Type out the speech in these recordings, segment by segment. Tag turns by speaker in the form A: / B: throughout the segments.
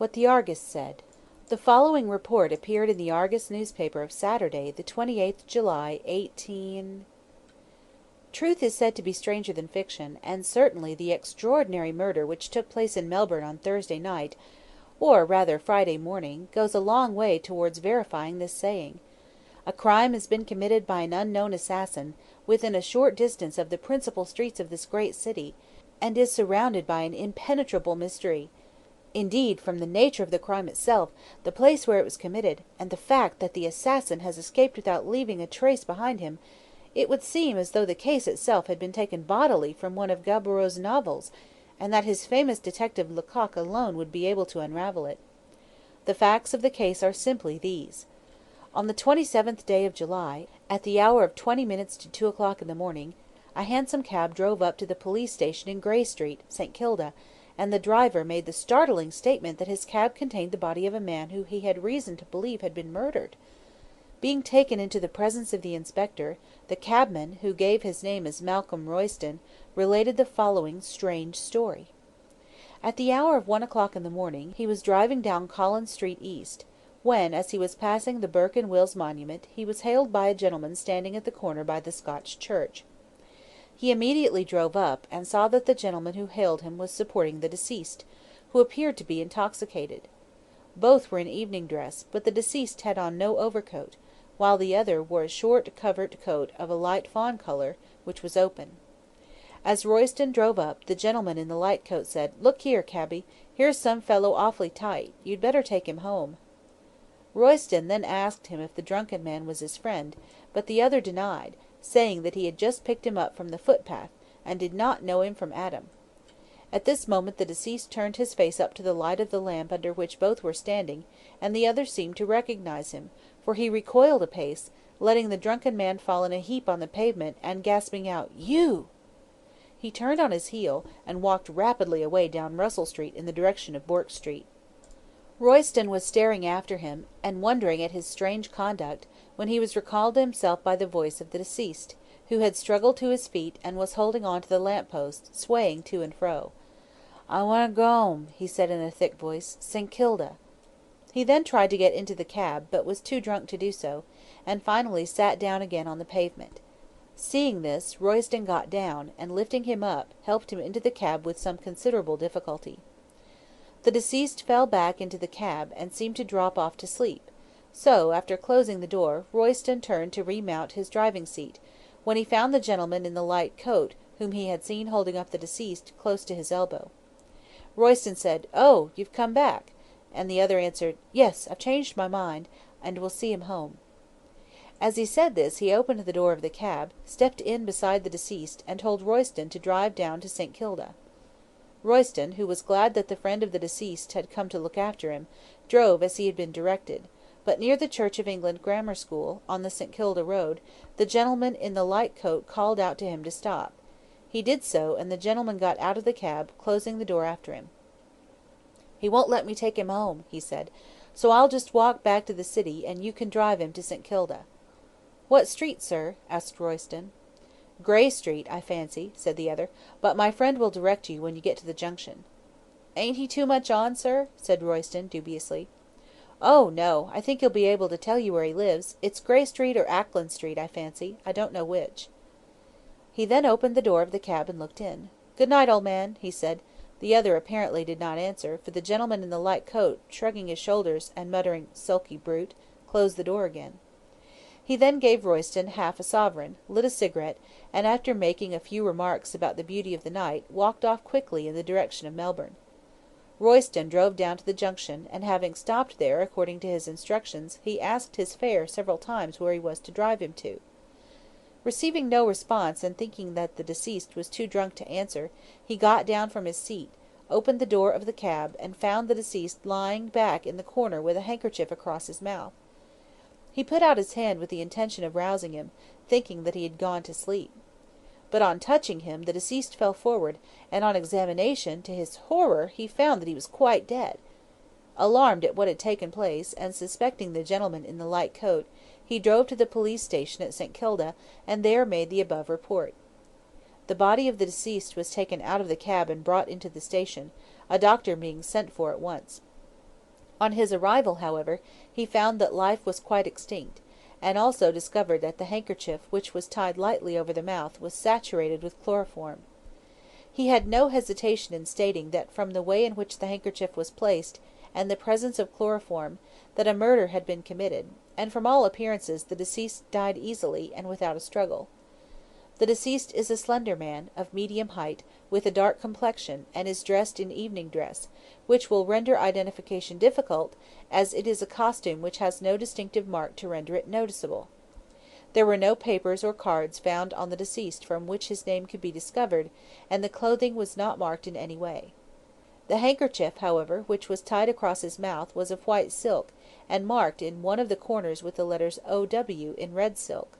A: What the Argus said. The following report appeared in the Argus newspaper of Saturday, the 28th July, 18 Truth is said to be stranger than fiction, and certainly the extraordinary murder which took place in Melbourne on Thursday night, or rather Friday morning, goes a long way towards verifying this saying. A crime has been committed by an unknown assassin, within a short distance of the principal streets of this great city, and is surrounded by an impenetrable mystery. Indeed, from the nature of the crime itself, the place where it was committed, and the fact that the assassin has escaped without leaving a trace behind him, it would seem as though the case itself had been taken bodily from one of Gaboriau's novels, and that his famous detective Lecoq alone would be able to unravel it. The facts of the case are simply these. On the 27th day of July, at the hour of 20 minutes to 2 o'clock in the morning, a hansom cab drove up to the police station in Grey Street, St. Kilda, and the driver made the startling statement that his cab contained the body of a man who he had reason to believe had been murdered. Being taken into the presence of the inspector, the cabman, who gave his name as Malcolm Royston, related the following strange story. At the hour of 1 o'clock in the morning, he was driving down Collins Street East, when, as he was passing the Burke and Wills monument, he was hailed by a gentleman standing at the corner by the Scotch church. He immediately drove up, and saw that the gentleman who hailed him was supporting the deceased, who appeared to be intoxicated. Both were in evening dress, but the deceased had on no overcoat, while the other wore a short covert coat of a light fawn colour, which was open. As Royston drove up, the gentleman in the light coat said, "Look here, cabby, here's some fellow awfully tight. You'd better take him home." Royston then asked him if the drunken man was his friend, but the other denied, saying that he had just picked him up from the footpath, and did not know him from Adam. At this moment the deceased turned his face up to the light of the lamp under which both were standing, and the other seemed to recognise him, for he recoiled a pace, letting the drunken man fall in a heap on the pavement, and gasping out, "You!" He turned on his heel, and walked rapidly away down Russell Street in the direction of Bourke Street. Royston was staring after him, and wondering at his strange conduct, when he was recalled to himself by the voice of the deceased, who had struggled to his feet, and was holding on to the lamp-post, swaying to and fro. "I want to go home," he said in a thick voice. "St. Kilda." He then tried to get into the cab, but was too drunk to do so, and finally sat down again on the pavement. Seeing this, Royston got down, and lifting him up, helped him into the cab with some considerable difficulty. The deceased fell back into the cab, and seemed to drop off to sleep, so, after closing the door, Royston turned to remount his driving seat, when he found the gentleman in the light coat, whom he had seen holding up the deceased, close to his elbow. Royston said, "Oh, you've come back," and the other answered, "Yes, I've changed my mind, and will see him home." As he said this he opened the door of the cab, stepped in beside the deceased, and told Royston to drive down to St. Kilda. Royston, who was glad that the friend of the deceased had come to look after him, drove as he had been directed, but near the Church of England Grammar School, on the St. Kilda road, the gentleman in the light coat called out to him to stop. He did so, and the gentleman got out of the cab, closing the door after him. "He won't let me take him home," he said, "so I'll just walk back to the city, and you can drive him to St. Kilda." "What street, sir?" asked Royston. "Grey Street, I fancy," said the other, "but my friend will direct you when you get to the junction." "Ain't he too much on, sir?" said Royston, dubiously. "Oh, no, I think he'll be able to tell you where he lives. It's Grey Street or Ackland Street, I fancy. I don't know which." He then opened the door of the cab and looked in. "Good night, old man," he said. The other apparently did not answer, for the gentleman in the light coat, shrugging his shoulders, and muttering, "Sulky brute," closed the door again. He then gave Royston half a sovereign, lit a cigarette, and after making a few remarks about the beauty of the night, walked off quickly in the direction of Melbourne. Royston drove down to the junction, and having stopped there according to his instructions, he asked his fare several times where he was to drive him to. Receiving no response, and thinking that the deceased was too drunk to answer, he got down from his seat, opened the door of the cab, and found the deceased lying back in the corner with a handkerchief across his mouth. He put out his hand with the intention of rousing him, thinking that he had gone to sleep. But on touching him, the deceased fell forward, and on examination, to his horror, he found that he was quite dead. Alarmed at what had taken place, and suspecting the gentleman in the light coat, he drove to the police station at St. Kilda, and there made the above report. The body of the deceased was taken out of the cab and brought into the station, a doctor being sent for at once. On his arrival, however, he found that life was quite extinct, and also discovered that the handkerchief which was tied lightly over the mouth was saturated with chloroform. He had no hesitation in stating that from the way in which the handkerchief was placed, and the presence of chloroform, that a murder had been committed, and from all appearances the deceased died easily, and without a struggle. The deceased is a slender man, of medium height, with a dark complexion, and is dressed in evening dress, which will render identification difficult, as it is a costume which has no distinctive mark to render it noticeable. There were no papers or cards found on the deceased from which his name could be discovered, and the clothing was not marked in any way. The handkerchief, however, which was tied across his mouth, was of white silk, and marked in one of the corners with the letters O.W. in red silk.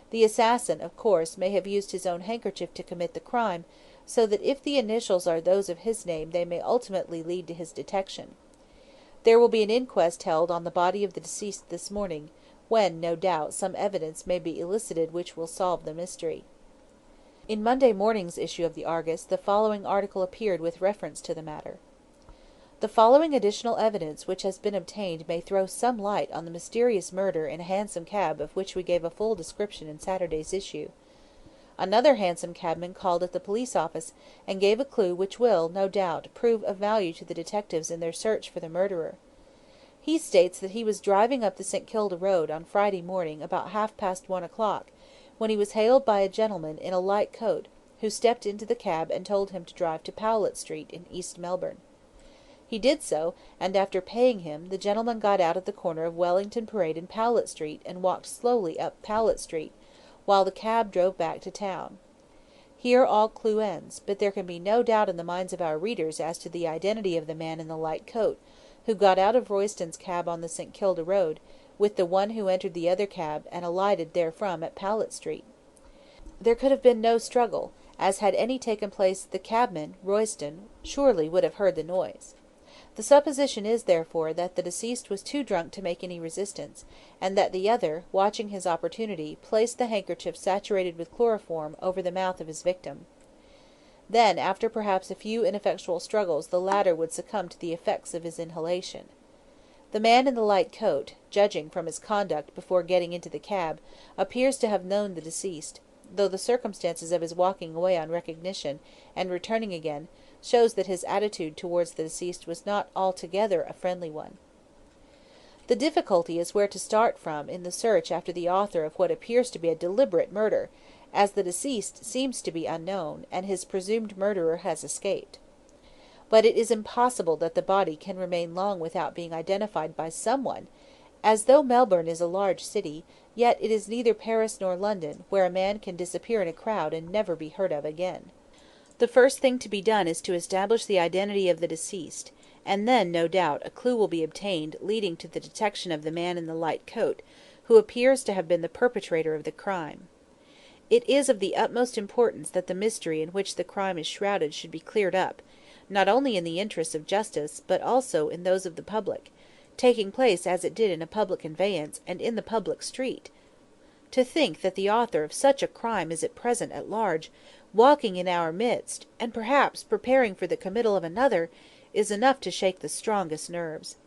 A: The assassin, of course, may have used his own handkerchief to commit the crime, so that if the initials are those of his name they may ultimately lead to his detection. There will be an inquest held on the body of the deceased this morning, when, no doubt, some evidence may be elicited which will solve the mystery. In Monday morning's issue of the Argus the following article appeared with reference to the matter. The following additional evidence which has been obtained may throw some light on the mysterious murder in a hansom cab of which we gave a full description in Saturday's issue. Another hansom cabman called at the police office, and gave a clue which will, no doubt, prove of value to the detectives in their search for the murderer. He states that he was driving up the St. Kilda road on Friday morning about 1:30 o'clock, when he was hailed by a gentleman in a light coat, who stepped into the cab and told him to drive to Powlett Street in East Melbourne. He did so, and after paying him, the gentleman got out at the corner of Wellington Parade and Powlett Street and walked slowly up Powlett Street, while the cab drove back to town. Here all clue ends, but there can be no doubt in the minds of our readers as to the identity of the man in the light coat, who got out of Royston's cab on the St. Kilda road, with the one who entered the other cab and alighted therefrom at Powlett Street. There could have been no struggle, as had any taken place the cabman, Royston, surely would have heard the noise. The supposition is, therefore, that the deceased was too drunk to make any resistance, and that the other, watching his opportunity, placed the handkerchief saturated with chloroform over the mouth of his victim. Then, after perhaps a few ineffectual struggles, the latter would succumb to the effects of his inhalation. The man in the light coat, judging from his conduct before getting into the cab, appears to have known the deceased, though the circumstances of his walking away on recognition, and returning again, shows that his attitude towards the deceased was not altogether a friendly one. The difficulty is where to start from in the search after the author of what appears to be a deliberate murder, as the deceased seems to be unknown, and his presumed murderer has escaped. But it is impossible that the body can remain long without being identified by someone, as though Melbourne is a large city, yet it is neither Paris nor London, where a man can disappear in a crowd and never be heard of again. The first thing to be done is to establish the identity of the deceased, and then, no doubt, a clue will be obtained leading to the detection of the man in the light coat, who appears to have been the perpetrator of the crime. It is of the utmost importance that the mystery in which the crime is shrouded should be cleared up, not only in the interests of justice, but also in those of the public, taking place as it did in a public conveyance, and in the public street. To think that the author of such a crime is at present at large, walking in our midst, and perhaps preparing for the committal of another, is enough to shake the strongest nerves.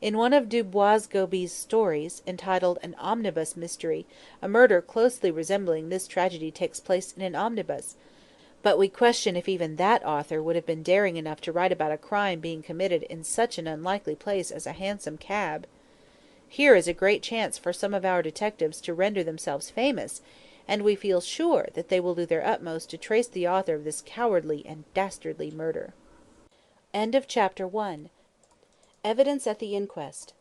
A: In one of Du Bois-Gobey's stories, entitled An Omnibus Mystery, a murder closely resembling this tragedy takes place in an omnibus, but we question if even that author would have been daring enough to write about a crime being committed in such an unlikely place as a hansom cab. Here is a great chance for some of our detectives to render themselves famous, and we feel sure that they will do their utmost to trace the author of this cowardly and dastardly murder. End of Chapter 1. Evidence at the Inquest.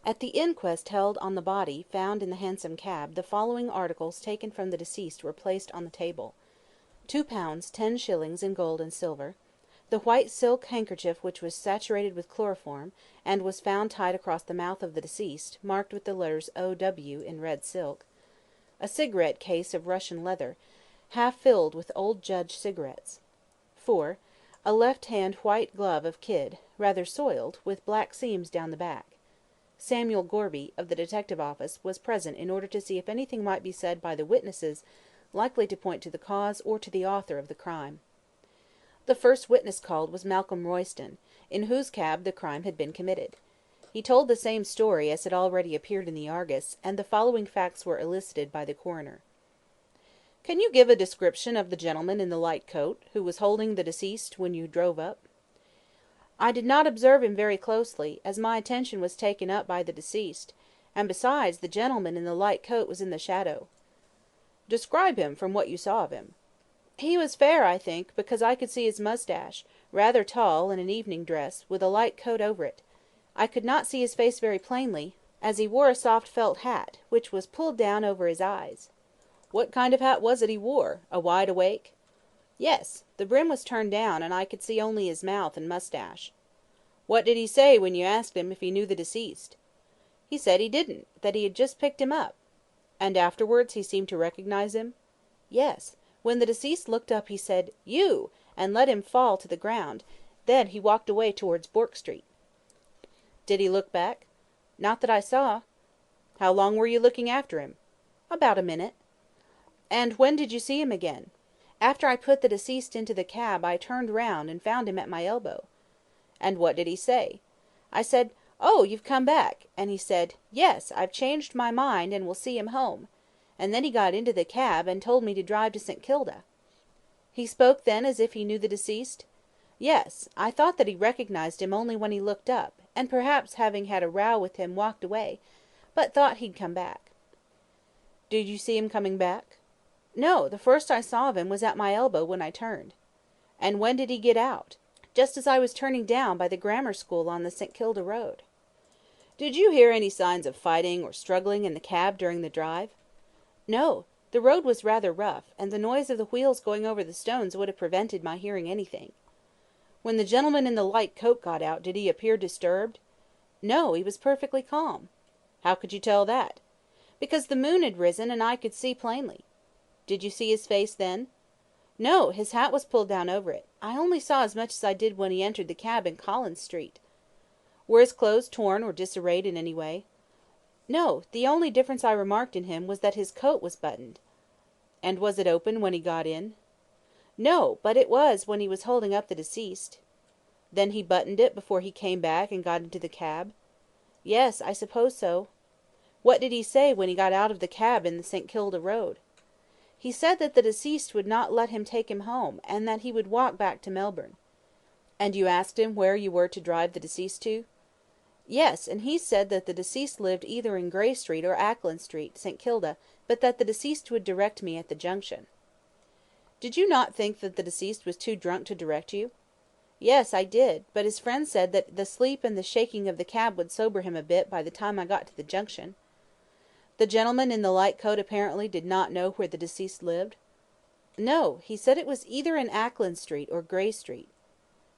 A: At the inquest held on the body found in the hansom cab, the following articles taken from the deceased were placed on the table: £2 10 in gold and silver, the white silk handkerchief which was saturated with chloroform, and was found tied across the mouth of the deceased, marked with the letters O.W. in red silk, a cigarette case of Russian leather, half filled with old Judge cigarettes. 4. A left-hand white glove of kid, rather soiled, with black seams down the back. Samuel Gorby, of the detective office, was present in order to see if anything might be said by the witnesses likely to point to the cause or to the author of the crime. The first witness called was Malcolm Royston, in whose cab the crime had been committed. He told the same story as had already appeared in the Argus, and the following facts were elicited by the coroner. "Can you give a description of the gentleman in the light coat, who was holding the deceased when you drove up?" "I did not observe him very closely, as my attention was taken up by the deceased, and besides, the gentleman in the light coat was in the shadow." "Describe him from what you saw of him." "He was fair, I think, because I could see his moustache, rather tall, in an evening dress, with a light coat over it. I could not see his face very plainly, as he wore a soft felt hat, which was pulled down over his eyes." "What kind of hat was it he wore? A wide awake?" "Yes. The brim was turned down, and I could see only his mouth and moustache." "What did he say when you asked him if he knew the deceased?" "He said he didn't, that he had just picked him up." "And afterwards he seemed to recognise him?" "Yes. When the deceased looked up he said, 'You!' and let him fall to the ground, then he walked away towards Bourke Street." "Did he look back?" "Not that I saw." "How long were you looking after him?" "About a minute." "And when did you see him again?" "After I put the deceased into the cab I turned round and found him at my elbow." "And what did he say?" "I said, 'Oh, you've come back,' and he said, 'Yes, I've changed my mind and will see him home,' and then he got into the cab and told me to drive to St. Kilda." "He spoke then as if he knew the deceased?" "Yes. I thought that he recognised him only when he looked up, and perhaps having had a row with him walked away, but thought he'd come back." "Did you see him coming back?" "No, the first I saw of him was at my elbow when I turned." "And when did he get out?" "Just as I was turning down by the grammar school on the St. Kilda road." "Did you hear any signs of fighting or struggling in the cab during the drive?" "No. The road was rather rough, and the noise of the wheels going over the stones would have prevented my hearing anything." "When the gentleman in the light coat got out, did he appear disturbed?" "No, he was perfectly calm." "How could you tell that?" "Because the moon had risen, and I could see plainly." "Did you see his face then?" "No, his hat was pulled down over it. I only saw as much as I did when he entered the cab in Collins Street." "Were his clothes torn or disarranged in any way?" "No, the only difference I remarked in him was that his coat was buttoned." "And was it open when he got in?" "No, but it was when he was holding up the deceased." "Then he buttoned it before he came back and got into the cab?" "Yes, I suppose so." "What did he say when he got out of the cab in the St. Kilda road?" "He said that the deceased would not let him take him home, and that he would walk back to Melbourne." "And you asked him where you were to drive the deceased to?" "Yes, and he said that the deceased lived either in Grey Street or Ackland Street, St. Kilda, but that the deceased would direct me at the junction." "Did you not think that the deceased was too drunk to direct you?" "Yes, I did, but his friend said that the sleep and the shaking of the cab would sober him a bit by the time I got to the junction." "The gentleman in the light coat apparently did not know where the deceased lived?" "No, he said it was either in Ackland Street or Grey Street."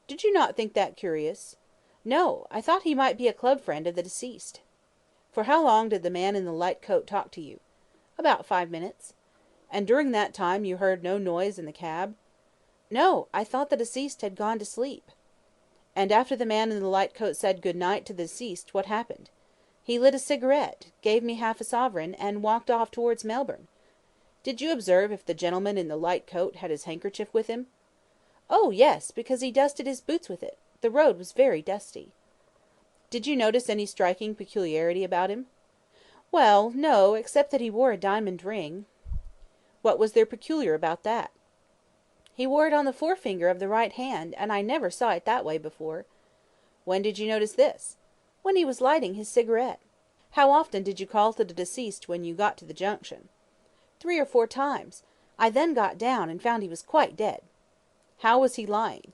A: "Did you not think that curious?" "No, I thought he might be a club friend of the deceased." "For how long did the man in the light coat talk to you?" "About 5 minutes." "And during that time you heard no noise in the cab?" "No, I thought the deceased had gone to sleep." "And after the man in the light coat said good night to the deceased, what happened?" "He lit a cigarette, gave me half a sovereign, and walked off towards Melbourne." "Did you observe if the gentleman in the light coat had his handkerchief with him?" "Oh, yes, because he dusted his boots with it. The road was very dusty." "Did you notice any striking peculiarity about him?" "Well, no, except that he wore a diamond ring." "What was there peculiar about that?" "He wore it on the forefinger of the right hand, and I never saw it that way before." "When did you notice this?" "When he was lighting his cigarette." "How often did you call to the deceased when you got to the junction?" "3 or 4 times. I then got down, and found he was quite dead." "How was he lying?"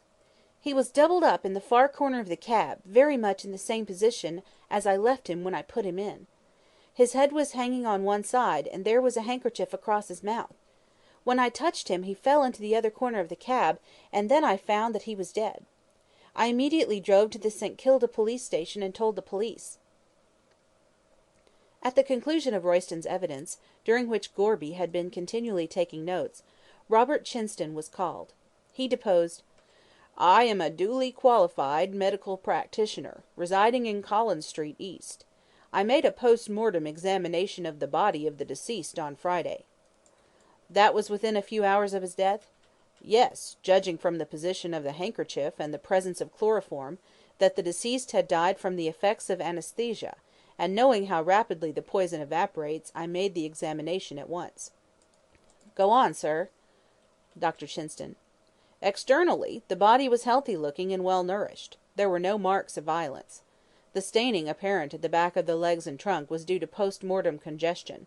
A: "He was doubled up in the far corner of the cab, very much in the same position as I left him when I put him in. His head was hanging on one side, and there was a handkerchief across his mouth. When I touched him he fell into the other corner of the cab, and then I found that he was dead. I immediately drove to the St. Kilda police station and told the police." At the conclusion of Royston's evidence, during which Gorby had been continually taking notes, Robert Chinston was called. He deposed: "I am a duly qualified medical practitioner, residing in Collins Street East. I made a post-mortem examination of the body of the deceased on Friday." "That was within a few hours of his death?" "Yes, judging from the position of the handkerchief and the presence of chloroform, that the deceased had died from the effects of anaesthesia, and knowing how rapidly the poison evaporates, I made the examination at once. Go on, sir. Dr. Chinston. Externally, the body was healthy looking and well nourished. There were no marks of violence. The staining apparent at the back of the legs and trunk was due to post-mortem congestion.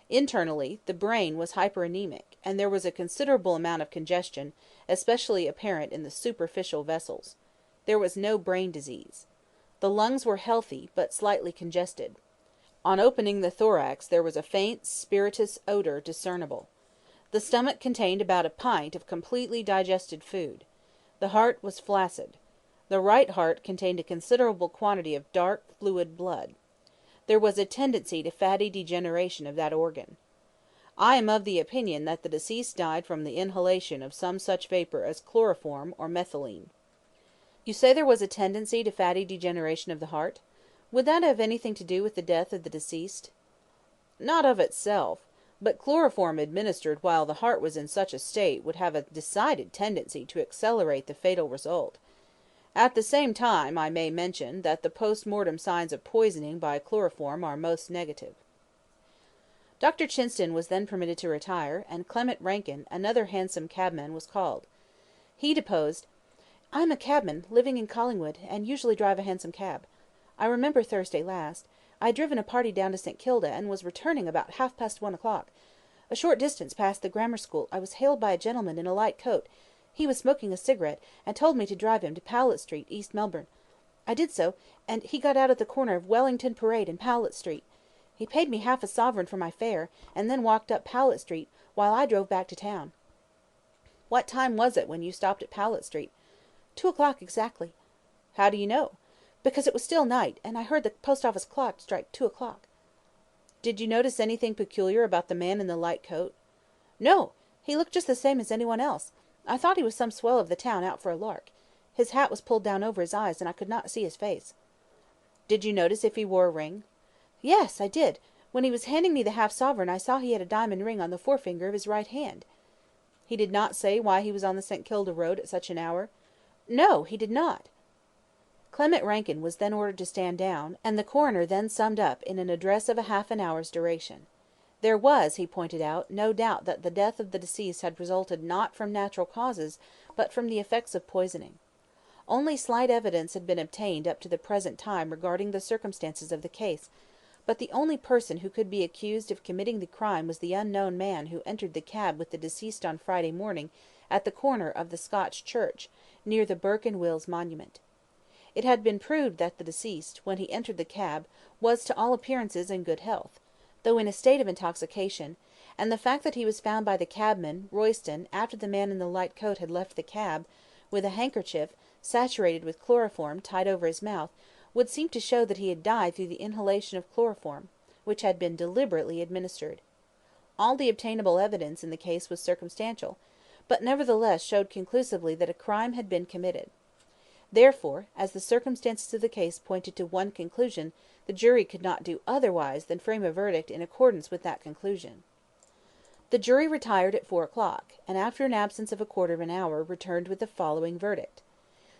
A: Internally, the brain was hyperanemic, and there was a considerable amount of congestion, especially apparent in the superficial vessels. There was no brain disease. The lungs were healthy, but slightly congested. On opening the thorax there was a faint, spirituous odour discernible. The stomach contained about a pint of completely digested food. The heart was flaccid. The right heart contained a considerable quantity of dark, fluid blood. There was a tendency to fatty degeneration of that organ. I am of the opinion that the deceased died from the inhalation of some such vapour as chloroform or methylene. You say there was a tendency to fatty degeneration of the heart? Would that have anything to do with the death of the deceased? Not of itself, but chloroform administered while the heart was in such a state would have a decided tendency to accelerate the fatal result. At the same time, I may mention that the post-mortem signs of poisoning by chloroform are most negative. Dr. Chinston was then permitted to retire, and Clement Rankin, another hansom cabman, was called. He deposed, "I am a cabman, living in Collingwood, and usually drive a hansom cab. I remember Thursday last, I had driven a party down to St. Kilda, and was returning about 1:30 o'clock. A short distance past the grammar school I was hailed by a gentleman in a light coat. He was smoking a cigarette, and told me to drive him to Powlett Street, East Melbourne. I did so, and he got out at the corner of Wellington Parade and Powlett Street. He paid me half a sovereign for my fare, and then walked up Powlett Street, while I drove back to town." "What time was it when you stopped at Powlett Street?" 2 o'clock exactly." "How do you know?" "Because it was still night, and I heard the post office clock strike 2 o'clock." "Did you notice anything peculiar about the man in the light coat?" "No. He looked just the same as anyone else. I thought he was some swell of the town out for a lark. His hat was pulled down over his eyes, and I could not see his face." "Did you notice if he wore a ring?" "Yes, I did. When he was handing me the half-sovereign I saw he had a diamond ring on the forefinger of his right hand." "He did not say why he was on the St. Kilda road at such an hour?" "No, he did not." Clement Rankin was then ordered to stand down, and the coroner then summed up in an address of half an hour's duration. There was, he pointed out, no doubt that the death of the deceased had resulted not from natural causes, but from the effects of poisoning. Only slight evidence had been obtained up to the present time regarding the circumstances of the case, but the only person who could be accused of committing the crime was the unknown man who entered the cab with the deceased on Friday morning at the corner of the Scotch Church, near the Burke and Wills monument. It had been proved that the deceased, when he entered the cab, was to all appearances in good health, though in a state of intoxication, and the fact that he was found by the cabman, Royston, after the man in the light coat had left the cab, with a handkerchief, saturated with chloroform, tied over his mouth, would seem to show that he had died through the inhalation of chloroform, which had been deliberately administered. All the obtainable evidence in the case was circumstantial, but nevertheless showed conclusively that a crime had been committed. Therefore, as the circumstances of the case pointed to one conclusion, the jury could not do otherwise than frame a verdict in accordance with that conclusion. The jury retired at 4 o'clock, and after an absence of a quarter of an hour returned with the following verdict: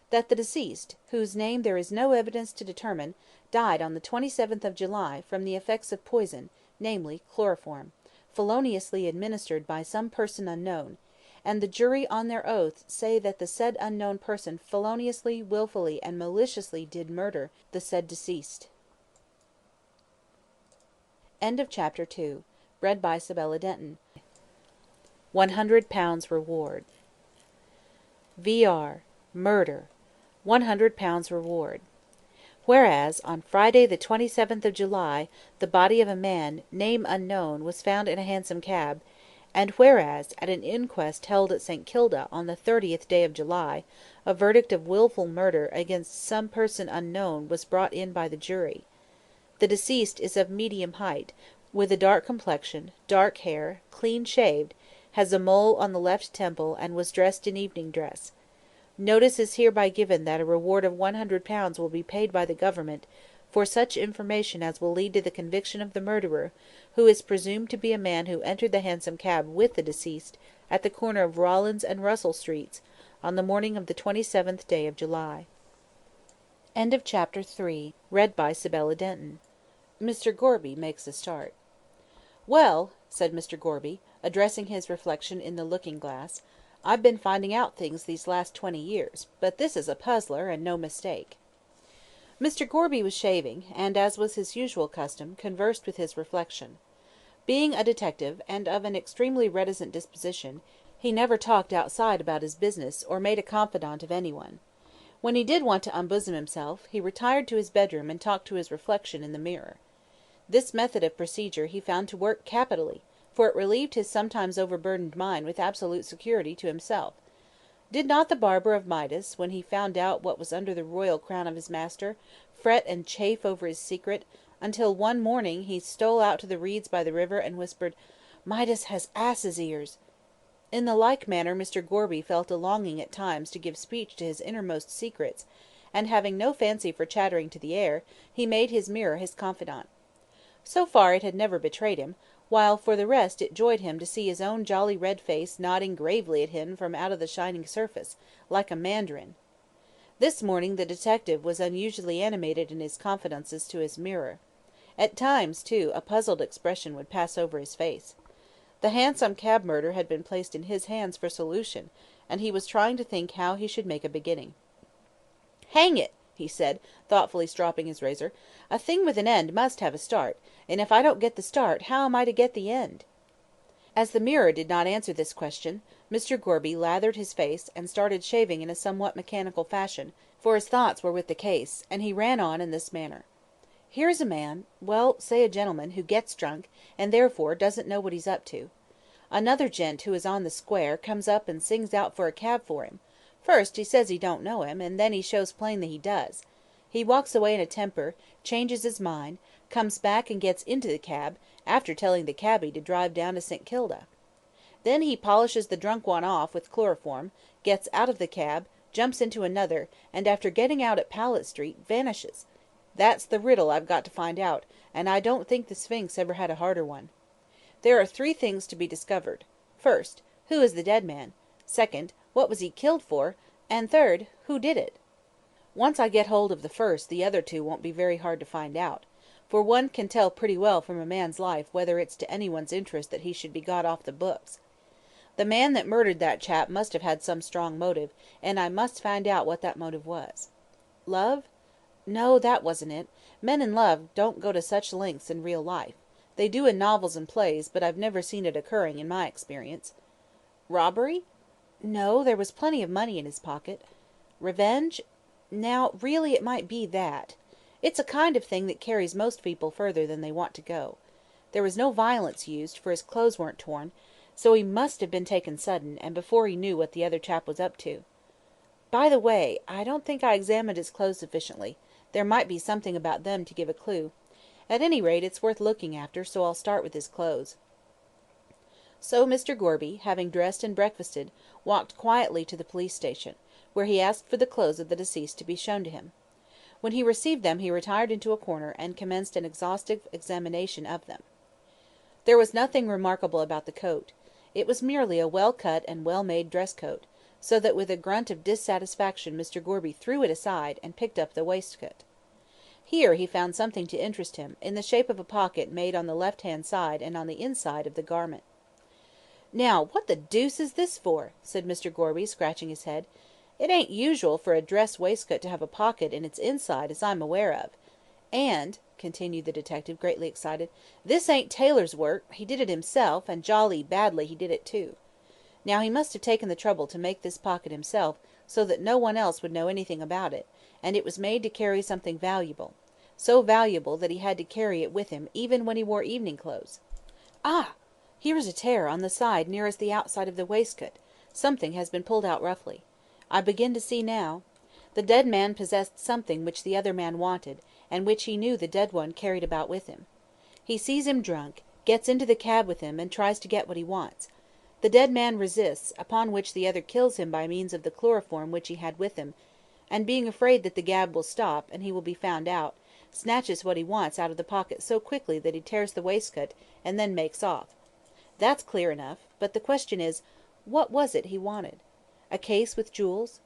A: that the deceased, whose name there is no evidence to determine, died on the 27th of July from the effects of poison, namely, chloroform, feloniously administered by some person unknown, and the jury on their oaths say that the said unknown person feloniously, wilfully, and maliciously did murder the said deceased. End of Chapter 2. Read by Sibella Denton. £100 reward. V.R. Murder. £100 reward. Whereas, on Friday the 27th of July, the body of a man, name unknown, was found in a hansom cab, and whereas, at an inquest held at St. Kilda on the 30th day of July, a verdict of wilful murder against some person unknown was brought in by the jury. The deceased is of medium height, with a dark complexion, dark hair, clean shaved, has a mole on the left temple, and was dressed in evening dress. Notice is hereby given that a reward of £100 will be paid by the government for such information as will lead to the conviction of the murderer, who is presumed to be a man who entered the hansom cab with the deceased at the corner of Rawlins and Russell Streets on the morning of the 27th day of July. End of chapter 3. Read by Sibella Denton. Mr. Gorby makes a start. "Well," said Mr. Gorby, addressing his reflection in the looking-glass, "I've been finding out things these last 20 years, but this is a puzzler, and no mistake." Mr. Gorby was shaving, and, as was his usual custom, conversed with his reflection. Being a detective, and of an extremely reticent disposition, he never talked outside about his business, or made a confidant of any one. When he did want to unbosom himself, he retired to his bedroom and talked to his reflection in the mirror. This method of procedure he found to work capitally, for it relieved his sometimes overburdened mind with absolute security to himself. Did not the barber of Midas, when he found out what was under the royal crown of his master, fret and chafe over his secret, until one morning he stole out to the reeds by the river, and whispered, "Midas has ass's ears"? In the like manner Mr. Gorby felt a longing at times to give speech to his innermost secrets, and, having no fancy for chattering to the air, he made his mirror his confidant. So far it had never betrayed him, while for the rest it joyed him to see his own jolly red face nodding gravely at him from out of the shining surface, like a mandarin. This morning the detective was unusually animated in his confidences to his mirror. At times, too, a puzzled expression would pass over his face. The Hansom Cab murder had been placed in his hands for solution, and he was trying to think how he should make a beginning. "Hang it!" he said, thoughtfully stropping his razor, "a thing with an end must have a start, and if I don't get the start, how am I to get the end?" As the mirror did not answer this question, Mr. Gorby lathered his face, and started shaving in a somewhat mechanical fashion, for his thoughts were with the case, and he ran on in this manner. "Here's a man, well, say a gentleman, who gets drunk, and therefore doesn't know what he's up to. Another gent who is on the square comes up and sings out for a cab for him. First he says he don't know him, and then he shows plain that he does. He walks away in a temper, changes his mind, comes back and gets into the cab, after telling the cabby to drive down to St. Kilda. Then he polishes the drunk one off with chloroform, gets out of the cab, jumps into another, and after getting out at Powlett Street, vanishes. That's the riddle I've got to find out, and I don't think the Sphinx ever had a harder one. There are 3 things to be discovered. First, who is the dead man? Second, what was he killed for? And third, who did it? Once I get hold of the first, the other 2 won't be very hard to find out, for one can tell pretty well from a man's life whether it's to anyone's interest that he should be got off the books. The man that murdered that chap must have had some strong motive, and I must find out what that motive was. Love? No, that wasn't it. Men in love don't go to such lengths in real life. They do in novels and plays, but I've never seen it occurring in my experience. Robbery? No, there was plenty of money in his pocket. Revenge? Now, really it might be that. It's a kind of thing that carries most people further than they want to go. There was no violence used, for his clothes weren't torn, so he must have been taken sudden, and before he knew what the other chap was up to. By the way, I don't think I examined his clothes sufficiently. There might be something about them to give a clue. At any rate, it's worth looking after, so I'll start with his clothes." So Mr. Gorby, having dressed and breakfasted, walked quietly to the police station, where he asked for the clothes of the deceased to be shown to him. When he received them he retired into a corner, and commenced an exhaustive examination of them. There was nothing remarkable about the coat. It was merely a well-cut and well-made dress-coat, so that with a grunt of dissatisfaction Mr. Gorby threw it aside, and picked up the waistcoat. Here he found something to interest him, in the shape of a pocket made on the left-hand side and on the inside of the garment. "Now, what the deuce is this for?" said Mr. Gorby, scratching his head. "It ain't usual for a dress waistcoat to have a pocket in its inside, as I'm aware of. And," continued the detective, greatly excited, "this ain't tailor's work, he did it himself, and jolly badly he did it too. Now he must have taken the trouble to make this pocket himself, so that no one else would know anything about it, and it was made to carry something valuable. So valuable that he had to carry it with him even when he wore evening clothes. Ah! Here is a tear on the side nearest the outside of the waistcoat. Something has been pulled out roughly. I begin to see now. The dead man possessed something which the other man wanted, and which he knew the dead one carried about with him. He sees him drunk, gets into the cab with him, and tries to get what he wants. The dead man resists, upon which the other kills him by means of the chloroform which he had with him, and being afraid that the cab will stop, and he will be found out, snatches what he wants out of the pocket so quickly that he tears the waistcoat, and then makes off. That's clear enough, but the question is, what was it he wanted? A case with jewels?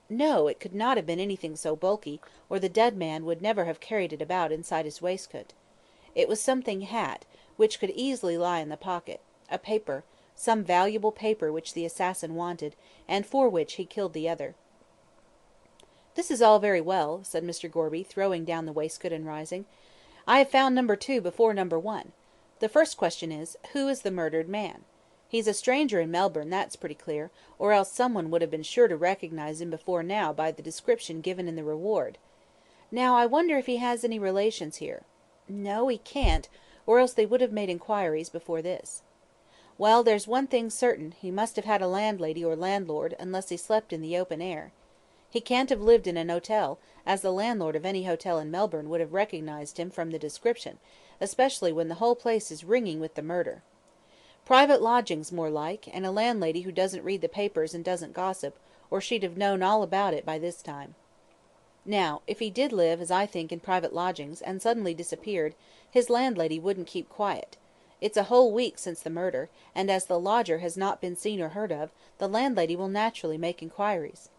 A: No, it could not have been anything so bulky, or the dead man would never have carried it about inside his waistcoat. It was something which could easily lie in the pocket, a paper, some valuable paper which the assassin wanted, and for which he killed the other. "This is all very well," said Mr. Gorby, throwing down the waistcoat and rising. "I have found number 2 before number 1. The first question is, who is the murdered man? He's a stranger in Melbourne, that's pretty clear, or else someone would have been sure to recognise him before now by the description given in the reward. Now I wonder if he has any relations here. No, he can't, or else they would have made inquiries before this. Well, there's one thing certain, he must have had a landlady or landlord, unless he slept in the open air. He can't have lived in an hotel, as the landlord of any hotel in Melbourne would have recognised him from the description, especially when the whole place is ringing with the murder. Private lodgings more like, and a landlady who doesn't read the papers and doesn't gossip, or she'd have known all about it by this time. Now, if he did live, as I think, in private lodgings, and suddenly disappeared, his landlady wouldn't keep quiet. It's a whole week since the murder, and as the lodger has not been seen or heard of, the landlady will naturally make inquiries.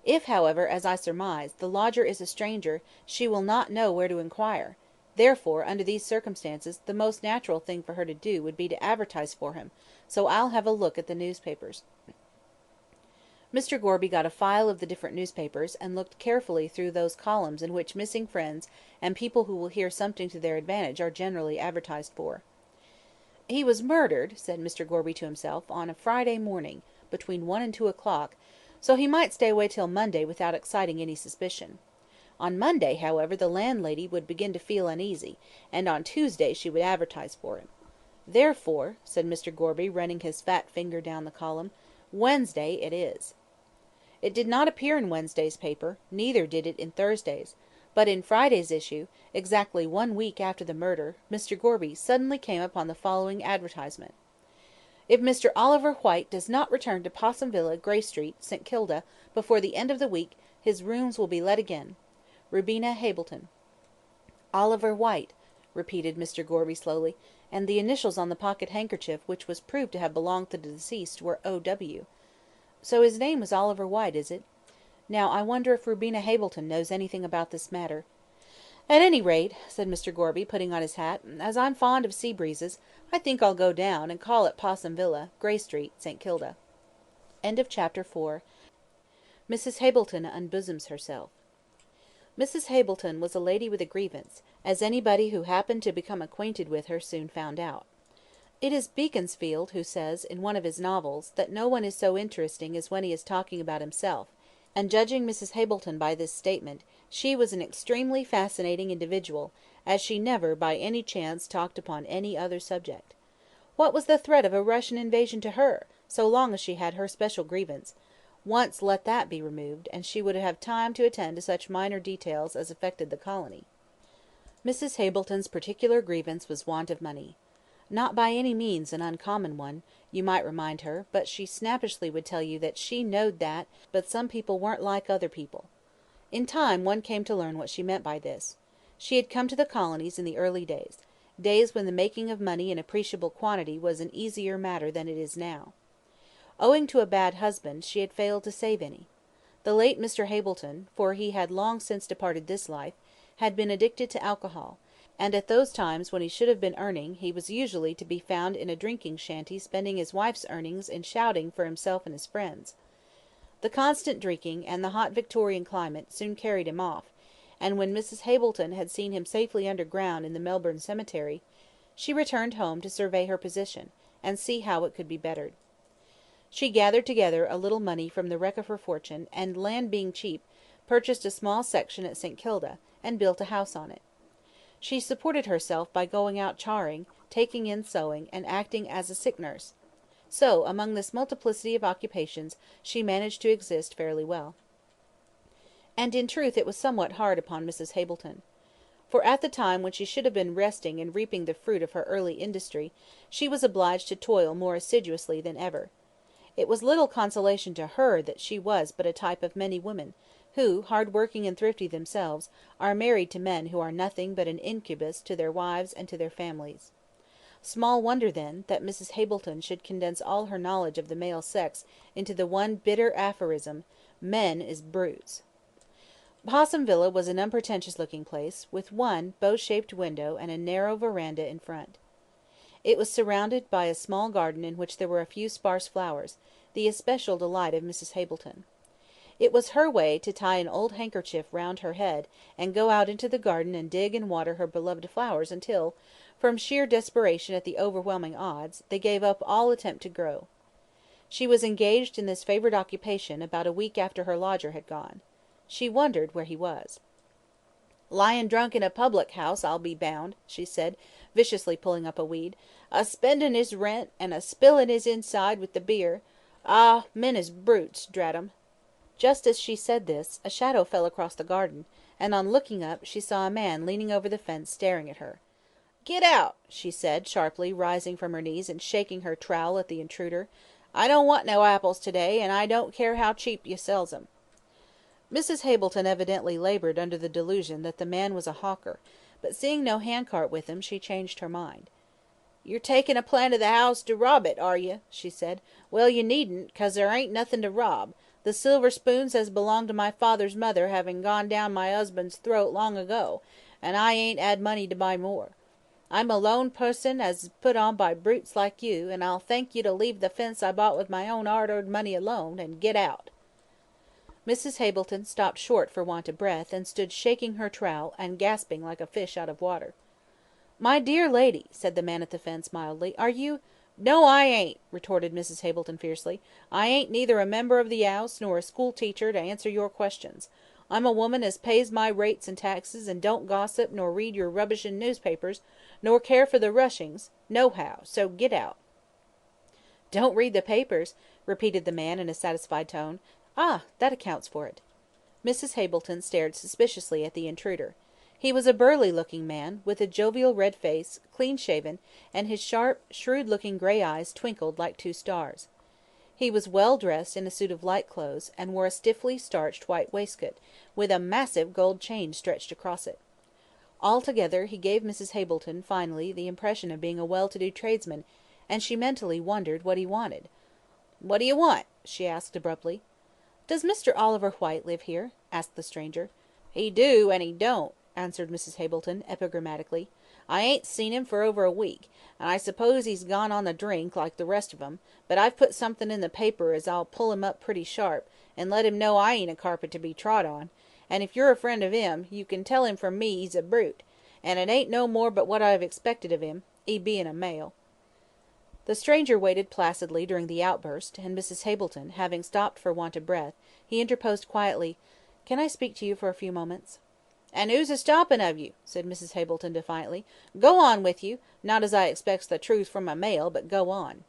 A: If, however, as I surmise, the lodger is a stranger, she will not know where to inquire. Therefore, under these circumstances, the most natural thing for her to do would be to advertise for him, so I'll have a look at the newspapers." Mr. Gorby got a file of the different newspapers, and looked carefully through those columns in which missing friends and people who will hear something to their advantage are generally advertised for. "He was murdered," said Mr. Gorby to himself, "on a Friday morning, between 1 and 2 o'clock, so he might stay away till Monday without exciting any suspicion. On Monday, however, the landlady would begin to feel uneasy, and on Tuesday she would advertise for him. Therefore," said Mr. Gorby, running his fat finger down the column, "Wednesday it is." It did not appear in Wednesday's paper, neither did it in Thursday's, but in Friday's issue, exactly 1 week after the murder, Mr. Gorby suddenly came upon the following advertisement: "If Mr. Oliver Whyte does not return to Possum Villa, Grey Street, St. Kilda, before the end of the week, his rooms will be let again. Rubina Hableton." "Oliver Whyte," repeated Mr. Gorby slowly, "and the initials on the pocket handkerchief which was proved to have belonged to the deceased were O.W. So his name was Oliver Whyte, is it? Now I wonder if Rubina Hableton knows anything about this matter. At any rate," said Mr. Gorby, putting on his hat, "as I'm fond of sea breezes, I think I'll go down, and call at Possum Villa, Grey Street, St. Kilda." Chapter 4. Mrs. Hableton unbosoms herself. Mrs. Hableton was a lady with a grievance, as anybody who happened to become acquainted with her soon found out. It is Beaconsfield who says, in one of his novels, that no one is so interesting as when he is talking about himself, and judging Mrs. Hableton by this statement, she was an extremely fascinating individual, as she never by any chance talked upon any other subject. What was the threat of a Russian invasion to her, so long as she had her special grievance? Once let that be removed, and she would have time to attend to such minor details as affected the colony. Mrs. Hableton's particular grievance was want of money. Not by any means an uncommon one, you might remind her, but she snappishly would tell you that she knowed that, but some people weren't like other people. In time one came to learn what she meant by this. She had come to the colonies in the early days when the making of money in appreciable quantity was an easier matter than it is now. Owing to a bad husband, she had failed to save any. The late Mr. Hableton, for he had long since departed this life, had been addicted to alcohol, and at those times when he should have been earning, he was usually to be found in a drinking shanty spending his wife's earnings in shouting for himself and his friends. The constant drinking, and the hot Victorian climate, soon carried him off, and when Mrs. Hableton had seen him safely underground in the Melbourne cemetery, she returned home to survey her position, and see how it could be bettered. She gathered together a little money from the wreck of her fortune, and, land being cheap, purchased a small section at St. Kilda, and built a house on it. She supported herself by going out charing, taking in sewing, and acting as a sick nurse. So, among this multiplicity of occupations, she managed to exist fairly well. And in truth it was somewhat hard upon Mrs. Hableton. For at the time when she should have been resting and reaping the fruit of her early industry, she was obliged to toil more assiduously than ever. It was little consolation to her that she was but a type of many women, who, hard-working and thrifty themselves, are married to men who are nothing but an incubus to their wives and to their families. Small wonder, then, that Mrs. Hableton should condense all her knowledge of the male sex into the one bitter aphorism, Men is brutes. Possum Villa was an unpretentious-looking place, with one bow-shaped window and a narrow verandah in front. It was surrounded by a small garden in which there were a few sparse flowers, the especial delight of Mrs. Hableton. It was her way to tie an old handkerchief round her head, and go out into the garden and dig and water her beloved flowers until, from sheer desperation at the overwhelming odds, they gave up all attempt to grow. She was engaged in this favourite occupation about a week after her lodger had gone. She wondered where he was. "Lying drunk in a public house, I'll be bound," she said, viciously pulling up a weed, "a spending his rent, and a spilling his inside with the beer. Ah, men is brutes, drat 'em." Just as she said this, a shadow fell across the garden, and on looking up she saw a man leaning over the fence staring at her. "Get out," she said, sharply, rising from her knees and shaking her trowel at the intruder. "I don't want no apples to-day, and I don't care how cheap you sells 'em." Mrs. Hableton evidently laboured under the delusion that the man was a hawker, but seeing no handcart with him, she changed her mind. "You're takin' a plan of the house to rob it, are you?" she said. "Well, you needn't, 'cause there ain't nothin' to rob. The silver spoons as belonged to my father's mother having gone down my 'usband's throat long ago, and I ain't 'ad money to buy more. I'm a lone person as is put on by brutes like you, and I'll thank you to leave the fence I bought with my own 'ard-earned money alone, and get out." Mrs. Hableton stopped short for want of breath, and stood shaking her trowel, and gasping like a fish out of water. "My dear lady," said the man at the fence, mildly, "are you—" "No, I ain't," retorted Mrs. Hableton, fiercely. "I ain't neither a member of the 'Ouse nor a school teacher to answer your questions. I'm a woman as pays my rates and taxes, and don't gossip nor read your rubbishin' newspapers, nor care for the rushings, nohow, so get out." "Don't read the papers," repeated the man in a satisfied tone. "Ah, that accounts for it." Mrs. Hableton stared suspiciously at the intruder. He was a burly-looking man, with a jovial red face, clean-shaven, and his sharp, shrewd-looking grey eyes twinkled like two stars. He was well dressed in a suit of light clothes, and wore a stiffly starched white waistcoat, with a massive gold chain stretched across it. Altogether, he gave Mrs. Hableton, finally, the impression of being a well-to-do tradesman, and she mentally wondered what he wanted. "What do you want?" she asked, abruptly. "Does Mr. Oliver Whyte live here?" asked the stranger. "He do, and he don't," answered Mrs. Hableton, epigrammatically. "I ain't seen him for over a week, and I suppose he's gone on the drink, like the rest of 'em, but I've put something in the paper as 'll pull him up pretty sharp, and let him know I ain't a carpet to be trod on, and if you're a friend of him, you can tell him from me he's a brute, and it ain't no more but what I've expected of him, he bein' a male." The stranger waited placidly during the outburst, and Mrs. Hableton, having stopped for want of breath, he interposed quietly, "Can I speak to you for a few moments?" "And who's a stoppin' of you?" said Mrs. Hableton, defiantly. "Go on with you, not as I expects the truth from a male, but go on."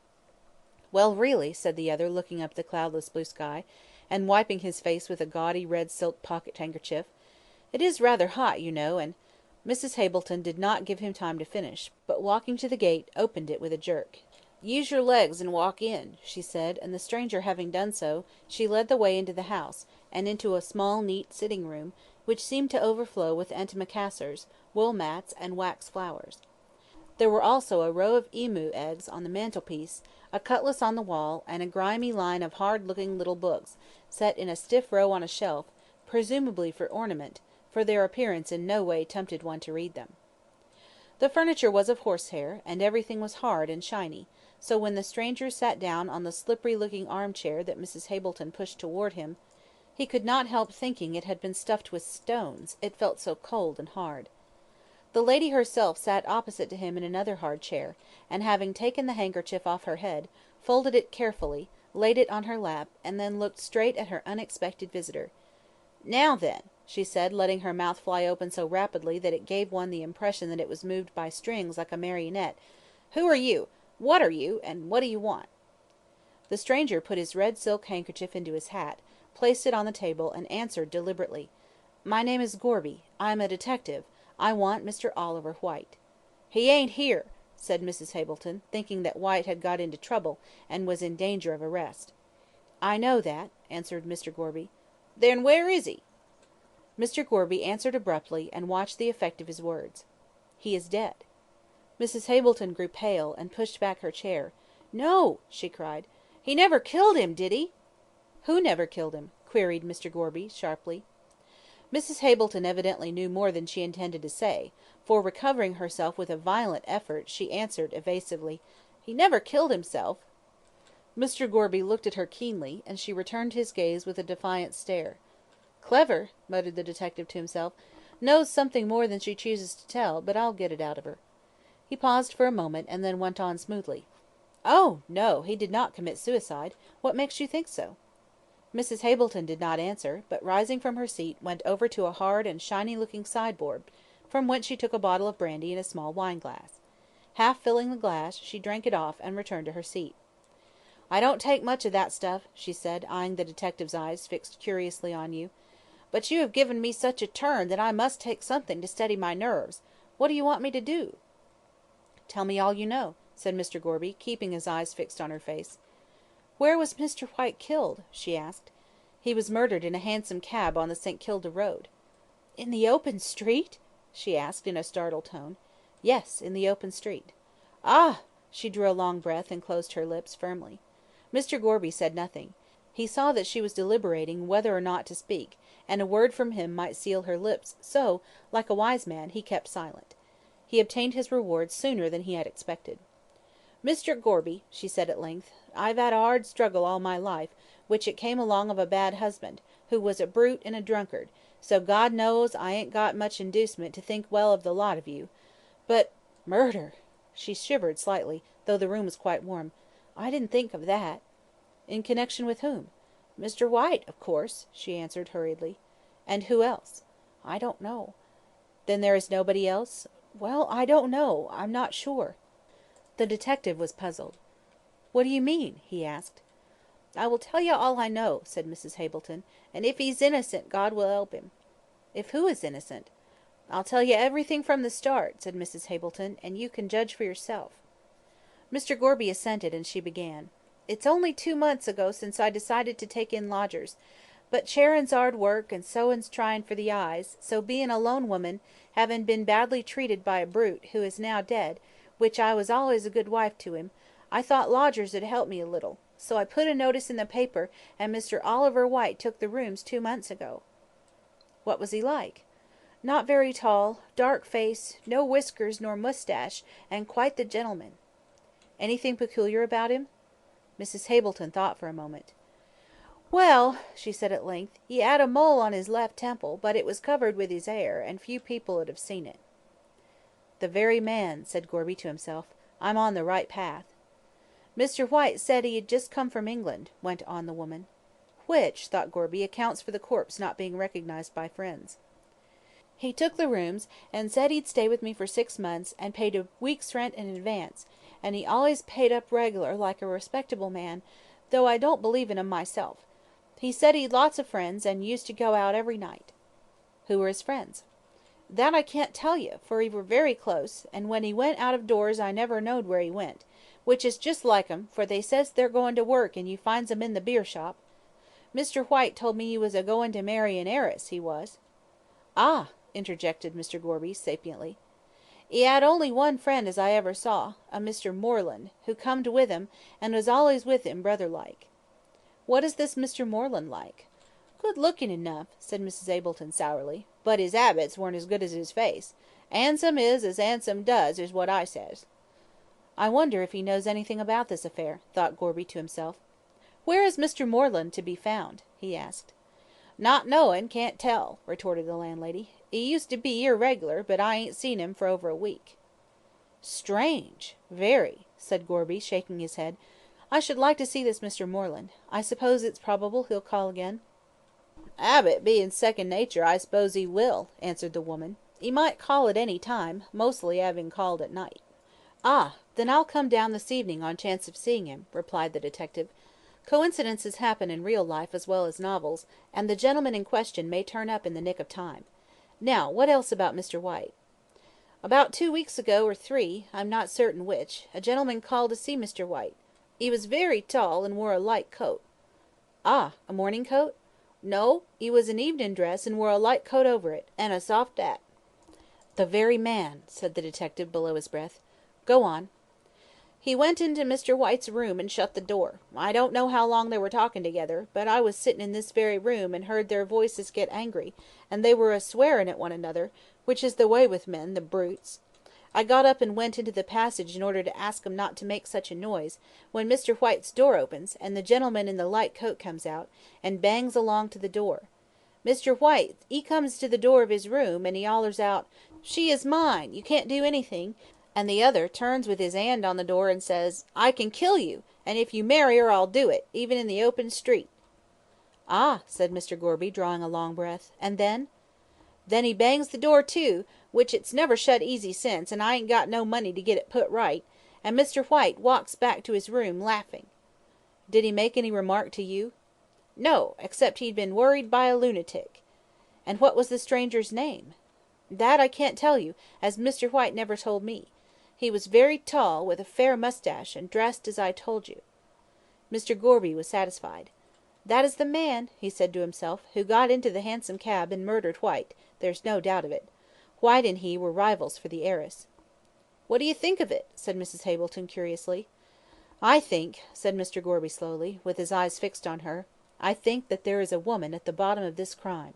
A: "Well, really," said the other, looking up at the cloudless blue sky, and wiping his face with a gaudy red silk pocket handkerchief, "it is rather hot, you know, and—" Mrs. Hableton did not give him time to finish, but walking to the gate, opened it with a jerk. "Use your legs and walk in," she said, and the stranger having done so, she led the way into the house, and into a small neat sitting room, which seemed to overflow with antimacassars, wool mats, and wax flowers. There were also a row of emu eggs on the mantelpiece, a cutlass on the wall, and a grimy line of hard-looking little books, set in a stiff row on a shelf, presumably for ornament, for their appearance in no way tempted one to read them. The furniture was of horsehair, and everything was hard and shiny, so when the stranger sat down on the slippery-looking armchair that Mrs. Hableton pushed toward him, he could not help thinking it had been stuffed with stones, it felt so cold and hard. The lady herself sat opposite to him in another hard chair, and having taken the handkerchief off her head, folded it carefully, laid it on her lap, and then looked straight at her unexpected visitor. "Now then," she said, letting her mouth fly open so rapidly that it gave one the impression that it was moved by strings like a marionette, "who are you? What are you? And what do you want?" The stranger put his red silk handkerchief into his hat, placed it on the table, and answered deliberately, "My name is Gorby. I am a detective. I want Mr. Oliver Whyte." "He ain't here," said Mrs. Hableton, thinking that Whyte had got into trouble, and was in danger of arrest. "I know that," answered Mr. Gorby. "Then where is he?" Mr. Gorby answered abruptly, and watched the effect of his words. "He is dead." Mrs. Hableton grew pale, and pushed back her chair. "No!" she cried. "He never killed him, did he?" "Who never killed him?" queried Mr. Gorby, sharply. Mrs. Hableton evidently knew more than she intended to say, for, recovering herself with a violent effort, she answered evasively, "He never killed himself." Mr. Gorby looked at her keenly, and she returned his gaze with a defiant stare. "Clever," muttered the detective to himself. "Knows something more than she chooses to tell, but I'll get it out of her." He paused for a moment, and then went on smoothly. "Oh, no, he did not commit suicide. What makes you think so?" Mrs. Hableton did not answer, but, rising from her seat, went over to a hard and shiny looking sideboard, from whence she took a bottle of brandy and a small wine glass. Half filling the glass, she drank it off, and returned to her seat. "I don't take much of that stuff," she said, eyeing the detective's eyes fixed curiously on you. "But you have given me such a turn that I must take something to steady my nerves. What do you want me to do?" "Tell me all you know," said Mr. Gorby, keeping his eyes fixed on her face. "Where was Mr. White killed?" she asked. "He was murdered in a hansom cab on the St. Kilda road." "In the open street?" she asked, in a startled tone. "Yes, in the open street." "Ah!" She drew a long breath, and closed her lips firmly. Mr. Gorby said nothing. He saw that she was deliberating whether or not to speak, and a word from him might seal her lips, so, like a wise man, he kept silent. He obtained his reward sooner than he had expected. "Mr. Gorby," she said at length, "I've had a hard struggle all my life, which it came along of a bad husband, who was a brute and a drunkard, so God knows I ain't got much inducement to think well of the lot of you. But murder!" She shivered slightly, though the room was quite warm. "I didn't think of that." "In connection with whom?" "Mr. White, of course," she answered hurriedly. "And who else?" "I don't know." "Then there is nobody else?" "Well, I don't know. I'm not sure." The detective was puzzled. "What do you mean?" he asked. "I will tell you all I know," said Mrs. Hableton, "and if he's innocent, God will help him." "If who is innocent?" "I'll tell you everything from the start," said Mrs. Hableton, "and you can judge for yourself." Mr. Gorby assented, and she began. "It's only 2 months ago since I decided to take in lodgers, but charin's 'ard work, and sewin's trying for the eyes, so bein' a lone woman, havin' been badly treated by a brute, who is now dead, which I was allays a good wife to him, I thought lodgers 'ud help me a little, so I put a notice in the paper, and Mr. Oliver White took the rooms 2 months ago." "What was he like?" "Not very tall, dark face, no whiskers nor moustache, and quite the gentleman." "Anything peculiar about him?" Mrs. Hableton thought for a moment. "Well," she said at length, "he 'ad a mole on his left temple, but it was covered with his 'air, and few people 'ud have seen it." "The very man," said Gorby to himself. "I'm on the right path." "Mr. White said he had just come from England," went on the woman. "Which," thought Gorby, "accounts for the corpse not being recognised by friends." "He took the rooms, and said he'd stay with me for 6 months, and paid a week's rent in advance, and he allays paid up reg'lar, like a respectable man, though I don't believe in 'em myself. He said he'd lots of friends, and used to go out every night." "Who were his friends?" "That I can't tell you, for he were very close, and when he went out of doors I never knowed where he went, which is just like 'em, for they says they're goin' to work and you finds 'em in the beer shop. Mr. White told me he was a goin' to marry an heiress, he was." "Ah!" interjected Mr. Gorby, sapiently. "He 'ad only one friend as I ever saw, a Mr. Moreland, who comed with him, and was allays with him, brother like." "What is this Mr. Moreland like?" "Good looking enough," said Mrs. Hableton sourly, "but his 'abits weren't as good as his face. 'Andsome is as 'andsome does, is what I says." "I wonder if he knows anything about this affair," thought Gorby to himself. "Where is Mr. Moreland to be found?" he asked. "Not knowin', can't tell," retorted the landlady. "He used to be 'ere reg'lar, but I ain't seen him for over a week." "Strange! Very," said Gorby, shaking his head. "I should like to see this Mr. Moreland. I suppose it's probable he'll call again?" "'Abit bein' second nature, I s'pose he will," answered the woman. "He might call at any time, mostly 'aving called at night." "Ah! then I'll come down this evening on chance of seeing him," replied the detective. "Coincidences happen in real life as well as novels, and the gentleman in question may turn up in the nick of time. Now, what else about Mr. White?" "About 2 weeks ago, or 3, I'm not certain which, a gentleman called to see Mr. White. He was very tall, and wore a light coat." "Ah! a morning coat?" "No, he was in evening dress, and wore a light coat over it, and a soft 'at." "The very man," said the detective below his breath. "Go on." He went into Mr. White's room and shut the door. I don't know how long they were talking together, but I was sitting in this very room and heard their voices get angry, and they were a-swearing at one another, which is the way with men, the brutes. I got up and went into the passage in order to ask 'em not to make such a noise, when Mr. White's door opens, and the gentleman in the light coat comes out, and bangs along to the door. Mr. White, 'e comes to the door of his room, and he 'ollers out, 'She is mine, you can't do anything,' and the other turns with his 'and on the door and says, 'I can kill you, and if you marry her I'll do it, even in the open street.'" "Ah!" said Mr. Gorby, drawing a long breath, "and then?" "Then he bangs the door to, which it's never shut easy since, and I ain't got no money to get it put right, and Mr. White walks back to his room, laughing." "Did he make any remark to you?" "No, except he'd been worried by a lunatic." "And what was the stranger's name?" "That I can't tell you, as Mr. White never told me. He was very tall, with a fair moustache, and dressed as I told you." Mr. Gorby was satisfied. "That is the man," he said to himself, "who got into the hansom cab and murdered White, there's no doubt of it. White and he were rivals for the heiress." "What do you think of it?" said Mrs. Hableton, curiously. "I think," said Mr. Gorby slowly, with his eyes fixed on her, "I think that there is a woman at the bottom of this crime."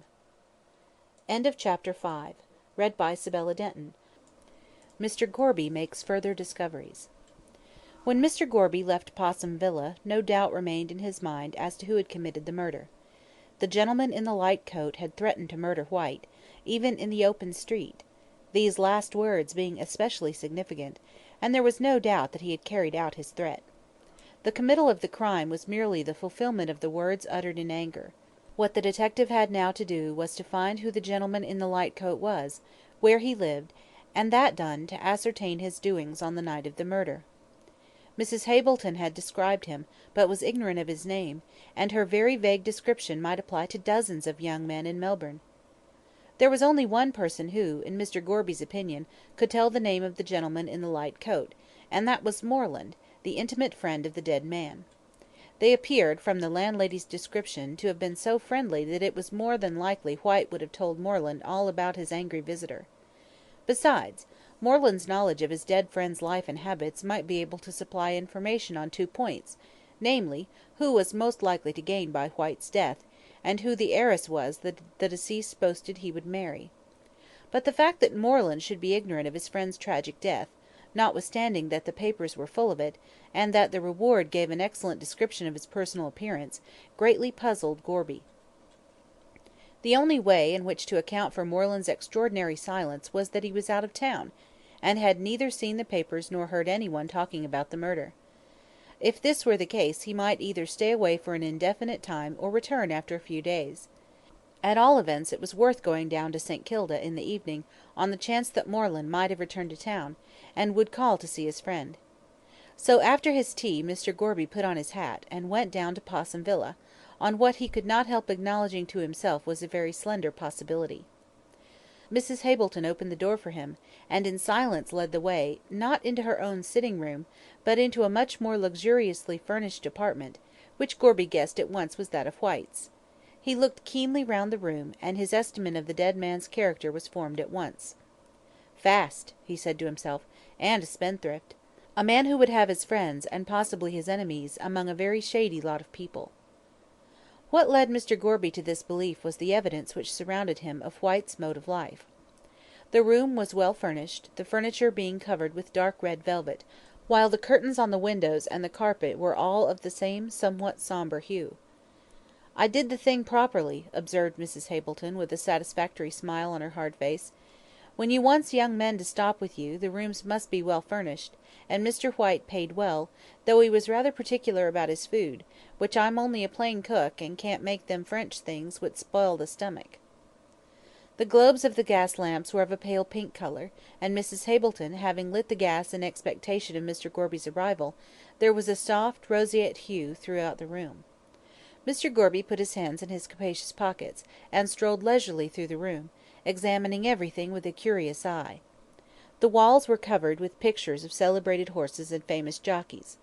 A: Chapter 6. Mr. Gorby makes further discoveries. When Mr. Gorby left Possum Villa, no doubt remained in his mind as to who had committed the murder. The gentleman in the light coat had threatened to murder White, even in the open street, these last words being especially significant, and there was no doubt that he had carried out his threat. The committal of the crime was merely the fulfilment of the words uttered in anger. What the detective had now to do was to find who the gentleman in the light coat was, where he lived, and that done, to ascertain his doings on the night of the murder. Mrs. Hableton had described him, but was ignorant of his name, and her very vague description might apply to dozens of young men in Melbourne. There was only one person who, in Mr. Gorby's opinion, could tell the name of the gentleman in the light coat, and that was Moreland, the intimate friend of the dead man. They appeared, from the landlady's description, to have been so friendly that it was more than likely White would have told Moreland all about his angry visitor. Besides, Moreland's knowledge of his dead friend's life and habits might be able to supply information on 2 points, namely, who was most likely to gain by White's death, and who the heiress was that the deceased boasted he would marry. But the fact that Moreland should be ignorant of his friend's tragic death, notwithstanding that the papers were full of it, and that the reward gave an excellent description of his personal appearance, greatly puzzled Gorby. The only way in which to account for Moreland's extraordinary silence was that he was out of town, and had neither seen the papers nor heard anyone talking about the murder. If this were the case, he might either stay away for an indefinite time or return after a few days. At all events, it was worth going down to St. Kilda in the evening, on the chance that Moreland might have returned to town, and would call to see his friend. So after his tea Mr. Gorby put on his hat, and went down to Possum Villa, on what he could not help acknowledging to himself was a very slender possibility. Mrs. Hableton opened the door for him, and in silence led the way, not into her own sitting room, but into a much more luxuriously furnished apartment, which Gorby guessed at once was that of White's. He looked keenly round the room, and his estimate of the dead man's character was formed at once. "Fast," he said to himself, "and a spendthrift. A man who would have his friends, and possibly his enemies, among a very shady lot of people." What led Mr. Gorby to this belief was the evidence which surrounded him of White's mode of life. The room was well furnished, the furniture being covered with dark red velvet, while the curtains on the windows and the carpet were all of the same somewhat sombre hue. "I did the thing properly," observed Mrs. Hableton, with a satisfactory smile on her hard face. "When you wants young men to stop with you, the rooms must be well furnished, and Mr. White paid well, though he was rather particular about his food, which I'm only a plain cook, and can't make them French things which spoil the stomach." The globes of the gas lamps were of a pale pink colour, and Mrs. Hableton having lit the gas in expectation of Mr. Gorby's arrival, there was a soft roseate hue throughout the room. Mr. Gorby put his hands in his capacious pockets, and strolled leisurely through the room, examining everything with a curious eye. The walls were covered with pictures of celebrated horses and famous jockeys.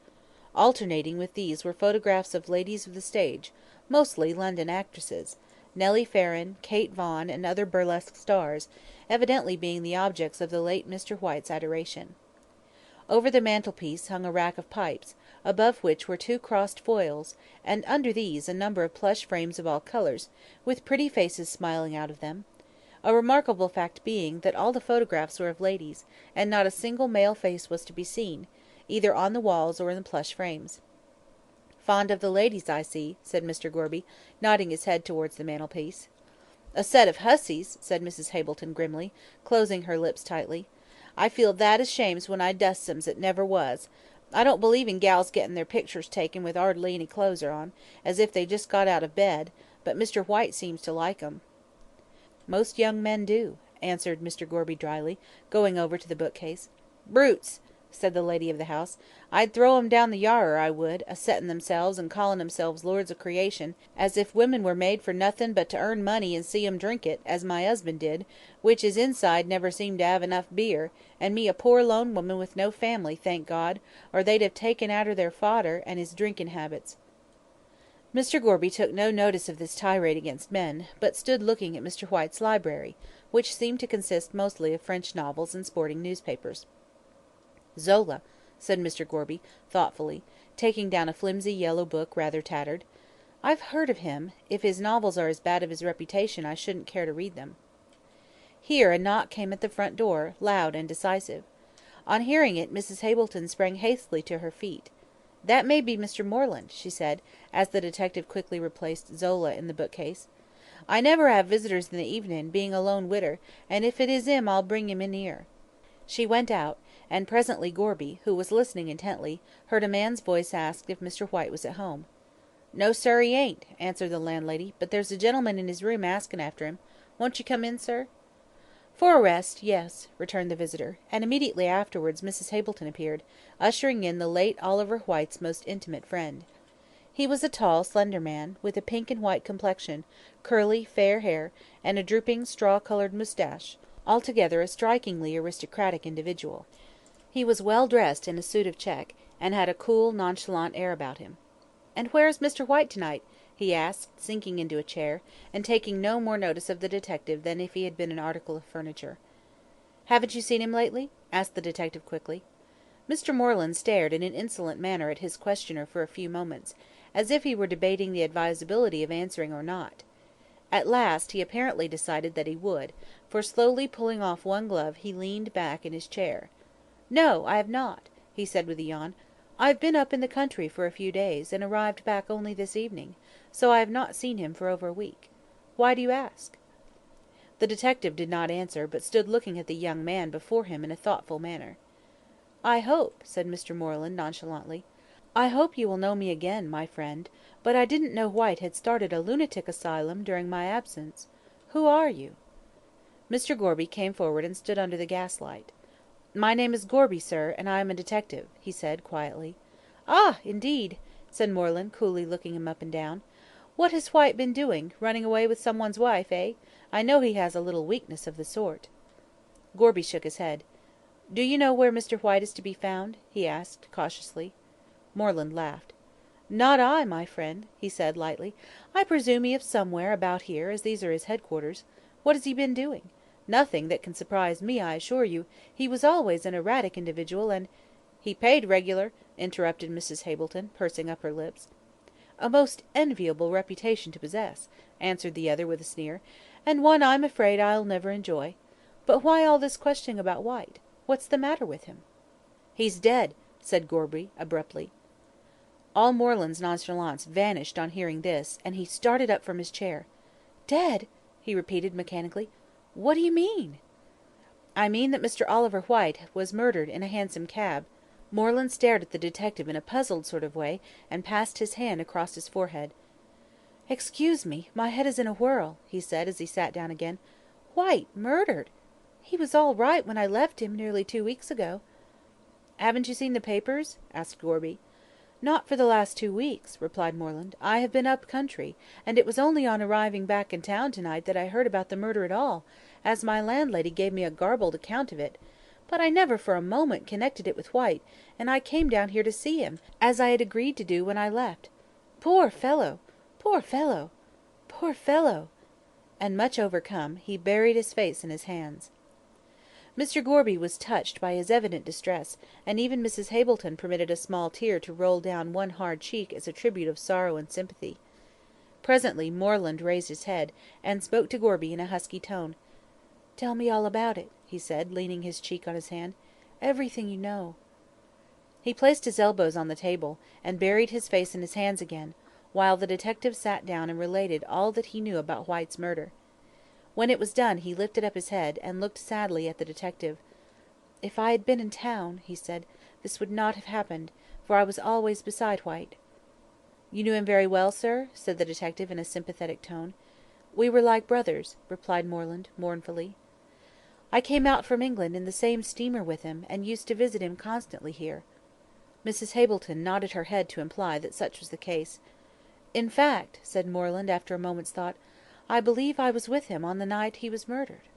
A: Alternating with these were photographs of ladies of the stage, mostly London actresses, Nellie Farren, Kate Vaughan, and other burlesque stars, evidently being the objects of the late Mr. White's adoration. Over the mantelpiece hung a rack of pipes, above which were two crossed foils, and under these a number of plush frames of all colours, with pretty faces smiling out of them; a remarkable fact being, that all the photographs were of ladies, and not a single male face was to be seen, either on the walls or in the plush frames. "Fond of the ladies, I see," said Mr. Gorby, nodding his head towards the mantelpiece. "A set of hussies," said Mrs. Hableton grimly, closing her lips tightly. "I feel that ashamed when I dusts 'em as never was. I don't believe in gals gettin' their pictures taken with 'ardly any clothes on, as if they'd just got out of bed, but Mr. White seems to like 'em." "Most young men do," answered Mr. Gorby dryly, going over to the bookcase. "Brutes!" said the lady of the house. "I'd throw 'em down the Yarrer, I would, a settin' themselves and callin' themselves lords o' creation, as if women were made for nothin' but to earn money and see 'em drink it, as my 'usband did, which his inside never seemed to 'ave enough beer, and me a poor lone woman with no family, thank God, or they'd 'ave taken arter their feyther and his drinkin' habits." Mr. Gorby took no notice of this tirade against men, but stood looking at Mr. White's library, which seemed to consist mostly of French novels and sporting newspapers. "Zola," said Mr. Gorby, thoughtfully, taking down a flimsy yellow book rather tattered. "I've heard of him. If his novels are as bad as his reputation, I shouldn't care to read them." Here a knock came at the front door, loud and decisive. On hearing it, Mrs. Hableton sprang hastily to her feet. "That may be Mr. Moreland," she said, as the detective quickly replaced Zola in the bookcase. "I never 'ave visitors in the evenin', being a lone widder, and if it is 'im I'll bring 'im in 'ere." She went out, and presently Gorby, who was listening intently, heard a man's voice ask if Mr. White was at home. "No, sir, he ain't," answered the landlady, "but there's a gentleman in his room askin' after him. Won't you come in, sir?" "For a rest, yes," returned the visitor, and immediately afterwards Mrs. Hableton appeared, ushering in the late Oliver Whyte's most intimate friend. He was a tall, slender man, with a pink and white complexion, curly, fair hair, and a drooping straw coloured moustache, altogether a strikingly aristocratic individual. He was well dressed in a suit of check, and had a cool, nonchalant air about him. "And where is Mr. White to-night?" he asked, sinking into a chair, and taking no more notice of the detective than if he had been an article of furniture. "Haven't you seen him lately?" asked the detective quickly. Mr. Moreland stared in an insolent manner at his questioner for a few moments, as if he were debating the advisability of answering or not. At last he apparently decided that he would, for slowly pulling off one glove he leaned back in his chair. "No, I have not," he said with a yawn. "I have been up in the country for a few days, and arrived back only this evening, so I have not seen him for over a week. Why do you ask?" The detective did not answer, but stood looking at the young man before him in a thoughtful manner. "I hope," said Mr. Moreland, nonchalantly, "I hope you will know me again, my friend, but I didn't know White had started a lunatic asylum during my absence. Who are you?" Mr. Gorby came forward and stood under the gaslight. "My name is Gorby, sir, and I am a detective," he said, quietly. "Ah, indeed!" said Moreland, coolly looking him up and down. "What has White been doing, running away with some one's wife, eh? I know he has a little weakness of the sort." Gorby shook his head. "Do you know where Mr. White is to be found?" he asked, cautiously. Moreland laughed. "Not I, my friend," he said, lightly. "I presume he is somewhere about here, as these are his headquarters. What has he been doing? Nothing that can surprise me, I assure you. He was always an erratic individual, and—" "He paid regular," interrupted Mrs. Hableton, pursing up her lips. "A most enviable reputation to possess," answered the other, with a sneer, "and one I'm afraid I'll never enjoy. But why all this questioning about White? What's the matter with him?" "He's dead," said Gorby, abruptly. All Moreland's nonchalance vanished on hearing this, and he started up from his chair. "Dead!" he repeated, mechanically. "What do you mean?" "I mean that Mr. Oliver White was murdered in a hansom cab." Moreland stared at the detective in a puzzled sort of way, and passed his hand across his forehead. "Excuse me, my head is in a whirl," he said, as he sat down again. "White murdered! He was all right when I left him, nearly 2 weeks ago." "Haven't you seen the papers?" asked Gorby. "Not for the last 2 weeks," replied Moreland. "I have been up country, and it was only on arriving back in town to-night that I heard about the murder at all, as my landlady gave me a garbled account of it. But I never for a moment connected it with White, and I came down here to see him, as I had agreed to do when I left. Poor fellow! Poor fellow! Poor fellow!" And much overcome, he buried his face in his hands. Mr. Gorby was touched by his evident distress, and even Mrs. Hableton permitted a small tear to roll down one hard cheek as a tribute of sorrow and sympathy. Presently Moreland raised his head, and spoke to Gorby in a husky tone. "Tell me all about it," he said, leaning his cheek on his hand. "Everything you know." He placed his elbows on the table, and buried his face in his hands again, while the detective sat down and related all that he knew about Whyte's murder. When it was done he lifted up his head, and looked sadly at the detective. "If I had been in town," he said, "this would not have happened, for I was always beside Whyte." "You knew him very well, sir?" said the detective in a sympathetic tone. "We were like brothers," replied Moreland, mournfully. "I came out from England in the same steamer with him, and used to visit him constantly here." Mrs. Hableton nodded her head to imply that such was the case. "In fact," said Moreland, after a moment's thought, "I believe I was with him on the night he was murdered."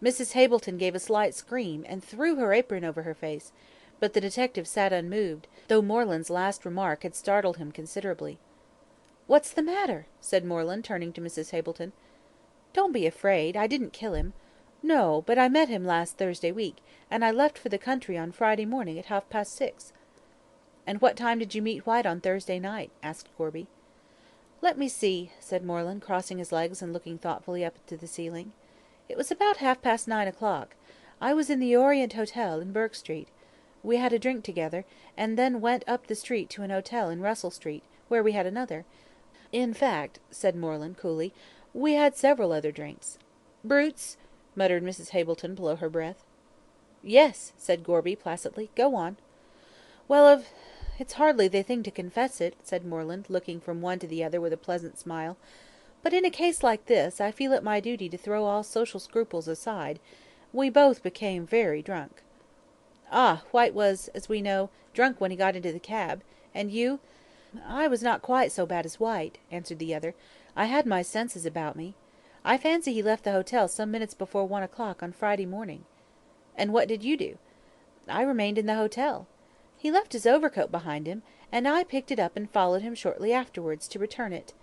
A: Mrs. Hableton gave a slight scream, and threw her apron over her face, but the detective sat unmoved, though Moreland's last remark had startled him considerably. "What's the matter?" said Moreland, turning to Mrs. Hableton. "Don't be afraid. I didn't kill him. No, but I met him last Thursday week, and I left for the country on Friday morning at 6:30. "And what time did you meet Whyte on Thursday night?" asked Gorby. "Let me see," said Moreland, crossing his legs and looking thoughtfully up to the ceiling. "It was about 9:30 o'clock. I was in the Orient Hotel in Burke Street. We had a drink together, and then went up the street to an hotel in Russell Street, where we had another. In fact," said Moreland, coolly, "we had several other drinks." "Brutes!" muttered Mrs. Hableton below her breath. "Yes," said Gorby, placidly. "Go on." "Well, it's hardly the thing to confess it," said Moreland, looking from one to the other with a pleasant smile, "but in a case like this I feel it my duty to throw all social scruples aside. We both became very drunk." "Ah! Whyte was, as we know, drunk when he got into the cab. And you?" "I was not quite so bad as Whyte," answered the other. "I had my senses about me. I fancy he left the hotel some minutes before 1 o'clock on Friday morning." "And what did you do?" "I remained in the hotel. He left his overcoat behind him, and I picked it up and followed him shortly afterwards, to return it.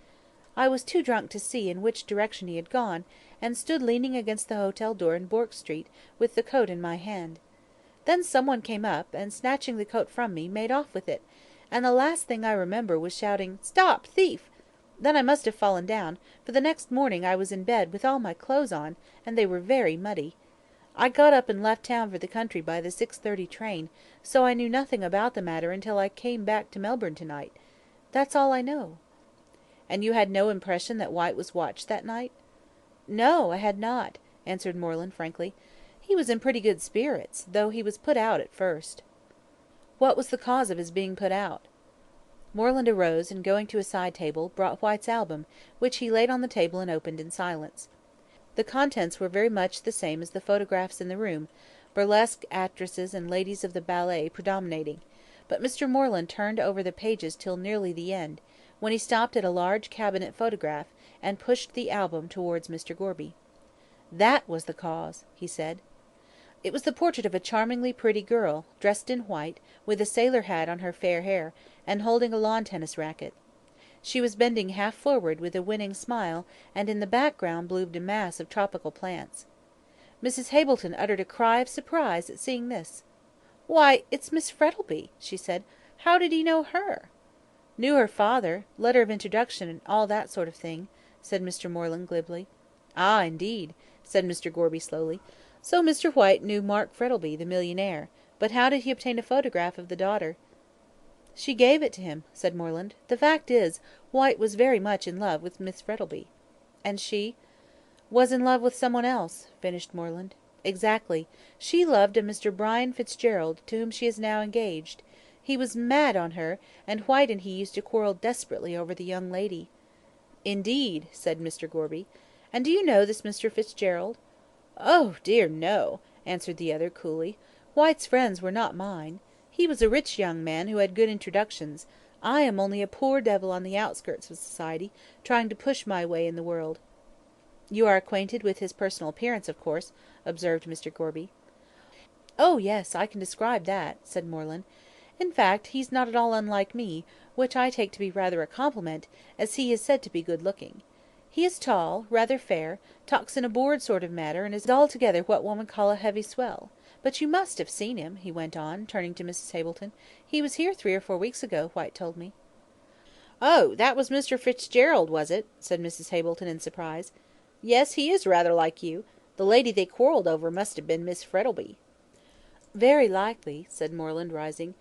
A: I was too drunk to see in which direction he had gone, and stood leaning against the hotel door in Bourke Street, with the coat in my hand. Then someone came up, and snatching the coat from me, made off with it, and the last thing I remember was shouting, 'Stop, thief!' Then I must have fallen down, for the next morning I was in bed with all my clothes on, and they were very muddy. I got up and left town for the country by the 6:30 train, so I knew nothing about the matter until I came back to Melbourne tonight. That's all I know." "And you had no impression that Whyte was watched that night?" "No, I had not," answered Moreland, frankly. "He was in pretty good spirits, though he was put out at first." "What was the cause of his being put out?" Moreland arose, and going to a side table, brought Whyte's album, which he laid on the table and opened in silence. The contents were very much the same as the photographs in the room, burlesque actresses and ladies of the ballet predominating; but Mr. Moreland turned over the pages till nearly the end, when he stopped at a large cabinet photograph, and pushed the album towards Mr. Gorby. "That was the cause," he said. It was the portrait of a charmingly pretty girl, dressed in white, with a sailor hat on her fair hair, and holding a lawn tennis racket. She was bending half forward with a winning smile, and in the background bloomed a mass of tropical plants. Mrs. Hableton uttered a cry of surprise at seeing this. "Why, it's Miss Frettleby," she said. "How did he know her?" "Knew her father, letter of introduction, and all that sort of thing," said Mr. Moreland, glibly. "Ah, indeed," said Mr. Gorby, slowly. "So Mr. Whyte knew Mark Frettleby, the millionaire; but how did he obtain a photograph of the daughter?" "She gave it to him," said Moreland. "The fact is, Whyte was very much in love with Miss Frettleby." "And she—" "Was in love with someone else," finished Moreland. "Exactly. She loved a Mr. Brian Fitzgerald, to whom she is now engaged. He was mad on her, and Whyte and he used to quarrel desperately over the young lady." "Indeed," said Mr. Gorby. "And do you know this Mr. Fitzgerald?" "Oh dear, no," answered the other, coolly. "Whyte's friends were not mine. He was a rich young man who had good introductions. I am only a poor devil on the outskirts of society, trying to push my way in the world." "You are acquainted with his personal appearance, of course," observed Mr. Gorby. "Oh yes, I can describe that," said Moreland. "In fact, he's not at all unlike me, which I take to be rather a compliment, as he is said to be good looking. He is tall, rather fair, talks in a bored sort of manner, and is altogether what one would call a heavy swell. But you must have seen him," he went on, turning to Mrs. Hableton. "He was here 3 or 4 weeks ago, White told me." "Oh, that was Mr. Fitzgerald, was it?" said Mrs. Hableton, in surprise. "Yes, he is rather like you. The lady they quarrelled over must have been Miss Frettleby." "Very likely," said Moreland, rising.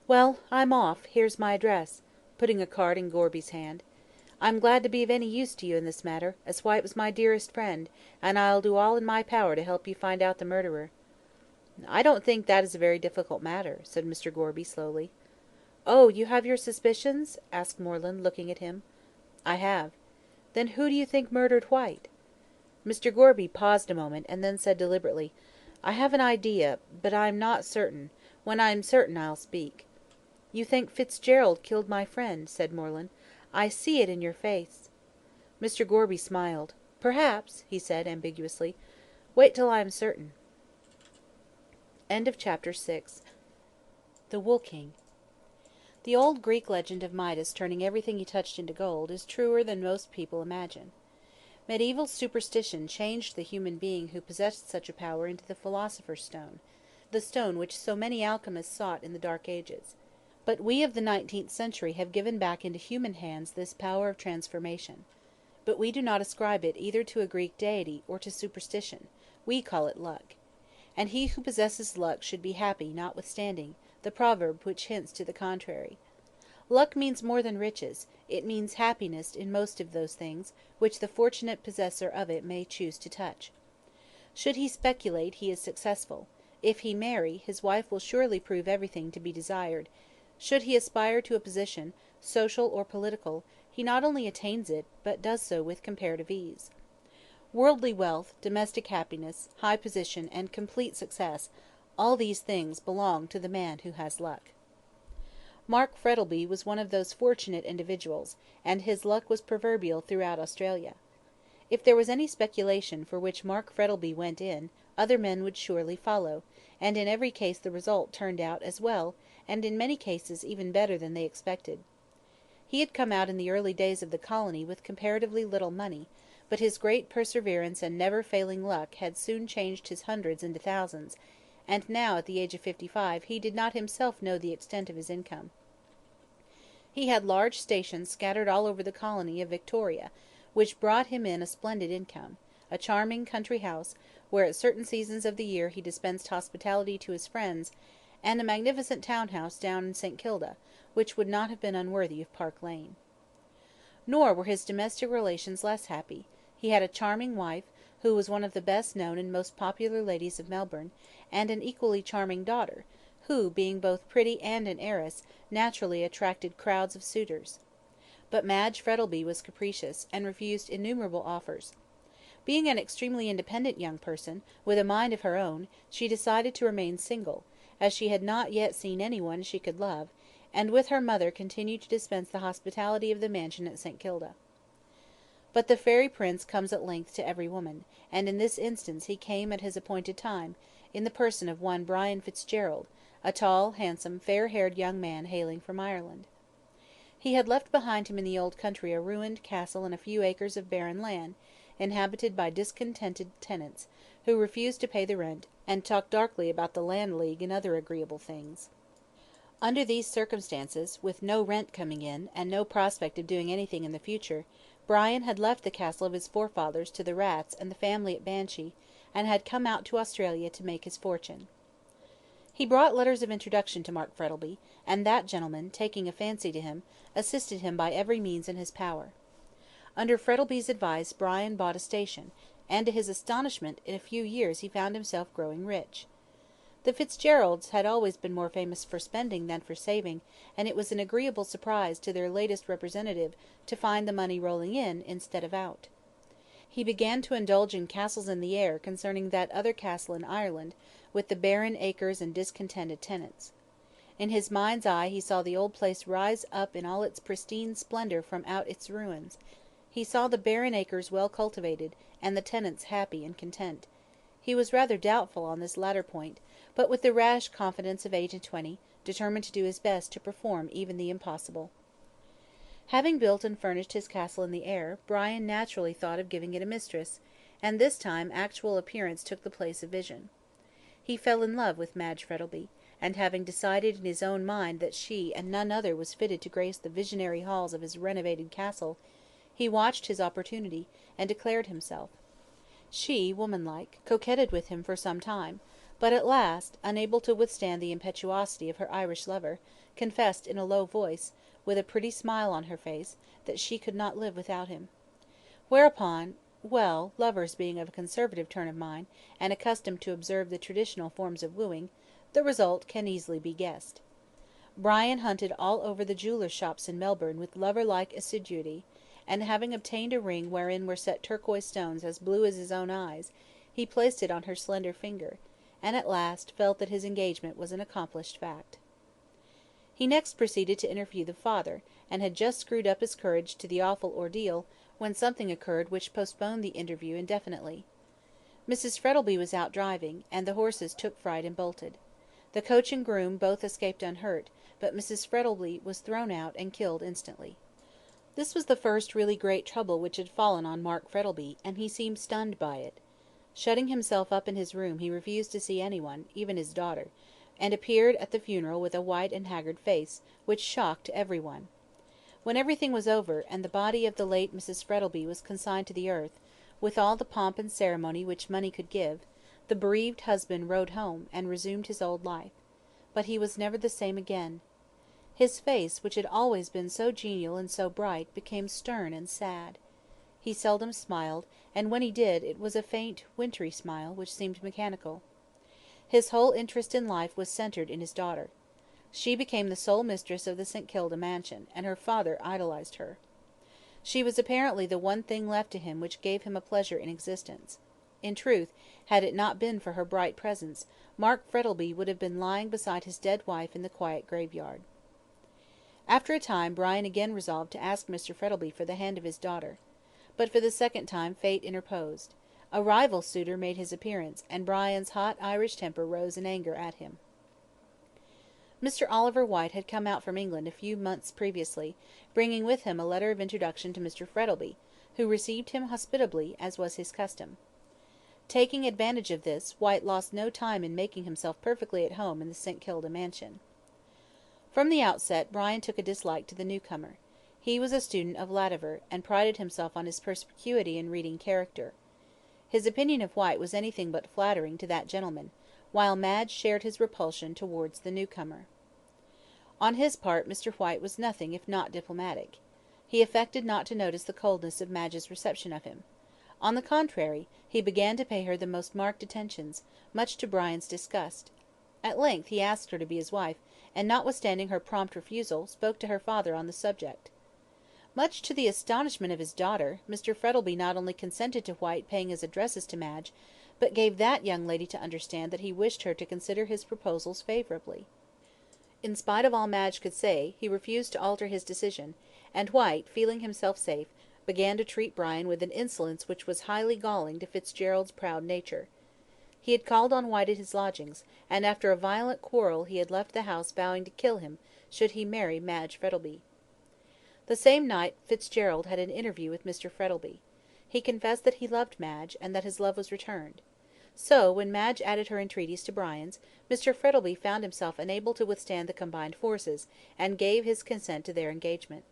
A: "Well, I'm off. Here's my address," putting a card in Gorby's hand. "I'm glad to be of any use to you in this matter, as White was my dearest friend, and I'll do all in my power to help you find out the murderer." "I don't think that is a very difficult matter," said Mr. Gorby, slowly. "Oh, you have your suspicions?" asked Moreland, looking at him. "I have." "Then who do you think murdered White?" Mr. Gorby paused a moment, and then said deliberately, "I have an idea, but I'm not certain. When I'm certain I'll speak." "You think Fitzgerald killed my friend," said Moreland. "I see it in your face." Mr. Gorby smiled. "Perhaps," he said, ambiguously. "Wait till I am certain." Chapter 7 The Wool King. The old Greek legend of Midas turning everything he touched into gold is truer than most people imagine. Medieval superstition changed the human being who possessed such a power into the philosopher's stone, the stone which so many alchemists sought in the Dark Ages. But we of the 19th century have given back into human hands this power of transformation. But we do not ascribe it either to a Greek deity or to superstition; we call it luck. And he who possesses luck should be happy notwithstanding the proverb which hints to the contrary. Luck means more than riches; it means happiness in most of those things which the fortunate possessor of it may choose to touch. Should he speculate, he is successful; if he marry, his wife will surely prove everything to be desired; should he aspire to a position, social or political, he not only attains it, but does so with comparative ease. Worldly wealth, domestic happiness, high position, and complete success, all these things belong to the man who has luck. Mark Frettleby was one of those fortunate individuals, and his luck was proverbial throughout Australia. If there was any speculation for which Mark Frettleby went in, other men would surely follow, and in every case the result turned out as well, and in many cases even better than they expected. He had come out in the early days of the colony with comparatively little money, but his great perseverance and never failing luck had soon changed his hundreds into thousands, and now at the age of 55 he did not himself know the extent of his income. He had large stations scattered all over the colony of Victoria, which brought him in a splendid income, a charming country house, where at certain seasons of the year he dispensed hospitality to his friends, and a magnificent town house down in St. Kilda, which would not have been unworthy of Park Lane. Nor were his domestic relations less happy. He had a charming wife, who was one of the best known and most popular ladies of Melbourne, and an equally charming daughter, who, being both pretty and an heiress, naturally attracted crowds of suitors. But Madge Frettleby was capricious, and refused innumerable offers. Being an extremely independent young person, with a mind of her own, she decided to remain single, as she had not yet seen anyone she could love, and with her mother continued to dispense the hospitality of the mansion at St. Kilda. But the fairy prince comes at length to every woman, and in this instance he came at his appointed time, in the person of one Brian Fitzgerald, a tall, handsome, fair-haired young man hailing from Ireland. He had left behind him in the old country a ruined castle and a few acres of barren land, inhabited by discontented tenants, who refused to pay the rent, and talked darkly about the land league and other agreeable things. Under these circumstances, with no rent coming in, and no prospect of doing anything in the future, Brian had left the castle of his forefathers to the rats and the family at Banshee, and had come out to Australia to make his fortune. He brought letters of introduction to Mark Frettleby, and that gentleman, taking a fancy to him, assisted him by every means in his power. Under Frettleby's advice Brian bought a station, and to his astonishment in a few years he found himself growing rich. The Fitzgeralds had always been more famous for spending than for saving, and it was an agreeable surprise to their latest representative to find the money rolling in, instead of out. He began to indulge in castles in the air concerning that other castle in Ireland, with the barren acres and discontented tenants. In his mind's eye he saw the old place rise up in all its pristine splendour from out its ruins. He saw the barren acres well cultivated, and the tenants happy and content. He was rather doubtful on this latter point, but with the rash confidence of 8 and 20, determined to do his best to perform even the impossible. Having built and furnished his castle in the air, Brian naturally thought of giving it a mistress, and this time actual appearance took the place of vision. He fell in love with Madge Frettleby, and having decided in his own mind that she and none other was fitted to grace the visionary halls of his renovated castle, he watched his opportunity, and declared himself. She, womanlike, coquetted with him for some time, but at last, unable to withstand the impetuosity of her Irish lover, confessed in a low voice, with a pretty smile on her face, that she could not live without him. Whereupon, well, lovers being of a conservative turn of mind, and accustomed to observe the traditional forms of wooing, the result can easily be guessed. Brian hunted all over the jewellers' shops in Melbourne with lover-like assiduity, and having obtained a ring wherein were set turquoise stones as blue as his own eyes, he placed it on her slender finger, and at last felt that his engagement was an accomplished fact. He next proceeded to interview the father, and had just screwed up his courage to the awful ordeal, when something occurred which postponed the interview indefinitely. Mrs. Frettleby was out driving, and the horses took fright and bolted. The coach and groom both escaped unhurt, but Mrs. Frettleby was thrown out and killed instantly. This was the first really great trouble which had fallen on Mark Frettleby, and he seemed stunned by it. Shutting himself up in his room, he refused to see anyone, even his daughter, and appeared at the funeral with a white and haggard face, which shocked everyone. When everything was over, and the body of the late Mrs. Frettleby was consigned to the earth, with all the pomp and ceremony which money could give, the bereaved husband rode home, and resumed his old life. But he was never the same again. His face, which had always been so genial and so bright, became stern and sad. He seldom smiled, and when he did, it was a faint, wintry smile, which seemed mechanical. His whole interest in life was centred in his daughter. She became the sole mistress of the St. Kilda mansion, and her father idolised her. She was apparently the one thing left to him which gave him a pleasure in existence. In truth, had it not been for her bright presence, Mark Frettleby would have been lying beside his dead wife in the quiet graveyard. After a time, Brian again resolved to ask Mr. Frettleby for the hand of his daughter. But for the second time fate interposed. A rival suitor made his appearance, and Brian's hot Irish temper rose in anger at him. Mr. Oliver White had come out from England a few months previously, bringing with him a letter of introduction to Mr. Frettleby, who received him hospitably, as was his custom. Taking advantage of this, White lost no time in making himself perfectly at home in the St. Kilda mansion. From the outset, Brian took a dislike to the newcomer. He was a student of Latimer, and prided himself on his perspicuity in reading character. His opinion of White was anything but flattering to that gentleman, while Madge shared his repulsion towards the newcomer. On his part, Mr. White was nothing if not diplomatic. He affected not to notice the coldness of Madge's reception of him. On the contrary, he began to pay her the most marked attentions, much to Brian's disgust. At length he asked her to be his wife, and notwithstanding her prompt refusal, spoke to her father on the subject. Much to the astonishment of his daughter, Mr. Frettleby not only consented to White paying his addresses to Madge, but gave that young lady to understand that he wished her to consider his proposals favourably. In spite of all Madge could say, he refused to alter his decision, and White, feeling himself safe, began to treat Brian with an insolence which was highly galling to Fitzgerald's proud nature. He had called on White at his lodgings, and after a violent quarrel he had left the house vowing to kill him, should he marry Madge Frettleby. The same night Fitzgerald had an interview with Mr. Frettleby. He confessed that he loved Madge, and that his love was returned. So, when Madge added her entreaties to Brian's, Mr. Frettleby found himself unable to withstand the combined forces, and gave his consent to their engagement.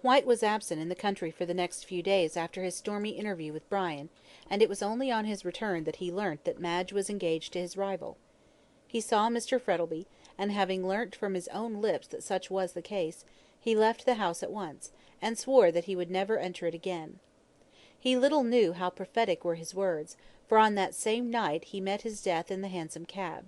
A: White was absent in the country for the next few days after his stormy interview with Brian, and it was only on his return that he learnt that Madge was engaged to his rival. He saw Mr. Frettleby, and having learnt from his own lips that such was the case, he left the house at once, and swore that he would never enter it again. He little knew how prophetic were his words, for on that same night he met his death in the Hansom Cab.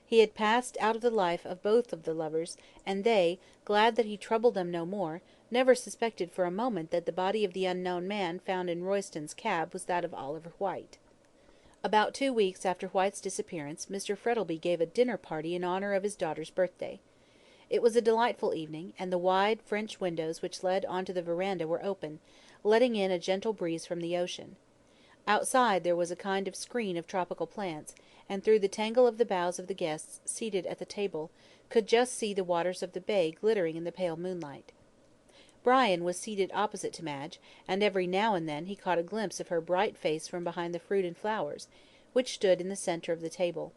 A: He had passed out of the life of both of the lovers, and they, glad that he troubled them no more, never suspected for a moment that the body of the unknown man found in Royston's cab was that of Oliver White. About 2 weeks after White's disappearance, Mr. Frettleby gave a dinner party in honour of his daughter's birthday. It was a delightful evening, and the wide French windows which led on to the verandah were open, letting in a gentle breeze from the ocean. Outside there was a kind of screen of tropical plants, and through the tangle of the boughs of the guests seated at the table could just see the waters of the bay glittering in the pale moonlight. Brian was seated opposite to Madge, and every now and then he caught a glimpse of her bright face from behind the fruit and flowers, which stood in the centre of the table.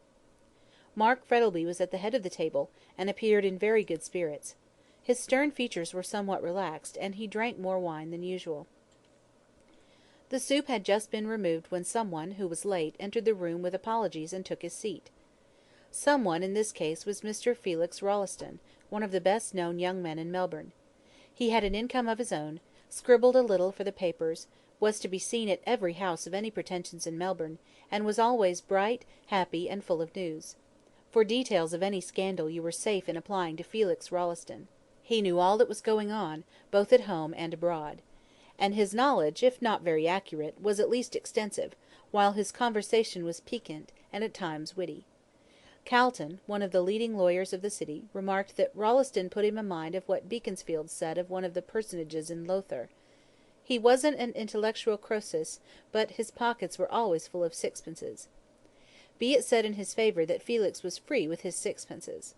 A: Mark Frettleby was at the head of the table, and appeared in very good spirits. His stern features were somewhat relaxed, and he drank more wine than usual. The soup had just been removed when someone, who was late, entered the room with apologies and took his seat. Someone in this case was Mr. Felix Rolleston, one of the best known young men in Melbourne. He had an income of his own, scribbled a little for the papers, was to be seen at every house of any pretensions in Melbourne, and was always bright, happy, and full of news. For details of any scandal you were safe in applying to Felix Rolleston. He knew all that was going on, both at home and abroad. And his knowledge, if not very accurate, was at least extensive, while his conversation was piquant, and at times witty. Calton, one of the leading lawyers of the city, remarked that Rolleston put him in mind of what Beaconsfield said of one of the personages in Lothair. He wasn't an intellectual Croesus, but his pockets were always full of sixpences. Be it said in his favour that Felix was free with his sixpences.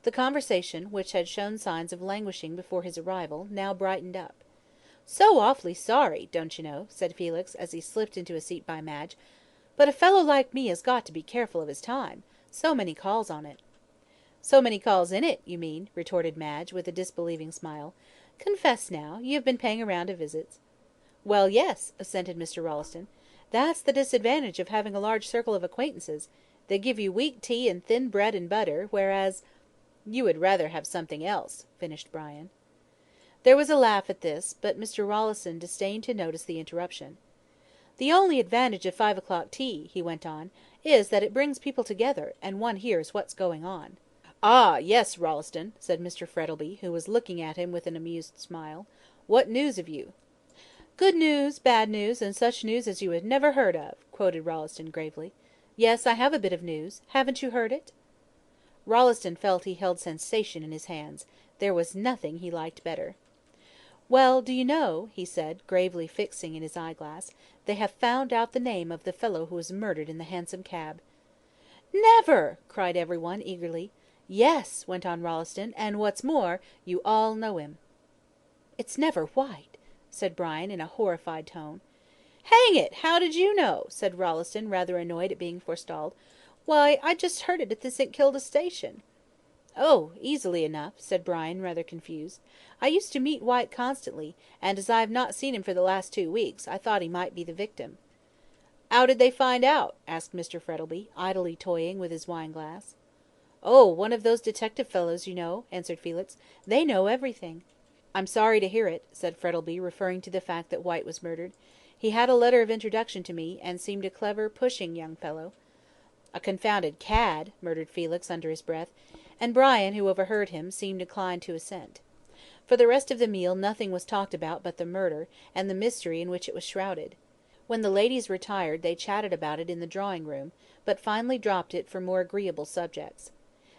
A: The conversation, which had shown signs of languishing before his arrival, now brightened up. "So awfully sorry, don't you know," said Felix, as he slipped into a seat by Madge, "but a fellow like me has got to be careful of his time. So many calls on it." "So many calls in it, you mean," retorted Madge, with a disbelieving smile. "Confess, now, you have been paying a round of visits." "Well, yes," assented Mr. Rolleston. "That's the disadvantage of having a large circle of acquaintances. They give you weak tea and thin bread and butter, whereas—" "You would rather have something else," finished Brian. There was a laugh at this, but Mr. Rolleston disdained to notice the interruption. "The only advantage of 5 o'clock tea," he went on, "is that it brings people together, and one hears what's going on." "Ah, yes, Rolleston," said Mr. Frettleby, who was looking at him with an amused smile. "What news have you?" "Good news, bad news, and such news as you had never heard of," quoted Rolleston gravely. "Yes, I have a bit of news. Haven't you heard it?" Rolleston felt he held sensation in his hands. There was nothing he liked better. "Well, do you know," he said, gravely fixing in his eyeglass, "they have found out the name of the fellow who was murdered in the Hansom Cab." "Never!" cried everyone, eagerly. "Yes," went on Rolleston, "and what's more, you all know him." "It's never White," said Brian, in a horrified tone. "Hang it, how did you know?" said Rolleston, rather annoyed at being forestalled. "Why, I just heard it at the St. Kilda station." "Oh, easily enough," said Brian, rather confused. "I used to meet White constantly, and as I have not seen him for the last 2 weeks, I thought he might be the victim." "How did they find out?" asked Mr. Frettleby, idly toying with his wine glass. "Oh, one of those detective fellows, you know," answered Felix. "They know everything." "I'm sorry to hear it," said Frettleby, referring to the fact that White was murdered. "He had a letter of introduction to me, and seemed a clever, pushing young fellow." "A confounded cad," muttered Felix under his breath, and Brian, who overheard him, seemed inclined to assent. For the rest of the meal nothing was talked about but the murder, and the mystery in which it was shrouded. When the ladies retired they chatted about it in the drawing room, but finally dropped it for more agreeable subjects.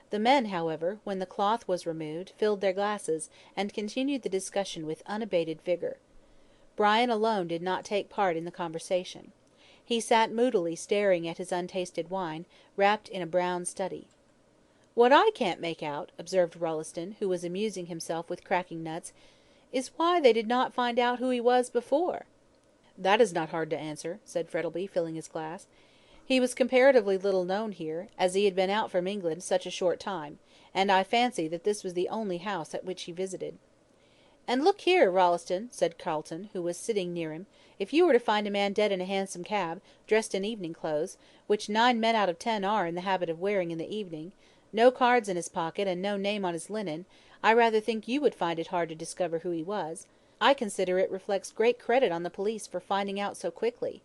A: The men, however, when the cloth was removed, filled their glasses, and continued the discussion with unabated vigour. Brian alone did not take part in the conversation. He sat moodily staring at his untasted wine, wrapped in a brown study. "What I can't make out," observed Rolleston, who was amusing himself with cracking nuts, "is why they did not find out who he was before." "That is not hard to answer," said Frettleby, filling his glass. "He was comparatively little known here, as he had been out from England such a short time, and I fancy that this was the only house at which he visited." "And look here, Rolleston," said Calton, who was sitting near him, "if you were to find a man dead in a hansom cab, dressed in evening clothes, which 9 men out of 10 are in the habit of wearing in the evening, no cards in his pocket, and no name on his linen, I rather think you would find it hard to discover who he was. I consider it reflects great credit on the police for finding out so quickly."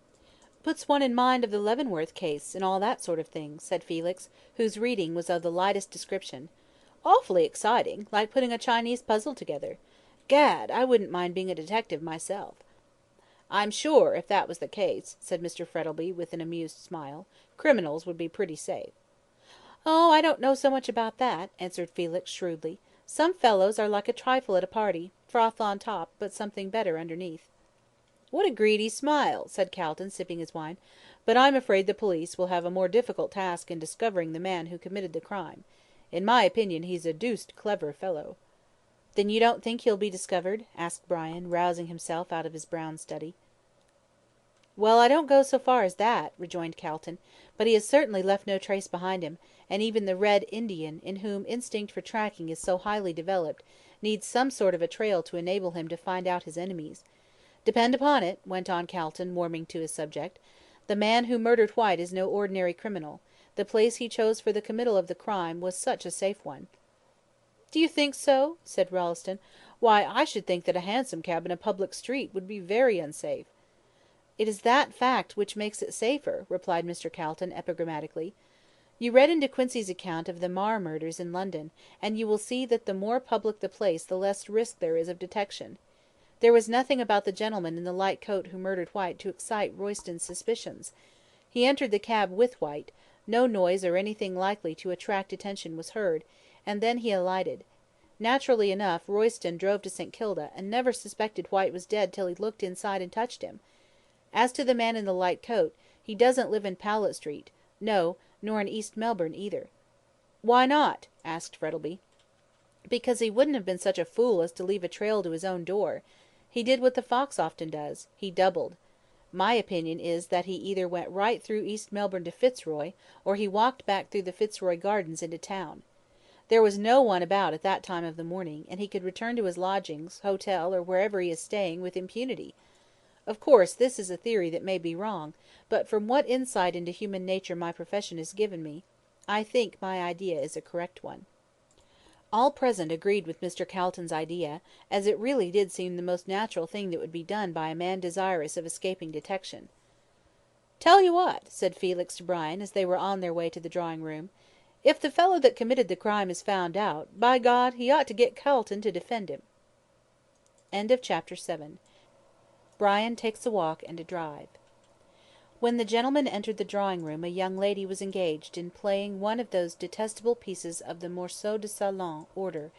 A: "Puts one in mind of the Leavenworth case, and all that sort of thing," said Felix, whose reading was of the lightest description. "Awfully exciting, like putting a Chinese puzzle together. Gad, I wouldn't mind being a detective myself." "I'm sure, if that was the case," said Mr. Frettleby, with an amused smile, "criminals would be pretty safe." "Oh, I don't know so much about that," answered Felix, shrewdly. "Some fellows are like a trifle at a party, froth on top, but something better underneath." "What a greedy smile," said Calton, sipping his wine. "But I'm afraid the police will have a more difficult task in discovering the man who committed the crime. In my opinion he's a deuced clever fellow." "Then you don't think he'll be discovered?" asked Brian, rousing himself out of his brown study. "Well, I don't go so far as that," rejoined Calton, "but he has certainly left no trace behind him, and even the Red Indian, in whom instinct for tracking is so highly developed, needs some sort of a trail to enable him to find out his enemies. Depend upon it," went on Calton, warming to his subject, "the man who murdered Whyte is no ordinary criminal. The place he chose for the committal of the crime was such a safe one." "Do you think so?" said Rolleston. "Why, I should think that a hansom cab in a public street would be very unsafe." "It is that fact which makes it safer," replied Mr. Calton, epigrammatically. "You read in De Quincey's account of the Marr murders in London, and you will see that the more public the place the less risk there is of detection. There was nothing about the gentleman in the light coat who murdered Whyte to excite Royston's suspicions. He entered the cab with Whyte, no noise or anything likely to attract attention was heard, and then he alighted. Naturally enough, Royston drove to St. Kilda, and never suspected Whyte was dead till he looked inside and touched him. As to the man in the light coat, he doesn't live in Powlett Street, no, nor in East Melbourne either." "Why not?" asked Frettleby. "Because he wouldn't have been such a fool as to leave a trail to his own door. He did what the fox often does, he doubled. My opinion is that he either went right through East Melbourne to Fitzroy, or he walked back through the Fitzroy Gardens into town. There was no one about at that time of the morning, and he could return to his lodgings, hotel, or wherever he is staying, with impunity. Of course, this is a theory that may be wrong, but from what insight into human nature my profession has given me, I think my idea is a correct one." All present agreed with Mr. Calton's idea, as it really did seem the most natural thing that would be done by a man desirous of escaping detection. "Tell you what," said Felix to Brian, as they were on their way to the drawing room, "if the fellow that committed the crime is found out, by God, he ought to get Calton to defend him." Chapter 7. Brian takes a walk and a drive. When the gentlemen entered the drawing room a young lady was engaged in playing one of those detestable pieces of the morceau de salon order,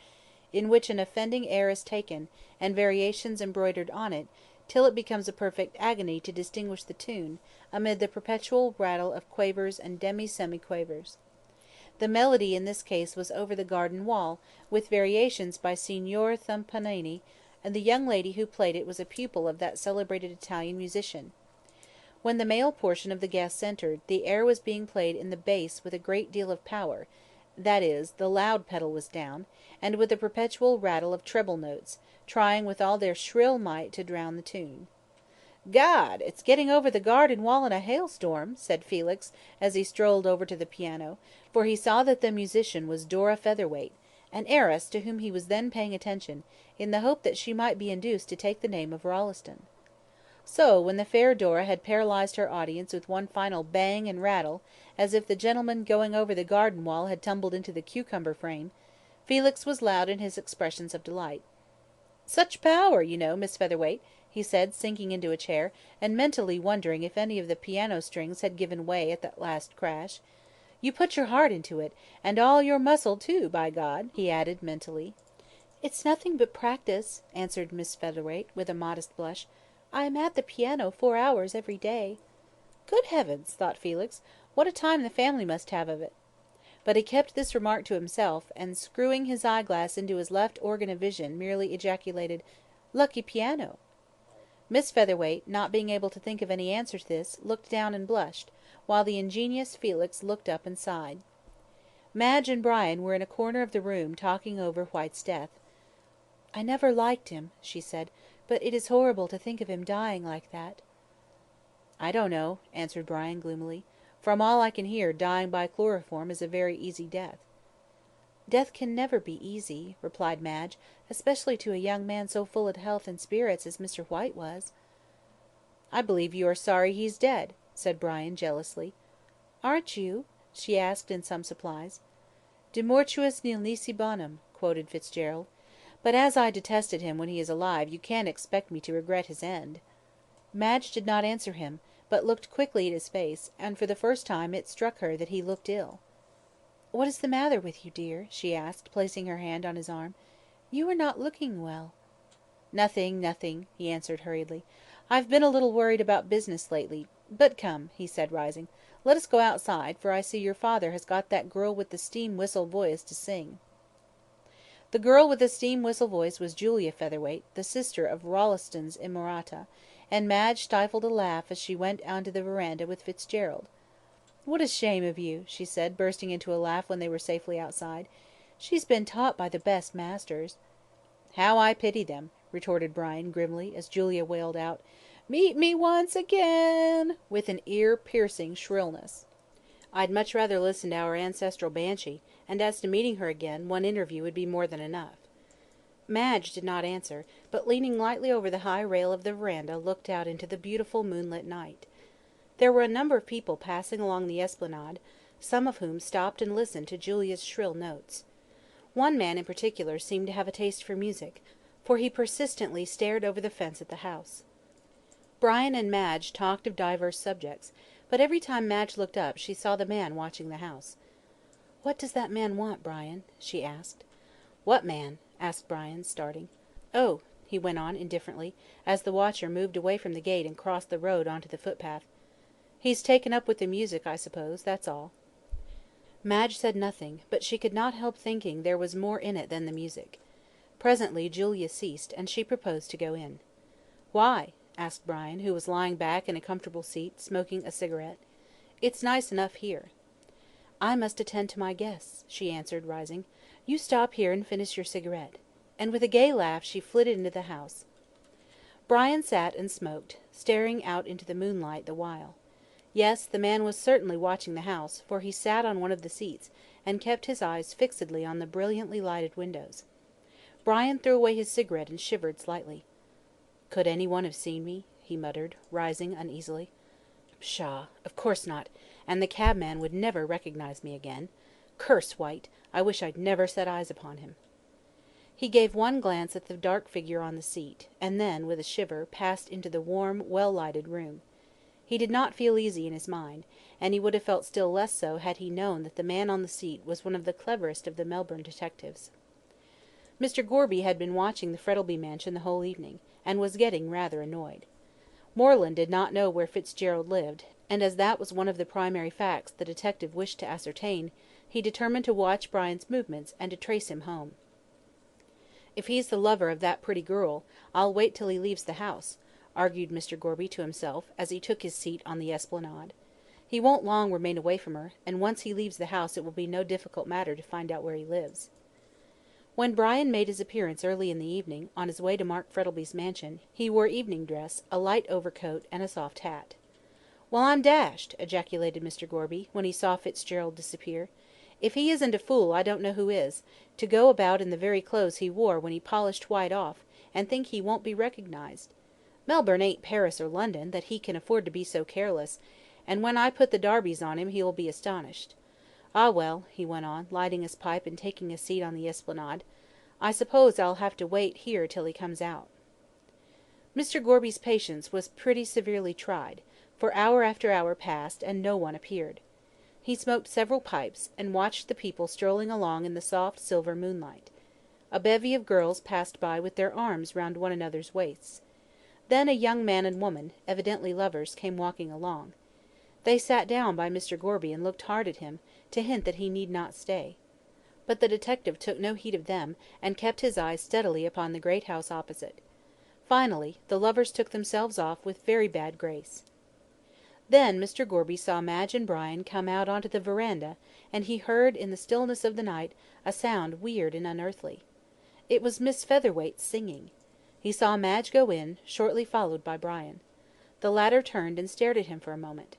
A: in which an offending air is taken, and variations embroidered on it, till it becomes a perfect agony to distinguish the tune, amid the perpetual rattle of quavers and demi-semi-quavers. The melody in this case was Over the Garden Wall, with variations by Signor Thumpanini, and the young lady who played it was a pupil of that celebrated Italian musician. When the male portion of the guests entered, the air was being played in the bass with a great deal of power, that is, the loud pedal was down, and with a perpetual rattle of treble notes, trying with all their shrill might to drown the tune. "Gad, it's getting Over the Garden Wall in a hailstorm," said Felix, as he strolled over to the piano, for he saw that the musician was Dora Featherweight, an heiress to whom he was then paying attention, in the hope that she might be induced to take the name of Rolleston. So, when the fair Dora had paralysed her audience with one final bang and rattle, as if the gentleman going over the garden wall had tumbled into the cucumber frame, Felix was loud in his expressions of delight. "Such power, you know, Miss Featherweight," he said, sinking into a chair, and mentally wondering if any of the piano strings had given way at that last crash. "You put your heart into it, and all your muscle too, by God," he added, mentally. "It's nothing but practice," answered Miss Featherweight, with a modest blush. "I am at the piano 4 hours every day." "Good heavens!" thought Felix, "what a time the family must have of it!" But he kept this remark to himself, and screwing his eyeglass into his left organ of vision, merely ejaculated, "Lucky piano!" Miss Featherweight, not being able to think of any answer to this, looked down and blushed, while the ingenious Felix looked up and sighed. Madge and Brian were in a corner of the room, talking over Whyte's death. "I never liked him," she said, "but it is horrible to think of him dying like that." "I don't know," answered Brian, gloomily. "From all I can hear, dying by chloroform is a very easy death." "Death can never be easy," replied Madge, "especially to a young man so full of health and spirits as Mr. Whyte was." "I believe you are sorry he's dead," said Brian, jealously. "Aren't you?" she asked in some surprise. "De mortuis nil nisi bonum," quoted Fitzgerald. "But as I detested him when he is alive, you can't expect me to regret his end." Madge did not answer him, but looked quickly at his face, and for the first time it struck her that he looked ill. "What is the matter with you, dear?" she asked, placing her hand on his arm. "You are not looking well." "Nothing, nothing," he answered hurriedly. "I've been a little worried about business lately. But come," he said, rising, "let us go outside, for I see your father has got that girl with the steam whistle voice to sing." The girl with the steam whistle voice was Julia Featherweight, the sister of Rawlinson's inamorata, and Madge stifled a laugh as she went on to the verandah with Fitzgerald. "What a shame of you," she said, bursting into a laugh when they were safely outside. "She's been taught by the best masters." "How I pity them," retorted Brian, grimly, as Julia wailed out, "Meet me once again," with an ear-piercing shrillness. "I'd much rather listen to our ancestral banshee, and as to meeting her again, one interview would be more than enough." Madge did not answer, but leaning lightly over the high rail of the verandah looked out into the beautiful moonlit night. There were a number of people passing along the esplanade, some of whom stopped and listened to Julia's shrill notes. One man in particular seemed to have a taste for music, for he persistently stared over the fence at the house. Brian and Madge talked of divers subjects, but every time Madge looked up she saw the man watching the house. "What does that man want, Brian?" she asked. "What man?" asked Brian, starting. "Oh," he went on, indifferently, as the watcher moved away from the gate and crossed the road on to the footpath. "He's taken up with the music, I suppose, that's all." Madge said nothing, but she could not help thinking there was more in it than the music. Presently Julia ceased, and she proposed to go in. "Why?" asked Brian, who was lying back in a comfortable seat, smoking a cigarette. "It's nice enough here." "I must attend to my guests," she answered, rising. "You stop here and finish your cigarette." And with a gay laugh she flitted into the house. Brian sat and smoked, staring out into the moonlight the while. Yes, the man was certainly watching the house, for he sat on one of the seats, and kept his eyes fixedly on the brilliantly lighted windows. Brian threw away his cigarette and shivered slightly. "Could any one have seen me?" he muttered, rising uneasily. "Pshaw! Of course not, and the cabman would never recognise me again. Curse White! I wish I'd never set eyes upon him." He gave one glance at the dark figure on the seat, and then, with a shiver, passed into the warm, well-lighted room. He did not feel easy in his mind, and he would have felt still less so had he known that the man on the seat was one of the cleverest of the Melbourne detectives. Mr. Gorby had been watching the Frettleby mansion the whole evening, and was getting rather annoyed. Moreland did not know where Fitzgerald lived, and as that was one of the primary facts the detective wished to ascertain, he determined to watch Brian's movements, and to trace him home. "If he's the lover of that pretty girl, I'll wait till he leaves the house," argued Mr. Gorby to himself, as he took his seat on the esplanade. "He won't long remain away from her, and once he leaves the house it will be no difficult matter to find out where he lives." When Brian made his appearance early in the evening, on his way to Mark Frettleby's mansion, he wore evening dress, a light overcoat, and a soft hat. "Well, I'm dashed!" ejaculated Mr. Gorby, when he saw Fitzgerald disappear. "If he isn't a fool, I don't know who is, to go about in the very clothes he wore when he polished White off, and think he won't be recognised. Melbourne ain't Paris or London, that he can afford to be so careless, and when I put the darbies on him he will be astonished. Ah, well," he went on, lighting his pipe and taking a seat on the esplanade, "I suppose I'll have to wait here till he comes out." Mr. Gorby's patience was pretty severely tried, for hour after hour passed, and no one appeared. He smoked several pipes, and watched the people strolling along in the soft silver moonlight. A bevy of girls passed by with their arms round one another's waists. Then a young man and woman, evidently lovers, came walking along. They sat down by Mr. Gorby and looked hard at him, to hint that he need not stay. But the detective took no heed of them, and kept his eyes steadily upon the great house opposite. Finally, the lovers took themselves off with very bad grace. Then Mr. Gorby saw Madge and Brian come out on to the verandah, and he heard, in the stillness of the night, a sound weird and unearthly. It was Miss Featherweight singing. He saw Madge go in, shortly followed by Brian. The latter turned and stared at him for a moment.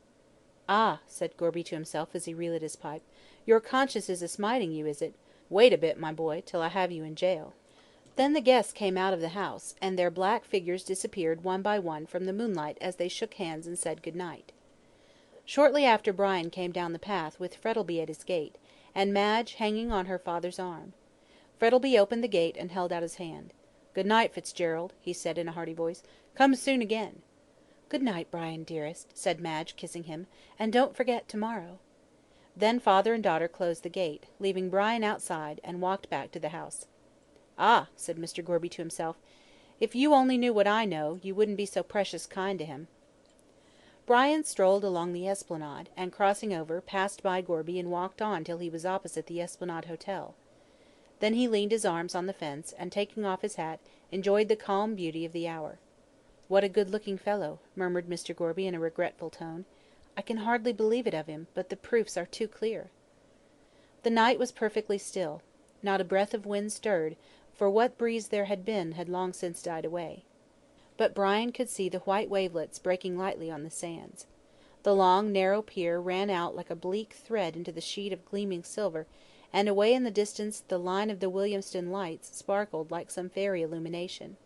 A: "Ah," said Gorby to himself as he relit his pipe, "your conscience is a-smiting you, is it? Wait a bit, my boy, till I have you in jail." Then the guests came out of the house, and their black figures disappeared one by one from the moonlight as they shook hands and said good night. Shortly after Brian came down the path with Frettleby at his gate, and Madge hanging on her father's arm. Frettleby opened the gate and held out his hand. "Good night, Fitzgerald," he said in a hearty voice. "Come soon again." "Good night, Brian, dearest," said Madge, kissing him, "and don't forget to-morrow." Then father and daughter closed the gate, leaving Brian outside, and walked back to the house. "Ah," said Mr. Gorby to himself, "if you only knew what I know, you wouldn't be so precious kind to him." Brian strolled along the esplanade, and crossing over, passed by Gorby and walked on till he was opposite the Esplanade Hotel. Then he leaned his arms on the fence, and taking off his hat, enjoyed the calm beauty of the hour. "What a good-looking fellow," murmured Mr. Gorby in a regretful tone. "I can hardly believe it of him, but the proofs are too clear." The night was perfectly still. Not a breath of wind stirred, for what breeze there had been had long since died away. But Brian could see the white wavelets breaking lightly on the sands. The long narrow pier ran out like a bleak thread into the sheet of gleaming silver, and away in the distance the line of the Williamstown lights sparkled like some fairy illumination.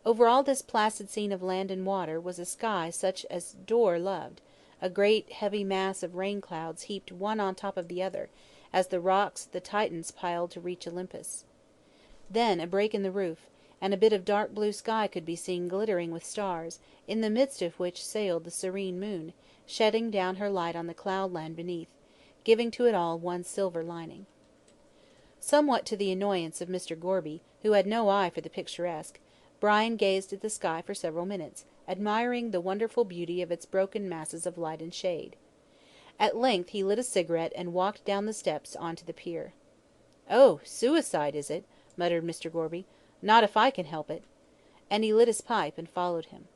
A: Over all this placid scene of land and water was a sky such as Dore loved, a great heavy mass of rain clouds heaped one on top of the other, as the rocks the Titans piled to reach Olympus. Then a break in the roof, and a bit of dark blue sky could be seen glittering with stars, in the midst of which sailed the serene moon, shedding down her light on the cloudland beneath, giving to it all one silver lining. Somewhat to the annoyance of Mr. Gorby, who had no eye for the picturesque, Brian gazed at the sky for several minutes, admiring the wonderful beauty of its broken masses of light and shade. At length he lit a cigarette and walked down the steps on to the pier. "Oh, suicide, is it?" muttered Mr. Gorby. "Not if I can help it." And he lit his pipe and followed him.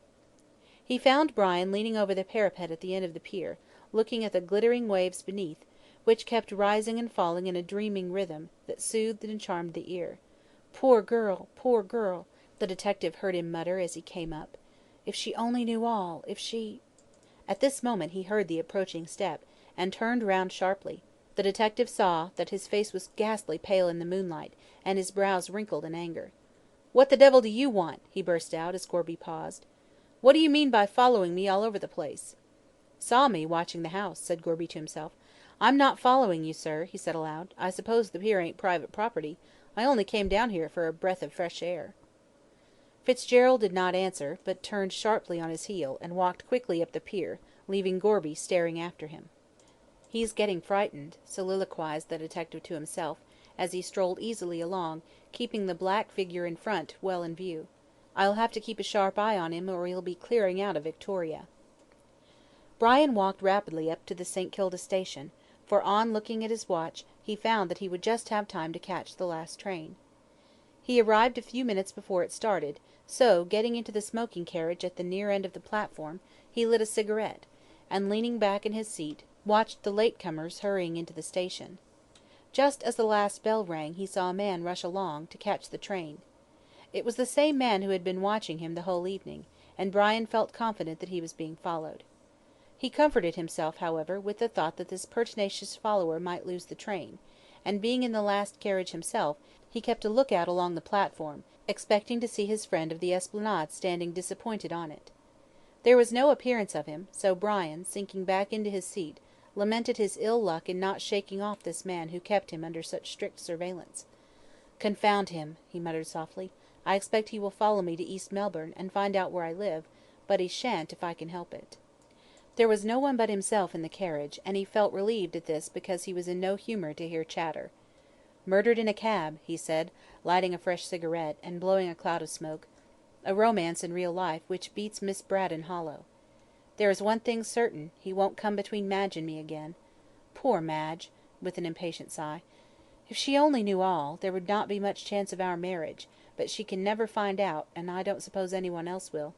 A: He found Brian leaning over the parapet at the end of the pier, looking at the glittering waves beneath, which kept rising and falling in a dreaming rhythm, that soothed and charmed the ear. "Poor girl, poor girl," the detective heard him mutter as he came up. "If she only knew all, if she—" At this moment he heard the approaching step, and turned round sharply. The detective saw that his face was ghastly pale in the moonlight, and his brows wrinkled in anger. "What the devil do you want?" he burst out, as Gorby paused. "What do you mean by following me all over the place?" "Saw me watching the house," said Gorby to himself. "I'm not following you, sir," he said aloud. "I suppose the pier ain't private property. I only came down here for a breath of fresh air." Fitzgerald did not answer, but turned sharply on his heel, and walked quickly up the pier, leaving Gorby staring after him. "He's getting frightened," soliloquised the detective to himself, as he strolled easily along, keeping the black figure in front well in view. "I'll have to keep a sharp eye on him, or he'll be clearing out of Victoria." Brian walked rapidly up to the St. Kilda station, for on looking at his watch, he found that he would just have time to catch the last train. He arrived a few minutes before it started, so, getting into the smoking carriage at the near end of the platform, he lit a cigarette, and, leaning back in his seat, watched the late-comers hurrying into the station. Just as the last bell rang he saw a man rush along, to catch the train. It was the same man who had been watching him the whole evening, and Brian felt confident that he was being followed. He comforted himself, however, with the thought that this pertinacious follower might lose the train, and, being in the last carriage himself, he kept a look out along the platform, expecting to see his friend of the Esplanade standing disappointed on it. There was no appearance of him, so Brian, sinking back into his seat, lamented his ill luck in not shaking off this man who kept him under such strict surveillance. "Confound him," he muttered softly. "I expect he will follow me to East Melbourne, and find out where I live, but he shan't if I can help it." There was no one but himself in the carriage, and he felt relieved at this because he was in no humour to hear chatter. "Murdered in a cab," he said, lighting a fresh cigarette, and blowing a cloud of smoke. "A romance in real life, which beats Miss Braddon hollow. There is one thing certain, he won't come between Madge and me again. Poor Madge," with an impatient sigh. "If she only knew all, there would not be much chance of our marriage, but she can never find out, and I don't suppose anyone else will."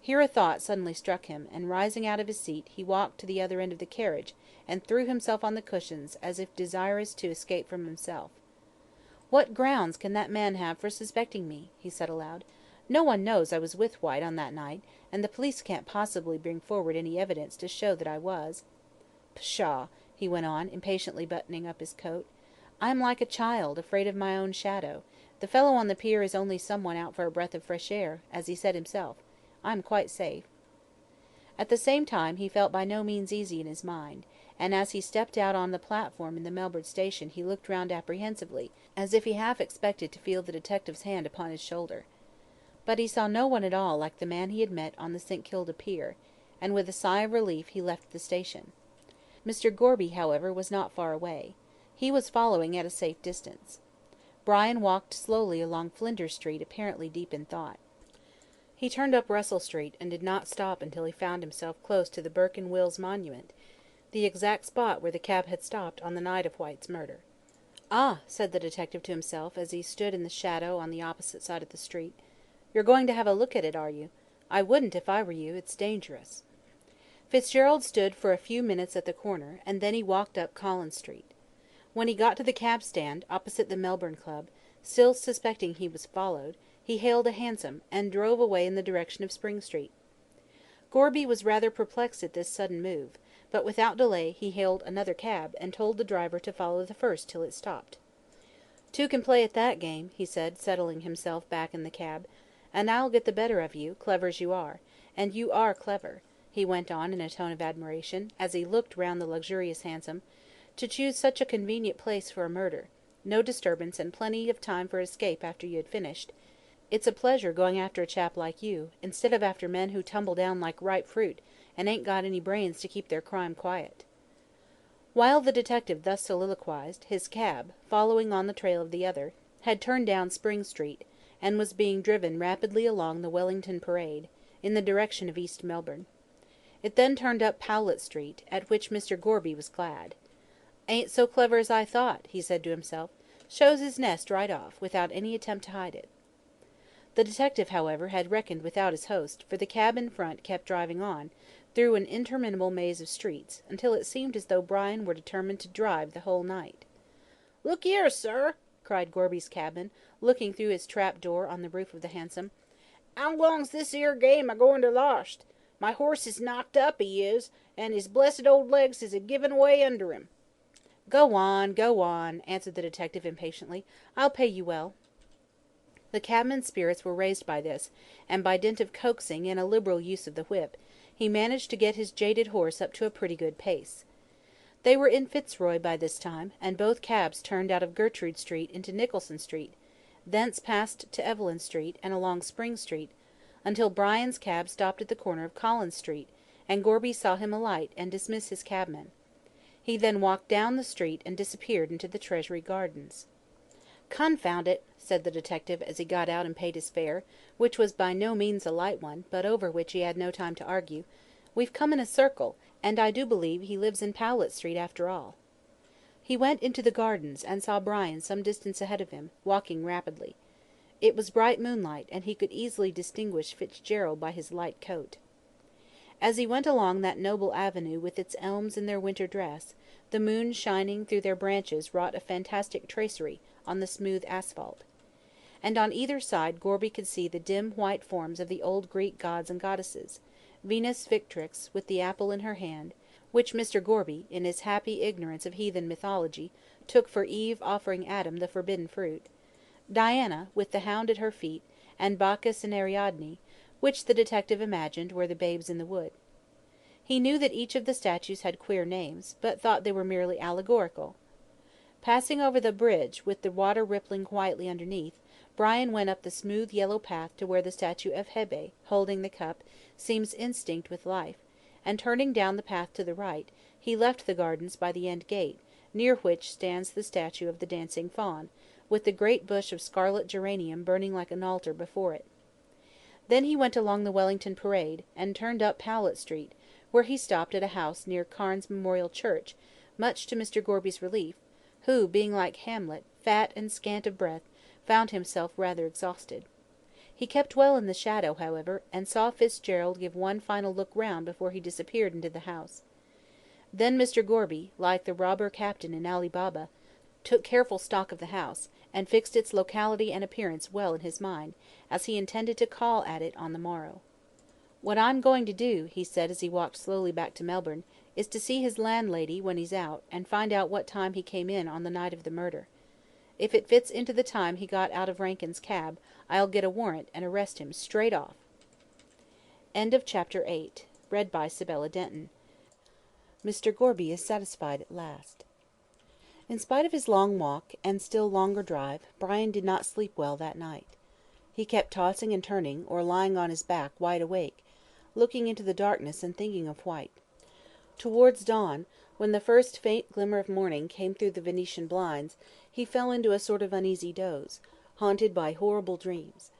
A: Here a thought suddenly struck him, and, rising out of his seat, he walked to the other end of the carriage, and threw himself on the cushions, as if desirous to escape from himself. "What grounds can that man have for suspecting me?" he said aloud. "No one knows I was with Whyte on that night, and the police can't possibly bring forward any evidence to show that I was. Pshaw!" he went on, impatiently buttoning up his coat. "I am like a child, afraid of my own shadow. The fellow on the pier is only someone out for a breath of fresh air, as he said himself. I am quite safe." At the same time he felt by no means easy in his mind, and as he stepped out on the platform in the Melbourne station he looked round apprehensively, as if he half expected to feel the detective's hand upon his shoulder. But he saw no one at all like the man he had met on the St. Kilda pier, and with a sigh of relief he left the station. Mr. Gorby, however, was not far away. He was following at a safe distance. Brian walked slowly along Flinders Street, apparently deep in thought. He turned up Russell Street, and did not stop until he found himself close to the Burke and Wills monument, the exact spot where the cab had stopped on the night of Whyte's murder. "Ah," said the detective to himself, as he stood in the shadow on the opposite side of the street. "You're going to have a look at it, are you? I wouldn't if I were you. It's dangerous." Fitzgerald stood for a few minutes at the corner, and then he walked up Collins Street. When he got to the cab stand, opposite the Melbourne Club, still suspecting he was followed, he hailed a hansom, and drove away in the direction of Spring Street. Gorby was rather perplexed at this sudden move, but without delay he hailed another cab, and told the driver to follow the first till it stopped. "Two can play at that game," he said, settling himself back in the cab, "and I'll get the better of you, clever as you are. And you are clever," he went on in a tone of admiration, as he looked round the luxurious hansom, "to choose such a convenient place for a murder. No disturbance, and plenty of time for escape after you had finished. It's a pleasure going after a chap like you, instead of after men who tumble down like ripe fruit, and ain't got any brains to keep their crime quiet." While the detective thus soliloquised, his cab, following on the trail of the other, had turned down Spring Street, and was being driven rapidly along the Wellington Parade, in the direction of East Melbourne. It then turned up Powlett Street, at which Mr. Gorby was glad. "Ain't so clever as I thought," he said to himself. "Shows his nest right off, without any attempt to hide it." The detective, however, had reckoned without his host, for the cab in front kept driving on, through an interminable maze of streets, until it seemed as though Brian were determined to drive the whole night. "Look 'ere, sir," cried Gorby's cabman, looking through his trap door on the roof of the hansom. "'Ow long's this 'ere game a goin' to larst? My horse is knocked up, 'e is, and 'is blessed old legs is a givin' way under 'im." Go on," answered the detective impatiently. "I'll pay you well." The cabman's spirits were raised by this, and by dint of coaxing and a liberal use of the whip, he managed to get his jaded horse up to a pretty good pace. They were in Fitzroy by this time, and both cabs turned out of Gertrude Street into Nicholson Street, thence passed to Evelyn Street, and along Spring Street, until Brian's cab stopped at the corner of Collins Street, and Gorby saw him alight and dismiss his cabman. He then walked down the street and disappeared into the Treasury Gardens. "Confound it," said the detective, as he got out and paid his fare, which was by no means a light one, but over which he had no time to argue, "we've come in a circle, and I do believe he lives in Powlett Street after all." He went into the gardens, and saw Brian some distance ahead of him, walking rapidly. It was bright moonlight, and he could easily distinguish Fitzgerald by his light coat. As he went along that noble avenue with its elms in their winter dress, the moon shining through their branches wrought a fantastic tracery on the smooth asphalt. And on either side Gorby could see the dim white forms of the old Greek gods and goddesses, Venus Victrix with the apple in her hand, which Mr. Gorby, in his happy ignorance of heathen mythology, took for Eve offering Adam the forbidden fruit, Diana, with the hound at her feet, and Bacchus and Ariadne, which the detective imagined were the babes in the wood. He knew that each of the statues had queer names, but thought they were merely allegorical. Passing over the bridge, with the water rippling quietly underneath, Brian went up the smooth yellow path to where the statue of Hebe, holding the cup, seems instinct with life, and turning down the path to the right, he left the gardens by the end gate, near which stands the statue of the dancing faun, with the great bush of scarlet geranium burning like an altar before it. Then he went along the Wellington Parade, and turned up Powlett Street, where he stopped at a house near Cairns Memorial Church, much to Mr. Gorby's relief, who, being like Hamlet, fat and scant of breath, found himself rather exhausted. He kept well in the shadow, however, and saw Fitzgerald give one final look round before he disappeared into the house. Then Mr. Gorby, like the robber captain in Ali Baba, took careful stock of the house, and fixed its locality and appearance well in his mind, as he intended to call at it on the morrow. "What I'm going to do," he said as he walked slowly back to Melbourne, "is to see his landlady when he's out, and find out what time he came in on the night of the murder. If it fits into the time he got out of Rankin's cab, I'll get a warrant and arrest him straight off." End of Chapter 8. Read by Sibella Denton. Mr. Gorby is satisfied at last. In spite of his long walk, and still longer drive, Brian did not sleep well that night. He kept tossing and turning, or lying on his back wide awake, looking into the darkness and thinking of White. Towards dawn, when the first faint glimmer of morning came through the Venetian blinds, he fell into a sort of uneasy doze, haunted by horrible dreams.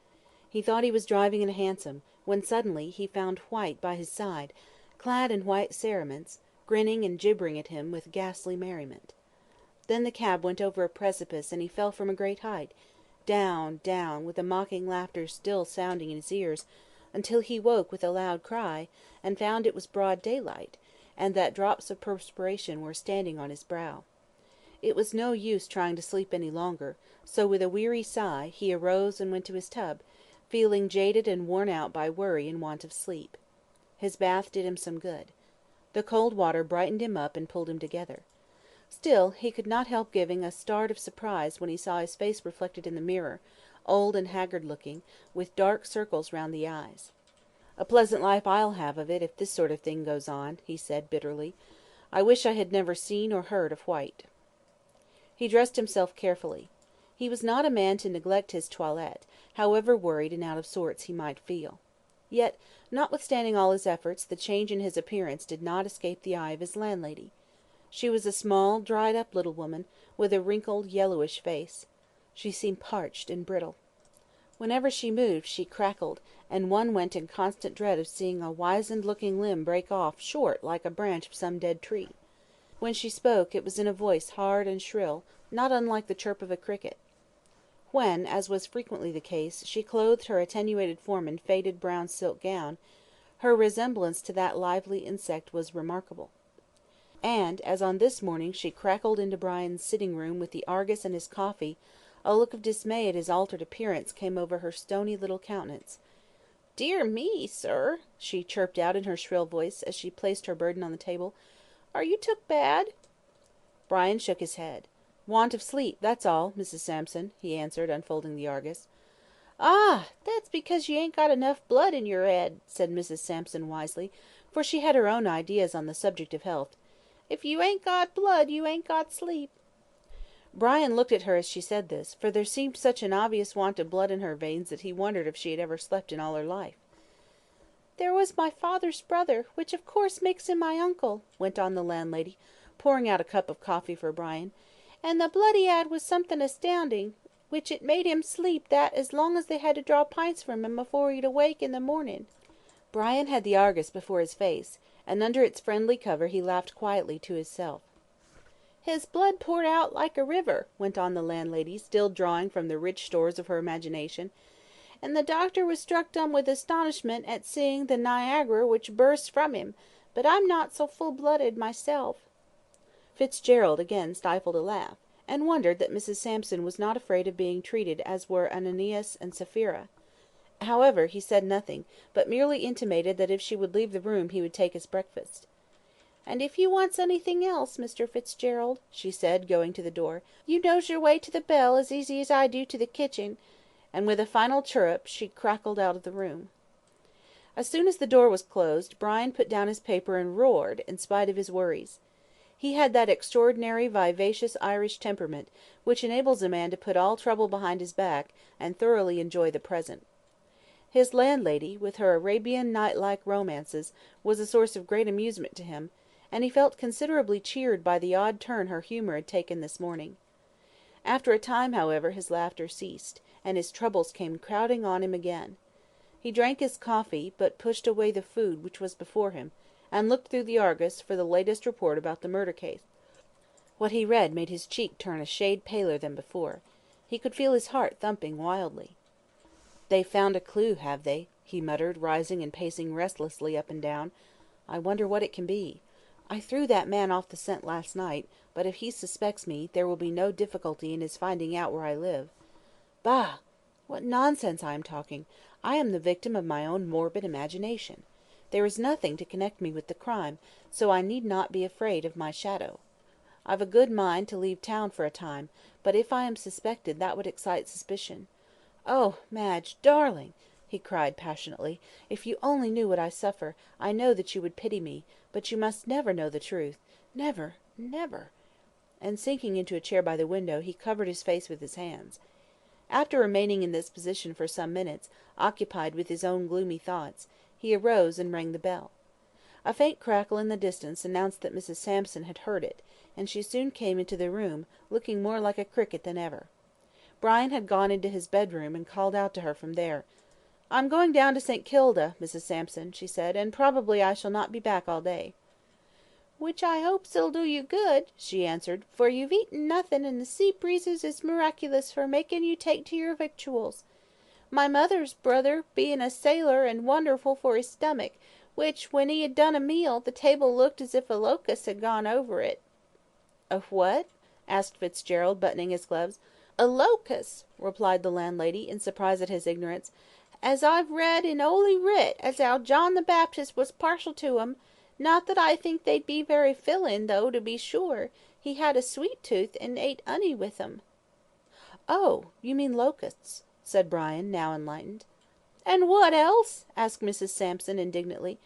A: He thought he was driving in a hansom, when suddenly he found White by his side, clad in white cerements, grinning and gibbering at him with ghastly merriment. Then the cab went over a precipice, and he fell from a great height, down, down, with the mocking laughter still sounding in his ears, until he woke with a loud cry, and found it was broad daylight, and that drops of perspiration were standing on his brow. It was no use trying to sleep any longer, so with a weary sigh, he arose and went to his tub, feeling jaded and worn out by worry and want of sleep. His bath did him some good. The cold water brightened him up and pulled him together. Still, he could not help giving a start of surprise when he saw his face reflected in the mirror, old and haggard-looking, with dark circles round the eyes. "A pleasant life I'll have of it if this sort of thing goes on," he said, bitterly. "I wish I had never seen or heard of White." He dressed himself carefully. He was not a man to neglect his toilette, however worried and out of sorts he might feel. Yet, notwithstanding all his efforts, the change in his appearance did not escape the eye of his landlady. She was a small, dried-up little woman, with a wrinkled, yellowish face. She seemed parched and brittle. Whenever she moved, she crackled, and one went in constant dread of seeing a wizened-looking limb break off short like a branch of some dead tree. When she spoke, it was in a voice hard and shrill, not unlike the chirp of a cricket. When, as was frequently the case, she clothed her attenuated form in faded brown silk gown, her resemblance to that lively insect was remarkable. And, as on this morning she crackled into Brian's sitting-room with the Argus and his coffee, a look of dismay at his altered appearance came over her stony little countenance. "Dear me, sir," she chirped out in her shrill voice, as she placed her burden on the table, "are you took bad?" Brian shook his head. "Want of sleep, that's all, Mrs. Sampson," he answered, unfolding the Argus. "Ah! that's because you ain't got enough blood in your 'ead," said Mrs. Sampson wisely, for she had her own ideas on the subject of health. "If you ain't got blood, you ain't got sleep." Brian looked at her as she said this, for there seemed such an obvious want of blood in her veins that he wondered if she had ever slept in all her life. "There was my father's brother, which of course makes him my uncle," went on the landlady, pouring out a cup of coffee for Brian, "and the blood he 'ad was something astounding, which it made him sleep that as long as they had to draw pints from him afore he'd awake in the morning." Brian had the Argus before his face, and under its friendly cover he laughed quietly to himself. "His blood poured out like a river," went on the landlady, still drawing from the rich stores of her imagination, "and the doctor was struck dumb with astonishment at seeing the Niagara which burst from him, but I'm not so full-blooded myself." Fitzgerald again stifled a laugh, and wondered that Mrs. Sampson was not afraid of being treated as were Ananias and Sapphira. However, he said nothing, but merely intimated that if she would leave the room he would take his breakfast. "And if you wants anything else, Mr. Fitzgerald," she said, going to the door, "you knows your way to the bell as easy as I do to the kitchen," and with a final chirrup she crackled out of the room. As soon as the door was closed, Brian put down his paper and roared, in spite of his worries. He had that extraordinary vivacious Irish temperament, which enables a man to put all trouble behind his back, and thoroughly enjoy the present. His landlady, with her Arabian Night-like romances, was a source of great amusement to him, and he felt considerably cheered by the odd turn her humour had taken this morning. After a time, however, his laughter ceased, and his troubles came crowding on him again. He drank his coffee, but pushed away the food which was before him, and looked through the Argus for the latest report about the murder case. What he read made his cheek turn a shade paler than before. He could feel his heart thumping wildly. "They've found a clue, have they?" he muttered, rising and pacing restlessly up and down. "I wonder what it can be. I threw that man off the scent last night, but if he suspects me, there will be no difficulty in his finding out where I live. Bah! What nonsense I am talking! I am the victim of my own morbid imagination. There is nothing to connect me with the crime, so I need not be afraid of my shadow. I've a good mind to leave town for a time, but if I am suspected that would excite suspicion. Oh, Madge, darling!" he cried passionately, "if you only knew what I suffer, I know that you would pity me, but you must never know the truth. Never, never." And sinking into a chair by the window, he covered his face with his hands. After remaining in this position for some minutes, occupied with his own gloomy thoughts, he arose and rang the bell. A faint crackle in the distance announced that Mrs. Sampson had heard it, and she soon came into the room, looking more like a cricket than ever. Brian had gone into his bedroom, and called out to her from there. "I'm going down to St. Kilda, Mrs. Sampson," she said, "and probably I shall not be back all day."
B: which I hopes it'll do you good," she answered, "for you've eaten nothing, and the sea breezes is miraculous for making you take to your victuals. My mother's brother being a sailor and wonderful for his stomach, which, when he had done a meal, the table looked as if a locust had gone over it." "A what?" asked Fitzgerald, buttoning his gloves. "A locust," replied the landlady, in surprise at his ignorance, "as I've read in 'Oly Writ as 'ow John the Baptist was partial to 'em. Not that I think they'd be very fillin', though, to be sure, he had a sweet tooth, and ate 'oney with 'em." "Oh, you mean locusts," said Brian, now enlightened. "And what else?" asked Mrs. Sampson, indignantly.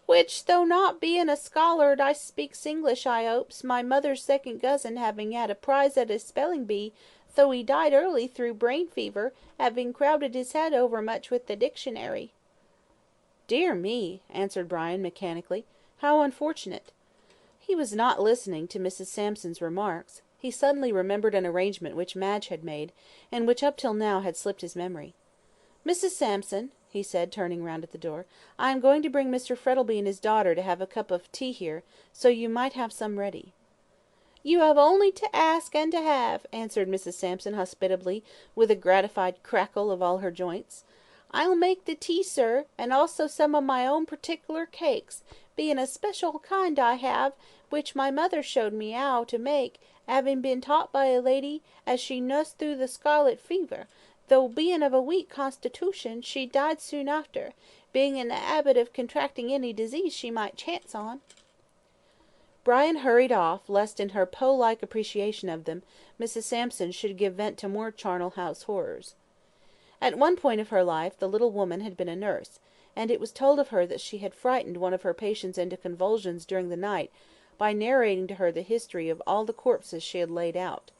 B: "Which, though not bein' a scholar, I speaks English, I 'opes, my mother's second cousin having had a prize at his spelling bee, though he died early through brain fever, having crowded his head overmuch with the dictionary." "Dear me," answered Brian, mechanically. "How unfortunate!" He was not listening to Mrs. Sampson's remarks. He suddenly remembered an arrangement which Madge had made, and which up till now had slipped his memory. "Mrs. Sampson," he said, turning round at the door, "I am going to bring Mr. Frettleby and his daughter to have a cup of tea here, so you might have some ready." "You have only to ask and to have," answered Mrs. Sampson, hospitably, with a gratified crackle of all her joints. "I'll make the tea, sir, and also some of my own partickler cakes, being a special kind I have, which my mother showed me 'ow to make, 'aving been taught by a lady as she nussed through the scarlet fever, though being of a weak constitution, she died soon after, being in the 'abit of contracting any disease she might chance on." Brian hurried off, lest in her Poe-like appreciation of them, Mrs. Sampson should give vent to more charnel house horrors. At one point of her life the little woman had been a nurse, and it was told of her that she had frightened one of her patients into convulsions during the night by narrating to her the history of all the corpses she had laid out.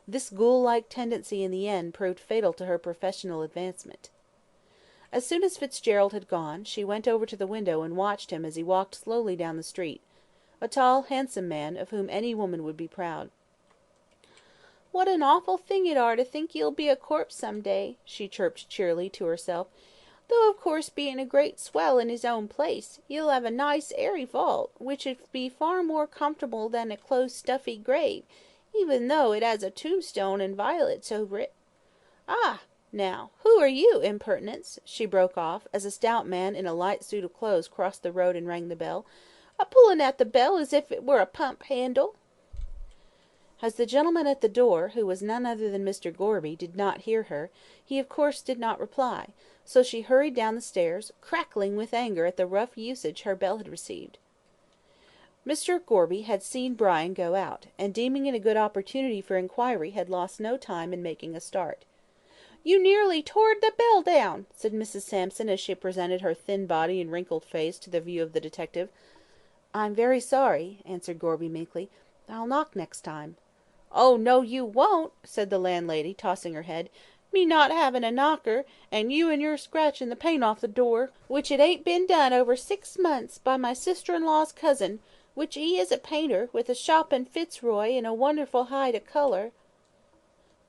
B: This ghoul-like tendency in the end proved fatal to her professional advancement. As soon as Fitzgerald had gone, she went over to the window and watched him as he walked slowly down the street, a tall, handsome man, of whom any woman would be proud. "What an awful thing it are to think you'll be a corpse some day," she chirped cheerily to herself, "though of course being a great swell in his own place, you'll have a nice airy vault, which 'ud be far more comfortable than a close stuffy grave, even though it has a tombstone and violets over it. Ah! Now, who are you, impertinence?" she broke off, as a stout man in a light suit of clothes crossed the road and rang the bell. "A pulling at the bell as if it were a pump handle." As the gentleman at the door, who was none other than Mr. Gorby, did not hear her, he of course did not reply, so she hurried down the stairs, crackling with anger at the rough usage her bell had received. Mr. Gorby had seen Brian go out, and deeming it a good opportunity for inquiry, had lost no time in making a start. "You nearly tored the bell down," said Mrs. Sampson, as she presented her thin body and wrinkled face to the view of the detective. "I'm very sorry," answered Gorby meekly. "I'll knock next time." "Oh, no, you won't," said the landlady, tossing her head. "Me not having a knocker, and you and your scratching the paint off the door, which it ain't been done over 6 months, by my sister-in-law's cousin, which he is a painter, with a shop in Fitzroy, and a wonderful heye to colour."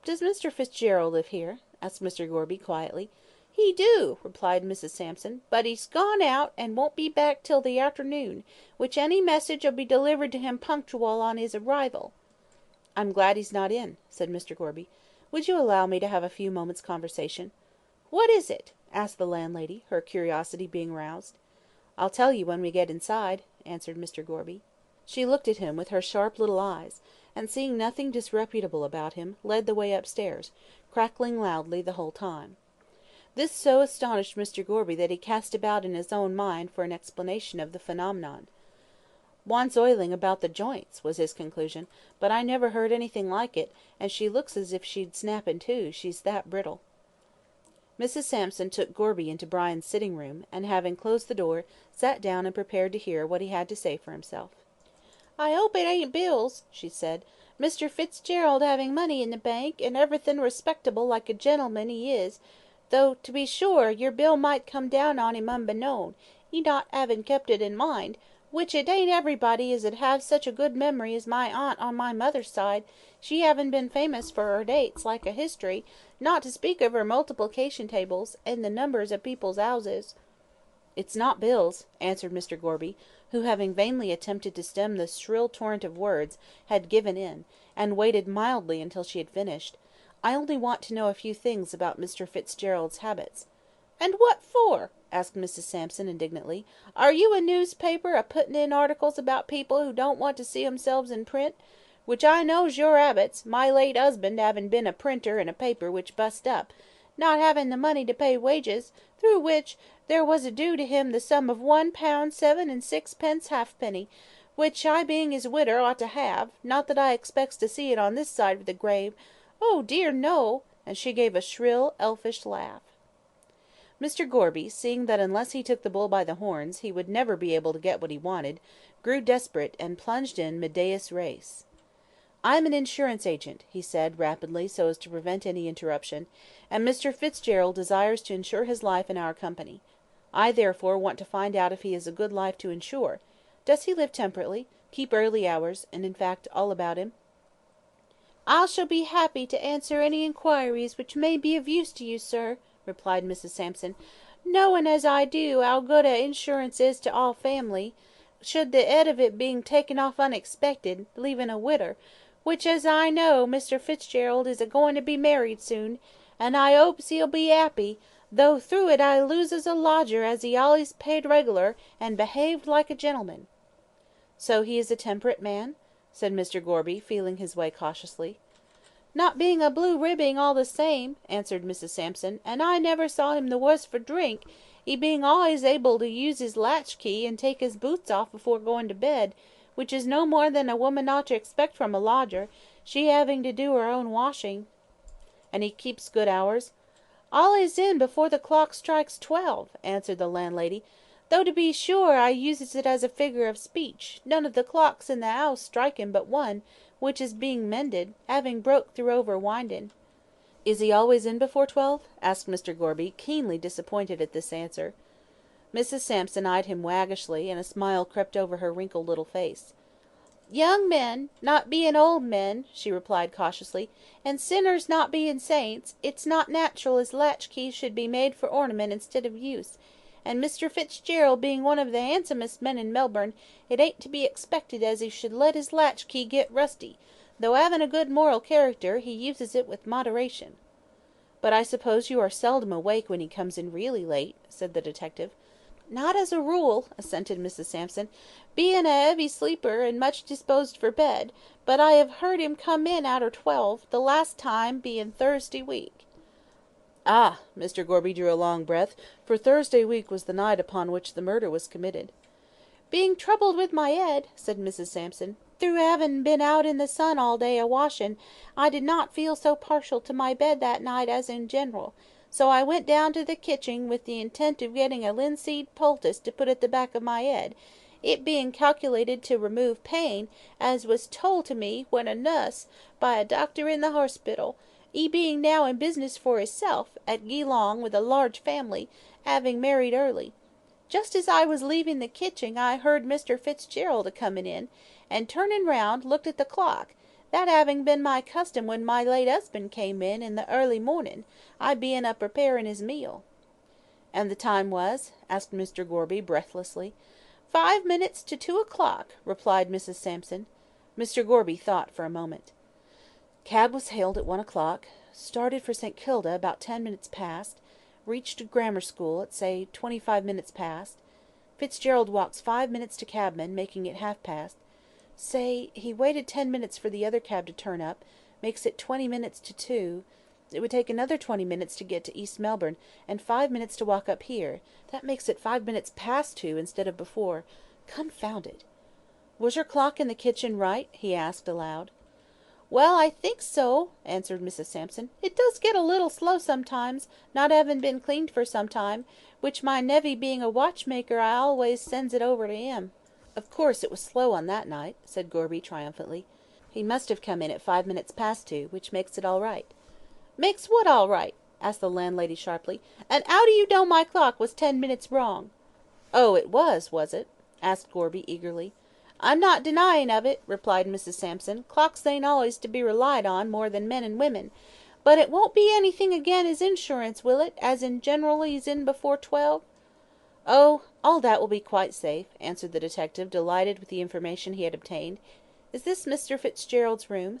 B: "Does Mr. Fitzgerald live here?" asked Mr. Gorby, quietly. "He do," replied Mrs. Sampson, "but he's gone out, and won't be back till the afternoon, which any message'll be delivered to him punctual on his arrival." "I'm glad he's not in," said Mr. Gorby. "Would you allow me to have a few moments' conversation?" "What is it?" asked the landlady, her curiosity being roused. "I'll tell you when we get inside," answered Mr. Gorby. She looked at him with her sharp little eyes, and seeing nothing disreputable about him, led the way upstairs, crackling loudly the whole time. This so astonished Mr. Gorby that he cast about in his own mind for an explanation of the phenomenon. "Wants oiling about the joints," was his conclusion, "but I never heard anything like it, and she looks as if she'd snap in two, she's that brittle." Mrs. Sampson took Gorby into Brian's sitting room, and having closed the door, sat down and prepared to hear what he had to say for himself. "I hope it ain't bills," she said. "Mr. Fitzgerald having money in the bank, and everything respectable like a gentleman he is, though, to be sure, your bill might come down on him unbeknown, he not having kept it in mind, which it ain't everybody as 'ud have such a good memory as my aunt on my mother's side, she having been famous for her dates, like a history, not to speak of her multiplication tables, and the numbers of people's houses." "It's not bills," answered Mr. Gorby,
A: who, having vainly attempted to stem the shrill torrent of words, had given in, and waited mildly until she had finished. "I only want to know a few things about Mr. Fitzgerald's habits." "And what for?" asked Mrs. Sampson, indignantly. "Are you a newspaper, a putting in articles about people who don't want to see 'emselves in print? Which I knows your habits, my late 'usband having been a printer in a paper which bust up, not having the money to pay wages, through which there was a due to him the sum of £1 7 and 6 halfpenny, which I being his widder ought to have, not that I expects to see it on this side of the grave. Oh dear no!" and she gave a shrill, elfish laugh. Mr. Gorby, seeing that unless he took the bull by the horns he would never be able to get what he wanted, grew desperate, and plunged in medias res. "I am an insurance agent," he said, rapidly, so as to prevent any interruption, "and Mr. Fitzgerald desires to insure his life in our company. I therefore want to find out if he is a good life to insure. Does he live temperately, keep early hours, and, in fact, all about him?" "I shall be happy to answer any inquiries which may be of use to you, sir," replied Mrs. Sampson, "knowing as I do how good a insurance is to all family, should the 'ead of it being taken off unexpected, leaving a widder, which as I know Mr. Fitzgerald is a going to be married soon, and I 'opes he'll be 'appy, though through it I loses a lodger as he allays paid reg'lar, and behaved like a gentleman." "So he is a temperate man?" said Mr. Gorby, feeling his way cautiously. "Not being a blue ribbing all the same," answered Mrs. Sampson, "and I never saw him the worse for drink, he being allays able to use his latch key and take his boots off before going to bed, which is no more than a woman ought to expect from a lodger, she having to do her own washing." "And he keeps good hours?" "Allays in before the clock strikes 12," answered the landlady, "though to be sure I uses it as a figure of speech, none of the clocks in the 'ouse striking but one, which is being mended, having broke through over winding." "Is he always in before 12?" asked Mr. Gorby, keenly disappointed at this answer. Mrs. Sampson eyed him waggishly, and a smile crept over her wrinkled little face. "Young men not being old men," she replied cautiously, "and sinners not being saints, it's not natural as latch keys should be made for ornament instead of use, and Mr. Fitzgerald being one of the handsomest men in Melbourne, it ain't to be expected as he should let his latch key get rusty, though having a good moral character, he uses it with moderation." "But I suppose you are seldom awake when he comes in really late," said the detective. "Not as a rule," assented Mrs. Sampson, "being a heavy sleeper, and much disposed for bed, but I have heard him come in arter 12, the last time being Thursday week." "Ah!" Mr. Gorby drew a long breath, for Thursday week was the night upon which the murder was committed. "Being troubled with my 'ead," said Mrs. Sampson, "through having been out in the sun all day a washing, I did not feel so partial to my bed that night as in general, so I went down to the kitchen with the intent of getting a linseed poultice to put at the back of my 'ead, it being calculated to remove pain, as was told to me when a nuss, by a doctor in the horspital, he being now in business for hisself, at Geelong, with a large family, having married early. Just as I was leaving the kitchen I heard Mr. Fitzgerald a coming in, and turning round, looked at the clock, that having been my custom when my late 'usband came in the early morning, I being a preparing his meal." "And the time was?" asked Mr. Gorby, breathlessly. 5 minutes to 2 o'clock," replied Mrs. Sampson. Mr. Gorby thought for a moment. "Cab was hailed at 1 o'clock, started for St. Kilda about 10 minutes past, reached grammar school at, say, 25 minutes past. Fitzgerald walks 5 minutes to cabman, making it half past. Say, he waited 10 minutes for the other cab to turn up, makes it 20 minutes to 2. It would take another 20 minutes to get to East Melbourne, and 5 minutes to walk up here. That makes it 5 minutes past 2 instead of before. Confound it! Was your clock in the kitchen right?" he asked aloud. "Well, I think so," answered Mrs. Sampson. "It does get a little slow sometimes, not having been cleaned for some time, which my nevy being a watchmaker I always sends it over to him." "Of course it was slow on that night," said Gorby, triumphantly. "He must have come in at 5 minutes past 2, which makes it all right." "Makes what all right?" asked the landlady sharply. "And 'ow do you know my clock was 10 minutes wrong?" "Oh, it was it?" asked Gorby, eagerly. "I'm not denying of it," replied Mrs. Sampson. "Clocks ain't always to be relied on more than men and women. But it won't be anything again his insurance, will it, as in general he's in before 12?" "Oh,
B: "All that will be quite safe," answered the detective, delighted with the information he had obtained. "Is this Mr. Fitzgerald's room?"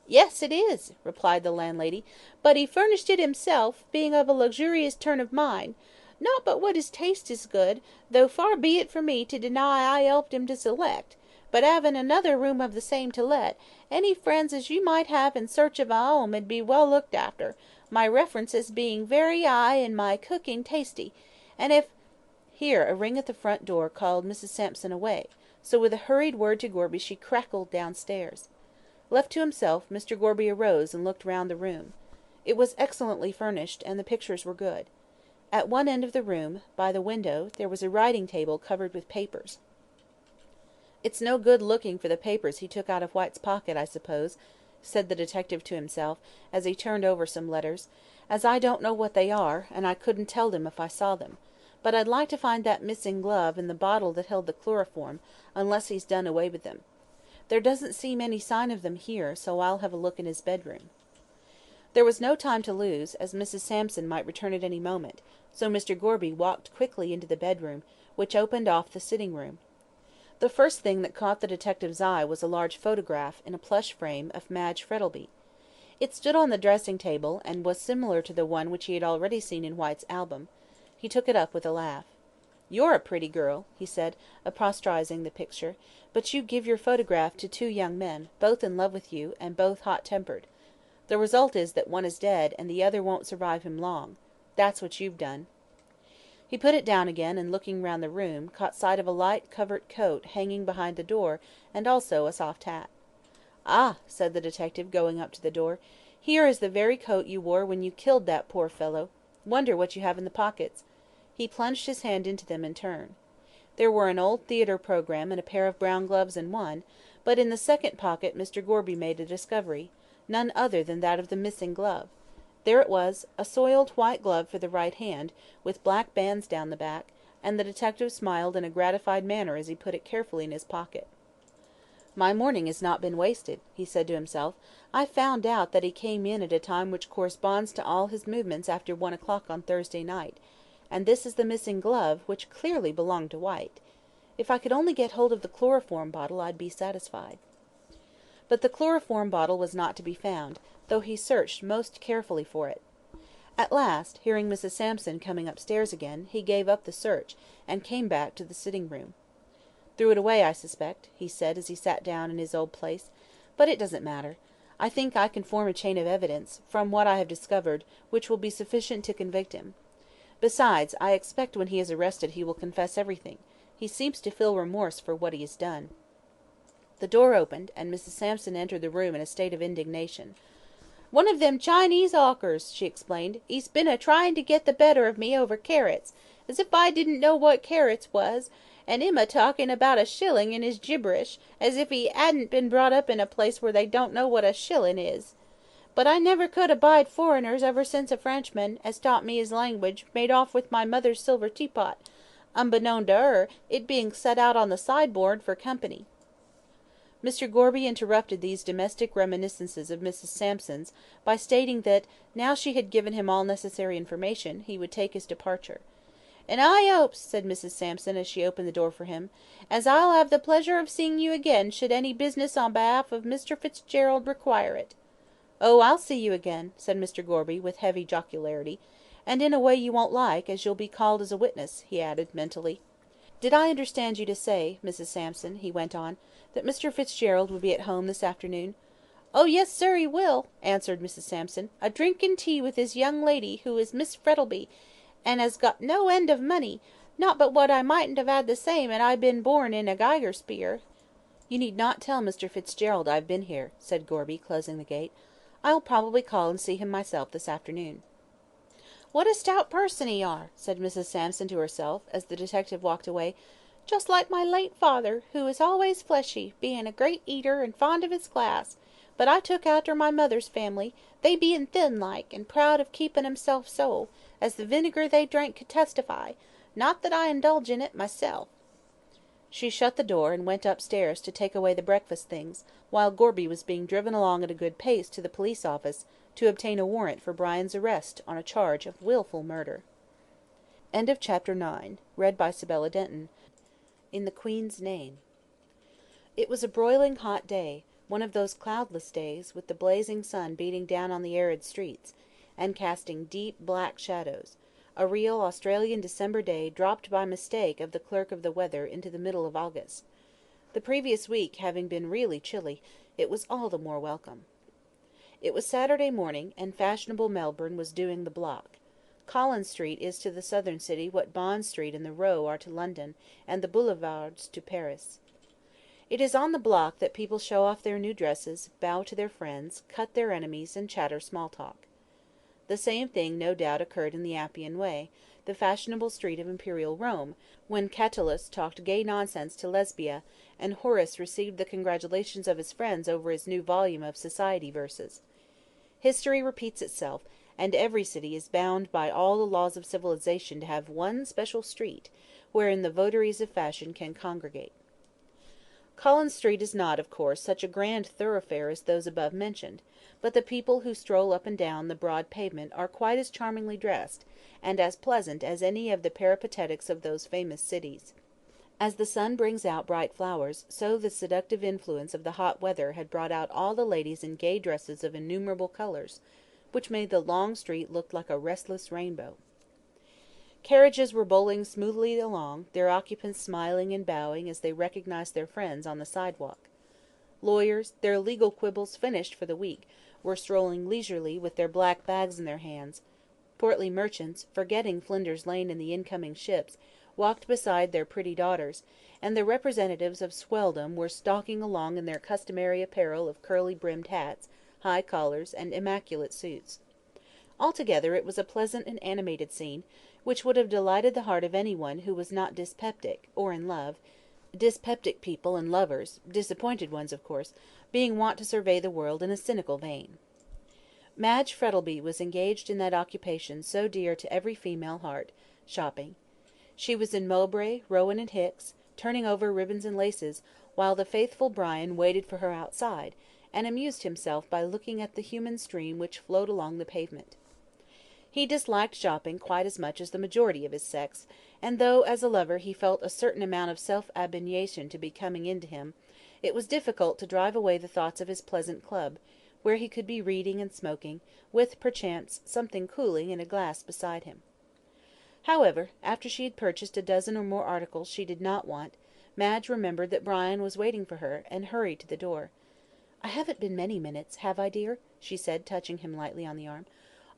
B: "Yes, it is," replied the landlady, "but he furnished it himself, being of a luxurious turn of mind. Not but what his taste is good, though far be it from me to deny I helped him to select; but having another room of the same to let, any friends as you might have in search of a 'ome 'ud be well looked after, my references being very 'igh and my cooking tasty, and if—" Here a ring at the front door called Mrs. Sampson away, so with a hurried word to Gorby she crackled downstairs. Left to himself, Mr. Gorby arose and looked round the room. It was excellently furnished, and the pictures were good. At one end of the room, by the window, there was a writing table covered with papers. "It's no good looking for the papers he took out of Whyte's pocket, I suppose," said the detective to himself, as he turned over some letters, "as I don't know what they are, and I couldn't tell them if I saw them. But I'd like to find that missing glove and the bottle that held the chloroform, unless he's done away with them. There doesn't seem any sign of them here, so I'll have a look in his bedroom." There was no time to lose, as Mrs. Sampson might return at any moment, so Mr. Gorby walked quickly into the bedroom, which opened off the sitting room. The first thing that caught the detective's eye was a large photograph, in a plush frame, of Madge Frettleby. It stood on the dressing table, and was similar to the one which he had already seen in Whyte's album. He took it up with a laugh. "You're a pretty girl," he said, apostrophising the picture, "but you give your photograph to two young men, both in love with you, and both hot-tempered. The result is that one is dead, and the other won't survive him long. That's what you've done." He put it down again, and looking round the room, caught sight of a light covert coat hanging behind the door, and also a soft hat. "Ah!" said the detective, going up to the door, "here is the very coat you wore when you killed that poor fellow. Wonder what you have in the pockets." He plunged his hand into them in turn. There were an old theatre programme and a pair of brown gloves in one, but in the second pocket Mr. Gorby made a discovery, none other than that of the missing glove. There it was, a soiled white glove for the right hand, with black bands down the back, and the detective smiled in a gratified manner as he put it carefully in his pocket. "My morning has not been wasted," he said to himself. "I found out that he came in at a time which corresponds to all his movements after 1 o'clock on Thursday night, and this is the missing glove, which clearly belonged to Whyte. If I could only get hold of the chloroform bottle, I'd be satisfied." But the chloroform bottle was not to be found, though he searched most carefully for it. At last, hearing Mrs. Sampson coming upstairs again, he gave up the search, and came back to the sitting room. "Threw it away, I suspect," he said, as he sat down in his old place, "but it doesn't matter. I think I can form a chain of evidence, from what I have discovered, which will be sufficient to convict him. Besides, I expect when he is arrested he will confess everything. He seems to feel remorse for what he has done." The door opened, and Mrs. Sampson entered the room in a state of indignation. "One of them Chinese 'awkers," she explained. "He's been a-trying to get the better of me over carrots, as if I didn't know what carrots was, and him a-talking about a shilling in his gibberish, as if he 'adn't been brought up in a place where they don't know what a shillin' is. But I never could abide foreigners ever since a Frenchman, as taught me his language, made off with my mother's silver teapot, unbeknown to her, it being set out on the sideboard for company." Mr. Gorby interrupted these domestic reminiscences of Mrs. Sampson's by stating that, now she had given him all necessary information, he would take his departure. "And I hopes," said Mrs. Sampson, as she opened the door for him, "as I'll have the pleasure of seeing you again should any business on behalf of Mr. Fitzgerald require it." "Oh, I'll see you again," said Mr. Gorby, with heavy jocularity, "and in a way you won't like, as you'll be called as a witness," he added, mentally. "Did I understand you to say, Mrs. Sampson," he went on, "that Mr. Fitzgerald will be at home this afternoon?" "Oh, yes, sir, he will," answered Mrs. Sampson, "a drinking tea with his young lady, who is Miss Frettleby, and has got no end of money, not but what I mightn't have had the same had I been born in a Geiger spear." "You need not tell Mr. Fitzgerald I have been here," said Gorby, closing the gate. "I'll probably call and see him myself this afternoon." "What a stout person he are," said Mrs. Sampson to herself, as the detective walked away, "just like my late father, who was always fleshy, being a great eater, and fond of his glass; but I took after my mother's family, they being thin like, and proud of keeping 'emselves so, as the vinegar they drank could testify, not that I indulge in it myself." She shut the door, and went upstairs to take away the breakfast things, while Gorby was being driven along at a good pace to the police office, to obtain a warrant for Brian's arrest on a charge of wilful murder.
A: End of chapter 9. Read by Sibella Denton. In the Queen's name. It was a broiling hot day, one of those cloudless days, with the blazing sun beating down on the arid streets, and casting deep black shadows, a real Australian December day dropped by mistake of the clerk of the weather into the middle of August. The previous week having been really chilly, it was all the more welcome. It was Saturday morning, and fashionable Melbourne was doing the block. Collins Street is to the southern city what Bond Street and the Row are to London, and the boulevards to Paris. It is on the block that people show off their new dresses, bow to their friends, cut their enemies, and chatter small talk. The same thing no doubt occurred in the Appian Way, the fashionable street of imperial Rome, when Catullus talked gay nonsense to Lesbia, and Horace received the congratulations of his friends over his new volume of society verses. History repeats itself, and every city is bound by all the laws of civilization to have one special street, wherein the votaries of fashion can congregate. Collins Street is not, of course, such a grand thoroughfare as those above mentioned, but the people who stroll up and down the broad pavement are quite as charmingly dressed, and as pleasant as any of the peripatetics of those famous cities. As the sun brings out bright flowers, so the seductive influence of the hot weather had brought out all the ladies in gay dresses of innumerable colours, which made the long street look like a restless rainbow. Carriages were bowling smoothly along, their occupants smiling and bowing as they recognised their friends on the sidewalk. Lawyers, their legal quibbles finished for the week, were strolling leisurely with their black bags in their hands. Portly merchants, forgetting Flinders Lane and the incoming ships, walked beside their pretty daughters, and the representatives of swelldom were stalking along in their customary apparel of curly-brimmed hats, high collars, and immaculate suits. Altogether it was a pleasant and animated scene, which would have delighted the heart of any one who was not dyspeptic, or in love, dyspeptic people and lovers, disappointed ones of course, being wont to survey the world in a cynical vein. Madge Frettleby was engaged in that occupation so dear to every female heart, shopping. She was in Mowbray, Rowan and Hicks, turning over ribbons and laces, while the faithful Brian waited for her outside, and amused himself by looking at the human stream which flowed along the pavement. He disliked shopping quite as much as the majority of his sex, and though as a lover he felt a certain amount of self-abnegation to be coming into him, it was difficult to drive away the thoughts of his pleasant club, where he could be reading and smoking, with, perchance, something cooling in a glass beside him. However, after she had purchased a dozen or more articles she did not want, Madge remembered that Brian was waiting for her, and hurried to the door. "I haven't been many minutes, have I, dear?" she said, touching him lightly on the arm.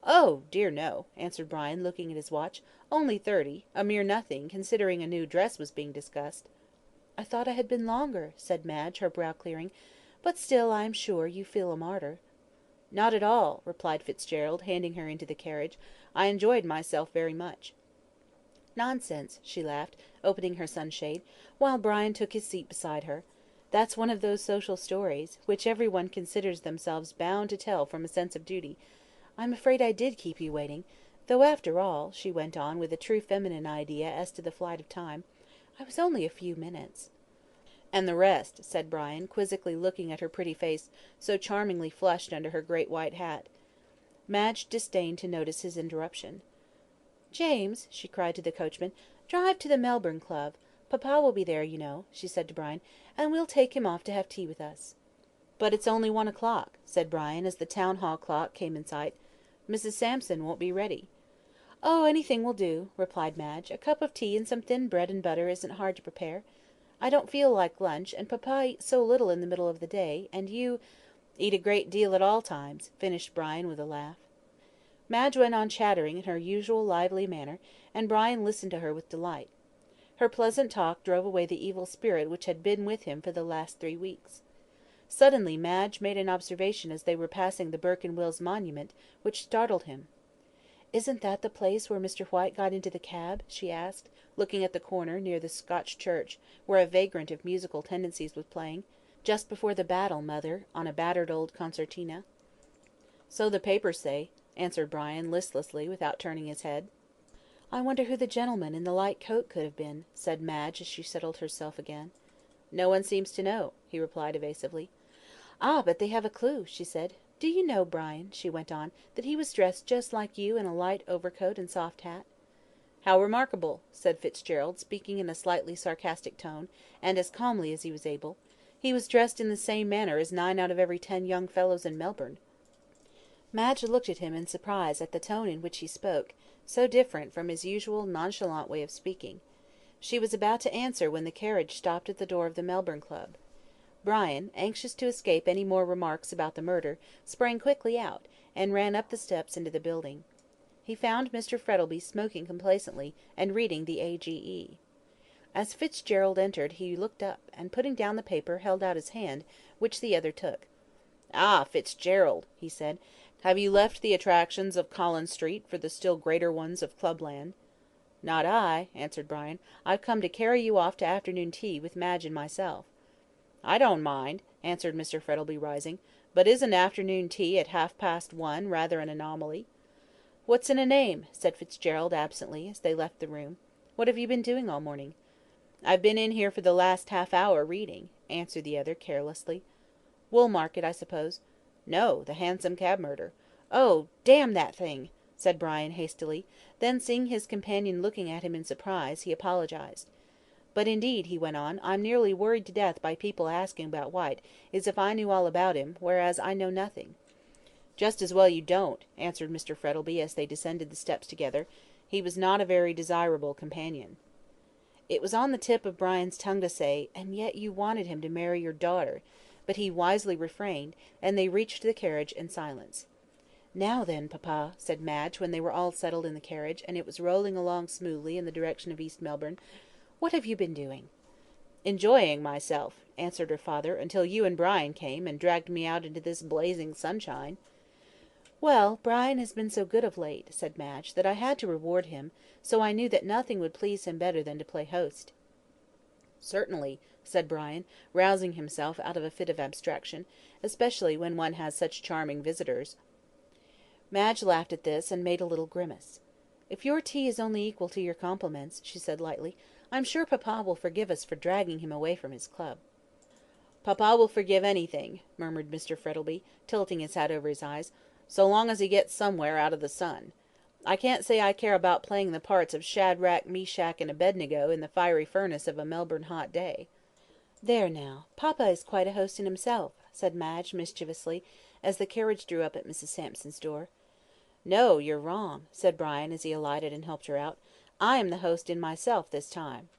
A: "Oh, dear, no," answered Brian, looking at his watch. "Only 30, a mere nothing, considering a new dress was being discussed." "I thought I had been longer," said Madge, her brow clearing. "But still, I am sure, you feel a martyr." "Not at all," replied Fitzgerald, handing her into the carriage. "I enjoyed myself very much." "Nonsense," she laughed, opening her sunshade, while Brian took his seat beside her. "That's one of those social stories, which every one considers themselves bound to tell from a sense of duty. I'm afraid I did keep you waiting, though after all," she went on, with a true feminine idea as to the flight of time, "I was only a few minutes." "And the rest," said Brian, quizzically looking at her pretty face, so charmingly flushed under her great white hat. Madge disdained to notice his interruption. "James," she cried to the coachman, "drive to the Melbourne Club. Papa will be there, you know," she said to Brian, "and we'll take him off to have tea with us." "But it's only 1 o'clock," said Brian, as the town hall clock came in sight. "Mrs. Sampson won't be ready." "Oh, anything will do," replied Madge. "A cup of tea and some thin bread and butter isn't hard to prepare. I don't feel like lunch, and papa eats so little in the middle of the day, and you—" "Eat a great deal at all times," finished Brian with a laugh. Madge went on chattering in her usual lively manner, and Brian listened to her with delight. Her pleasant talk drove away the evil spirit which had been with him for the last 3 weeks. Suddenly Madge made an observation as they were passing the Burke and Wills monument, which startled him. "Isn't that the place where Mr. White got into the cab?" she asked, looking at the corner near the Scotch church, where a vagrant of musical tendencies was playing. "Just before the battle, mother, on a battered old concertina." "So the papers say," answered Brian, listlessly, without turning his head. "I wonder who the gentleman in the light coat could have been," said Madge, as she settled herself again. "No one seems to know," he replied evasively. "Ah, but they have a clue," she said. "Do you know, Brian," she went on, "that he was dressed just like you in a light overcoat and soft hat?" "How remarkable," said Fitzgerald, speaking in a slightly sarcastic tone, and as calmly as he was able. He was dressed in the same manner as 9 out of every 10 young fellows in Melbourne. Madge looked at him in surprise at the tone in which he spoke, so different from his usual nonchalant way of speaking. She was about to answer when the carriage stopped at the door of the Melbourne Club. Brian, anxious to escape any more remarks about the murder, sprang quickly out, and ran up the steps into the building. He found Mr. Frettleby smoking complacently, and reading the AGE. As Fitzgerald entered he looked up, and putting down the paper, held out his hand, which the other took. "Ah, Fitzgerald," he said, "have you left the attractions of Collins Street for the still greater ones of Clubland?" "Not I," answered Brian. "I've come to carry you off to afternoon tea with Madge and myself." "I don't mind," answered Mr. Frettleby, rising, "but isn't afternoon tea at 1:30 rather an anomaly?" "What's in a name?" said Fitzgerald, absently, as they left the room. "What have you been doing all morning?" "I've been in here for the last half hour, reading," answered the other, carelessly. "Woolmarket, I suppose?" "No, the Hansom Cab murder." "Oh, damn that thing!" said Brian, hastily; then, seeing his companion looking at him in surprise, he apologised. "But indeed," he went on, "I'm nearly worried to death by people asking about Whyte, as if I knew all about him, whereas I know nothing." "Just as well you don't," answered Mr. Frettleby, as they descended the steps together. "He was not a very desirable companion." It was on the tip of Brian's tongue to say, "And yet you wanted him to marry your daughter," but he wisely refrained, and they reached the carriage in silence. "Now then, papa," said Madge, when they were all settled in the carriage, and it was rolling along smoothly in the direction of East Melbourne, "what have you been doing?" "Enjoying myself," answered her father, "until you and Brian came, and dragged me out into this blazing sunshine." "Well, Brian has been so good of late," said Madge, "that I had to reward him, so I knew that nothing would please him better than to play host." "Certainly," said Brian, rousing himself out of a fit of abstraction, "especially when one has such charming visitors." Madge laughed at this, and made a little grimace. "If your tea is only equal to your compliments," she said lightly, "I'm sure papa will forgive us for dragging him away from his club." "Papa will forgive anything," murmured Mr. Frettleby, tilting his hat over his eyes, "so long as he gets somewhere out of the sun. I can't say I care about playing the parts of Shadrach, Meshach, and Abednego in the fiery furnace of a Melbourne hot day." "There now, papa is quite a host in himself," said Madge, mischievously, as the carriage drew up at Mrs. Sampson's door. "No, you're wrong," said Brian, as he alighted and helped her out. "I am the host in myself this time."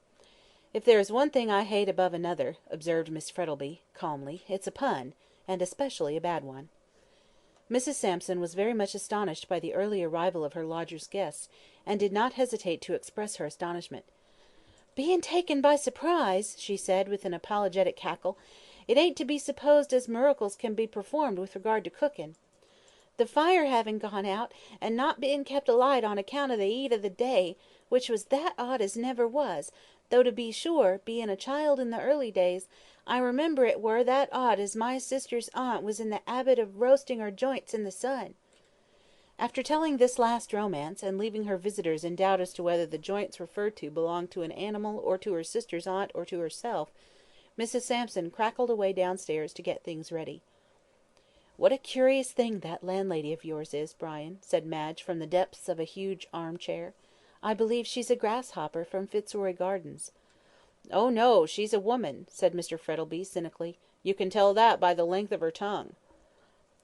A: "If there is one thing I hate above another," observed Miss Frettleby, calmly, "it's a pun, and especially a bad one." Mrs. Sampson was very much astonished by the early arrival of her lodger's guests, and did not hesitate to express her astonishment. "Bein' taken by surprise," she said, with an apologetic cackle, "it ain't to be supposed as miracles can be performed with regard to cooking. The fire having gone out, and not being kept alight on account of the 'eat of the day, which was that 'ot as never was, though to be sure, being a child in the early days, I remember it were that 'ot as my sister's aunt was in the 'abit of roasting her joints in the sun." After telling this last romance, and leaving her visitors in doubt as to whether the joints referred to belonged to an animal, or to her sister's aunt, or to herself, Mrs. Sampson crackled away downstairs to get things ready. "What a curious thing that landlady of yours is, Brian," said Madge, from the depths of a huge arm-chair. "I believe she's a grasshopper from Fitzroy Gardens." "Oh no, she's a woman," said Mr. Frettleby, cynically. "You can tell that by the length of her tongue."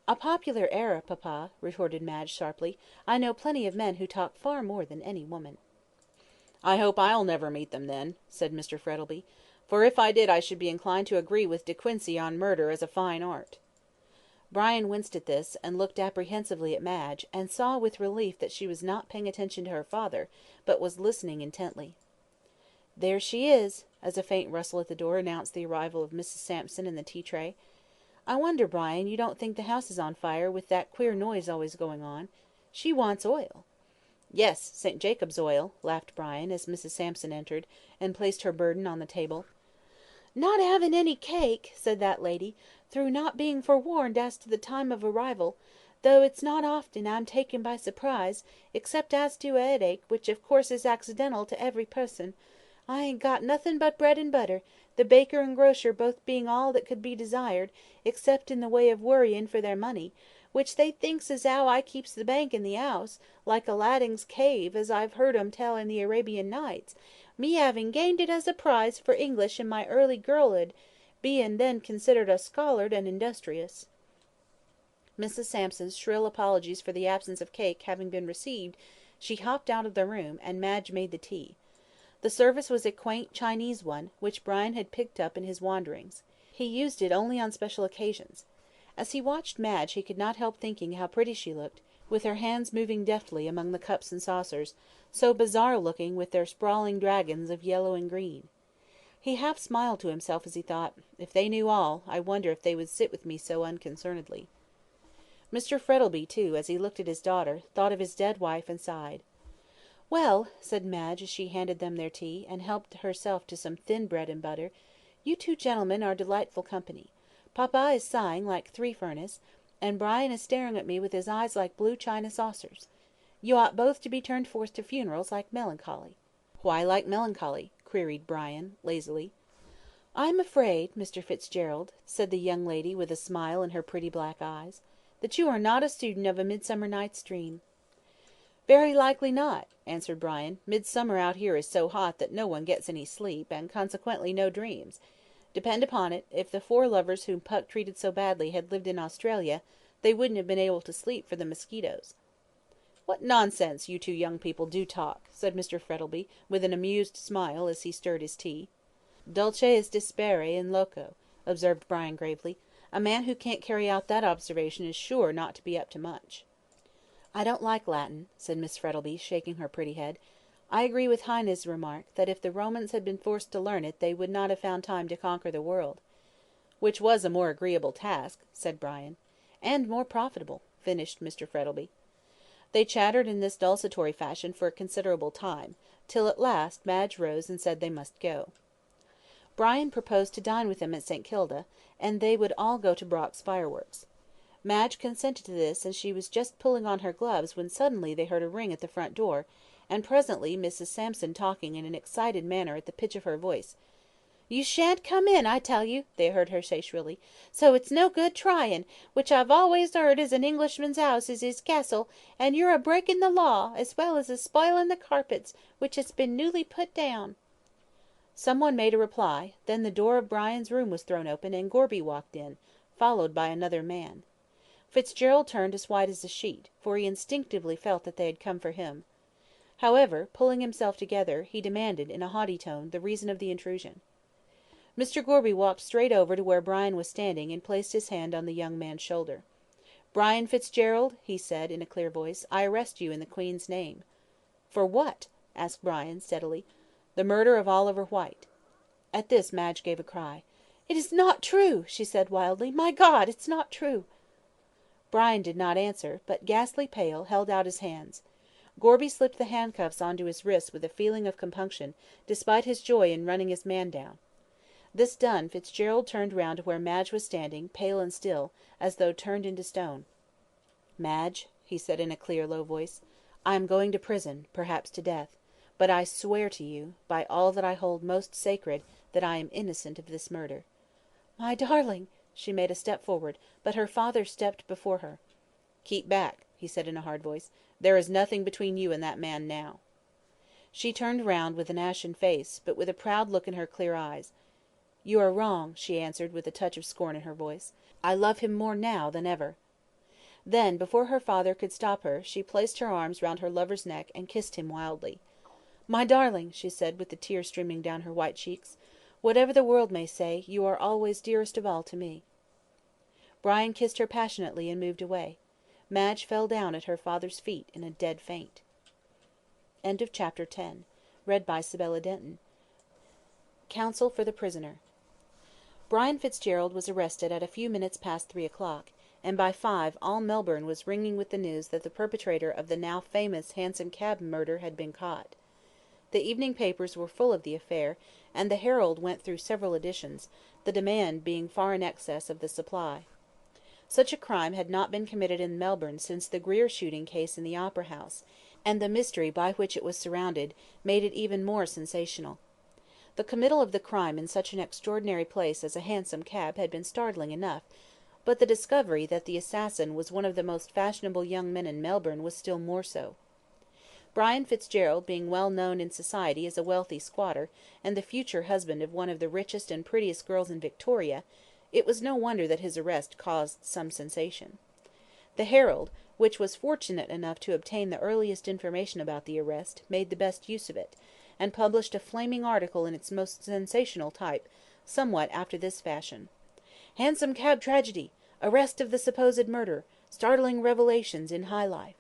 A: "A popular error, papa," retorted Madge, sharply. "I know plenty of men who talk far more than any woman." "I hope I'll never meet them, then," said Mr. Frettleby, "for if I did I should be inclined to agree with De Quincey on murder as a fine art." Brian winced at this, and looked apprehensively at Madge, and saw with relief that she was not paying attention to her father, but was listening intently. "There she is," as a faint rustle at the door announced the arrival of Mrs. Sampson and the tea tray. "I wonder, Brian, you don't think the house is on fire, with that queer noise always going on. She wants oil." "Yes, St. Jacob's oil," laughed Brian, as Mrs. Sampson entered, and placed her burden on the table. "Not having any cake," said that lady, "through not being forewarned as to the time of arrival, though it's not often I'm taken by surprise, except as to a headache, which of course is accidental to every person. I ain't got nothing but bread and butter, the baker and grocer both being all that could be desired, except in the way of worrying for their money,
B: which they thinks as 'ow I keeps the bank in the 'ouse, like Aladdin's cave as I've heard 'em tell in the Arabian Nights, me having gained it as a prize for English in my early girlhood, bein' then considered a scholard and industrious." Mrs. Sampson's shrill apologies for the absence of cake having been received, she hopped out of the room, and Madge made the tea. The service was a quaint Chinese one, which Brian had picked up in his wanderings. He used it only on special occasions. As he watched Madge he could not help thinking how pretty she looked, with her hands moving deftly among the cups and saucers, so bizarre looking with their sprawling dragons of yellow and green. He half smiled to himself as he thought, "If they knew all, I wonder if they would sit with me so unconcernedly." Mr. Frettleby, too, as he looked at his daughter, thought of his dead wife and sighed. "Well," said Madge, as she handed them their tea, and helped herself to some thin bread and butter, "you two gentlemen are delightful company. Papa is sighing like three furnace, and Brian is staring at me with his eyes like blue china saucers. You ought both to be turned forth to funerals like melancholy." "Why like melancholy?" queried Brian, lazily. "I am afraid, Mr. Fitzgerald," said the young lady with a smile in her pretty black eyes, "that you are not a student of A Midsummer Night's Dream." "Very likely not," answered Brian. "Midsummer out here is so hot that no one gets any sleep, and consequently no dreams. Depend upon it, if the four lovers whom Puck treated so badly had lived in Australia, they wouldn't have been able to sleep for the mosquitoes." "What nonsense you two young people do talk," said Mr. Frettleby, with an amused smile, as he stirred his tea. "Dulce despere in loco," observed Brian gravely. "A man who can't carry out that observation is sure not to be up to much." "I don't like Latin," said Miss Frettleby, shaking her pretty head. "I agree with Heine's remark, that if the Romans had been forced to learn it they would not have found time to conquer the world." "Which was a more agreeable task," said Brian. "And more profitable," finished Mr. Frettleby. They chattered in this desultory fashion for a considerable time, till at last Madge rose and said they must go. Brian proposed to dine with them at St. Kilda, and they would all go to Brock's fireworks. Madge consented to this, and she was just pulling on her gloves when suddenly they heard a ring at the front door, and presently Mrs. Sampson talking in an excited manner at the pitch of her voice. "You shan't come in, I tell you," they heard her say shrilly, "so it's no good tryin', which I've always 'eard as an Englishman's 'ouse is his castle, and you're a breaking the law, as well as a spoiling the carpets, which has been newly put down." Some one made a reply, then the door of Brian's room was thrown open, and Gorby walked in, followed by another man. Fitzgerald turned as white as a sheet, for he instinctively felt that they had come for him. However, pulling himself together, he demanded, in a haughty tone, the reason of the intrusion. Mr. Gorby walked straight over to where Brian was standing, and placed his hand on the young man's shoulder. "Brian Fitzgerald," he said, in a clear voice, "I arrest you in the Queen's name." "For what?" asked Brian, steadily. "The murder of Oliver Whyte." At this Madge gave a cry. "It is not true!" she said wildly. "My God, it's not true!" Brian did not answer, but, ghastly pale, held out his hands. Gorby slipped the handcuffs on to his wrists with a feeling of compunction, despite his joy in running his man down. This done, Fitzgerald turned round to where Madge was standing, pale and still, as though turned into stone. "Madge," he said in a clear, low voice, "I am going to prison, perhaps to death, but I swear to you, by all that I hold most sacred, that I am innocent of this murder." "My darling!" She made a step forward, but her father stepped before her. "Keep back," he said in a hard voice. "There is nothing between you and that man now." She turned round with an ashen face, but with a proud look in her clear eyes. "You are wrong," she answered, with a touch of scorn in her voice. "I love him more now than ever." Then, before her father could stop her, she placed her arms round her lover's neck, and kissed him wildly. "My darling," she said, with the tears streaming down her white cheeks, "whatever the world may say, you are always dearest of all to me." Brian kissed her passionately, and moved away. Madge fell down at her father's feet in a dead faint. End of Chapter 10. Read by Sibella Denton. Counsel for the prisoner. Brian Fitzgerald was arrested at a few minutes past 3 o'clock, and by 5 all Melbourne was ringing with the news that the perpetrator of the now famous Hansom Cab murder had been caught. The evening papers were full of the affair, and the Herald went through several editions, the demand being far in excess of the supply. Such a crime had not been committed in Melbourne since the Greer shooting case in the Opera House, and the mystery by which it was surrounded made it even more sensational. The committal of the crime in such an extraordinary place as a hansom cab had been startling enough,
A: but the discovery that the assassin was one of the most fashionable young men in Melbourne was still more so. Brian Fitzgerald being well known in society as a wealthy squatter, and the future husband of one of the richest and prettiest girls in Victoria, it was no wonder that his arrest caused some sensation. The Herald, which was fortunate enough to obtain the earliest information about the arrest, made the best use of it, and published a flaming article in its most sensational type, somewhat after this fashion: "Hansom Cab tragedy! Arrest of the supposed murderer! Startling revelations in high life!"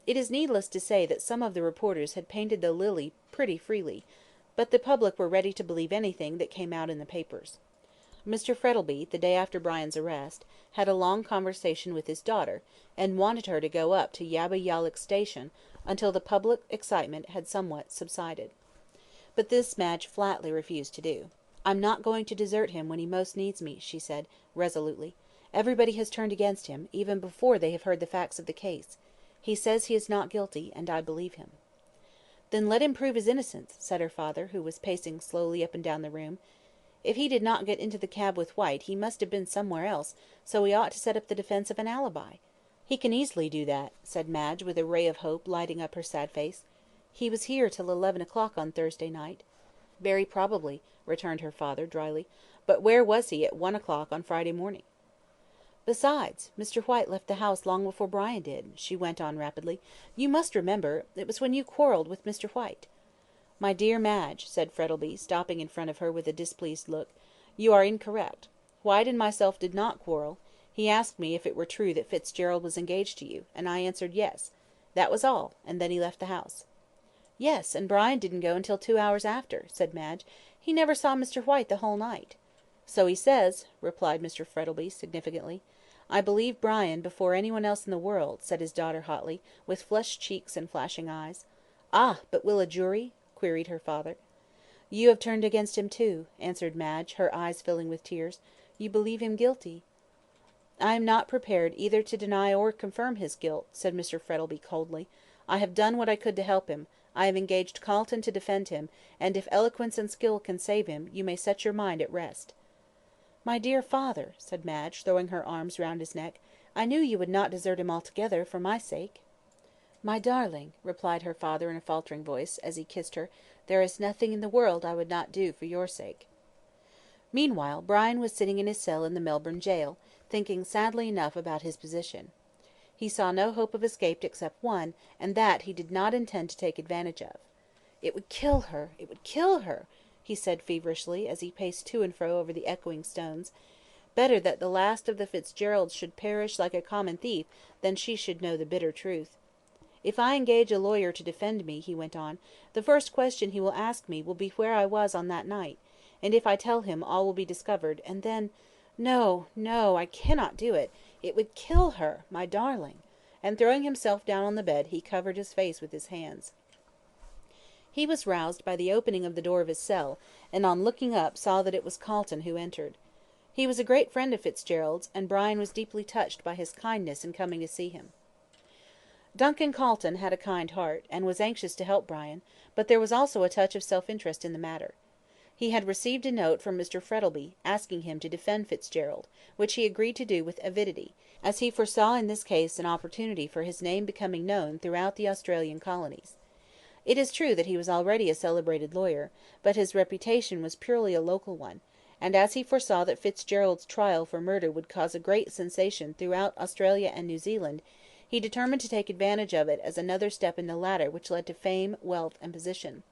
A: It is needless to say that some of the reporters had painted the lily pretty freely, but the public were ready to believe anything that came out in the papers. Mr. Frettleby, the day after Brian's arrest, had a long conversation with his daughter, and wanted her to go up to Yabba Yallock station until the public excitement had somewhat subsided. But this Madge flatly refused to do. "I'm not going to desert him when he most needs me," she said, resolutely. "Everybody has turned against him, even before they have heard the facts of the case. He says he is not guilty, and I believe him." "Then let him prove his innocence," said her father, who was pacing slowly up and down the room. "If he did not get into the cab with White, he must have been somewhere else, so he ought to set up the defence of an alibi." "He can easily do that," said Madge, with a ray of hope lighting up her sad face. "He was here till 11 o'clock on Thursday night." "Very probably," returned her father, drily. "But where was he at 1 o'clock on Friday morning?" "Besides, Mr. White left the house long before Brian did," she went on rapidly. "You must remember, it was when you quarrelled with Mr. White." "My dear Madge," said Frettleby, stopping in front of her with a displeased look, "you are incorrect. White and myself did not quarrel. He asked me if it were true that Fitzgerald was engaged to you, and I answered yes. That was all, and then he left the house." "Yes, and Brian didn't go until 2 hours after," said Madge. "He never saw Mr. White the whole night." "So he says," replied Mr. Frettleby, significantly. "I believe Brian before anyone else in the world," said his daughter hotly, with flushed cheeks and flashing eyes. "Ah, but will a jury?" queried her father. "You have turned against him too," answered Madge, her eyes filling with tears. "You believe him guilty." "I am not prepared either to deny or confirm his guilt," said Mr. Frettleby, coldly. "I have done what I could to help him. I have engaged Calton to defend him, and if eloquence and skill can save him, you may set your mind at rest." "My dear father," said Madge, throwing her arms round his neck, "I knew you would not desert him altogether, for my sake." "My darling," replied her father in a faltering voice, as he kissed her, "there is nothing in the world I would not do for your sake." Meanwhile, Brian was sitting in his cell in the Melbourne jail, thinking sadly enough about his position. He saw no hope of escape except one, and that he did not intend to take advantage of. "It would kill her, it would kill her," he said feverishly, as he paced to and fro over the echoing stones. "Better that the last of the Fitzgeralds should perish like a common thief than she should know the bitter truth. If I engage a lawyer to defend me," he went on, "the first question he will ask me will be where I was on that night, and if I tell him all will be discovered, and then no, no, I cannot do it. It would kill her, my darling," and throwing himself down on the bed, he covered his face with his hands. He was roused by the opening of the door of his cell, and on looking up saw that it was Calton who entered. He was a great friend of Fitzgerald's, and Brian was deeply touched by his kindness in coming to see him. Duncan Calton had a kind heart, and was anxious to help Brian, but there was also a touch of self-interest in the matter. He had received a note from Mr. Frettleby, asking him to defend Fitzgerald, which he agreed to do with avidity, as he foresaw in this case an opportunity for his name becoming known throughout the Australian colonies. It is true that he was already a celebrated lawyer, but his reputation was purely a local one, and as he foresaw that Fitzgerald's trial for murder would cause a great sensation throughout Australia and New Zealand, he determined to take advantage of it as another step in the ladder which led to fame, wealth, and position.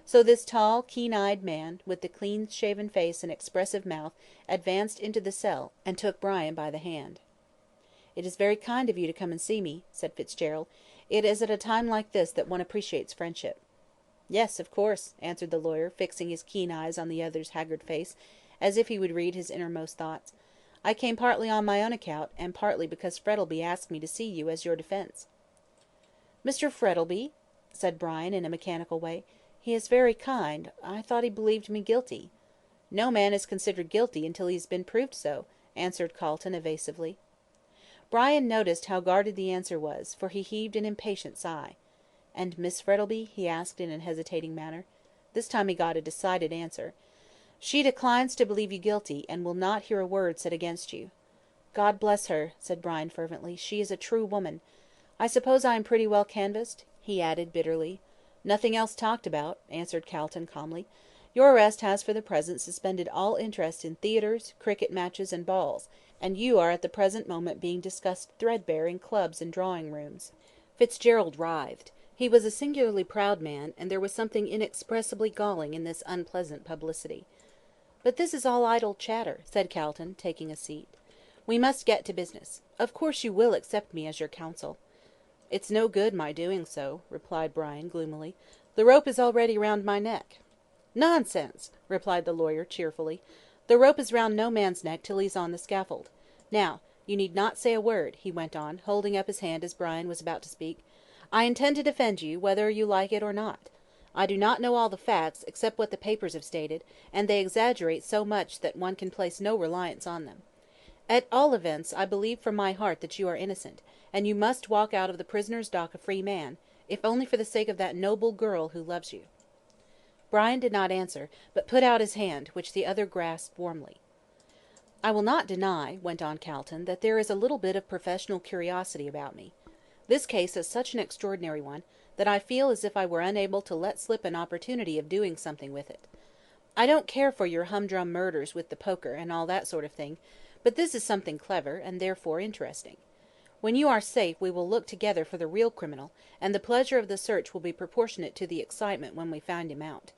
A: So this tall, keen-eyed man, with the clean-shaven face and expressive mouth, advanced into the cell, and took Brian by the hand. "It is very kind of you to come and see me," said Fitzgerald. "It is at a time like this that one appreciates friendship." "Yes, of course," answered the lawyer, fixing his keen eyes on the other's haggard face, as if he would read his innermost thoughts. "I came partly on my own account, and partly because Frettleby asked me to see you as your defence." "Mr. Frettleby?" said Brian, in a mechanical way. "He is very kind. I thought he believed me guilty." "No man is considered guilty until he has been proved so," answered Calton, evasively. Brian noticed how guarded the answer was, for he heaved an impatient sigh. "And Miss Frettleby?" he asked in an hesitating manner. This time he got a decided answer. "She declines to believe you guilty, and will not hear a word said against you." God bless her," said Brian fervently. "She is a true woman. I suppose I am pretty well canvassed?" he added bitterly. "Nothing else talked about," answered Calton, calmly. "Your arrest has for the present suspended all interest in theatres, cricket matches, and balls, and you are at the present moment being discussed threadbare in clubs and drawing rooms." Fitzgerald writhed. He was a singularly proud man, and there was something inexpressibly galling in this unpleasant publicity. "But this is all idle chatter," said Calton, taking a seat. "We must get to business. Of course you will accept me as your counsel." "It's no good my doing so," replied Brian, gloomily. "The rope is already round my neck." "Nonsense!" replied the lawyer, cheerfully. "The rope is round no man's neck till he's on the scaffold. Now, you need not say a word," he went on, holding up his hand as Brian was about to speak. "I intend to defend you, whether you like it or not. I do not know all the facts, except what the papers have stated, and they exaggerate so much that one can place no reliance on them. At all events, I believe from my heart that you are innocent, and you must walk out of the prisoner's dock a free man, if only for the sake of that noble girl who loves you." Brian did not answer, but put out his hand, which the other grasped warmly. "I will not deny," went on Calton, "that there is a little bit of professional curiosity about me. This case is such an extraordinary one, that I feel as if I were unable to let slip an opportunity of doing something with it. I don't care for your humdrum murders with the poker, and all that sort of thing, but this is something clever, and therefore interesting. When you are safe we will look together for the real criminal, and the pleasure of the search will be proportionate to the excitement when we find him out."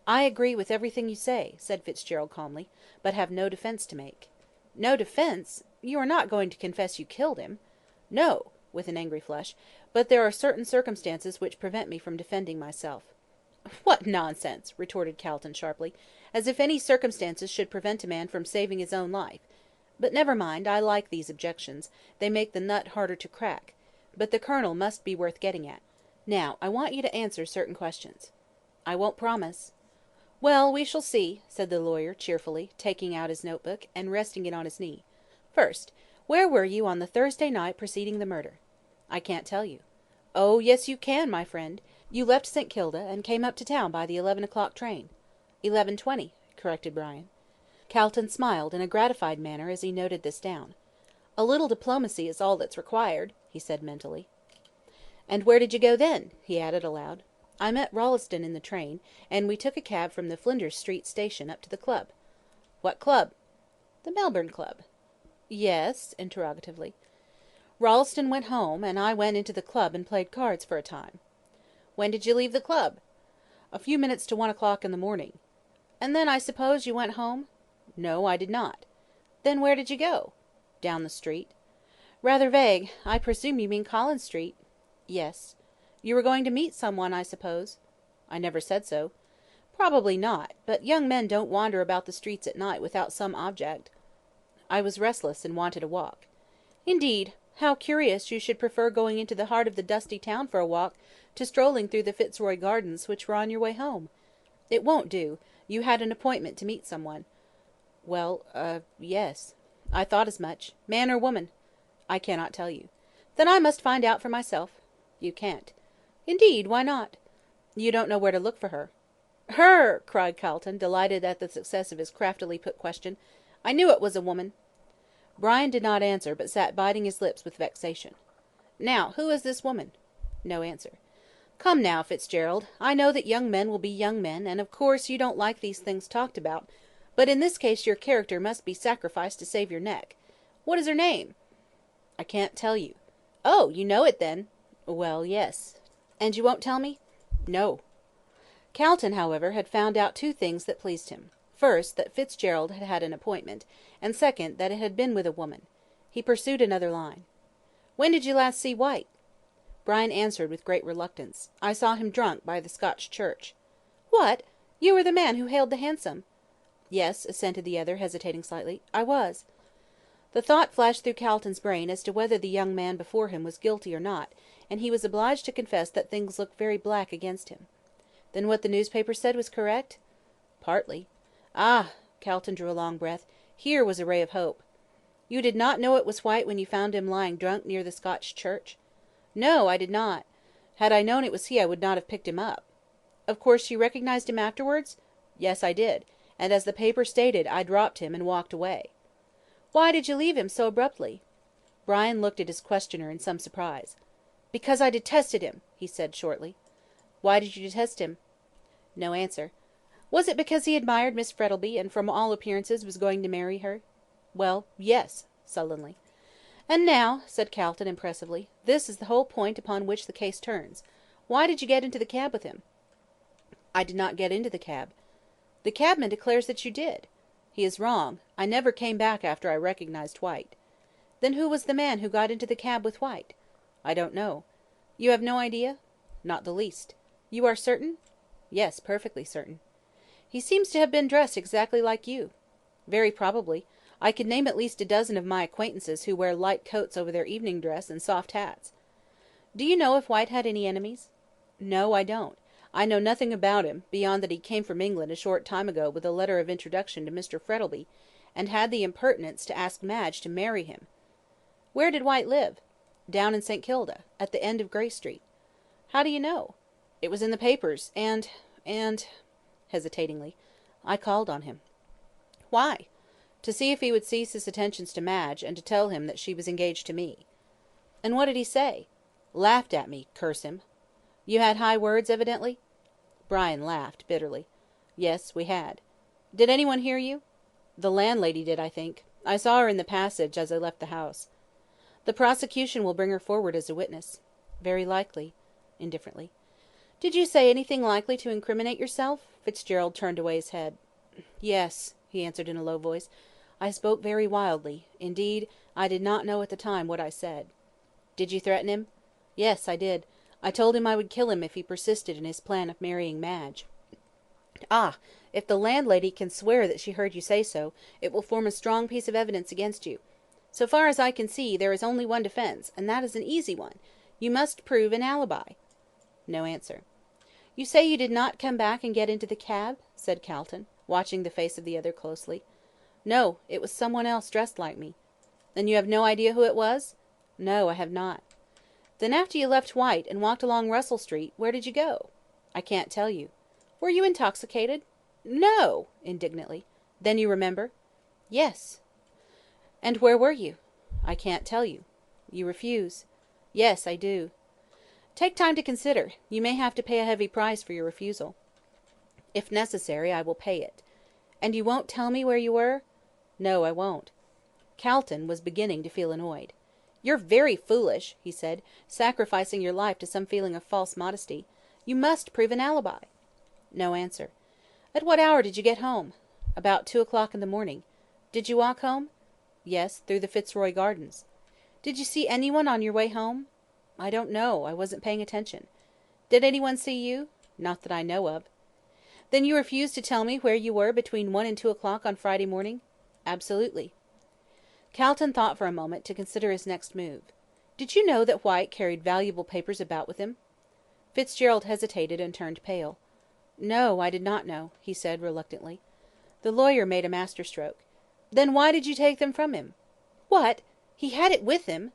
A: "I agree with everything you say," said Fitzgerald calmly, "but have no defence to make." "No defence! You are not going to confess you killed him?" "No," with an angry flush, "but there are certain circumstances which prevent me from defending myself." "What nonsense!" retorted Calton, sharply. "As if any circumstances should prevent a man from saving his own life. But never mind, I like these objections, they make the nut harder to crack. But the Colonel must be worth getting at. Now, I want you to answer certain questions." "I won't promise." "Well, we shall see," said the lawyer, cheerfully, taking out his notebook, and resting it on his knee. "First, where were you on the Thursday night preceding the murder?" "I can't tell you." "Oh, yes, you can, my friend. You left St. Kilda, and came up to town by the 11 o'clock train." 11:20, corrected Brian. Calton smiled in a gratified manner as he noted this down. "A little diplomacy is all that's required," he said mentally. "And where did you go then?" he added aloud. "I met Rawlins in the train, and we took a cab from the Flinders Street station up to the club." "What club?" "The Melbourne Club." "Yes?" interrogatively. "Rawlins went home, and I went into the club and played cards for a time." "When did you leave the club?" "A few minutes to 1 o'clock in the morning." "And then, I suppose, you went home?" "No, I did not." "Then where did you go?" "Down the street." "Rather vague. I presume you mean Collins Street?" "Yes." "You were going to meet some one, I suppose?" "I never said so." "Probably not, but young men don't wander about the streets at night without some object." "I was restless, and wanted a walk." "Indeed! How curious you should prefer going into the heart of the dusty town for a walk, to strolling through the Fitzroy Gardens which were on your way home. It won't do. You had an appointment to meet some one." Yes. "I thought as much. Man or woman?" "I cannot tell you." "Then I must find out for myself." "You can't." "Indeed, why not?" "You don't know where to look for her." "Her!" cried Calton, delighted at the success of his craftily put question. "I knew it was a woman." Brian did not answer, but sat biting his lips with vexation. "Now, who is this woman?" No answer. "Come now, Fitzgerald, I know that young men will be young men, and of course you don't like these things talked about, but in this case your character must be sacrificed to save your neck. What is her name?" "I can't tell you." "Oh, you know it, then?" "Well, yes." "And you won't tell me?" "No." Calton, however, had found out two things that pleased him. First, that Fitzgerald had had an appointment, and second, that it had been with a woman. He pursued another line. "When did you last see White?" Brian answered with great reluctance. "I saw him drunk by the Scotch church." "What! You were the man who hailed the hansom?" "Yes," assented the other, hesitating slightly, "I was." The thought flashed through Calton's brain as to whether the young man before him was guilty or not, and he was obliged to confess that things looked very black against him. "Then what the newspaper said was correct?" "Partly." "Ah!" Calton drew a long breath. Here was a ray of hope. "You did not know it was White when you found him lying drunk near the Scotch church?" "No, I did not. Had I known it was he I would not have picked him up." "Of course you recognised him afterwards?" "Yes, I did, and as the paper stated, I dropped him and walked away."
B: Why did you leave him so abruptly?" Brian looked at his questioner in some surprise. "Because I detested him," he said shortly. "Why did you detest him?" No answer. "Was it because he admired Miss Frettleby, and from all appearances was going to marry her?" "Well, yes," sullenly. "And now," said Calton, impressively, "this is the whole point upon which the case turns. Why did you get into the cab with him?" "I did not get into the cab." "The cabman declares that you did." "He is wrong. I never came back after I recognised White." "Then who was the man who got into the cab with White?" "I don't know." "You have no idea?" "Not the least." "You are certain?" "Yes, perfectly certain." "He seems to have been dressed exactly like you." "Very probably. I could name at least a dozen of my acquaintances who wear light coats over their evening dress, and soft hats." "Do you know if White had any enemies?" "No, I don't. I know nothing about him, beyond that he came from England a short time ago with a letter of introduction to Mr. Frettleby, and had the impertinence to ask Madge to marry him." "Where did White live?" "Down in St. Kilda, at the end of Grey Street." "How do you know?" "It was in the papers, and hesitatingly, I called on him." "Why?" "To see if he would cease his attentions to Madge, and to tell him that she was engaged to me." "And what did he say?" "Laughed at me, curse him." "You had high words, evidently?" Brian laughed bitterly. "Yes, we had." "Did anyone hear you?" "The landlady did, I think. I saw her in the passage as I left the house." "The prosecution will bring her forward as a witness." "Very likely," indifferently. "Did you say anything likely to incriminate yourself?" Fitzgerald turned away his head. "Yes," he answered in a low voice. "I spoke very wildly. Indeed, I did not know at the time what I said." "Did you threaten him?" "Yes, I did. I told him I would kill him if he persisted in his plan of marrying Madge." "Ah! If the landlady can swear that she heard you say so, it will form a strong piece of evidence against you. So far as I can see, there is only one defence, and that is an easy one. You must prove an alibi." No answer. "You say you did not come back and get into the cab?" said Calton, watching the face of the other closely. "No, it was someone else dressed like me." "Then you have no idea who it was?" "No, I have not." "Then after you left White, and walked along Russell Street, where did you go?" "I can't tell you." "Were you intoxicated?" "No!" indignantly. "Then you remember?" "Yes." "And where were you?" "I can't tell you." "You refuse?" "Yes, I do." "Take time to consider. You may have to pay a heavy price for your refusal." "If necessary, I will pay it." "And you won't tell me where you were?" "No, I won't." Calton was beginning to feel annoyed. "You're very foolish," he said, "sacrificing your life to some feeling of false modesty. You must prove an alibi." No answer. "At what hour did you get home?" "About 2 o'clock in the morning." "Did you walk home?" "Yes, through the Fitzroy Gardens." "Did you see anyone on your way home?" "I don't know. I wasn't paying attention." "Did anyone see you?" "Not that I know of." "Then you refuse to tell me where you were between 1 and 2 o'clock on Friday morning?" "Absolutely." Calton thought for a moment, to consider his next move. "Did you know that White carried valuable papers about with him?" Fitzgerald hesitated, and turned pale. "No, I did not know," he said, reluctantly. The lawyer made a master stroke. "Then why did you take them from him?" "What! He had it with him?"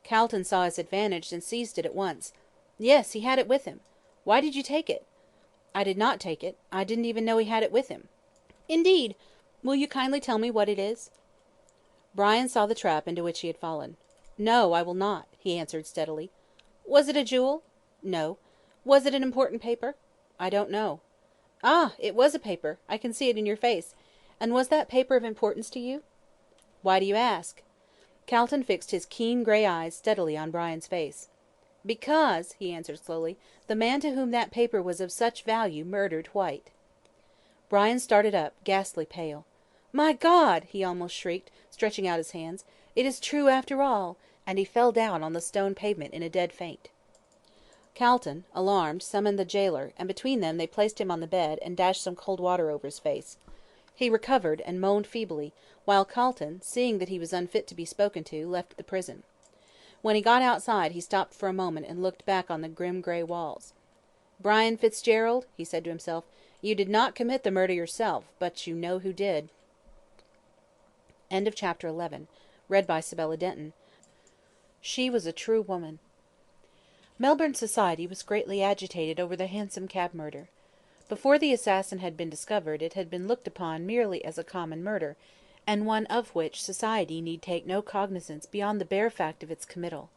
B: Calton saw his advantage, and seized it at once. "Yes, he had it with him. Why did you take it?" "I did not take it. I didn't even know he had it with him." "Indeed! Will you kindly tell me what it is?" Brian saw the trap into which he had fallen. "No, I will not," he answered steadily. "Was it a jewel?" "No." "Was it an important paper?" "I don't know." "Ah! It was a paper. I can see it in your face. And was that paper of importance to you?" "Why do you ask?" Calton fixed his keen grey eyes steadily on Brian's face. "Because," he answered slowly, "the man to whom that paper was of such value murdered White." Brian started up, ghastly pale. "My God!" he almost shrieked, stretching out his hands. "It is true after all!" and he fell down on the stone pavement in a dead faint. Calton, alarmed, summoned the gaoler, and between them they placed him on the bed, and dashed some cold water over his face. He recovered, and moaned feebly, while Calton, seeing that he was unfit to be spoken to, left the prison. When he got outside, he stopped for a moment, and looked back on the grim grey walls. "Brian Fitzgerald," he said to himself, "you did not commit the murder yourself, but you know who did." End of chapter 11. Read by Sibella Denton. She was a true woman. Melbourne society was greatly agitated over the Hansom Cab murder. Before the assassin had been discovered, it had been looked upon merely as a common murder,
A: and one of which society need take no cognizance beyond the bare fact of its committal.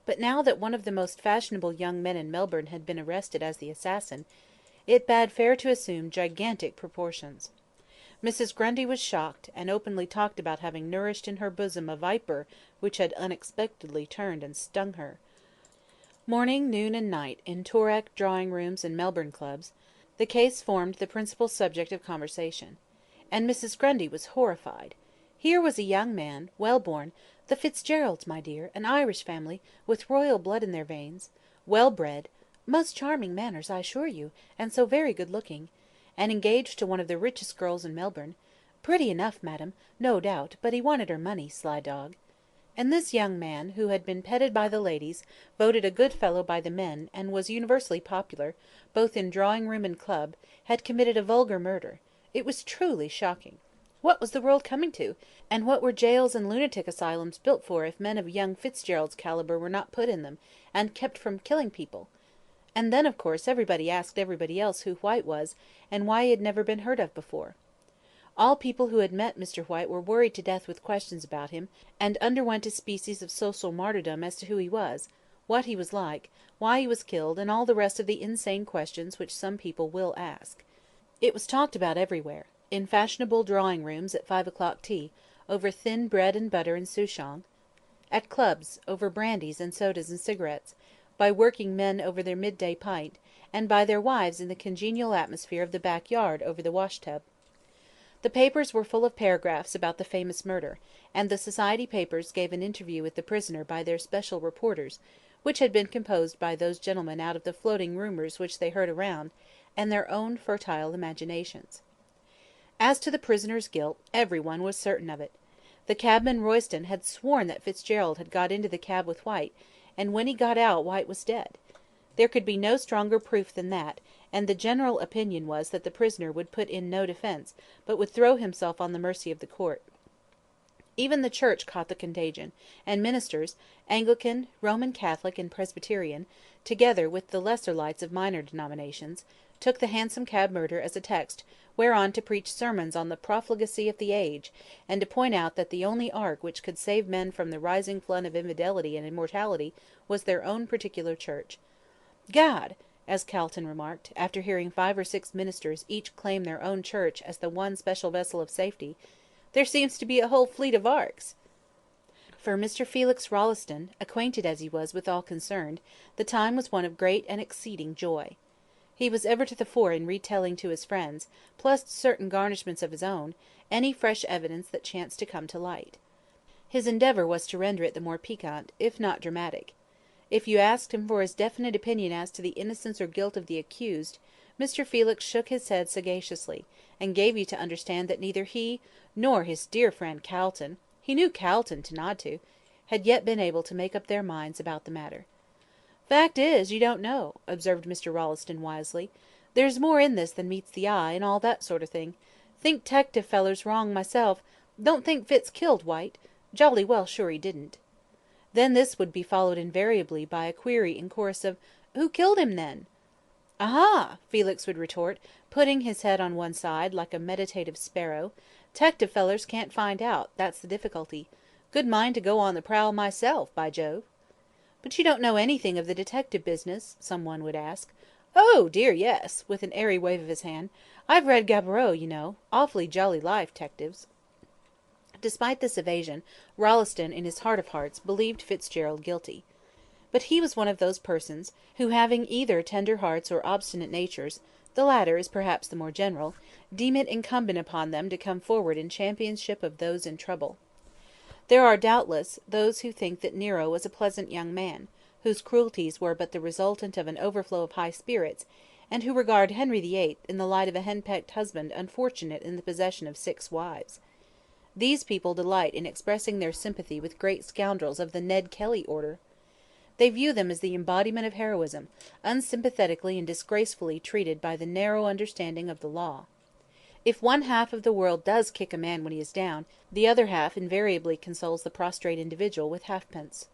A: But now that one of the most fashionable young men in Melbourne had been arrested as the assassin, it bade fair to assume gigantic proportions. Mrs. Grundy was shocked, and openly talked about having nourished in her bosom a viper which had unexpectedly turned and stung her. Morning, noon, and night, in Toorak drawing-rooms and Melbourne clubs, the case formed the principal subject of conversation. And Mrs. Grundy was horrified. Here was a young man, well-born, the Fitzgeralds, my dear, an Irish family, with royal blood in their veins, well-bred, most charming manners, I assure you, and so very good-looking, and engaged to one of the richest girls in Melbourne. Pretty enough, madam, no doubt, but he wanted her money, sly dog. And this young man, who had been petted by the ladies, voted a good fellow by the men, and was universally popular, both in drawing-room and club, had committed a vulgar murder. It was truly shocking. What was the world coming to, and what were jails and lunatic asylums built for if men of young Fitzgerald's calibre were not put in them, and kept from killing people? And then, of course, everybody asked everybody else who White was, and why he had never been heard of before. All people who had met Mr. White were worried to death with questions about him, and underwent a species of social martyrdom as to who he was, what he was like, why he was killed, and all the rest of the insane questions which some people will ask. It was talked about everywhere, in fashionable drawing-rooms at 5 o'clock tea, over thin bread and butter and souchong; at clubs, over brandies and sodas and cigarettes; by working men over their midday pint, and by their wives in the congenial atmosphere of the backyard over the wash-tub. The papers were full of paragraphs about the famous murder, and the society papers gave an interview with the prisoner by their special reporters, which had been composed by those gentlemen out of the floating rumours which they heard around, and their own fertile imaginations. As to the prisoner's guilt, every one was certain of it. The cabman Royston had sworn that Fitzgerald had got into the cab with White, and when he got out White was dead. There could be no stronger proof than that, and the general opinion was that the prisoner would put in no defence, but would throw himself on the mercy of the court. Even the Church caught the contagion, and ministers, Anglican, Roman Catholic, and Presbyterian, together with the lesser lights of minor denominations, took the Hansom Cab murder as a text whereon to preach sermons on the profligacy of the age, and to point out that the only ark which could save men from the rising flood of infidelity and immortality was their own particular church. "Gad!" as Calton remarked, after hearing 5 or 6 ministers each claim their own church as the one special vessel of safety, "there seems to be a whole fleet of arks." For Mr. Felix Rolleston, acquainted as he was with all concerned, the time was one of great and exceeding joy. He was ever to the fore in retelling to his friends, plus certain garnishments of his own, any fresh evidence that chanced to come to light. His endeavour was to render it the more piquant, if not dramatic. If you asked him for his definite opinion as to the innocence or guilt of the accused, Mr. Felix shook his head sagaciously, and gave you to understand that neither he, nor his dear friend Calton (he knew Calton to nod to), had yet been able to make up their minds about the matter. "Fact is, you don't know," observed Mr. Rolleston wisely. "There's more in this than meets the eye, and all that sort of thing. Think 'tective fellers wrong myself. Don't think Fitz killed White. Jolly well sure he didn't." Then this would be followed invariably by a query in chorus of "Who killed him, then?" "Aha!" Felix would retort, putting his head on one side, like a meditative sparrow. "'Tective fellers can't find out, that's the difficulty. Good mind to go on the prowl myself, by Jove." "But you don't know anything of the detective business?" some one would ask. "Oh dear, yes," with an airy wave of his hand. "I've read Gaboriau, you know. Awfully jolly life, 'tectives." Despite this evasion, Rolleston, in his heart of hearts, believed Fitzgerald guilty. But he was one of those persons, who having either tender hearts or obstinate natures, the latter is perhaps the more general, deem it incumbent upon them to come forward in championship of those in trouble. There are, doubtless, those who think that Nero was a pleasant young man, whose cruelties were but the resultant of an overflow of high spirits, and who regard Henry VIII in the light of a henpecked husband unfortunate in the possession of 6 wives. These people delight in expressing their sympathy with great scoundrels of the Ned Kelly order. They view them as the embodiment of heroism, unsympathetically and disgracefully treated by the narrow understanding of the law. If one half of the world does kick a man when he is down, the other half invariably consoles the prostrate individual with halfpence.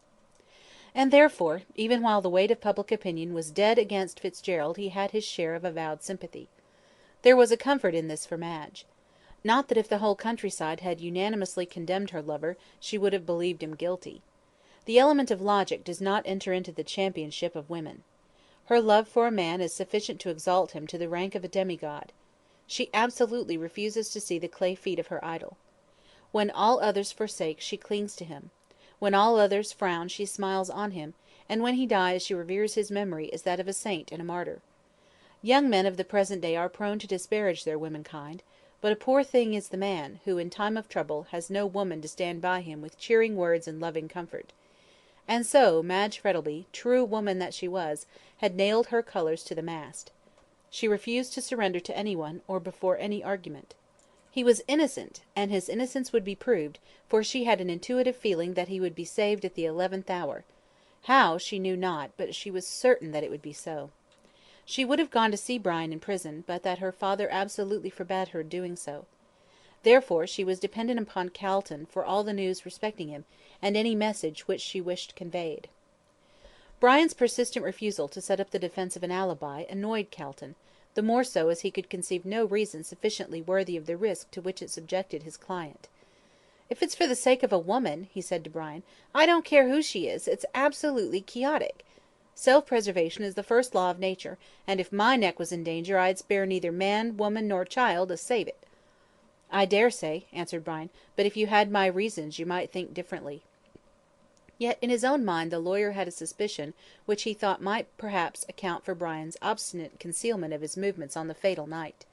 A: And therefore, even while the weight of public opinion was dead against Fitzgerald, he had his share of avowed sympathy. There was a comfort in this for Madge. Not that if the whole countryside had unanimously condemned her lover, she would have believed him guilty. The element of logic does not enter into the championship of women. Her love for a man is sufficient to exalt him to the rank of a demigod. She absolutely refuses to see the clay feet of her idol. When all others forsake, she clings to him. When all others frown, she smiles on him, and when he dies she reveres his memory as that of a saint and a martyr. Young men of the present day are prone to disparage their womenkind, but a poor thing is the man, who, in time of trouble, has no woman to stand by him with cheering words and loving comfort. And so, Madge Frettleby, true woman that she was, had nailed her colours to the mast. She refused to surrender to anyone, or before any argument. He was innocent, and his innocence would be proved, for she had an intuitive feeling that he would be saved at the 11th hour. How, she knew not, but she was certain that it would be so. She would have gone to see Brian in prison, but that her father absolutely forbade her doing so. Therefore she was dependent upon Calton for all the news respecting him, and any message which she wished conveyed. Brian's persistent refusal to set up the defence of an alibi annoyed Calton, the more so as he could conceive no reason sufficiently worthy of the risk to which it subjected his client. "If it's for the sake of a woman," he said to Brian, "I don't care who she is, it's absolutely quixotic. Self-preservation is the first law of nature, and if my neck was in danger I'd spare neither man, woman, nor child to save it." "I dare say," answered Brian, "but if you had my reasons you might think differently." Yet in his own mind the lawyer had a suspicion which he thought might perhaps account for Brian's obstinate concealment of his movements on the fatal night.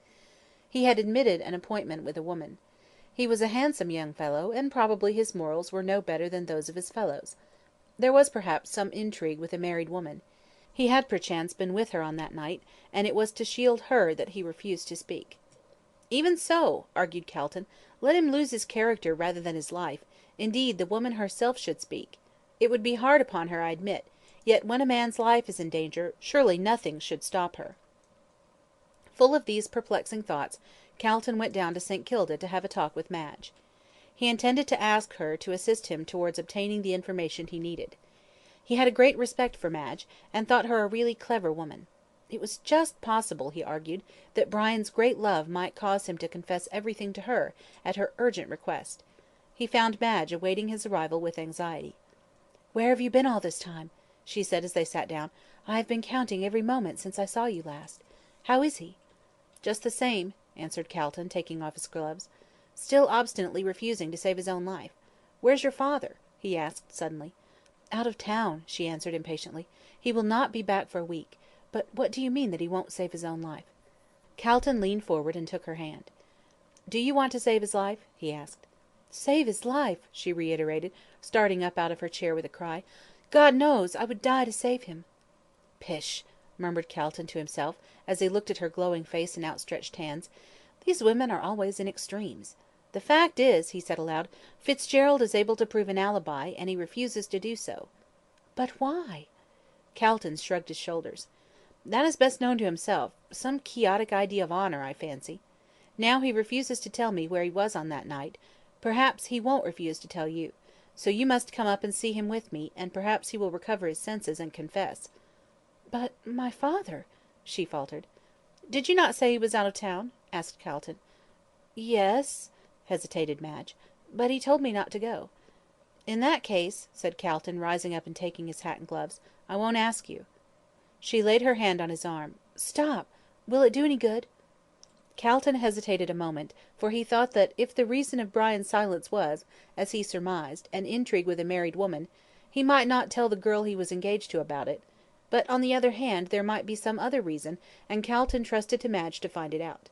A: He had admitted an appointment with a woman. He was a handsome young fellow, and probably his morals were no better than those of his fellows. There was perhaps some intrigue with a married woman. He had perchance been with her on that night, and it was to shield her that he refused to speak. "Even so," argued Calton, "let him lose his character rather than his life; indeed, the woman herself should speak. It would be hard upon her, I admit, yet when a man's life is in danger, surely nothing should stop her." Full of these perplexing thoughts, Calton went down to St. Kilda to have a talk with Madge. He intended to ask her to assist him towards obtaining the information he needed. He had a great respect for Madge, and thought her a really clever woman. It was just possible, he argued, that Brian's great love might cause him to confess everything to her, at her urgent request. He found Madge awaiting his arrival with anxiety. "Where have you been all this time?" she said as they sat down. "I have been counting every moment since I saw you last. How is he?" "Just the same," answered Calton, taking off his gloves. "Still obstinately refusing to save his own life. Where's your father?" he asked suddenly. "Out of town," she answered impatiently. "He will not be back for a week. But what do you mean that he won't save his own life?" Calton leaned forward and took her hand. "Do you want to save his life?" he asked. "Save his life!" she reiterated, starting up out of her chair with a cry. "God knows, I would die to save him." "Pish!" murmured Calton to himself, as he looked at her glowing face and outstretched hands. "These women are always in extremes. The fact is," he said aloud, "Fitzgerald is able to prove an alibi, and he refuses to do so." "But why?" Calton shrugged his shoulders. "That is best known to himself. Some quixotic idea of honour, I fancy. Now he refuses to tell me where he was on that night. Perhaps he won't refuse to tell you. So you must come up and see him with me, and perhaps he will recover his senses and confess." "But my father," she faltered. "Did you not say he was out of town?" asked Calton. "Yes," hesitated Madge, "but he told me not to go." "In that case," said Calton, rising up and taking his hat and gloves, "I won't ask you." She laid her hand on his arm. "Stop! Will it do any good?" Calton hesitated a moment, for he thought that if the reason of Brian's silence was, as he surmised, an intrigue with a married woman, he might not tell the girl he was engaged to about it; but, on the other hand, there might be some other reason, and Calton trusted to Madge to find it out.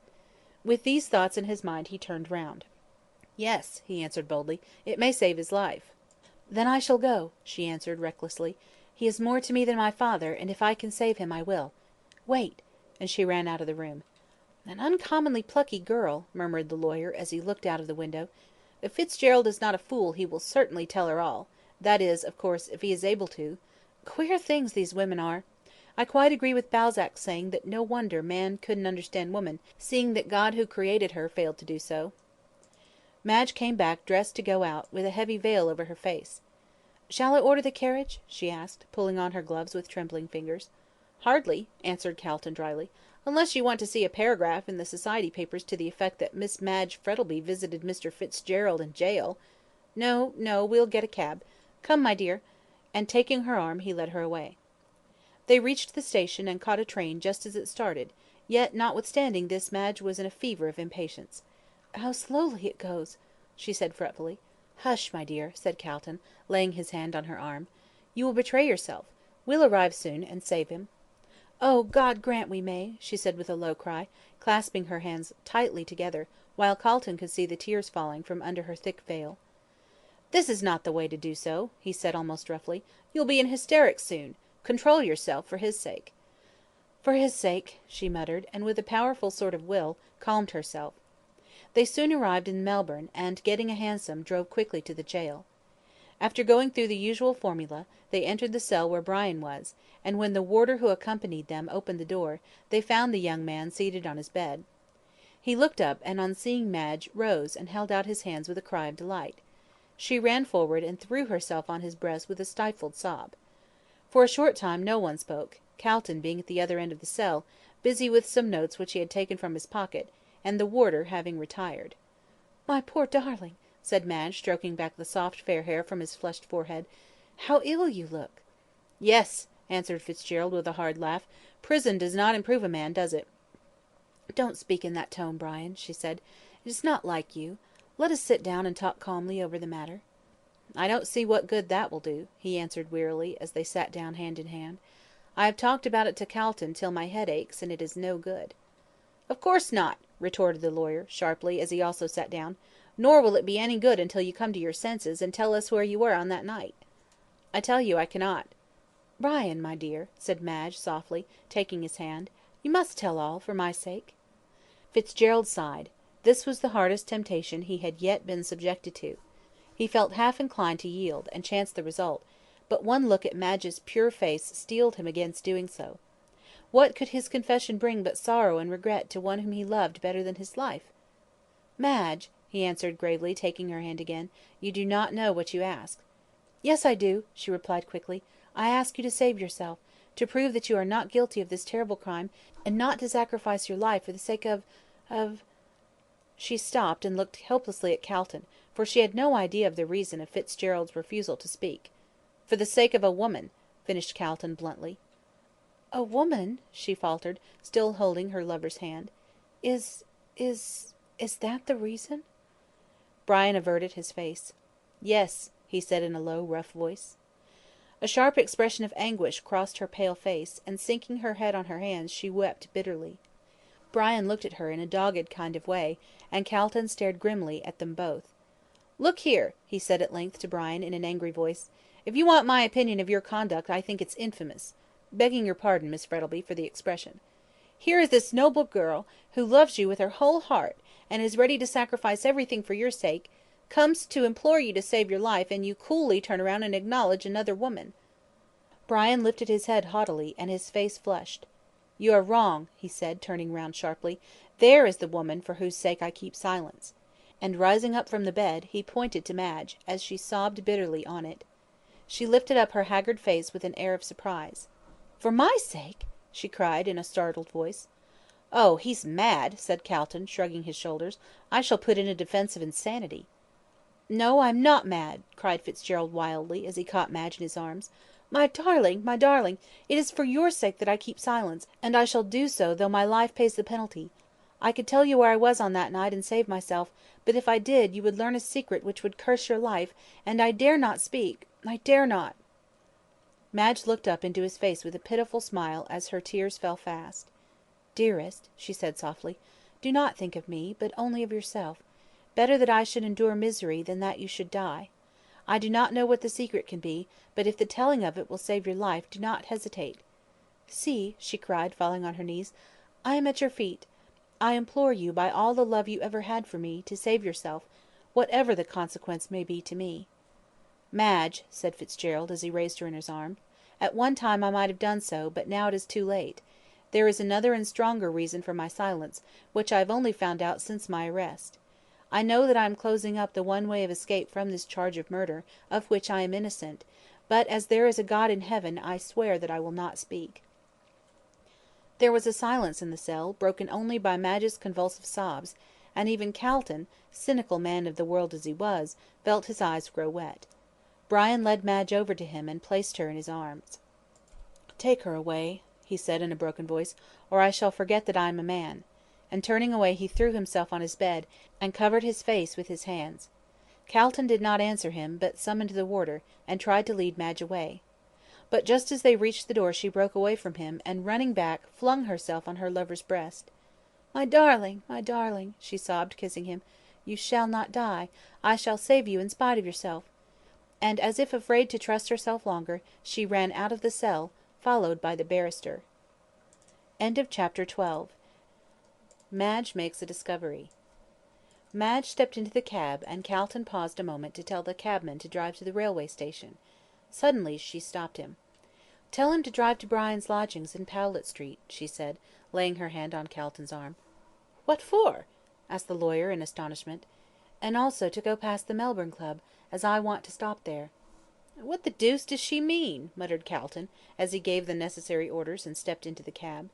A: With these thoughts in his mind he turned round. "Yes," he answered boldly, "it may save his life." "Then I shall go," she answered recklessly. "He is more to me than my father, and if I can save him I will. Wait," and she ran out of the room. "An uncommonly plucky girl," murmured the lawyer, as he looked out of the window. "If Fitzgerald is not a fool he will certainly tell her all; that is, of course, if he is able to. Queer things these women are. I quite agree with Balzac's saying that no wonder man couldn't understand woman, seeing that God who created her failed to do so." Madge came back dressed to go out, with a heavy veil over her face. "Shall I order the carriage?" she asked, pulling on her gloves with trembling fingers. "Hardly," answered Calton dryly.
B: Unless you want to see a paragraph in the society papers to the effect that Miss Madge Frettleby visited Mr. Fitzgerald in jail. No, no, we'll get a cab. Come, my dear," and taking her arm, he led her away. They reached the station, and caught a train just as it started, yet, notwithstanding this, Madge was in a fever of impatience. "How slowly it goes," she said fretfully. "Hush, my dear," said Calton, laying his hand on her arm. "You will betray yourself. We'll arrive soon, and save him." "Oh, God grant we may," she said with a low cry, clasping her hands tightly together, while Calton could see the tears falling from under her thick veil. "This is not the way to do so," he said almost roughly. "You'll be in hysterics soon. Control yourself, for his sake." "For his sake," she muttered, and with a powerful sort of will, calmed herself. They soon arrived in Melbourne, and, getting a hansom, drove quickly to the jail. After going through the usual formula, they entered the cell where Brian was, and when the warder who accompanied them opened the door, they found the young man seated on his bed. He looked up, and on seeing Madge, rose and held out his hands with a cry of delight. She ran forward, and threw herself on his breast with a stifled sob. For a short time no one spoke, Calton being at the other end of the cell, busy with some notes which he had taken from his pocket, and the warder having retired. "My poor darling," said Madge, stroking back the soft fair hair from his flushed forehead, "how ill you look!" "Yes," answered Fitzgerald, with a hard laugh. "Prison does not improve a man, does it?" "Don't speak in that tone, Brian," she said. "It is not like you. Let us sit down and talk calmly over the matter." "I don't see what good that will do," he answered wearily, as they sat down hand in hand. "I have talked about it to Calton till my head aches, and it is no good." "Of course not," retorted the lawyer, sharply, as he also sat down. "Nor will it be any good until you come to your senses, and tell us where you were on that night." "I tell you I cannot." "Brian, my dear," said Madge, softly, taking his hand, "you must tell all, for my sake." Fitzgerald sighed. This was the hardest temptation he had yet been subjected to. He felt half inclined to yield, and chance the result, but one look at Madge's pure face steeled him against doing so. What could his confession bring but sorrow and regret to one whom he loved better than his life? "Madge," he answered gravely, taking her hand again, "you do not know what you ask." "Yes, I do," she replied quickly. "I ask you to save yourself, to prove that you are not guilty of this terrible crime, and not to sacrifice your life for the sake of " She stopped, and looked helplessly at Calton, for she had no idea of the reason of Fitzgerald's refusal to speak. "For the sake of a woman," finished Calton, bluntly. "A woman," she faltered, still holding her lover's hand. Is that the reason?" Brian averted his face. "Yes," he said in a low, rough voice. A sharp expression of anguish crossed her pale face, and sinking her head on her hands, she wept bitterly. Brian looked at her in a dogged kind of way, and Calton stared grimly at them both. "Look here," he said at length to Brian, in an angry voice, "if you want my opinion of your conduct, I think it's infamous. Begging your pardon, Miss Frettleby, for the expression. Here is this noble girl, who loves you with her whole heart, and is ready to sacrifice everything for your sake, comes to implore you to save your life, and you coolly turn round and acknowledge another woman." Brian lifted his head haughtily, and his face flushed. "You are wrong," he said, turning round sharply. "There is the woman for whose sake I keep silence." And rising up from the bed, he pointed to Madge, as she sobbed bitterly on it. She lifted up her haggard face with an air of surprise. "For my sake?" she cried, in a startled voice. "Oh, he's mad," said Calton, shrugging his shoulders. "I shall put in a defence of insanity." "No, I'm not mad," cried Fitzgerald wildly, as he caught Madge in his arms. My darling, it is for your sake that I keep silence, and I shall do so though my life pays the penalty. I could tell you where I was on that night and save myself, but if I did, you would learn a secret which would curse your life, and I dare not speak, I dare not." Madge looked up into his face with a pitiful smile as her tears fell fast. "Dearest," she said softly, "do not think of me, but only of yourself. Better that I should endure misery than that you should die. I do not know what the secret can be, but if the telling of it will save your life, do not hesitate. See," she cried, falling on her knees, "I am at your feet. I implore you, by all the love you ever had for me, to save yourself, whatever the consequence may be to me." "Madge," said Fitzgerald, as he raised her in his arms, "at one time I might have done so, but now it is too late. There is another and stronger reason for my silence, which I have only found out since my arrest. I know that I am closing up the one way of escape from this charge of murder, of which I am innocent, but as there is a God in heaven, I swear that I will not speak."
A: There was a silence in the cell, broken only by Madge's convulsive sobs, and even Calton, cynical man of the world as he was, felt his eyes grow wet. Brian led Madge over to him, and placed her in his arms. "Take her away," he said in a broken voice, "or I shall forget that I am a man," and turning away he threw himself on his bed, and covered his face with his hands. Calton did not answer him, but summoned the warder, and tried to lead Madge away. But just as they reached the door she broke away from him, and running back, flung herself on her lover's breast. My darling," she sobbed, kissing him, "you shall not die. I shall save you in spite of yourself." And, as if afraid to trust herself longer, she ran out of the cell, followed by the barrister. Chapter 12. Madge makes a discovery. Madge stepped into the cab, and Calton paused a moment to tell the cabman to drive to the railway station. Suddenly she stopped him. "Tell him to drive to Brian's lodgings in Powlett Street," she said, laying her hand on Calton's arm. "What for?" asked the lawyer in astonishment. "And also to go past the Melbourne Club, as I want to stop there." "What the deuce does she mean?" muttered Calton, as he gave the necessary orders and stepped into the cab.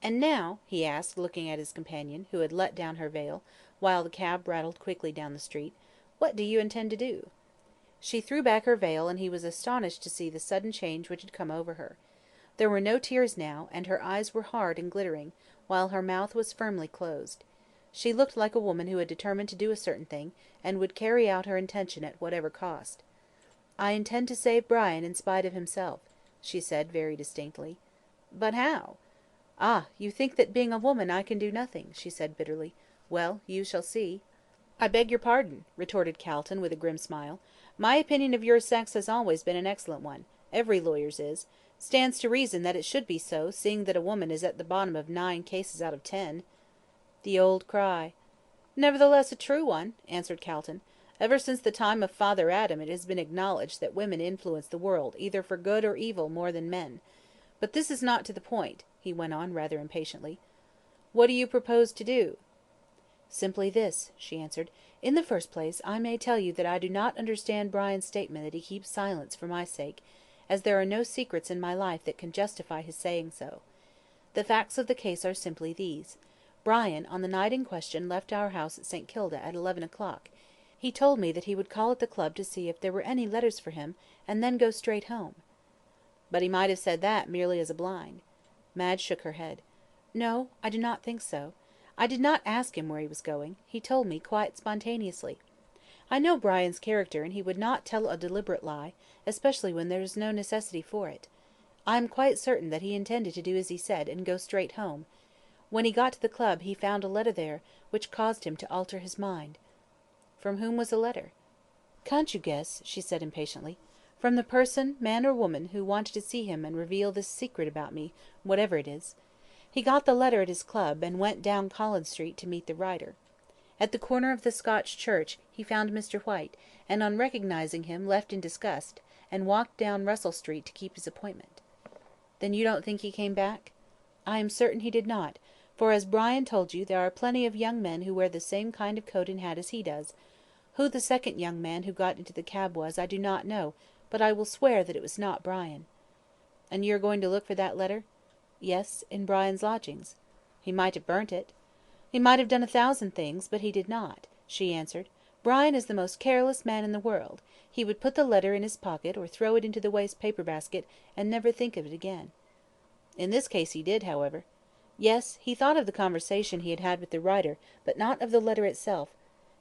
A: "And now," he asked, looking at his companion, who had let down her veil, while the cab rattled quickly down the street, "what do you intend to do?" She threw back her veil, and he was astonished to see the sudden change which had come over her. There were no tears now, and her eyes were hard and glittering, while her mouth was firmly closed. She looked like a woman who had determined to do a certain thing, and would carry out her intention at whatever cost. "I intend to save Brian in spite of himself," she said very distinctly. "But how?" "Ah, you think that being a woman I can do nothing," she said bitterly. "Well, you shall see." "I beg your pardon," retorted Calton, with a grim smile. "My opinion of your sex has always been an excellent one. Every lawyer's is. Stands to reason that it should be so, seeing that a woman is at the bottom of 9 cases out of 10. "The old cry." "Nevertheless a true one," answered Calton. "Ever since the time of Father Adam it has been acknowledged that women influence the world either for good or evil more than men. But this is not to the point," he went on rather impatiently. "What do you propose to do?" "Simply this," she answered. "In the first place, I may tell you that I do not understand Brian's statement that he keeps silence for my sake, as there are no secrets in my life that can justify his saying so. The facts of the case are simply these. Brian, on the night in question, left our house at St. Kilda at 11 o'clock. He told me that he would call at the club to see if there were any letters for him, and then go straight home." "But he might have said that merely as a blind." Madge shook her head. "No, I do not think so. I did not ask him where he was going. He told me quite spontaneously. I know Brian's character, and he would not tell a deliberate lie, especially when there is no necessity for it. I am quite certain that he intended to do as he said, and go straight home. When he got to the club he found a letter there, which caused him to alter his mind." "From whom was the letter?" "Can't you guess?" she said impatiently. "From the person, man or woman, who wanted to see him and reveal this secret about me, whatever it is. He got the letter at his club, and went down Collins Street to meet the writer. At the corner of the Scotch Church he found Mr. White, and on recognising him left in disgust, and walked down Russell Street to keep his appointment." "Then you don't think he came back?" "I am certain he did not, for, as Brian told you, there are plenty of young men who wear the same kind of coat and hat as he does. Who the second young man who got into the cab was I do not know, but I will swear that it was not Brian." "And you are going to look for that letter?" "Yes, in Brian's lodgings." "He might have burnt it." "He might have done 1,000 things, but he did not," she answered. "Brian is the most careless man in the world. He would put the letter in his pocket, or throw it into the waste paper basket, and never think of it again." "In this case he did, however." "Yes, he thought of the conversation he had had with the writer, but not of the letter itself.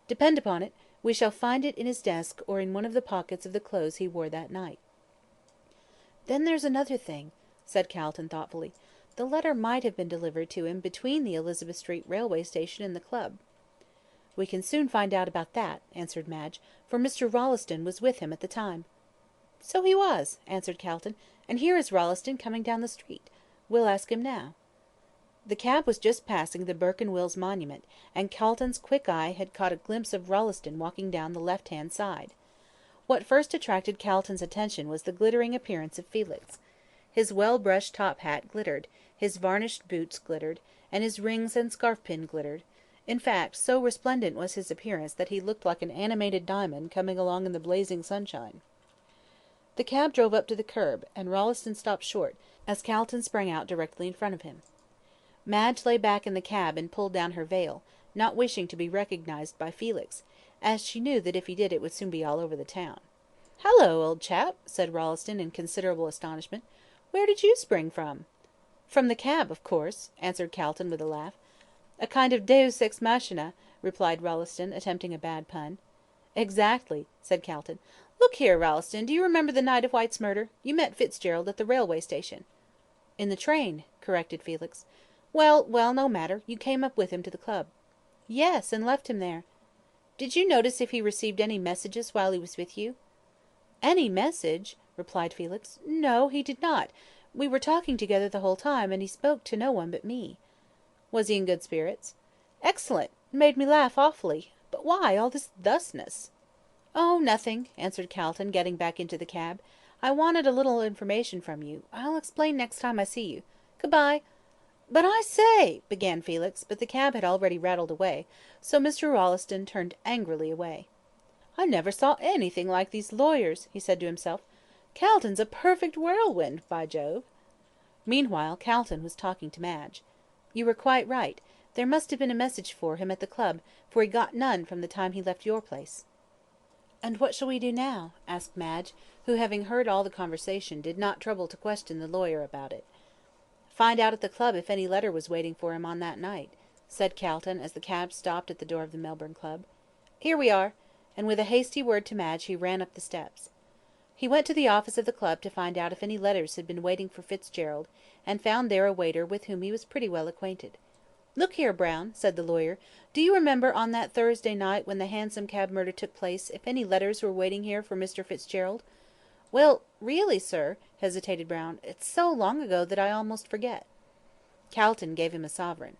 A: Depend upon it, we shall find it in his desk, or in one of the pockets of the clothes he wore that night." "Then there's another thing," said Calton, thoughtfully. "The letter might have been delivered to him between the Elizabeth Street railway station and the club." "We can soon find out about that," answered Madge, "for Mr. Rolleston was with him at the time." "So he was," answered Calton, "and here is Rolleston coming down the street. We'll ask him now." The cab was just passing the Burke and Wills monument, and Calton's quick eye had caught a glimpse of Rolleston walking down the left-hand side. What first attracted Calton's attention was the glittering appearance of Felix. His well-brushed top hat glittered, his varnished boots glittered, and his rings and scarf-pin glittered. In fact, so resplendent was his appearance that he looked like an animated diamond coming along in the blazing sunshine. The cab drove up to the kerb, and Rolleston stopped short, as Calton sprang out directly in front of him. Madge lay back in the cab and pulled down her veil, not wishing to be recognised by Felix, as she knew that if he did it would soon be all over the town. "Hallo, old chap," said Rolleston in considerable astonishment. "Where did you spring from?" "From the cab, of course," answered Calton with a laugh. "A kind of deus ex machina," replied Rolleston, attempting a bad pun. "Exactly," said Calton. "Look here, Rolleston, do you remember the night of Whyte's murder? You met Fitzgerald at the railway station." "In the train," corrected Felix. "Well, well, no matter. You came up with him to the club." "Yes, and left him there." "Did you notice if he received any messages while he was with you?" "Any message?" replied Felix. "No, he did not. We were talking together the whole time, and he spoke to no one but me." "Was he in good spirits?" "Excellent. Made me laugh awfully. But why all this thusness?" "Oh, nothing," answered Calton, getting back into the cab. "I wanted a little information from you. I'll explain next time I see you. Good bye." "But I say," began Felix, but the cab had already rattled away, so Mr. Rolleston turned angrily away. "I never saw anything like these lawyers," he said to himself. "Calton's a perfect whirlwind, by Jove." Meanwhile Calton was talking to Madge. "You were quite right. There must have been a message for him at the club, for he got none from the time he left your place." "And what shall we do now?" asked Madge, who, having heard all the conversation, did not trouble to question the lawyer about it. "Find out at the club if any letter was waiting for him on that night," said Calton, as the cab stopped at the door of the Melbourne Club. "Here we are," and with a hasty word to Madge he ran up the steps. He went to the office of the club to find out if any letters had been waiting for Fitzgerald, and found there a waiter with whom he was pretty well acquainted. "Look here, Brown," said the lawyer, "do you remember on that Thursday night when the Hansom Cab murder took place if any letters were waiting here for Mr. Fitzgerald?" "Well, really, sir," hesitated Brown, "it's so long ago that I almost forget." Calton gave him a sovereign.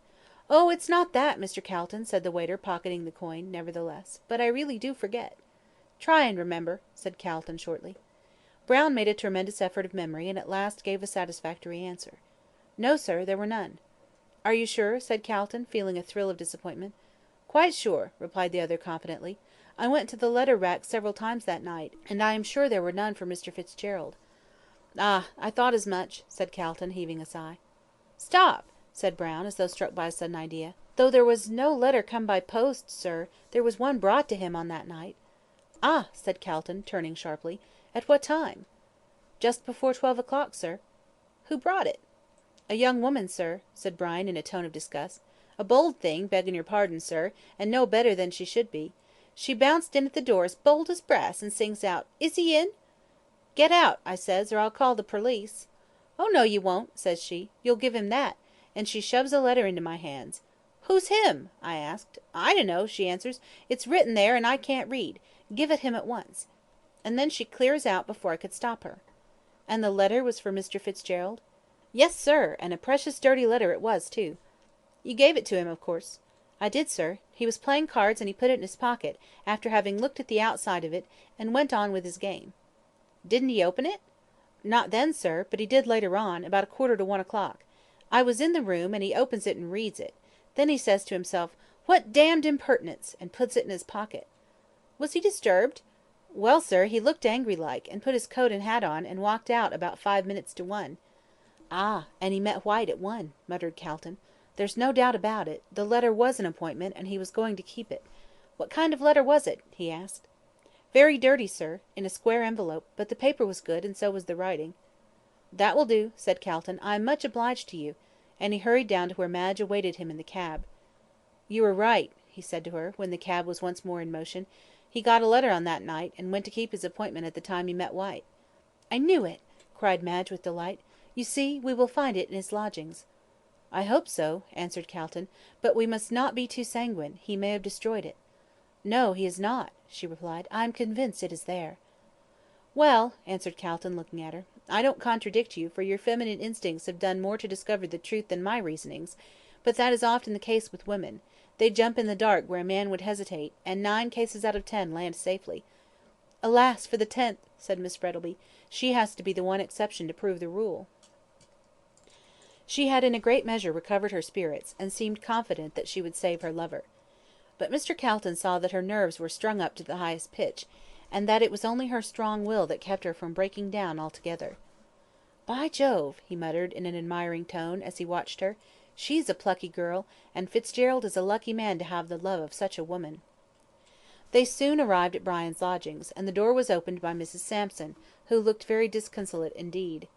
A: "Oh, it's not that, Mr. Calton," said the waiter, pocketing the coin, nevertheless, "but I really do forget." "Try and remember," said Calton, shortly. Brown made a tremendous effort of memory, and at last gave a satisfactory answer. "No, sir, there were none." "Are you sure?" said Calton, feeling a thrill of disappointment. "Quite sure," replied the other confidently. "I went to the letter rack several times that night, and I am sure there were none for Mr. Fitzgerald." "Ah, I thought as much," said Calton, heaving a sigh. "Stop!" said Brown, as though struck by a sudden idea. "Though there was no letter come by post, sir, there was one brought to him on that night." "Ah!" said Calton, turning sharply. "At what time?" "Just before 12 o'clock, sir." "Who brought it?" "A young woman, sir," said Brian, in a tone of disgust. "A bold thing, begging your pardon, sir, and no better than she should be. She bounced in at the door as bold as brass, and sings out, 'Is he in?' 'Get out,' I says, 'or I'll call the perlice.' 'Oh, no, you won't,' says she. 'You'll give him that,' and she shoves a letter into my hands. 'Who's him?' I asked. 'I dunno,' she answers. 'It's written there, and I can't read. Give it him at once.' And then she clears out before I could stop her." "And the letter was for Mr. Fitzgerald?" "Yes, sir, and a precious dirty letter it was, too." "You gave it to him, of course?" "I did, sir. He was playing cards, and he put it in his pocket, after having looked at the outside of it, and went on with his game." "Didn't he open it?" "Not then, sir, but he did later on, about 1:45 to 1 o'clock. I was in the room, and he opens it and reads it. Then he says to himself, 'What damned impertinence!' and puts it in his pocket." "Was he disturbed?" "Well, sir, he looked angry like, and put his coat and hat on, and walked out about 5 minutes to 1. "Ah, and he met Whyte at 1, muttered Calton. "There's no doubt about it, the letter was an appointment, and he was going to keep it. What kind of letter was it?" he asked. "Very dirty, sir, in a square envelope, but the paper was good, and so was the writing." "That will do," said Calton. "I am much obliged to you," and he hurried down to where Madge awaited him in the cab. "You were right," he said to her, when the cab was once more in motion. "He got a letter on that night, and went to keep his appointment at the time he met Whyte." "I knew it!" cried Madge with delight. "You see, we will find it in his lodgings." "I hope so," answered Calton, "but we must not be too sanguine. He may have destroyed it." "No, he has not," she replied. "I am convinced it is there." "Well," answered Calton, looking at her, "I don't contradict you, for your feminine instincts have done more to discover the truth than my reasonings, but that is often the case with women. They jump in the dark where a man would hesitate, and 9 cases out of 10 land safely." "Alas for the 10th!" said Miss Frettleby. "She has to be the one exception to prove the rule." She had in a great measure recovered her spirits, and seemed confident that she would save her lover. But Mr. Calton saw that her nerves were strung up to the highest pitch, and that it was only her strong will that kept her from breaking down altogether. "By Jove!" he muttered, in an admiring tone, as he watched her, She's a plucky girl, and Fitzgerald is a lucky man to have the love of such a woman." They soon arrived at Brian's lodgings, and the door was opened by Mrs. Sampson, who looked very disconsolate indeed.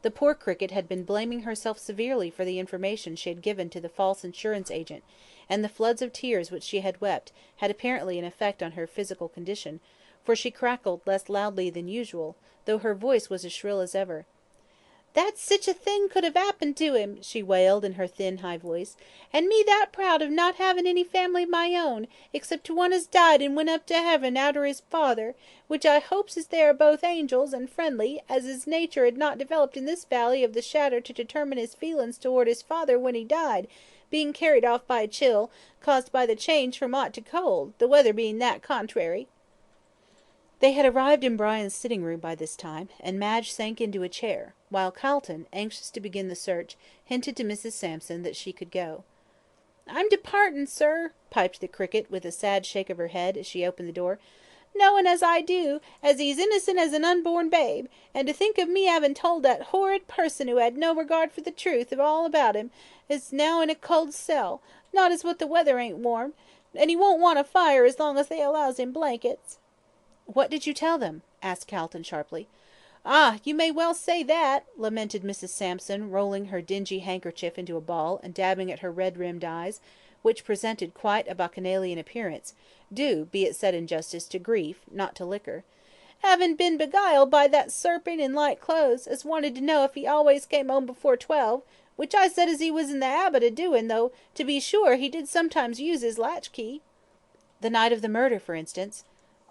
A: The poor Cricket had been blaming herself severely for the information she had given to the false insurance agent, and the floods of tears which she had wept had apparently an effect on her physical condition, for she crackled less loudly than usual, though her voice was as shrill as ever. "That sich a thing could have 'appened to him," she wailed in her thin high voice, "and me that proud of not having any family of my own, except one as died and went up to heaven arter his father, which I hopes as they are both angels and friendly, as his nature had not developed in this valley of the shadow to determine his feelin's towards his father when he died, being carried off by a chill, caused by the change from hot to cold, the weather being that contrary." They had arrived in Brian's sitting room by this time, and Madge sank into a chair, while Calton, anxious to begin the search, hinted to Mrs. Sampson that she could go. "I'm departin', sir," piped the Cricket, with a sad shake of her head, as she opened the door, "knowing as I do, as he's innocent as an unborn babe, and to think of me having told that horrid person who had no regard for the truth of all about him, is now in a cold cell, not as what the weather ain't warm, and he won't want a fire as long as they allows him blankets." "What did you tell them?" asked Calton sharply. "Ah! you may well say that," lamented Mrs. Sampson, rolling her dingy handkerchief into a ball, and dabbing at her red-rimmed eyes, which presented quite a bacchanalian appearance, due, be it said in justice, to grief, not to liquor. "Having been beguiled by that serpent in light clothes, as wanted to know if he always came home before 12, which I said as he was in the habit of doing, though, to be sure, he did sometimes use his latch-key." "The night of the murder, for instance."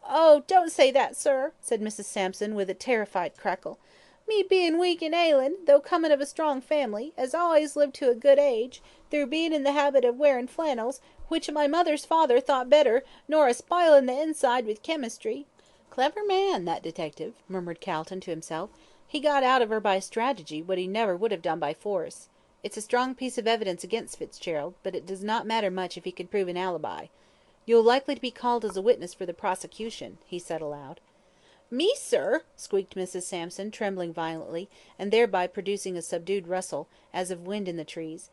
A: "Oh, don't say that, sir," said Mrs. Sampson, with a terrified crackle. "Me being weak and ailin', though comin' of a strong family, as always lived to a good age, through being in the habit of wearing flannels, which my mother's father thought better nor a spilin' the inside with chemistry." "Clever man, that detective," murmured Calton to himself. "He got out of her by strategy what he never would have done by force. It's a strong piece of evidence against Fitzgerald, but it does not matter much if he can prove an alibi. You're likely to be called as a witness for the prosecution," he said aloud. "Me, sir!" squeaked Mrs. Sampson, trembling violently, and thereby producing a subdued rustle, as of wind in the trees.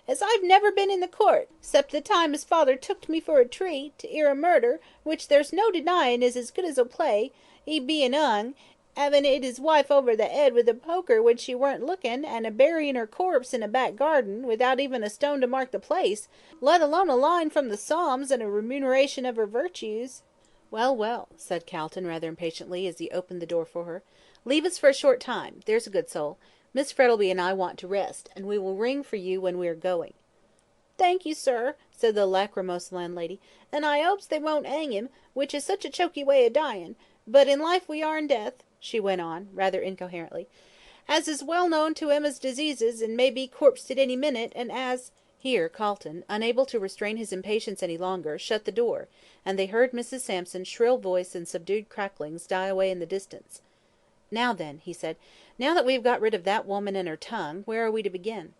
A: "As I've never been in the court, 'cept the time as father tooked me for a treat, to 'ear a murder, which there's no denyin' is as good as a play, he bein' 'ung, 'avin' 'it his wife over the 'ead with a poker when she weren't lookin', and a buryin' her corpse in a back garden, without even a stone to mark the place, let alone a line from the Psalms and a remuneration of her virtues." "Well, well," said Calton, rather impatiently, as he opened the door for her, "leave us for a short time, there's a good soul. Miss Frettleby and I want to rest, and we will ring for you when we are going." "Thank you, sir," said the lachrymose landlady, "and I 'opes they won't 'ang him, which is such a choky way of dyin', but in life we are in death," she went on, rather incoherently, "as is well known to 'em as diseases, and may be corpsed at any minute, and as—" Here Calton, unable to restrain his impatience any longer, shut the door, and they heard Mrs. Sampson's shrill voice and subdued cracklings die away in the distance. "Now then," he said, "now that we have got rid of that woman and her tongue, where are we to begin?"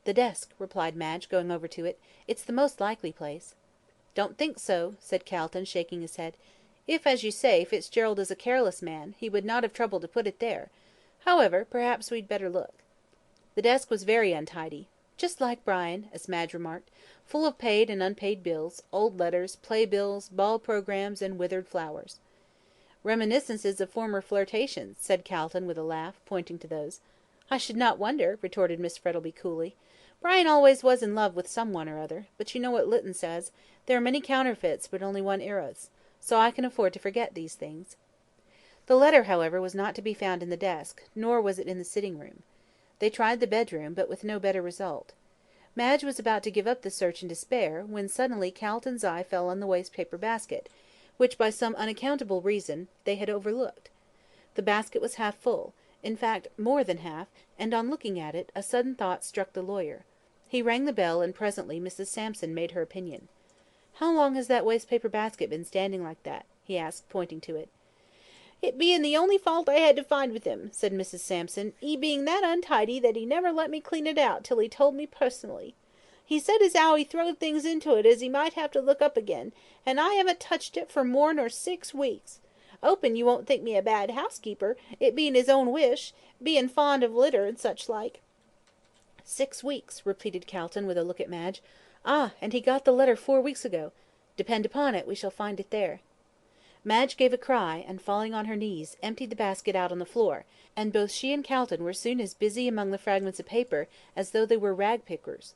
A: "The desk," replied Madge, going over to it. "It's the most likely place." "Don't think so," said Calton, shaking his head. "If, as you say, Fitzgerald is a careless man, he would not have troubled to put it there. However, perhaps we'd better look." The desk was very untidy, "just like Brian," as Madge remarked, full of paid and unpaid bills, old letters, playbills, ball programmes, and withered flowers. "Reminiscences of former flirtations," said Calton, with a laugh, pointing to those. "I should not wonder," retorted Miss Frettleby, coolly. "Brian always was in love with some one or other, but you know what Lytton says, there are many counterfeits, but only one Eros, so I can afford to forget these things." The letter, however, was not to be found in the desk, nor was it in the sitting room. They tried the bedroom, but with no better result. Madge was about to give up the search in despair, when suddenly Calton's eye fell on the waste paper basket, which, by some unaccountable reason, they had overlooked. The basket was half full, in fact more than half, and on looking at it, a sudden thought struck the lawyer. He rang the bell, and presently Mrs. Sampson made her opinion. "How long has that waste paper basket been standing like that?" he asked, pointing to it. "It being the only fault I had to find with him," said Mrs. Sampson, "he being that untidy that he never let me clean it out till he told me personally. He said as how he throwed things into it as he might have to look up again, and I haven't touched it for more nor 6 weeks. 'Oping you won't think me a bad housekeeper, it being his own wish, being fond of litter and such like." 6 weeks," repeated Calton, with a look at Madge. "Ah! and he got the letter 4 weeks ago. Depend upon it, we shall find it there." Madge gave a cry, and, falling on her knees, emptied the basket out on the floor, and both she and Calton were soon as busy among the fragments of paper as though they were rag pickers.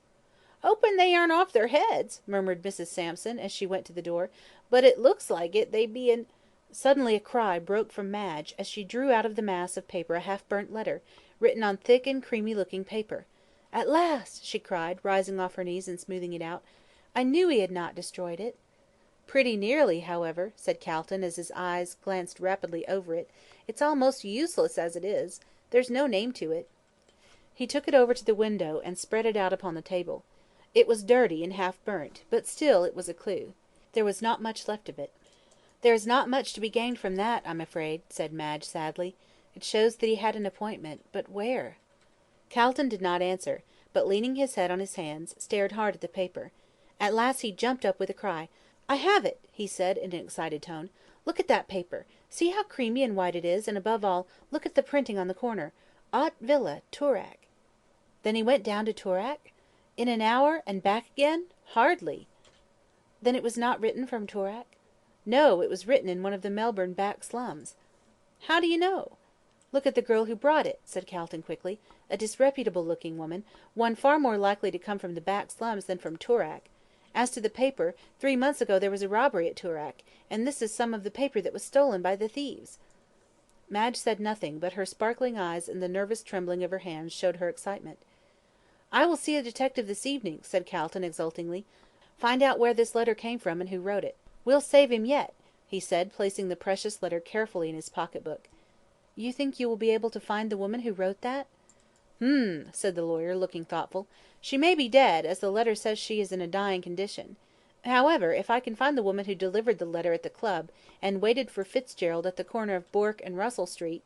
B: "Hopin' they aren't off their heads," murmured Mrs. Sampson, as she went to the door, "but it looks like it, they be in—" Suddenly a cry broke from Madge, as she drew out of the mass of paper a half burnt letter, written on thick and creamy looking paper. "At last!" she cried, rising off her knees and smoothing it out. "I knew he had not destroyed it." "Pretty nearly, however," said Calton, as his eyes glanced rapidly over it. "It's almost useless as it is. There's no name to it." He took it over to the window, and spread it out upon the table. It was dirty and half burnt, but still it was a clue. There was not much left of it. "There is not much to be gained from that, I'm afraid," said Madge, sadly. "It shows that he had an appointment, but where?" Calton did not answer, but, leaning his head on his hands, stared hard at the paper. At last he jumped up with a cry. "I have it!" he said, in an excited tone. "Look at that paper. See how creamy and white it is, and, above all, look at the printing on the corner. Aut Villa, Toorak." "Then he went down to Toorak? In an hour, and back again? Hardly." "Then it was not written from Toorak?" "No, it was written in one of the Melbourne back slums." "How do you know?" "Look at the girl who brought it," said Calton, quickly. "A disreputable looking woman, one far more likely to come from the back slums than from Toorak. As to the paper, 3 months ago there was a robbery at Toorak, and this is some of the paper that was stolen by the thieves." Madge said nothing, but her sparkling eyes and the nervous trembling of her hands showed her excitement. "I will see a detective this evening," said Calton, exultingly. "Find out where this letter came from, and who wrote it. We'll save him yet," he said, placing the precious letter carefully in his pocket book. "You think you will be able to find the woman who wrote that?" "H'm," said the lawyer, looking thoughtful. "She may be dead, as the letter says she is in a dying condition. However, if I can find the woman who delivered the letter at the club, and waited for Fitzgerald at the corner of Bourke and Russell Street,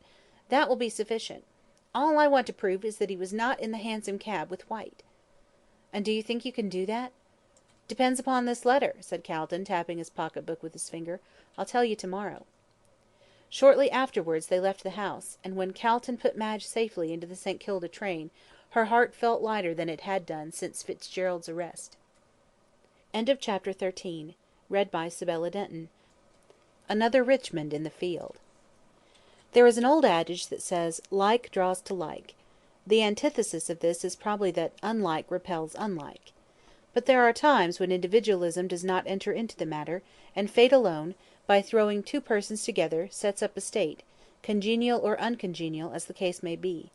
B: that will be sufficient. All I want to prove is that he was not in the hansom cab with White." "And do you think you can do that?" "Depends upon this letter," said Calton, tapping his pocket book with his finger. "I'll tell you to-morrow." Shortly afterwards they left the house, and when Calton put Madge safely into the St. Kilda train, her heart felt lighter than it had done since Fitzgerald's arrest. Chapter 13. Sibella Denton. Another Richmond in the field. There is an old adage that says, "Like draws to like." The antithesis of this is probably that unlike repels unlike. But there are times when individualism does not enter into the matter, and fate alone, by throwing two persons together, sets up a state, congenial or uncongenial as the case may be.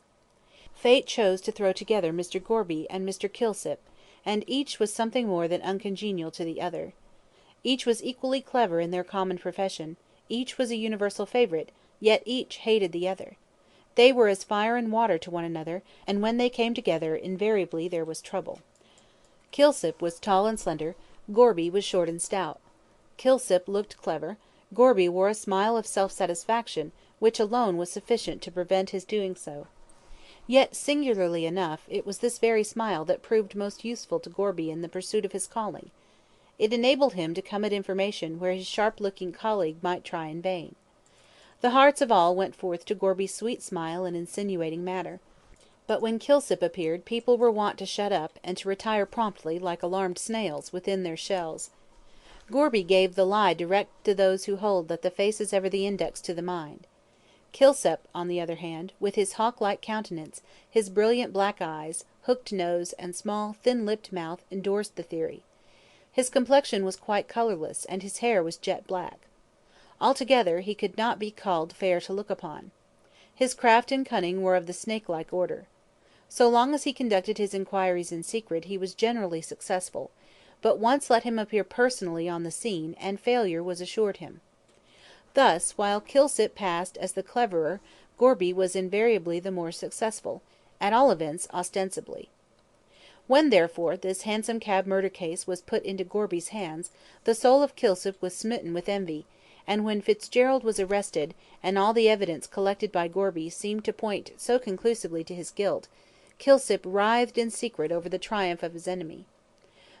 B: Fate chose to throw together Mr. Gorby and Mr. Kilsip, and each was something more than uncongenial to the other. Each was equally clever in their common profession, each was a universal favourite, yet each hated the other. They were as fire and water to one another, and when they came together invariably there was trouble. Kilsip was tall and slender, Gorby was short and stout. Kilsip looked clever, Gorby wore a smile of self-satisfaction, which alone was sufficient to prevent his doing so. Yet, singularly enough, it was this very smile that proved most useful to Gorby in the pursuit of his calling. It enabled him to come at information where his sharp-looking colleague might try in vain. The hearts of all went forth to Gorby's sweet smile and insinuating manner. But when Kilsip appeared people were wont to shut up, and to retire promptly, like alarmed snails, within their shells. Gorby gave the lie direct to those who hold that the face is ever the index to the mind. Kilsip, on the other hand, with his hawk-like countenance, his brilliant black eyes, hooked nose, and small, thin-lipped mouth, endorsed the theory. His complexion was quite colourless, and his hair was jet black. Altogether, he could not be called fair to look upon. His craft and cunning were of the snake-like order. So long as he conducted his inquiries in secret he was generally successful, but once let him appear personally on the scene, and failure was assured him. Thus, while Kilsip passed as the cleverer, Gorby was invariably the more successful, at all events ostensibly. When, therefore, this hansom cab murder case was put into Gorby's hands, the soul of Kilsip was smitten with envy, and when Fitzgerald was arrested, and all the evidence collected by Gorby seemed to point so conclusively to his guilt, Kilsip writhed in secret over the triumph of his enemy.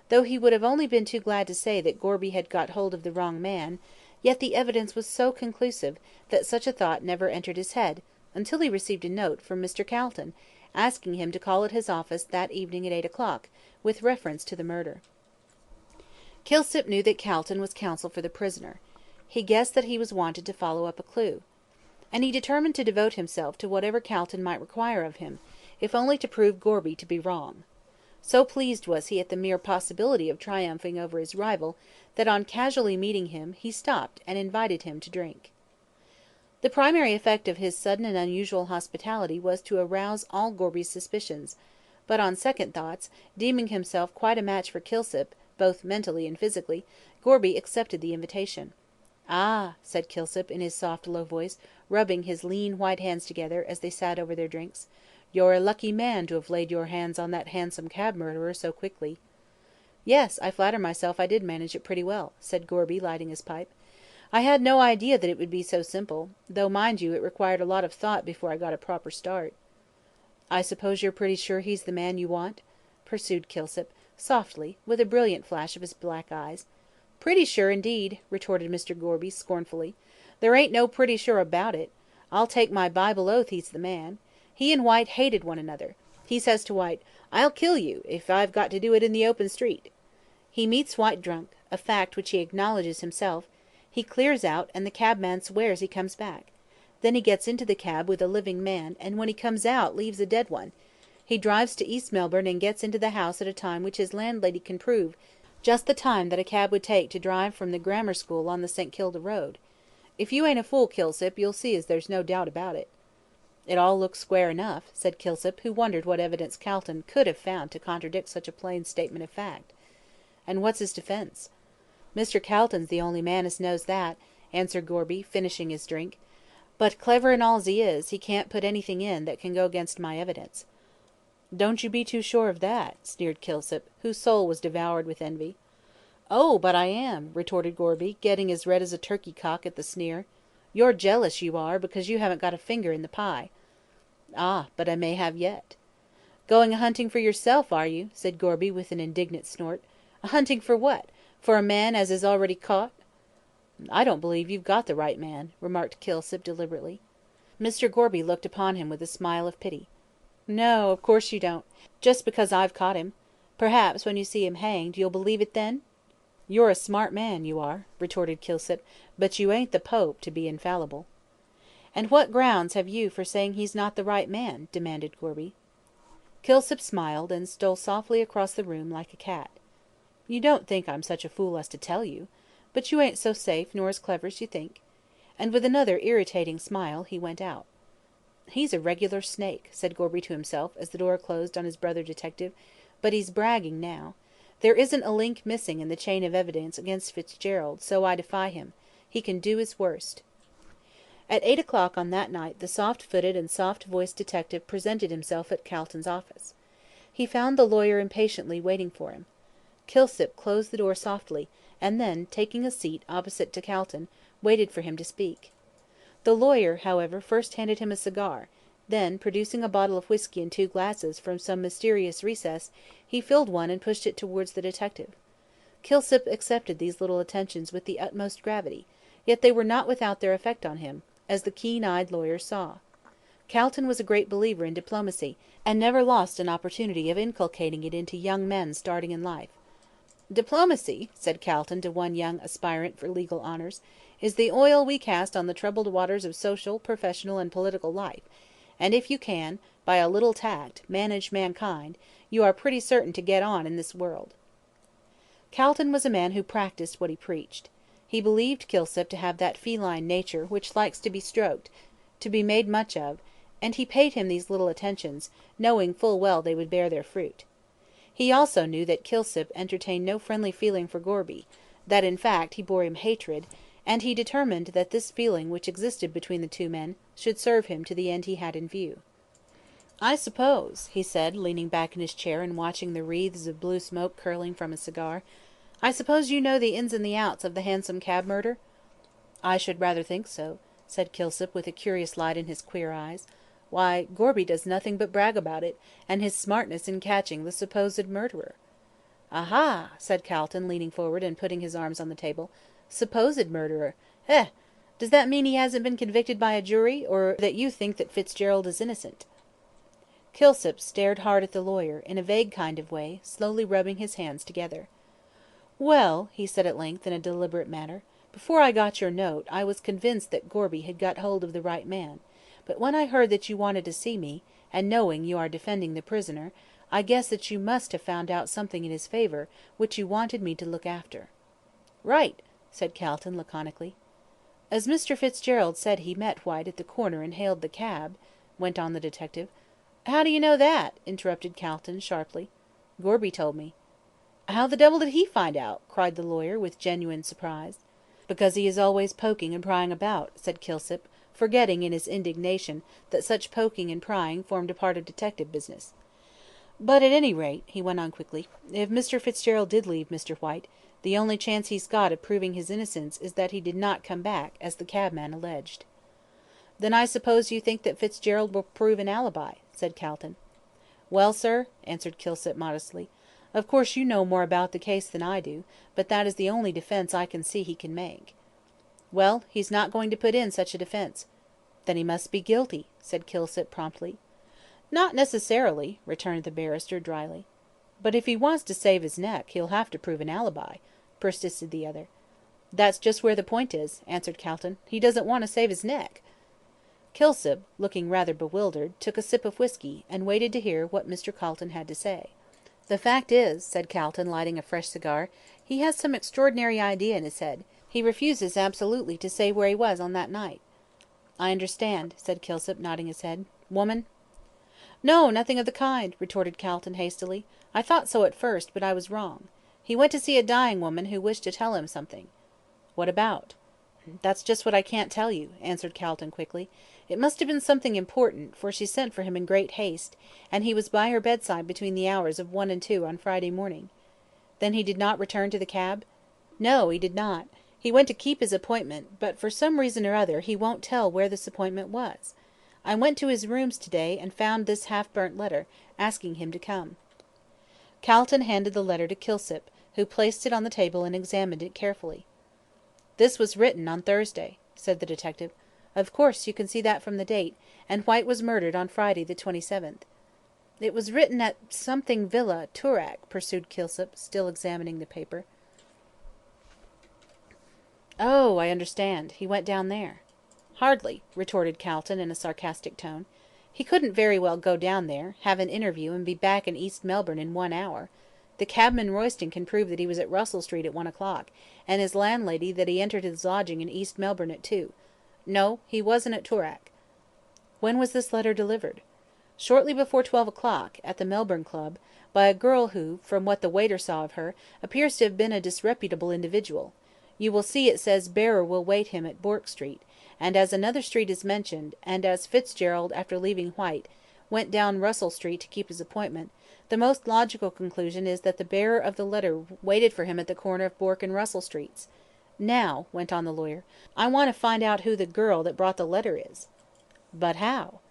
B: Though he would have only been too glad to say that Gorby had got hold of the wrong man, yet the evidence was so conclusive that such a thought never entered his head, until he received a note from Mr. Calton,
A: asking him to call at his office that evening at 8 o'clock, with reference to the murder. Kilsip knew that Calton was counsel for the prisoner. He guessed that he was wanted to follow up a clue. And he determined to devote himself to whatever Calton might require of him, if only to prove Gorby to be wrong. So pleased was he at the mere possibility of triumphing over his rival, that on casually meeting him, he stopped and invited him to drink. The primary effect of his sudden and unusual hospitality was to arouse all Gorby's suspicions, but on second thoughts, deeming himself quite a match for Kilsip, both mentally and physically, Gorby accepted the invitation. "Ah!" said Kilsip, in his soft low voice, rubbing his lean white hands together, as they sat over their drinks, "you're a lucky man to have laid your hands on that hansom cab murderer so quickly." "Yes, I flatter myself I did manage it pretty well," said Gorby, lighting his pipe. "I had no idea that it would be so simple, though, mind you, it required a lot of thought before I got a proper start." "I suppose you're pretty sure he's the man you want?" pursued Kilsip, softly, with a brilliant flash of his black eyes. "Pretty sure, indeed," retorted Mr. Gorby, scornfully. "There ain't no pretty sure about it. I'll take my Bible oath he's the man. He and Whyte hated one another. He says to Whyte, 'I'll kill you, if I've got to do it in the open street.' He meets Whyte drunk, a fact which he acknowledges himself. He clears out, and the cabman swears he comes back. Then he gets into the cab with a living man, and when he comes out leaves a dead one. He drives to East Melbourne and gets into the house at a time which his landlady can prove, just the time that a cab would take to drive from the grammar school on the St. Kilda road. If you ain't a fool, Kilsip, you'll see as there's no doubt about it." "It all looks square enough," said Kilsip, who wondered what evidence Calton could have found to contradict such a plain statement of fact. "And what's his defence?" "Mr. Calton's the only man as knows that," answered Gorby, finishing his drink. "But clever and all as he is, he can't put anything in that can go against my evidence." "Don't you be too sure of that," sneered Kilsip, whose soul was devoured with envy. "Oh, but I am," retorted Gorby, getting as red as a turkey cock at the sneer. "You're jealous, you are, because you haven't got a finger in the pie." "Ah, but I may have yet." "Going a hunting for yourself, are you?" said Gorby, with an indignant snort. "A hunting for what? For a man as is already caught?" "I don't believe you've got the right man," remarked Kilsip, deliberately. Mr. Gorby looked upon him with a smile of pity. "No, of course you don't, just because I've caught him. Perhaps, when you see him hanged, you'll believe it then?" "You're a smart man, you are," retorted Kilsip, "but you ain't the Pope, to be infallible." "And what grounds have you for saying he's not the right man?" demanded Gorby. Kilsip smiled, and stole softly across the room like a cat. "You don't think I'm such a fool as to tell you. But you ain't so safe nor as clever as you think." And with another irritating smile, he went out. "He's a regular snake," said Gorby to himself, as the door closed on his brother detective, "but he's bragging now. There isn't a link missing in the chain of evidence against Fitzgerald, so I defy him. He can do his worst." At 8 o'clock on that night the soft-footed and soft-voiced detective presented himself at Calton's office. He found the lawyer impatiently waiting for him. Kilsip closed the door softly, and then, taking a seat opposite to Calton, waited for him to speak. The lawyer, however, first handed him a cigar, then, producing a bottle of whisky and 2 glasses from some mysterious recess, he filled one and pushed it towards the detective. Kilsip accepted these little attentions with the utmost gravity, yet they were not without their effect on him, as the keen-eyed lawyer saw. Calton was a great believer in diplomacy, and never lost an opportunity of inculcating it into young men starting in life. "Diplomacy," said Calton to one young aspirant for legal honours, "is the oil we cast on the troubled waters of social, professional, and political life, and if you can, by a little tact, manage mankind, you are pretty certain to get on in this world." Calton was a man who practised what he preached. He believed Kilsip to have that feline nature which likes to be stroked, to be made much of, and he paid him these little attentions, knowing full well they would bear their fruit. He also knew that Kilsip entertained no friendly feeling for Gorby, that in fact he bore him hatred, and he determined that this feeling which existed between the two men should serve him to the end he had in view. "I suppose," he said, leaning back in his chair and watching the wreaths of blue smoke curling from his cigar, "I suppose you know the ins and the outs of the hansom cab murder?" "I should rather think so," said Kilsip, with a curious light in his queer eyes. "Why, Gorby does nothing but brag about it, and his smartness in catching the supposed murderer." "Aha!" said Calton, leaning forward and putting his arms on the table. "Supposed murderer. Eh! Does that mean he hasn't been convicted by a jury, or that you think that Fitzgerald is innocent?" Kilsip stared hard at the lawyer, in a vague kind of way, slowly rubbing his hands together. "Well," he said at length, in a deliberate manner, "before I got your note, I was convinced that Gorby had got hold of the right man, but when I heard that you wanted to see me, and knowing you are defending the prisoner, I guessed that you must have found out something in his favour, which you wanted me to look after." "Right," said Calton, laconically. "As Mr. Fitzgerald said he met White at the corner and hailed the cab," went on the detective. "How do you know that?" interrupted Calton, sharply. "Gorby told me." "How the devil did he find out?" cried the lawyer, with genuine surprise. "Because he is always poking and prying about," said Kilsip, forgetting in his indignation that such poking and prying formed a part of detective business. "But at any rate," he went on quickly, "if Mr. Fitzgerald did leave Mr. White, the only chance he's got of proving his innocence is that he did not come back, as the cabman alleged." "Then I suppose you think that Fitzgerald will prove an alibi," said Calton. "Well, sir," answered Kilsip, modestly, "of course you know more about the case than I do, but that is the only defence I can see he can make." "Well, he's not going to put in such a defence." "Then he must be guilty," said Kilsip, promptly. "Not necessarily," returned the barrister, dryly. "But if he wants to save his neck, he'll have to prove an alibi," persisted the other. "That's just where the point is," answered Calton. "He doesn't want to save his neck." Kilsip, looking rather bewildered, took a sip of whisky, and waited to hear what Mr. Calton had to say. "The fact is," said Calton, lighting a fresh cigar, "he has some extraordinary idea in his head. He refuses absolutely to say where he was on that night." "I understand," said Kilsip, nodding his head. "Woman?" "No, nothing of the kind," retorted Calton, hastily. "I thought so at first, but I was wrong. He went to see a dying woman who wished to tell him something." "What about?" "That's just what I can't tell you," answered Calton, quickly. "It must have been something important, for she sent for him in great haste, and he was by her bedside between the hours of 1 and 2 on Friday morning." "Then he did not return to the cab?" "No, he did not. He went to keep his appointment, but for some reason or other he won't tell where this appointment was. I went to his rooms to-day, and found this half-burnt letter, asking him to come." Calton handed the letter to Kilsip, who placed it on the table and examined it carefully. "This was written on Thursday," said the detective. "Of course you can see that from the date, and White was murdered on Friday the 27th. "It was written at something Villa, Toorak," pursued Kilsip, still examining the paper. "Oh, I understand. He went down there." "Hardly," retorted Calton, in a sarcastic tone. "He couldn't very well go down there, have an interview, and be back in East Melbourne in 1 hour. The cabman Royston can prove that he was at Russell Street at 1 o'clock, and his landlady that he entered his lodging in East Melbourne at 2. No, he wasn't at Toorak." "When was this letter delivered?" "Shortly before 12 o'clock, at the Melbourne Club, by a girl who, from what the waiter saw of her, appears to have been a disreputable individual. You will see it says bearer will wait him at Bourke Street, and as another street is mentioned, and as Fitzgerald, after leaving White, went down Russell Street to keep his appointment, the most logical conclusion is that the bearer of the letter waited for him at the corner of Bourke and Russell Streets. Now," went on the lawyer, "I want to find out who the girl that brought the letter is." "But how?"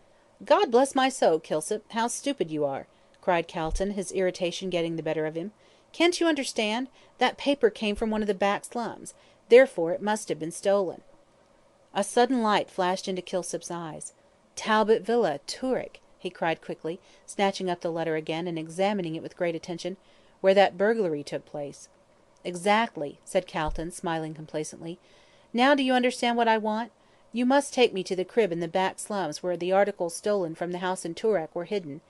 A: "God bless my soul, Kilsip, how stupid you are!" cried Calton, his irritation getting the better of him. "Can't you understand? That paper came from one of the back slums, therefore it must have been stolen." A sudden light flashed into Kilsip's eyes. "Talbot Villa, Toorak," he cried quickly, snatching up the letter again, and examining it with great attention, "where that burglary took place." "Exactly," said Calton, smiling complacently. "Now do you understand what I want? You must take me to the crib in the back slums where the articles stolen from the house in Toorak were hidden.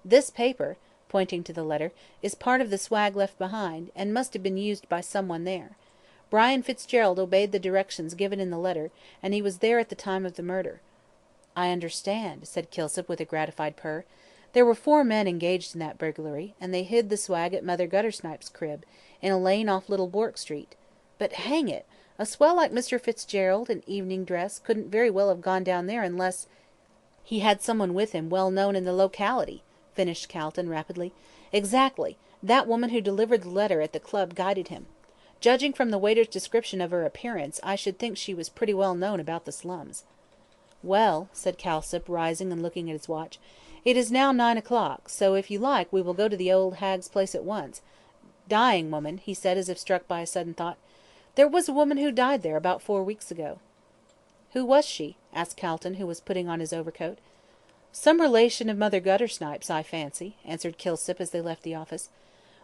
A: This paper," pointing to the letter, "is part of the swag left behind, and must have been used by some one there. Brian Fitzgerald obeyed the directions given in the letter, and he was there at the time of the murder." "I understand," said Kilsip, with a gratified purr. "There were 4 men engaged in that burglary, and they hid the swag at Mother Guttersnipe's crib, in a lane off Little Bourke Street. But, hang it, a swell like Mr. Fitzgerald, in evening dress, couldn't very well have gone down there unless—" "He had someone with him well known in the locality," finished Calton, rapidly. "Exactly, that woman who delivered the letter at the club guided him. Judging from the waiter's description of her appearance, I should think she was pretty well known about the slums." "Well," said Kilsip, rising and looking at his watch, "it is now 9 o'clock, so if you like we will go to the old hag's place at once. Dying woman," he said, as if struck by a sudden thought. "There was a woman who died there about 4 weeks ago." "Who was she?" asked Calton, who was putting on his overcoat. "Some relation of Mother Guttersnipe's, I fancy," answered Kilsip, as they left the office.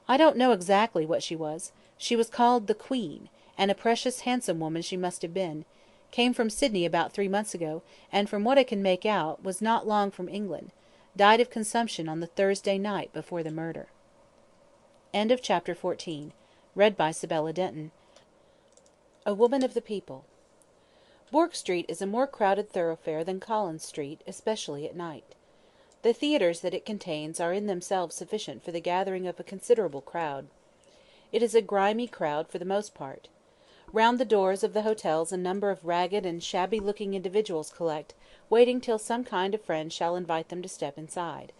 A: "I don't know exactly what she was. She was called the Queen, and a precious handsome woman she must have been. Came from Sydney about 3 months ago, and from what I can make out, was not long from England. Died of consumption on the Thursday night before the murder." Chapter 14. Read by Sibella Denton. A Woman of the People. Bourke Street is a more crowded thoroughfare than Collins Street, especially at night. The theatres that it contains are in themselves sufficient for the gathering of a considerable crowd. It is a grimy crowd for the most part. Round the doors of the hotels a number of ragged and shabby-looking individuals collect, waiting till some kind friend shall invite them to step inside.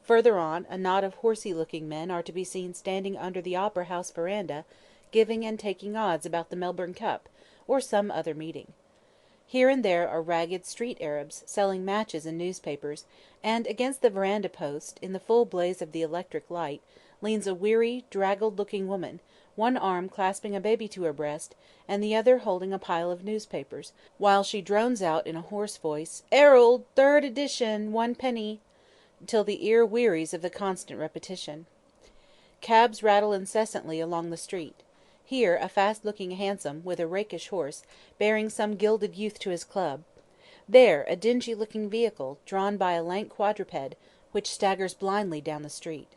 A: Further on, a knot of horsey-looking men are to be seen standing under the Opera House verandah, giving and taking odds about the Melbourne Cup, or some other meeting. Here and there are ragged street Arabs, selling matches and newspapers, and against the verandah post, in the full blaze of the electric light, leans a weary, draggled-looking woman, one arm clasping a baby to her breast, and the other holding a pile of newspapers, while she drones out in a hoarse voice, "'Erald, 3rd edition, 1d," till the ear wearies of the constant repetition. Cabs rattle incessantly along the street. Here a fast-looking hansom, with a rakish horse, bearing some gilded youth to his club; there a dingy-looking vehicle, drawn by a lank quadruped, which staggers blindly down the street.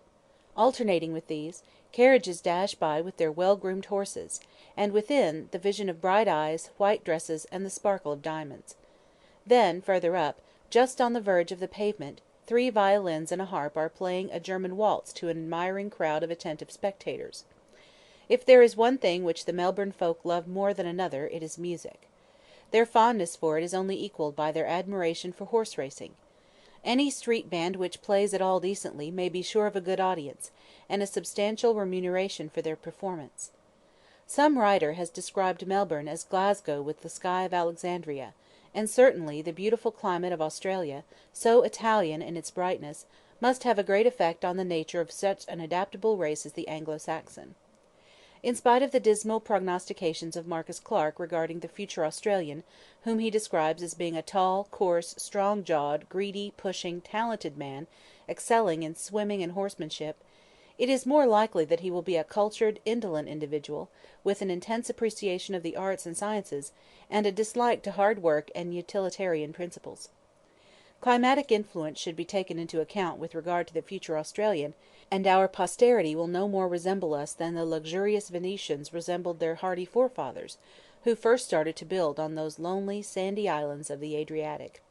A: Alternating with these, carriages dash by with their well-groomed horses, and within, the vision of bright eyes, white dresses, and the sparkle of diamonds. Then, further up, just on the verge of the pavement, 3 violins and a harp are playing a German waltz to an admiring crowd of attentive spectators. If there is one thing which the Melbourne folk love more than another, it is music. Their fondness for it is only equalled by their admiration for horse racing. Any street band which plays at all decently may be sure of a good audience, and a substantial remuneration for their performance. Some writer has described Melbourne as Glasgow with the sky of Alexandria, and certainly the beautiful climate of Australia, so Italian in its brightness, must have a great effect on the nature of such an adaptable race as the Anglo-Saxon. In spite of the dismal prognostications of Marcus Clarke regarding the future Australian, whom he describes as being a tall, coarse, strong-jawed, greedy, pushing, talented man, excelling in swimming and horsemanship, it is more likely that he will be a cultured, indolent individual, with an intense appreciation of the arts and sciences, and a dislike to hard work and utilitarian principles. Climatic influence should be taken into account with regard to the future Australian, and our posterity will no more resemble us than the luxurious Venetians resembled their hardy forefathers, who first started to build on those lonely, sandy islands of the Adriatic.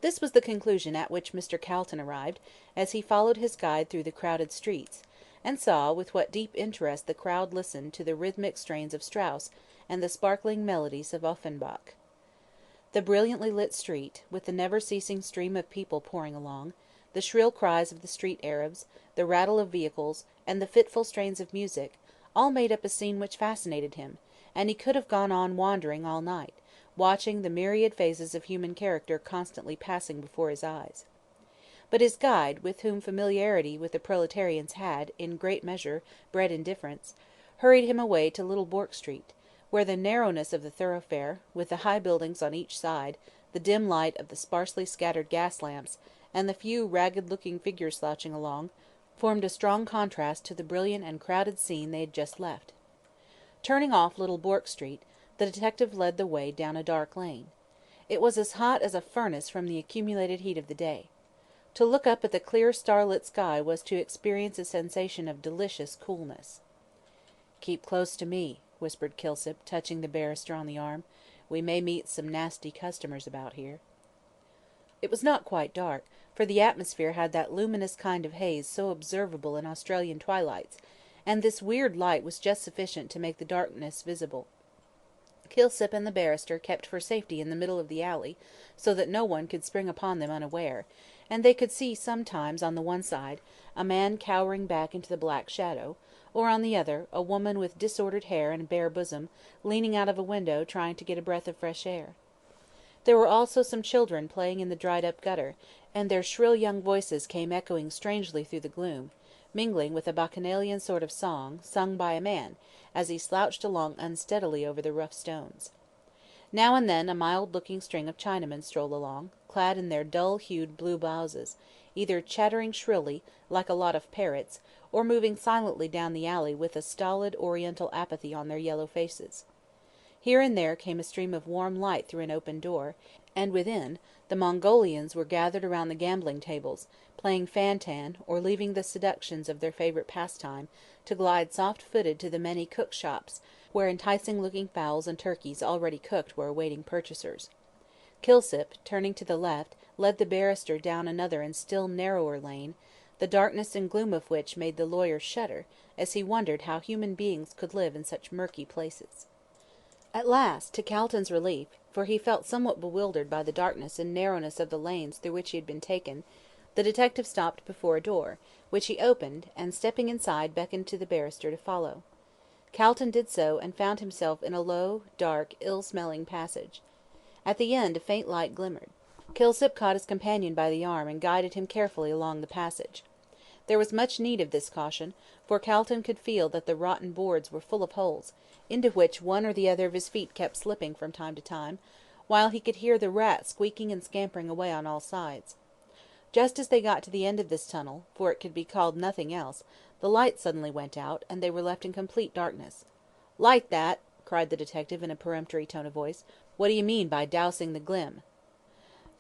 A: This was the conclusion at which Mr. Calton arrived, as he followed his guide through the crowded streets, and saw with what deep interest the crowd listened to the rhythmic strains of Strauss, and the sparkling melodies of Offenbach. The brilliantly lit street, with the never-ceasing stream of people pouring along, the shrill cries of the street Arabs, the rattle of vehicles, and the fitful strains of music, all made up a scene which fascinated him, and he could have gone on wandering all night, watching the myriad phases of human character constantly passing before his eyes. But his guide, with whom familiarity with the proletarians had, in great measure, bred indifference, hurried him away to Little Bourke Street, where the narrowness of the thoroughfare, with the high buildings on each side, the dim light of the sparsely scattered gas lamps, and the few ragged-looking figures slouching along, formed a strong contrast to the brilliant and crowded scene they had just left. Turning off Little Bourke Street, the detective led the way down a dark lane. It was as hot as a furnace from the accumulated heat of the day. To look up at the clear starlit sky was to experience a sensation of delicious coolness. "Keep close to me," whispered Kilsip, touching the barrister on the arm. "We may meet some nasty customers about here." It was not quite dark, for the atmosphere had that luminous kind of haze so observable in Australian twilights, and this weird light was just sufficient to make the darkness visible. Kilsip and the barrister kept for safety in the middle of the alley, so that no one could spring upon them unaware, and they could see sometimes, on the one side, a man cowering back into the black shadow, or on the other, a woman with disordered hair and bare bosom, leaning out of a window trying to get a breath of fresh air. There were also some children playing in the dried-up gutter, and their shrill young voices came echoing strangely through the gloom, mingling with a bacchanalian sort of song, sung by a man, as he slouched along unsteadily over the rough stones. Now and then a mild-looking string of Chinamen strolled along, clad in their dull-hued blue blouses, either chattering shrilly, like a lot of parrots, or moving silently down the alley with a stolid oriental apathy on their yellow faces. Here and there came a stream of warm light through an open door, and within, the Mongolians were gathered around the gambling tables, playing fan-tan, or leaving the seductions of their favourite pastime, to glide soft-footed to the many cook-shops, where enticing-looking fowls and turkeys already cooked were awaiting purchasers. Kilsip, turning to the left, led the barrister down another and still narrower lane, the darkness and gloom of which made the lawyer shudder, as he wondered how human beings could live in such murky places. At last, to Calton's relief, for he felt somewhat bewildered by the darkness and narrowness of the lanes through which he had been taken, the detective stopped before a door, which he opened, and stepping inside beckoned to the barrister to follow. Calton did so, and found himself in a low, dark, ill-smelling passage. At the end a faint light glimmered. Kilsip caught his companion by the arm and guided him carefully along the passage. There was much need of this caution, for Calton could feel that the rotten boards were full of holes, into which one or the other of his feet kept slipping from time to time, while he could hear the rats squeaking and scampering away on all sides. Just as they got to the end of this tunnel, for it could be called nothing else, the light suddenly went out, and they were left in complete darkness. "Light that!" cried the detective in a peremptory tone of voice. "What do you mean by dousing the glim?"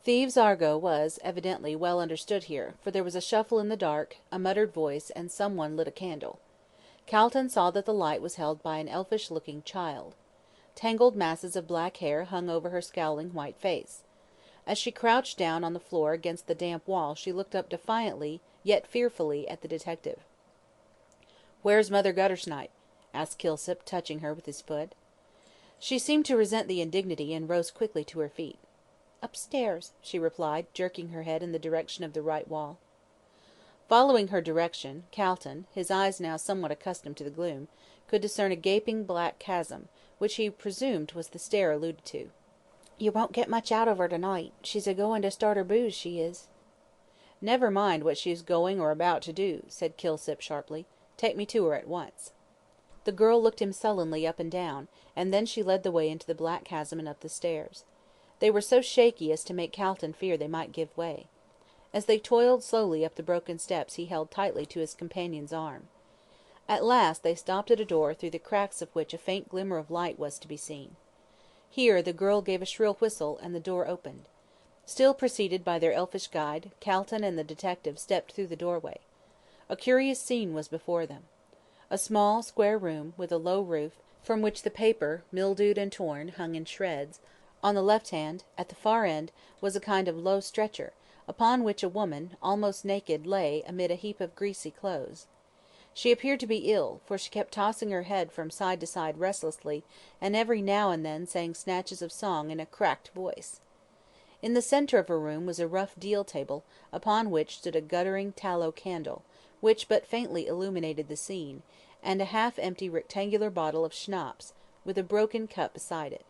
A: Thieves' argot was, evidently, well understood here, for there was a shuffle in the dark, a muttered voice, and some one lit a candle. Calton saw that the light was held by an elfish-looking child. Tangled masses of black hair hung over her scowling white face. As she crouched down on the floor against the damp wall she looked up defiantly, yet fearfully, at the detective. "Where's Mother Guttersnipe?" asked Kilsip, touching her with his foot. She seemed to resent the indignity, and rose quickly to her feet. "Upstairs," she replied, jerking her head in the direction of the right wall. Following her direction, Calton, his eyes now somewhat accustomed to the gloom, could discern a gaping black chasm, which he presumed was the stair alluded to. "You won't get much out of her tonight. She's a-going to start her booze, she is." "Never mind what she is going or about to do," said Kilsip, sharply. "Take me to her at once." The girl looked him sullenly up and down, and then she led the way into the black chasm and up the stairs. They were so shaky as to make Calton fear they might give way. As they toiled slowly up the broken steps he held tightly to his companion's arm. At last they stopped at a door through the cracks of which a faint glimmer of light was to be seen. Here the girl gave a shrill whistle, and the door opened. Still preceded by their elfish guide, Calton and the detective stepped through the doorway. A curious scene was before them. A small, square room, with a low roof, from which the paper, mildewed and torn, hung in shreds. On the left hand, at the far end, was a kind of low stretcher, upon which a woman, almost naked, lay amid a heap of greasy clothes. She appeared to be ill, for she kept tossing her head from side to side restlessly, and every now and then sang snatches of song in a cracked voice. In the centre of her room was a rough deal table, upon which stood a guttering tallow candle, which but faintly illuminated the scene, and a half-empty rectangular bottle of schnapps, with a broken cup beside it.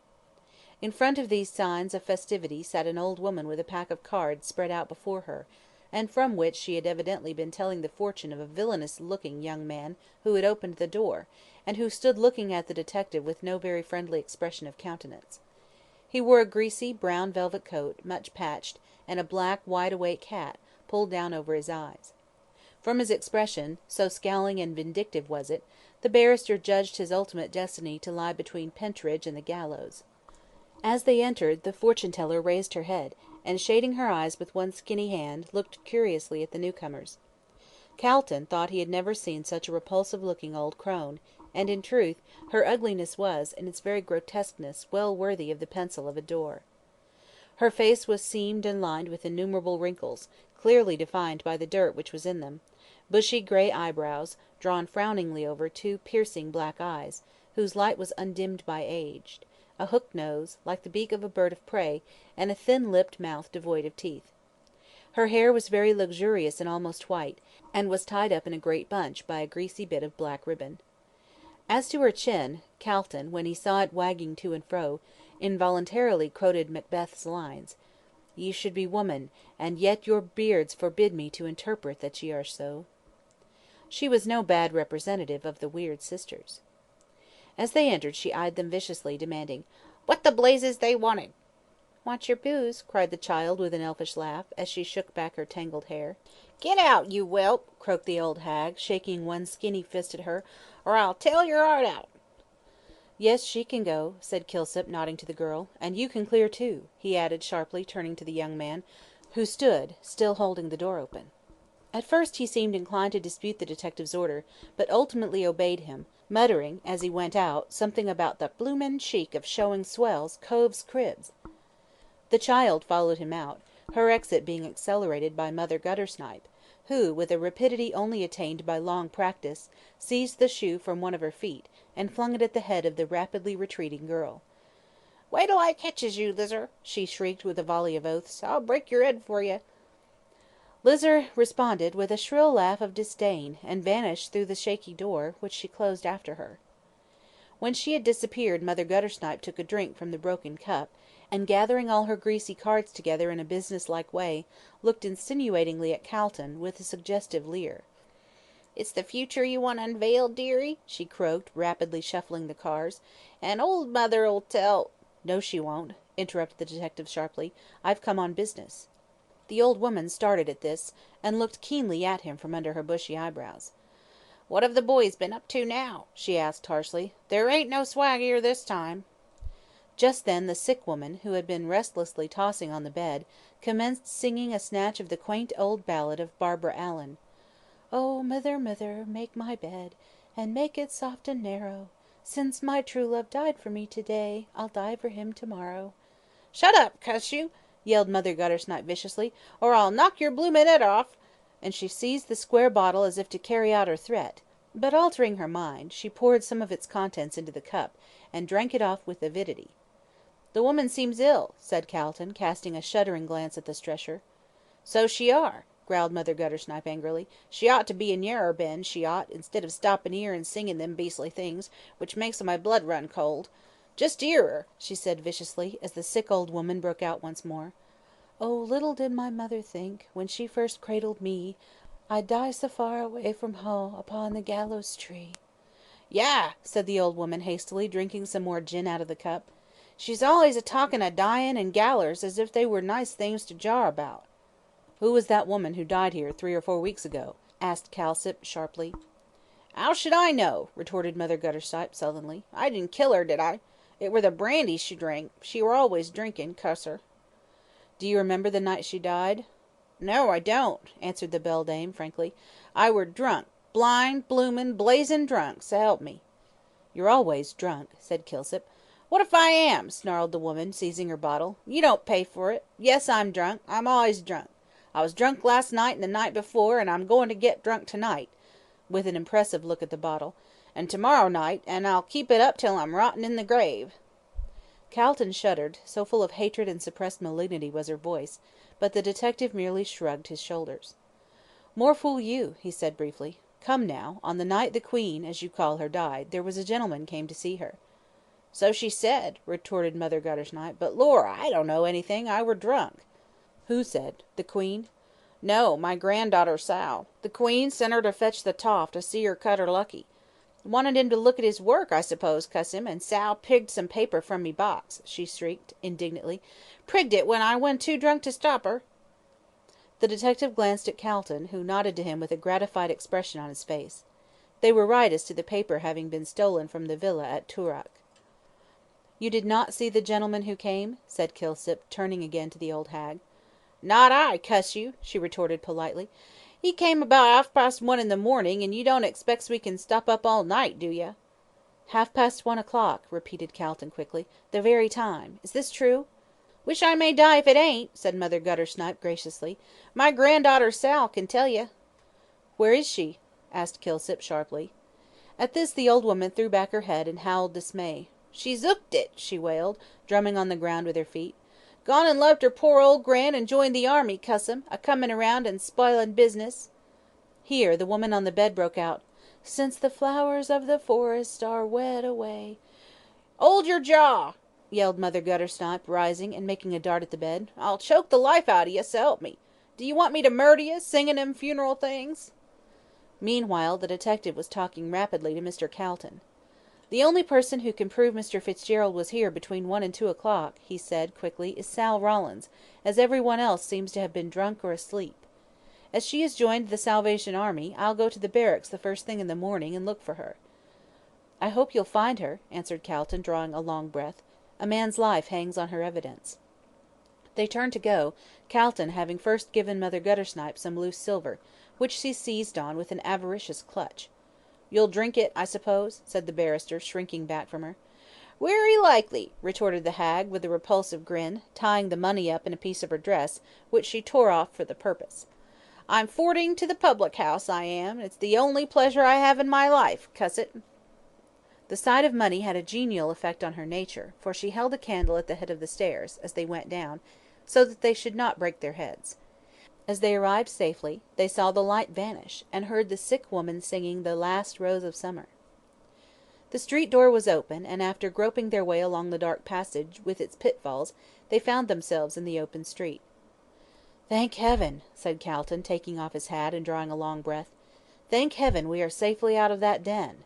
A: In front of these signs of festivity sat an old woman with a pack of cards spread out before her, and from which she had evidently been telling the fortune of a villainous-looking young man who had opened the door, and who stood looking at the detective with no very friendly expression of countenance. He wore a greasy, brown velvet coat, much patched, and a black, wide-awake hat, pulled down over his eyes. From his expression, so scowling and vindictive was it, the barrister judged his ultimate destiny to lie between Pentridge and the gallows. As they entered, the fortune-teller raised her head, and shading her eyes with one skinny hand, looked curiously at the newcomers. Calton thought he had never seen such a repulsive-looking old crone, and, in truth, her ugliness was, in its very grotesqueness, well worthy of the pencil of a Dore. Her face was seamed and lined with innumerable wrinkles, clearly defined by the dirt which was in them, bushy grey eyebrows, drawn frowningly over two piercing black eyes, whose light was undimmed by age, a hooked nose, like the beak of a bird of prey, and a thin-lipped mouth devoid of teeth. Her hair was very luxurious and almost white, and was tied up in a great bunch by a greasy bit of black ribbon. As to her chin, Calton, when he saw it wagging to and fro, involuntarily quoted Macbeth's lines: "Ye should be woman, and yet your beards forbid me to interpret that ye are so." She was no bad representative of the weird sisters. As they entered she eyed them viciously, demanding, "What the blazes they wanted?" "Want your booze?" cried the child with an elfish laugh, as she shook back her tangled hair.
B: "Get out, you whelp!" croaked the old hag, shaking one skinny fist at her, "or I'll tear your heart out."
A: "Yes, she can go," said Kilsip, nodding to the girl. "And you can clear too," he added sharply, turning to the young man, who stood, still holding the door open. At first he seemed inclined to dispute the detective's order, but ultimately obeyed him, muttering, as he went out, something about the "bloomin' cheek of showing swells cove's cribs." The child followed him out, her exit being accelerated by Mother Guttersnipe, who, with a rapidity only attained by long practice, seized the shoe from one of her feet, and flung it at the head of the rapidly retreating girl.
B: "Wait till I catches you, Lizer," she shrieked with a volley of oaths. "I'll break your head for you."
A: Lizer responded with a shrill laugh of disdain, and vanished through the shaky door, which she closed after her. When she had disappeared, Mother Guttersnipe took a drink from the broken cup, and gathering all her greasy cards together in a business-like way, looked insinuatingly at Calton, with a suggestive leer.
B: "It's the future you want unveiled, dearie?" she croaked, rapidly shuffling the cards. "And old Mother'll tell—"
A: "No, she won't," interrupted the detective sharply. "I've come on business." The old woman started at this, and looked keenly at him from under her bushy eyebrows.
B: "What have the boys been up to now?" she asked harshly. "There ain't no swag here this time."
A: Just then the sick woman, who had been restlessly tossing on the bed, commenced singing a snatch of the quaint old ballad of Barbara Allen. "Oh, mother, mother, make my bed, and make it soft and narrow. Since my true love died for me today, I'll die for him tomorrow."
B: "Shut up, cuss you!" yelled Mother Guttersnipe viciously, "or I'll knock your bloomin' head off!"
A: And she seized the square bottle as if to carry out her threat, but altering her mind, she poured some of its contents into the cup, and drank it off with avidity. "The woman seems ill," said Calton, casting a shuddering glance at the stretcher.
B: "So she are," growled Mother Guttersnipe angrily. "She ought to be in Yarrer Bend, she ought, instead of stoppin' 'ere and singin' them beastly things, which makes my blood run cold. Just 'ear her," she said viciously, as the sick old woman broke out once more.
A: "Oh, little did my mother think, when she first cradled me, I'd die so far away from home upon the gallows tree."
B: "Yah!" said the old woman hastily, drinking some more gin out of the cup. "She's allays a talkin' o' dyin' and gallers, as if they were nice things to jar about."
A: "Who was that woman who died here 3 or 4 weeks ago?" asked Kilsip, sharply.
B: "'Ow should I know?" retorted Mother Guttersnipe, sullenly. "I didn't kill her, did I? It were the brandy she drank. She were always drinkin', cuss her."
A: "Do you remember the night she died?"
B: "No, I don't," answered the beldame, frankly. "I were drunk, blind, bloomin', blazin' drunk, s'elp me."
A: "You're always drunk," said Kilsip.
B: "What if I am?" snarled the woman, seizing her bottle. "You don't pay for it. Yes, I'm drunk. I'm allays drunk. I was drunk last night and the night before, and I'm goin' to get drunk tonight," with an impressive look at the bottle, "and tomorrow night, and I'll keep it up till I'm rottin' in the grave."
A: Calton shuddered, so full of hatred and suppressed malignity was her voice, but the detective merely shrugged his shoulders. "More fool you," he said briefly. "Come now, on the night the Queen, as you call her, died, there was a gentleman came to see her."
B: "So she said," retorted Mother Guttersnipe, "but lor, I don't know anything, I were drunk."
A: "Who said? The Queen?"
B: "No, my granddaughter Sal. The Queen sent her to fetch the toff to see her cut her lucky. Wanted him to look at his work, I suppose, cuss him, and Sal prigged some paper from me box," she shrieked, indignantly. "Prigged it when I wa'n't too drunk to stop her."
A: The detective glanced at Calton, who nodded to him with a gratified expression on his face. They were right as to the paper having been stolen from the villa at Toorak. "You did not see the gentleman who came?" said Kilsip, turning again to the old hag.
B: "Not I, cuss you," she retorted politely. "He came about 1:30 in the morning, and you don't expect we can stop up all night, do you?"
A: 1:30 o'clock," repeated Calton quickly. "The very time. Is this true?"
B: "Wish I may die if it ain't," said Mother Guttersnipe, graciously. "My granddaughter Sal can tell you."
A: "Where is she?" asked Kilsip, sharply. At this the old woman threw back her head and howled dismay.
B: "She's 'ooked it," she wailed, drumming on the ground with her feet. "Gone and left her poor old gran and joined the army, cuss 'em, a comin' round and spilin' business."
A: Here the woman on the bed broke out, "Since the flowers of the forest are wed away."
B: "'Old your jaw!" yelled Mother Guttersnipe, rising, and making a dart at the bed. "I'll choke the life out of you, s'elp me. Do you want me to murder you, singin' them funeral things?"
A: Meanwhile the detective was talking rapidly to Mr. Calton.
B: "The only person who can prove Mr. Fitzgerald was here between 1 and 2 o'clock," he said, quickly, "is Sal Rawlins, as every one else seems to have been drunk or asleep. As she has joined the Salvation Army, I'll go to the barracks the first thing in the morning and look for her." "I hope you'll find her," answered Calton, drawing a long breath. "A man's life hangs on her evidence." They turned to go, Calton having first given Mother Guttersnipe some loose silver, which she seized on with an avaricious clutch. "You'll drink it, I suppose?" said the barrister, shrinking back from her. "Wery likely," retorted the hag, with a repulsive grin, tying the money up in a piece of her dress, which she tore off for the purpose. "I'm forting to the public house, I am. It's the only pleasure I have in my life, cuss it." The sight of money had a genial effect on her nature, for she held a candle at the head of the stairs, as they went down, so that they should not break their heads. As they arrived safely, they saw the light vanish, and heard the sick woman singing "The Last Rose of Summer." The street door was open, and after groping their way along the dark passage, with its pitfalls, they found themselves in the open street. "Thank Heaven!" said Calton, taking off his hat and drawing a long breath. "Thank Heaven we are safely out of that den!"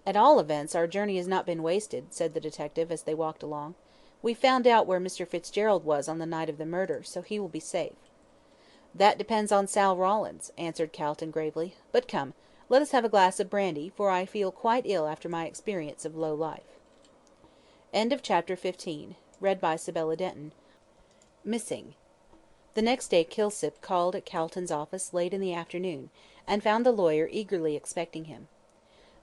B: "At all events, our journey has not been wasted," said the detective, as they walked along. "We've found out where Mr. Fitzgerald was on the night of the murder, so he will be safe." "That depends on Sal Rawlins," answered Calton, gravely. "But come, let us have a glass of brandy, for I feel quite ill after my experience of low life." Chapter 15. Read by Sibella Denton. Missing. The next day Kilsip called at Calton's office late in the afternoon, and found the lawyer eagerly expecting him.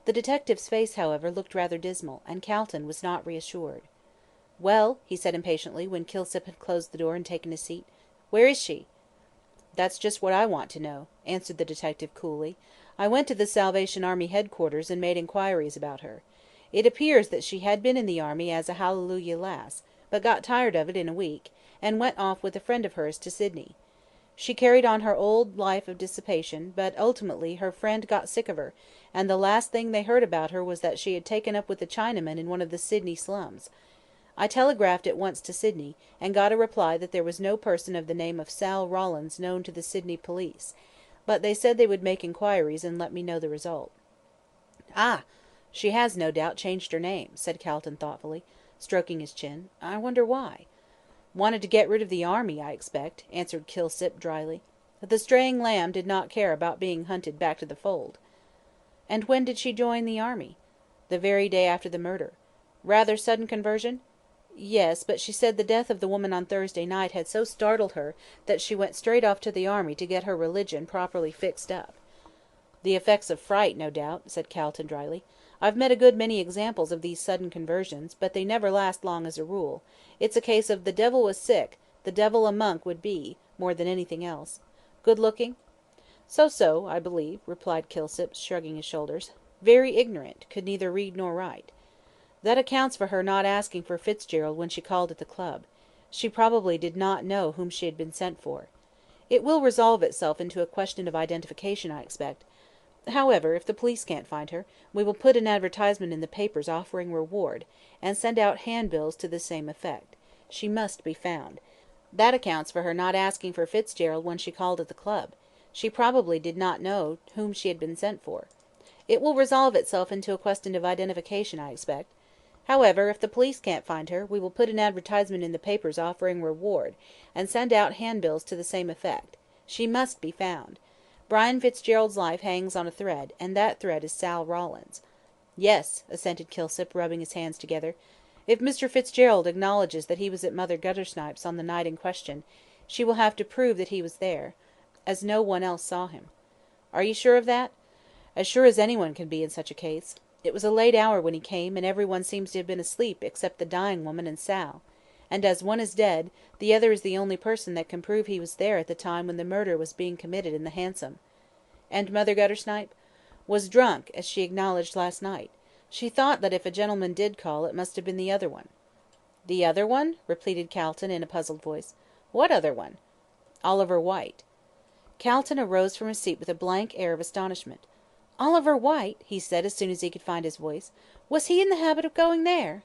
B: The detective's face, however, looked rather dismal, and Calton was not reassured. "Well," he said impatiently, when Kilsip had closed the door and taken his seat, "where is she?" "That's just what I want to know," answered the detective coolly. "I went to the Salvation Army headquarters and made inquiries about her. It appears that she had been in the army as a Hallelujah lass, but got tired of it in a week, and went off with a friend of hers to Sydney. She carried on her old life of dissipation, but ultimately her friend got sick of her, and the last thing they heard about her was that she had taken up with a Chinaman in one of the Sydney slums. I telegraphed at once to Sydney, and got a reply that there was no person of the name of Sal Rawlins known to the Sydney police, but they said they would make inquiries and let me know the result." "Ah! She has, no doubt, changed her name," said Calton thoughtfully, stroking his chin. "I wonder why?" "Wanted to get rid of the army, I expect," answered Kilsip, dryly. "The straying lamb did not care about being hunted back to the fold." "And when did she join the army?" "The very day after the murder." "Rather sudden conversion?" "Yes, but she said the death of the woman on Thursday night had so startled her that she went straight off to the army to get her religion properly fixed up." "The effects of fright, no doubt," said Calton, dryly. "I've met a good many examples of these sudden conversions, but they never last long as a rule. It's a case of the devil was sick, the devil a monk would be, more than anything else. Good looking?" "So, I believe," replied Kilsip, shrugging his shoulders. "Very ignorant, could neither read nor write. That accounts for her not asking for Fitzgerald when she called at the club. She probably did not know whom she had been sent for. It will resolve itself into a question of identification, I expect. However, if the police can't find her, we will put an advertisement in the papers offering reward, and send out handbills to the same effect. She must be found. That accounts for her not asking for Fitzgerald when she called at the club. She probably did not know whom she had been sent for. It will resolve itself into a question of identification, I expect. However, if the police can't find her, we will put an advertisement in the papers offering reward, and send out handbills to the same effect. She must be found. Brian Fitzgerald's life hangs on a thread, and that thread is Sal Rawlins." "Yes," assented Kilsip, rubbing his hands together. "If Mr. Fitzgerald acknowledges that he was at Mother Guttersnipe's on the night in question, she will have to prove that he was there, as no one else saw him." "Are you sure of that?" "As sure as anyone can be in such a case. It was a late hour when he came, and everyone seems to have been asleep except the dying woman and Sal. And as one is dead, the other is the only person that can prove he was there at the time when the murder was being committed in the hansom." "And Mother Guttersnipe?" "Was drunk, as she acknowledged last night. She thought that if a gentleman did call, it must have been the other one." "The other one?" repeated Calton, in a puzzled voice. "What other one?" "Oliver Whyte." Calton arose from his seat with a blank air of astonishment. "Oliver Whyte!" he said, as soon as he could find his voice. "Was he in the habit of going there?"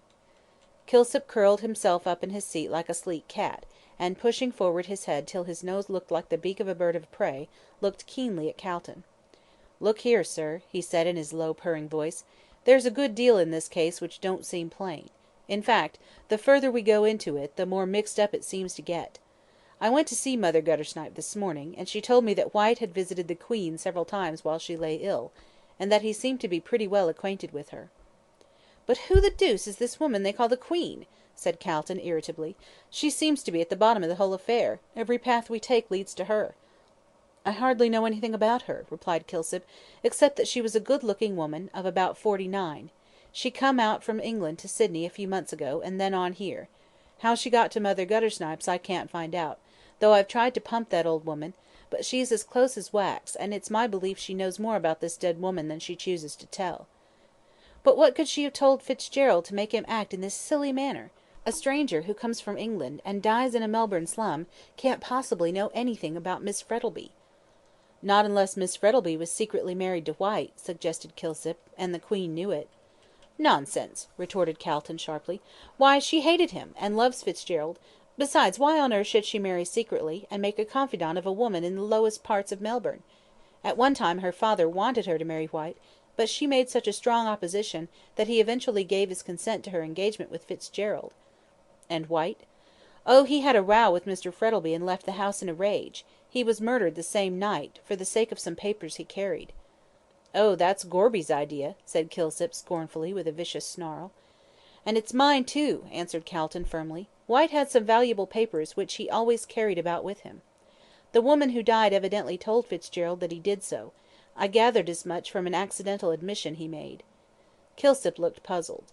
B: Kilsip curled himself up in his seat like a sleek cat, and, pushing forward his head till his nose looked like the beak of a bird of prey, looked keenly at Calton. "Look here, sir," he said in his low purring voice,
A: There's a good deal in this case which don't seem plain. In fact, the further we go into it, the more mixed up it seems to get. I went to see Mother Guttersnipe this morning, and she told me that White had visited the Queen several times while she lay ill, and that he seemed to be pretty well acquainted with her. "But who the deuce is this woman they call the Queen?" said Calton, irritably. "She seems to be at the bottom of the whole affair. Every path we take leads to her." "I hardly know anything about her," replied Kilsip, "except that she was a good-looking woman, of about 49. She come out from England to Sydney a few months ago, and then on here. How she got to Mother Guttersnipe's I can't find out, though I've tried to pump that old woman, but she's as close as wax, and it's my belief she knows more about this dead woman than she chooses to tell." "But what could she have told Fitzgerald to make him act in this silly manner? A stranger who comes from England, and dies in a Melbourne slum, can't possibly know anything about Miss Frettleby." "Not unless Miss Frettleby was secretly married to White," suggested Kilsip, "and the Queen knew it." "Nonsense!" retorted Calton, sharply. "Why, she hated him, and loves Fitzgerald. Besides, why on earth should she marry secretly, and make a confidant of a woman in the lowest parts of Melbourne? At one time her father wanted her to marry White, but she made such a strong opposition, that he eventually gave his consent to her engagement with Fitzgerald." "And White?" "Oh, he had a row with Mr. Frettleby and left the house in a rage. He was murdered the same night, for the sake of some papers he carried." "Oh, that's Gorby's idea," said Kilsip, scornfully, with a vicious snarl. "And it's mine too," answered Calton, firmly. "White had some valuable papers, which he always carried about with him. The woman who died evidently told Fitzgerald that he did so. I gathered as much from an accidental admission he made." Kilsip looked puzzled.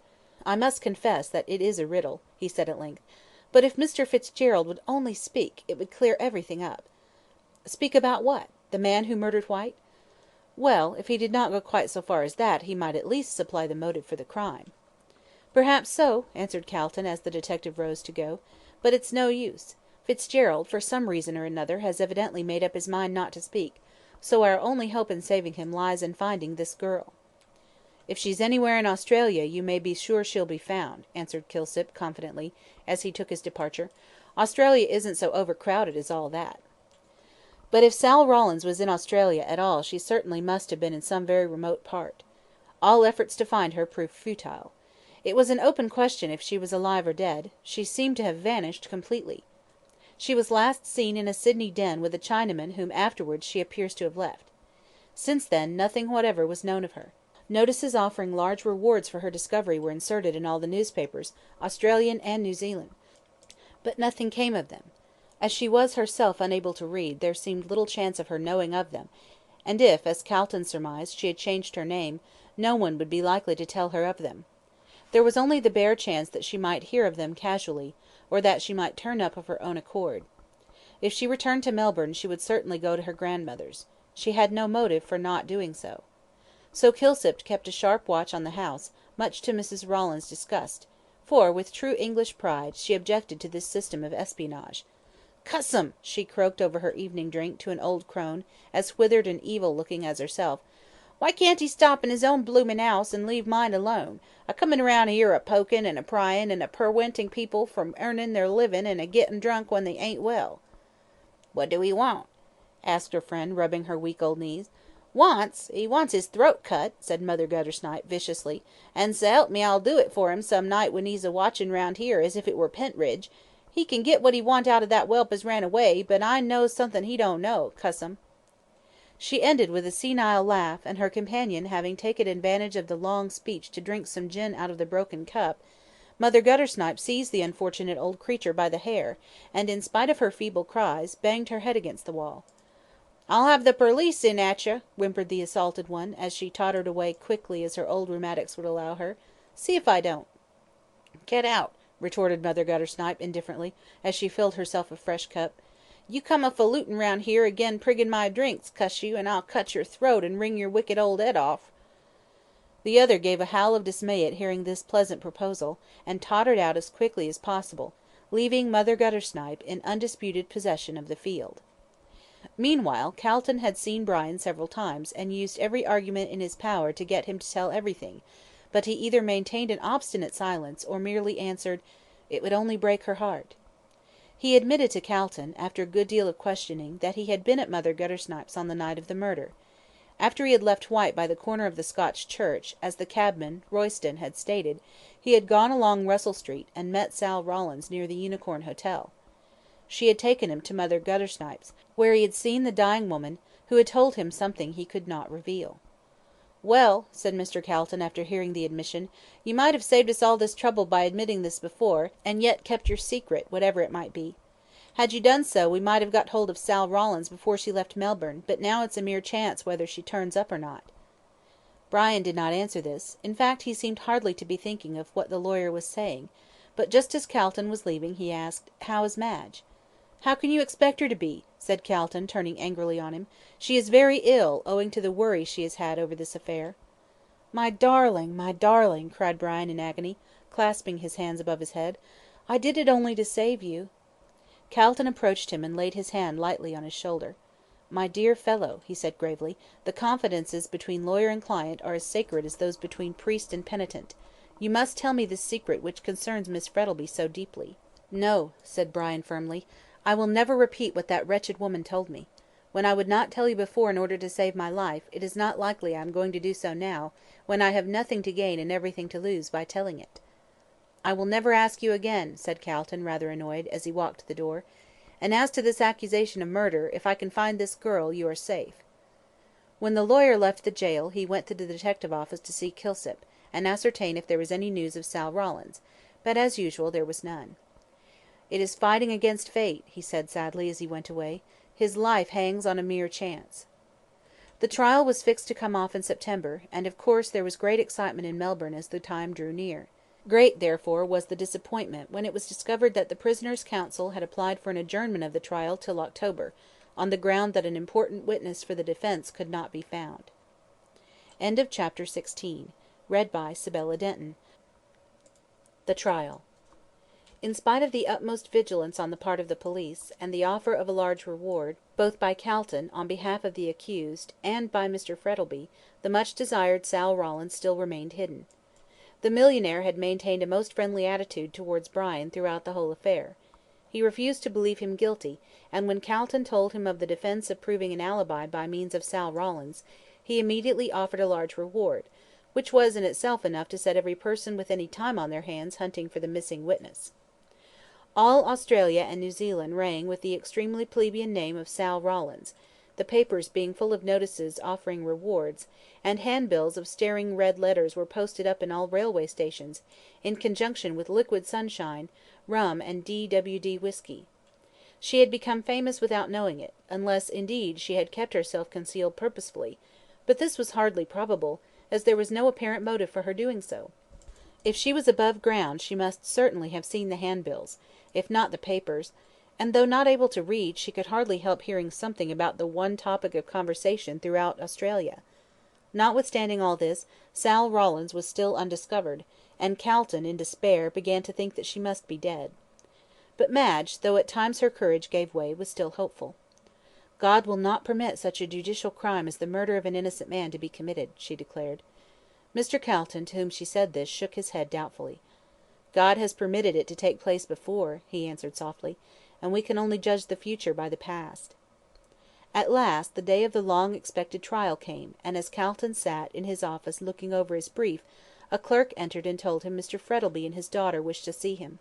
A: "I must confess that it is a riddle," he said at length, "but if Mr. Fitzgerald would only speak, it would clear everything up." "Speak about what? The man who murdered White?" "Well, if he did not go quite so far as that, he might at least supply the motive for the crime." "Perhaps so," answered Calton, as the detective rose to go, "but it's no use. Fitzgerald, for some reason or another, has evidently made up his mind not to speak, so our only hope in saving him lies in finding this girl." "If she's anywhere in Australia, you may be sure she'll be found," answered Kilsip, confidently, as he took his departure. "Australia isn't so overcrowded as all that." But if Sal Rawlins was in Australia at all, she certainly must have been in some very remote part. All efforts to find her proved futile. It was an open question if she was alive or dead. She seemed to have vanished completely. She was last seen in a Sydney den with a Chinaman whom afterwards she appears to have left. Since then nothing whatever was known of her. Notices offering large rewards for her discovery were inserted in all the newspapers, Australian and New Zealand, but nothing came of them. As she was herself unable to read, there seemed little chance of her knowing of them, and if, as Calton surmised, she had changed her name, no one would be likely to tell her of them. There was only the bare chance that she might hear of them casually, or that she might turn up of her own accord. If she returned to Melbourne, she would certainly go to her grandmother's. She had no motive for not doing so. So Kilsip kept a sharp watch on the house, much to Mrs. Rawlins' disgust, for, with true English pride, she objected to this system of espionage. "Cuss him!" she croaked over her evening drink to an old crone, as withered and evil-looking as herself. "Why can't he stop in his own bloomin' house, and leave mine alone? A comin' round here a pokin' and a pryin', and a perwenting people from earnin' their livin' and a gettin' drunk when they ain't well." "What do he want?" asked her friend, rubbing her weak old knees. "Wants? He wants his throat cut," said Mother Guttersnipe, viciously, "and s'elp me I'll do it for him some night when he's a watchin' round here as if it were Pentridge. He can get what he want out of that whelp as ran away, but I knows somethin' he don't know, cuss him." She ended with a senile laugh, and her companion having taken advantage of the long speech to drink some gin out of the broken cup, Mother Guttersnipe seized the unfortunate old creature by the hair, and, in spite of her feeble cries, banged her head against the wall. "I'll have the perlice in at you," whimpered the assaulted one, as she tottered away quickly as her old rheumatics would allow her. "See if I don't." "Get out," retorted Mother Guttersnipe, indifferently, as she filled herself a fresh cup. "You come a falutin' round here again priggin' my drinks, cuss you, and I'll cut your throat and wring your wicked old 'ead off." The other gave a howl of dismay at hearing this pleasant proposal, and tottered out as quickly as possible, leaving Mother Guttersnipe in undisputed possession of the field. Meanwhile, Calton had seen Brian several times, and used every argument in his power to get him to tell everything, but he either maintained an obstinate silence, or merely answered, "It would only break her heart." He admitted to Calton, after a good deal of questioning, that he had been at Mother Guttersnipe's on the night of the murder. After he had left White by the corner of the Scotch Church, as the cabman, Royston, had stated, he had gone along Russell Street, and met Sal Rawlins near the Unicorn Hotel. She had taken him to Mother Guttersnipe's, where he had seen the dying woman, who had told him something he could not reveal. "Well," said Mr. Calton, after hearing the admission, "you might have saved us all this trouble by admitting this before, and yet kept your secret, whatever it might be. Had you done so, we might have got hold of Sal Rawlins before she left Melbourne, but now it's a mere chance whether she turns up or not." Brian did not answer this; in fact, he seemed hardly to be thinking of what the lawyer was saying, but just as Calton was leaving, he asked, "How is Madge?" "How can you expect her to be?" said Calton, turning angrily on him. "She is very ill, owing to the worry she has had over this affair." "My darling, my darling," cried Brian in agony, clasping his hands above his head, "I did it only to save you." Calton approached him and laid his hand lightly on his shoulder. "My dear fellow," he said gravely, "the confidences between lawyer and client are as sacred as those between priest and penitent. You must tell me this secret which concerns Miss Frettleby so deeply." "No," said Brian firmly, "I will never repeat what that wretched woman told me. When I would not tell you before in order to save my life, it is not likely I am going to do so now, when I have nothing to gain and everything to lose by telling it." "I will never ask you again," said Calton, rather annoyed, as he walked to the door. "And as to this accusation of murder, if I can find this girl, you are safe." When the lawyer left the gaol, he went to the detective office to see Kilsip, and ascertain if there was any news of Sal Rawlins, but, as usual, there was none. "It is fighting against fate," he said sadly, as he went away. "His life hangs on a mere chance." The trial was fixed to come off in September, and of course there was great excitement in Melbourne as the time drew near. Great, therefore, was the disappointment when it was discovered that the prisoner's counsel had applied for an adjournment of the trial till October, on the ground that an important witness for the defence could not be found. Chapter 16. Read by Sibella Denton. The Trial. In spite of the utmost vigilance on the part of the police, and the offer of a large reward, both by Calton, on behalf of the accused, and by Mr. Frettleby, the much desired Sal Rawlins still remained hidden. The millionaire had maintained a most friendly attitude towards Brian throughout the whole affair. He refused to believe him guilty, and when Calton told him of the defence of proving an alibi by means of Sal Rawlins, he immediately offered a large reward, which was in itself enough to set every person with any time on their hands hunting for the missing witness. All Australia and New Zealand rang with the extremely plebeian name of Sal Rawlins, the papers being full of notices offering rewards, and handbills of staring red letters were posted up in all railway stations, in conjunction with liquid sunshine, rum, and D.W.D. whisky. She had become famous without knowing it, unless, indeed, she had kept herself concealed purposely, but this was hardly probable, as there was no apparent motive for her doing so. If she was above ground she must certainly have seen the handbills, if not the papers, and though not able to read, she could hardly help hearing something about the one topic of conversation throughout Australia. Notwithstanding all this, Sal Rawlins was still undiscovered, and Calton, in despair, began to think that she must be dead. But Madge, though at times her courage gave way, was still hopeful. "God will not permit such a judicial crime as the murder of an innocent man to be committed," she declared. Mr. Calton, to whom she said this, shook his head doubtfully. "God has permitted it to take place before," he answered softly, "and we can only judge the future by the past." At last the day of the long-expected trial came, and as Calton sat in his office looking over his brief, a clerk entered and told him Mr. Frettleby and his daughter wished to see him.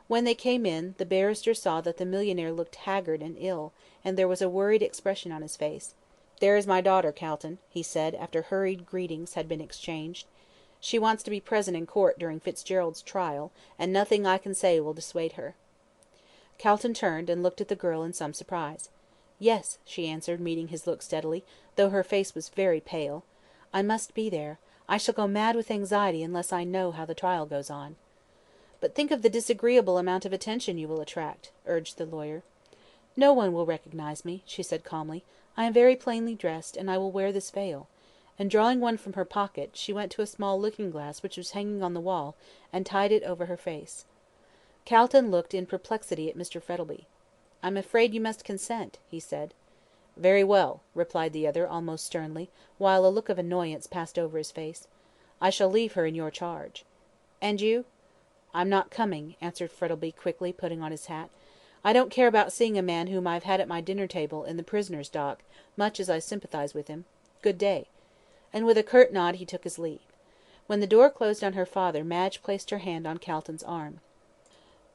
A: When they came in, the barrister saw that the millionaire looked haggard and ill, and there was a worried expression on his face. "There is my daughter, Calton," he said, after hurried greetings had been exchanged. "She wants to be present in court during Fitzgerald's trial, and nothing I can say will dissuade her." Calton turned and looked at the girl in some surprise. "Yes," she answered, meeting his look steadily, though her face was very pale. "I must be there. I shall go mad with anxiety unless I know how the trial goes on." "But think of the disagreeable amount of attention you will attract," urged the lawyer. "No one will recognise me," she said calmly. "I am very plainly dressed, and I will wear this veil," and drawing one from her pocket, she went to a small looking-glass which was hanging on the wall, and tied it over her face. Calton looked in perplexity at Mr. Frettleby. "I'm afraid you must consent," he said. "Very well," replied the other, almost sternly, while a look of annoyance passed over his face. "I shall leave her in your charge." "And you?" "I'm not coming," answered Frettleby quickly, putting on his hat. "I don't care about seeing a man whom I've had at my dinner table in the prisoner's dock, much as I sympathise with him." Good day." And with a curt nod he took his leave. When the door closed on her father, Madge placed her hand on Calton's arm.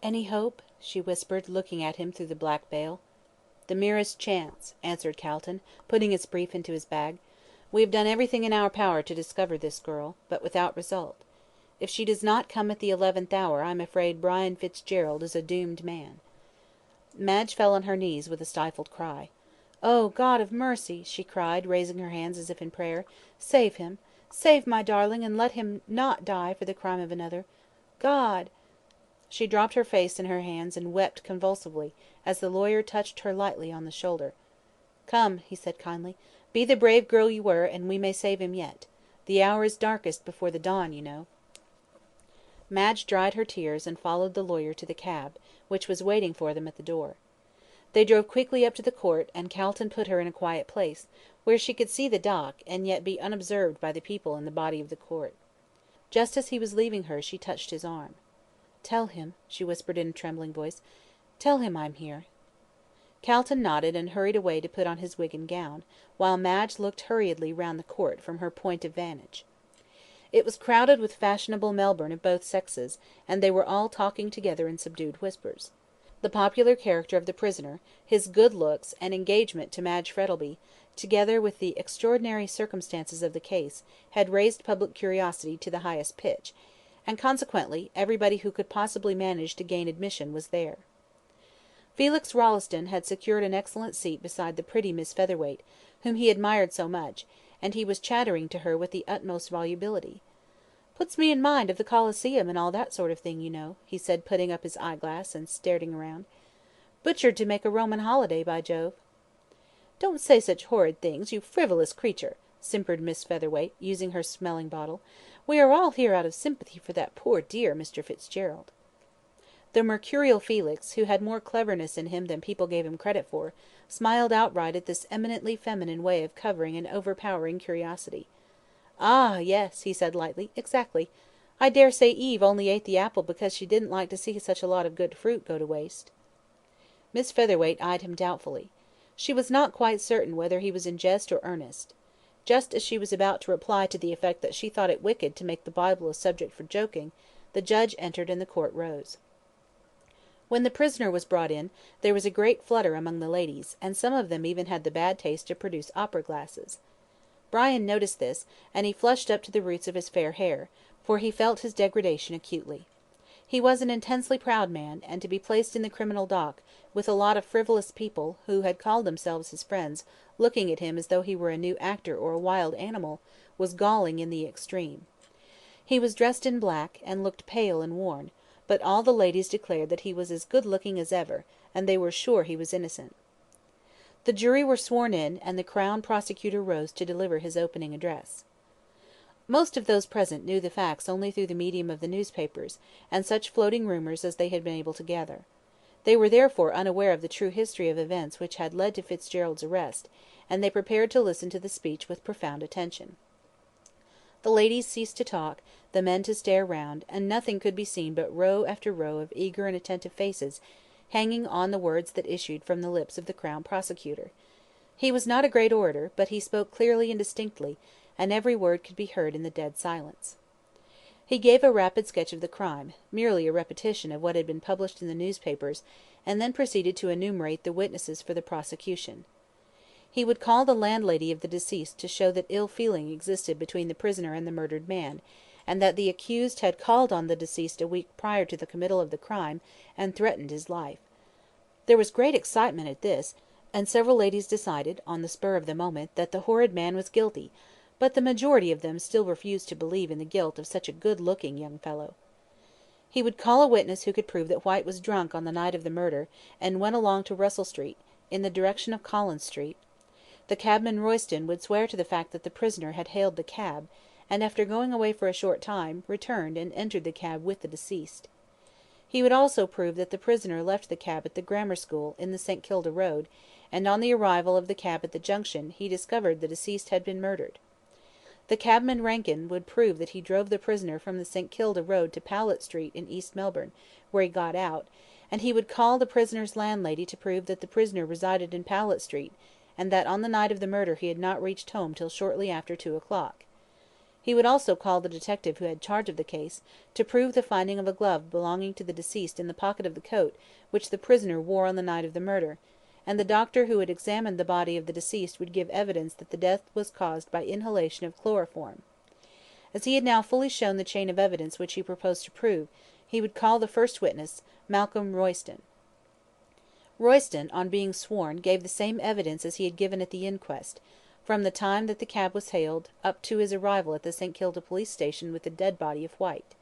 A: "Any hope?" she whispered, looking at him through the black veil. "The merest chance," answered Calton, putting his brief into his bag. "We have done everything in our power to discover this girl, but without result. If she does not come at the 11th hour, I am afraid Brian Fitzgerald is a doomed man." Madge fell on her knees with a stifled cry. "Oh, God of mercy!" she cried, raising her hands as if in prayer. "Save him! Save my darling, and let him not die for the crime of another. God!" She dropped her face in her hands and wept convulsively, as the lawyer touched her lightly on the shoulder. "Come," he said kindly. "Be the brave girl you were, and we may save him yet. The hour is darkest before the dawn, you know." Madge dried her tears and followed the lawyer to the cab, which was waiting for them at the door. They drove quickly up to the court, and Calton put her in a quiet place, where she could see the dock, and yet be unobserved by the people in the body of the court. Just as he was leaving her, she touched his arm. "Tell him," she whispered in a trembling voice, "tell him I'm here." Calton nodded and hurried away to put on his wig and gown, while Madge looked hurriedly round the court from her point of vantage. It was crowded with fashionable Melbourne of both sexes, and they were all talking together in subdued whispers. The popular character of the prisoner, his good looks, and engagement to Madge Frettleby, together with the extraordinary circumstances of the case, had raised public curiosity to the highest pitch, and consequently everybody who could possibly manage to gain admission was there. Felix Rolleston had secured an excellent seat beside the pretty Miss Featherweight, whom he admired so much, and he was chattering to her with the utmost volubility. "Puts me in mind of the Coliseum and all that sort of thing, you know," he said, putting up his eyeglass and staring around. "Butchered to make a Roman holiday, by Jove." "Don't say such horrid things, you frivolous creature," simpered Miss Featherweight, using her smelling bottle. "We are all here out of sympathy for that poor dear Mr. Fitzgerald." The mercurial Felix, who had more cleverness in him than people gave him credit for, smiled outright at this eminently feminine way of covering an overpowering curiosity. "Ah, yes," he said lightly, "exactly. I dare say Eve only ate the apple because she didn't like to see such a lot of good fruit go to waste." Miss Featherweight eyed him doubtfully. She was not quite certain whether he was in jest or earnest. Just as she was about to reply to the effect that she thought it wicked to make the Bible a subject for joking, the judge entered and the court rose. When the prisoner was brought in, there was a great flutter among the ladies, and some of them even had the bad taste to produce opera glasses. Brian noticed this, and he flushed up to the roots of his fair hair, for he felt his degradation acutely. He was an intensely proud man, and to be placed in the criminal dock, with a lot of frivolous people, who had called themselves his friends, looking at him as though he were a new actor or a wild animal, was galling in the extreme. He was dressed in black, and looked pale and worn, but all the ladies declared that he was as good looking as ever, and they were sure he was innocent. The jury were sworn in, and the Crown Prosecutor rose to deliver his opening address. Most of those present knew the facts only through the medium of the newspapers, and such floating rumours as they had been able to gather. They were therefore unaware of the true history of events which had led to Fitzgerald's arrest, and they prepared to listen to the speech with profound attention. The ladies ceased to talk, the men to stare round, and nothing could be seen but row after row of eager and attentive faces, hanging on the words that issued from the lips of the Crown Prosecutor. He was not a great orator, but he spoke clearly and distinctly, and every word could be heard in the dead silence. He gave a rapid sketch of the crime, merely a repetition of what had been published in the newspapers, and then proceeded to enumerate the witnesses for the prosecution. He would call the landlady of the deceased to show that ill feeling existed between the prisoner and the murdered man, and that the accused had called on the deceased a week prior to the committal of the crime, and threatened his life. There was great excitement at this, and several ladies decided, on the spur of the moment, that the horrid man was guilty, but the majority of them still refused to believe in the guilt of such a good-looking young fellow. He would call a witness who could prove that White was drunk on the night of the murder, and went along to Russell Street, in the direction of Collins Street. The cabman Royston would swear to the fact that the prisoner had hailed the cab, and after going away for a short time, returned and entered the cab with the deceased. He would also prove that the prisoner left the cab at the grammar school in the St. Kilda Road, and on the arrival of the cab at the junction he discovered the deceased had been murdered. The cabman Rankin would prove that he drove the prisoner from the St. Kilda Road to Powlett Street in East Melbourne, where he got out, and he would call the prisoner's landlady to prove that the prisoner resided in Powlett Street, and that on the night of the murder he had not reached home till shortly after 2 o'clock. He would also call the detective who had charge of the case, to prove the finding of a glove belonging to the deceased in the pocket of the coat which the prisoner wore on the night of the murder, and the doctor who had examined the body of the deceased would give evidence that the death was caused by inhalation of chloroform. As he had now fully shown the chain of evidence which he proposed to prove, he would call the first witness, Malcolm Royston. Royston, on being sworn, gave the same evidence as he had given at the inquest, from the time that the cab was hailed, up to his arrival at the St. Kilda police station with the dead body of White.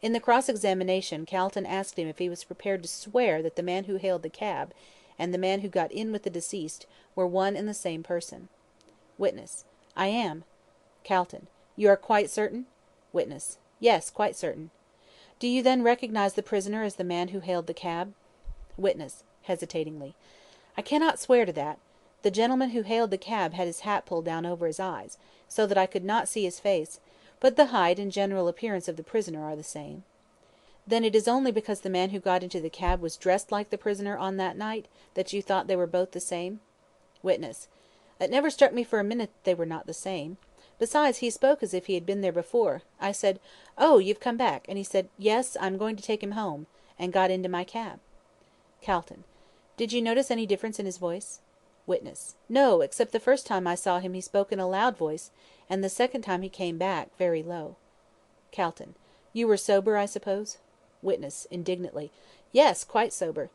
A: In the cross-examination, Calton asked him if he was prepared to swear that the man who hailed the cab, and the man who got in with the deceased, were one and the same person. Witness: I am. Calton: You are quite certain? Witness: Yes, quite certain. Do you then recognise the prisoner as the man who hailed the cab? Witness (hesitatingly): I cannot swear to that. The gentleman who hailed the cab had his hat pulled down over his eyes, so that I could not see his face, but the height and general appearance of the prisoner are the same. Then it is only because the man who got into the cab was dressed like the prisoner on that night, that you thought they were both the same? Witness: It never struck me for a minute that they were not the same. Besides, he spoke as if he had been there before. I said, "Oh, you've come back," and he said, "Yes, I'm going to take him home," and got into my cab. Calton: Did you notice any difference in his voice? Witness: No, except the first time I saw him he spoke in a loud voice, and the second time he came back very low. Calton: You were sober, I suppose? Witness (indignantly): Yes, quite sober.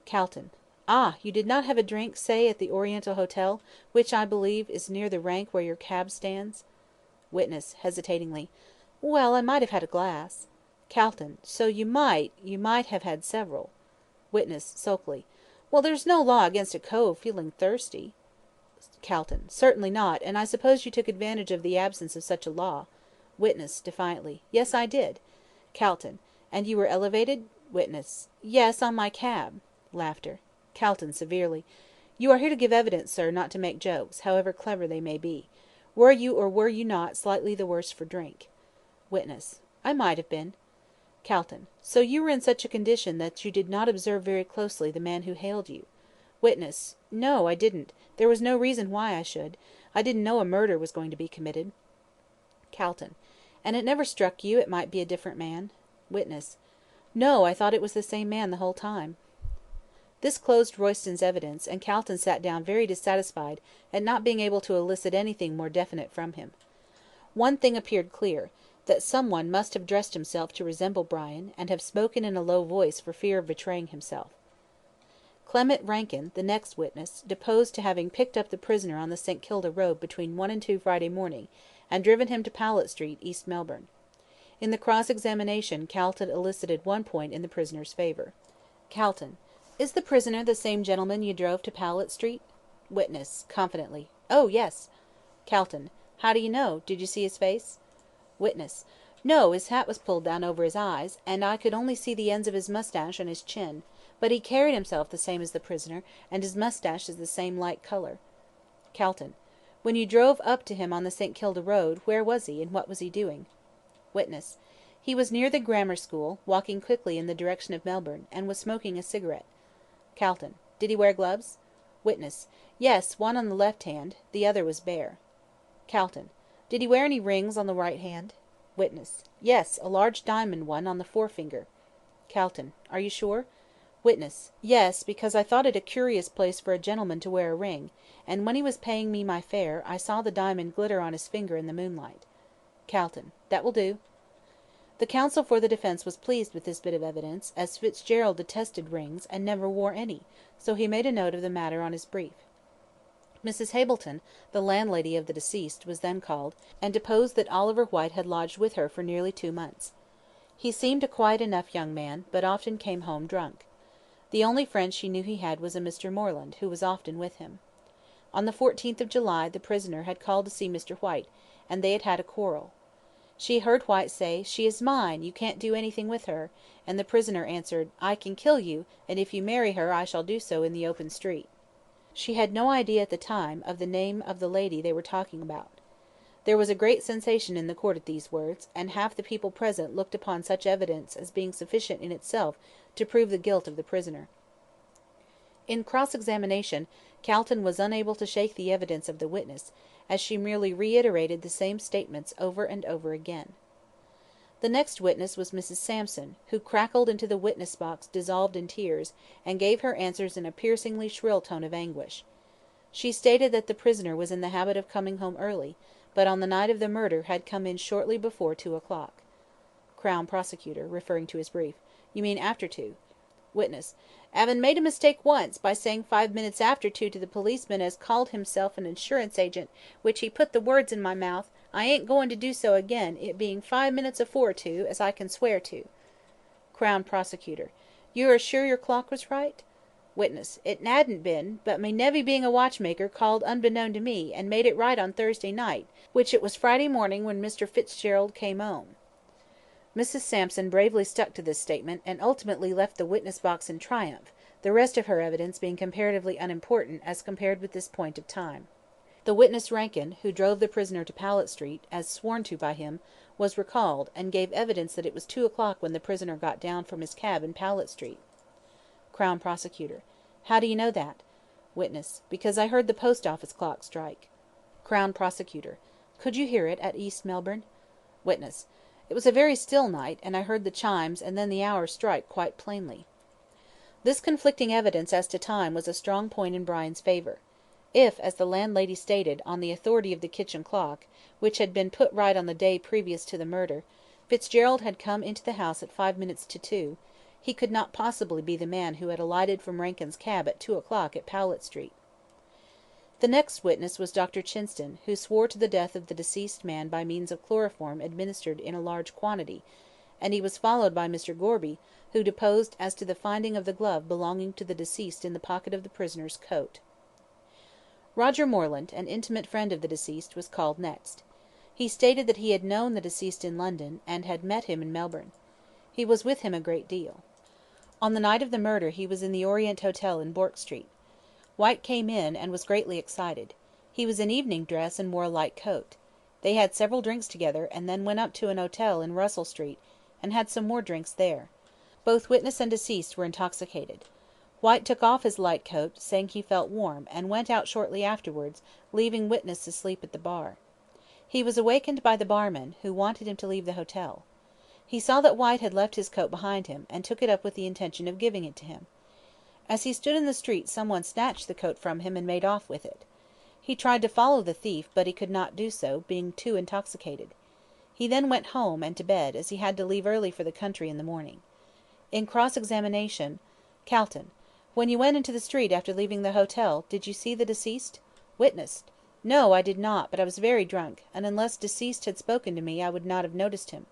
A: Calton: Ah, you did not have a drink, say, at the Oriental Hotel, which, I believe, is near the rank where your cab stands? Witness (hesitatingly): Well, I might have had a glass. Calton: So you might have had several. Witness (sulkily): Well, there's no law against a cove feeling thirsty. Calton: Certainly not, and I suppose you took advantage of the absence of such a law. Witness (defiantly): Yes, I did. Calton: And you were elevated? Witness: Yes, on my cab. Laughter. Calton (severely): You are here to give evidence, sir, not to make jokes, however clever they may be. Were you or were you not slightly the worse for drink? Witness: I might have been. Calton: So you were in such a condition that you did not observe very closely the man who hailed you? Witness: No, I didn't. There was no reason why I should. I didn't know a murder was going to be committed. Calton: And it never struck you it might be a different man? Witness: No, I thought it was the same man the whole time. This closed Royston's evidence, and Calton sat down very dissatisfied at not being able to elicit anything more definite from him. One thing appeared clear, that some one must have dressed himself to resemble Brian, and have spoken in a low voice for fear of betraying himself. Clement Rankin, the next witness, deposed to having picked up the prisoner on the St. Kilda road between 1 and 2 Friday morning, and driven him to Powlett Street, East Melbourne. In the cross-examination, Calton elicited one point in the prisoner's favour. Calton: Is the prisoner the same gentleman you drove to Powlett Street? Witness (confidently): Oh, yes. Calton: How do you know? Did you see his face? Witness: No, his hat was pulled down over his eyes, and I could only see the ends of his moustache and his chin, but he carried himself the same as the prisoner, and his moustache is the same light colour. Calton: When you drove up to him on the St. Kilda road, where was he, and what was he doing? Witness: He was near the grammar school, walking quickly in the direction of Melbourne, and was smoking a cigarette. Calton: Did he wear gloves? Witness: Yes, one on the left hand, the other was bare. Calton: Did he wear any rings on the right hand? Witness: Yes, a large diamond one on the forefinger. Calton: Are you sure? Witness: Yes, because I thought it a curious place for a gentleman to wear a ring, and when he was paying me my fare, I saw the diamond glitter on his finger in the moonlight. Calton: That will do. The counsel for the defence was pleased with this bit of evidence, as Fitzgerald detested rings, and never wore any, so he made a note of the matter on his brief. Mrs. Hableton, the landlady of the deceased, was then called, and deposed that Oliver White had lodged with her for nearly 2 months. He seemed a quiet enough young man, but often came home drunk. The only friend she knew he had was a Mr. Moreland, who was often with him. On the 14th of July the prisoner had called to see Mr. White, and they had had a quarrel. She heard White say, "She is mine, you can't do anything with her," and the prisoner answered, "I can kill you, and if you marry her I shall do so in the open street." She had no idea at the time of the name of the lady they were talking about. There was a great sensation in the court at these words, and half the people present looked upon such evidence as being sufficient in itself to prove the guilt of the prisoner. In cross-examination, Calton was unable to shake the evidence of the witness, as she merely reiterated the same statements over and over again. The next witness was Mrs. Sampson, who crackled into the witness box dissolved in tears, and gave her answers in a piercingly shrill tone of anguish. She stated that the prisoner was in the habit of coming home early, but on the night of the murder had come in shortly before 2 o'clock. Crown Prosecutor, referring to his brief: You mean after 2? Witness: 'Avin made a mistake once, by saying 5 minutes after 2 to the policeman as called himself an insurance agent, which he put the words in my mouth, I ain't going to do so again, it being 5 minutes afore 2, as I can swear to. Crown Prosecutor: You are sure your clock was right? Witness: It 'adn't been, but me nevy being a watchmaker called unbeknown to me, and made it right on Thursday night, which it was Friday morning when Mr. Fitzgerald came 'ome. Mrs. Sampson bravely stuck to this statement, and ultimately left the witness box in triumph, the rest of her evidence being comparatively unimportant as compared with this point of time. The witness Rankin, who drove the prisoner to Powlett Street, as sworn to by him, was recalled, and gave evidence that it was 2 o'clock when the prisoner got down from his cab in Powlett Street. Crown Prosecutor: How do you know that? Witness: Because I heard the post office clock strike. Crown Prosecutor: Could you hear it at East Melbourne? Witness: It was a very still night, and I heard the chimes and then the hour strike quite plainly. This conflicting evidence as to time was a strong point in Brian's favour. If, as the landlady stated, on the authority of the kitchen clock, which had been put right on the day previous to the murder, Fitzgerald had come into the house at 5 minutes to 2, he could not possibly be the man who had alighted from Rankin's cab at 2 o'clock at Powlett Street. The next witness was Dr. Chinston, who swore to the death of the deceased man by means of chloroform administered in a large quantity, and he was followed by Mr. Gorby, who deposed as to the finding of the glove belonging to the deceased in the pocket of the prisoner's coat. Roger Morland, an intimate friend of the deceased, was called next. He stated that he had known the deceased in London, and had met him in Melbourne. He was with him a great deal. On the night of the murder he was in the Orient Hotel in Bourke Street. White came in, and was greatly excited. He was in evening dress and wore a light coat. They had several drinks together, and then went up to an hotel in Russell Street, and had some more drinks there. Both witness and deceased were intoxicated. White took off his light coat, saying he felt warm, and went out shortly afterwards, leaving witness asleep at the bar. He was awakened by the barman, who wanted him to leave the hotel. He saw that White had left his coat behind him, and took it up with the intention of giving it to him. As he stood in the street someone snatched the coat from him and made off with it. He tried to follow the thief, but he could not do so, being too intoxicated. He then went home and to bed, as he had to leave early for the country in the morning. In cross-examination: Calton: When you went into the street after leaving the hotel, did you see the deceased? Witness: No, I did not, but I was very drunk, and unless deceased had spoken to me I would not have noticed him.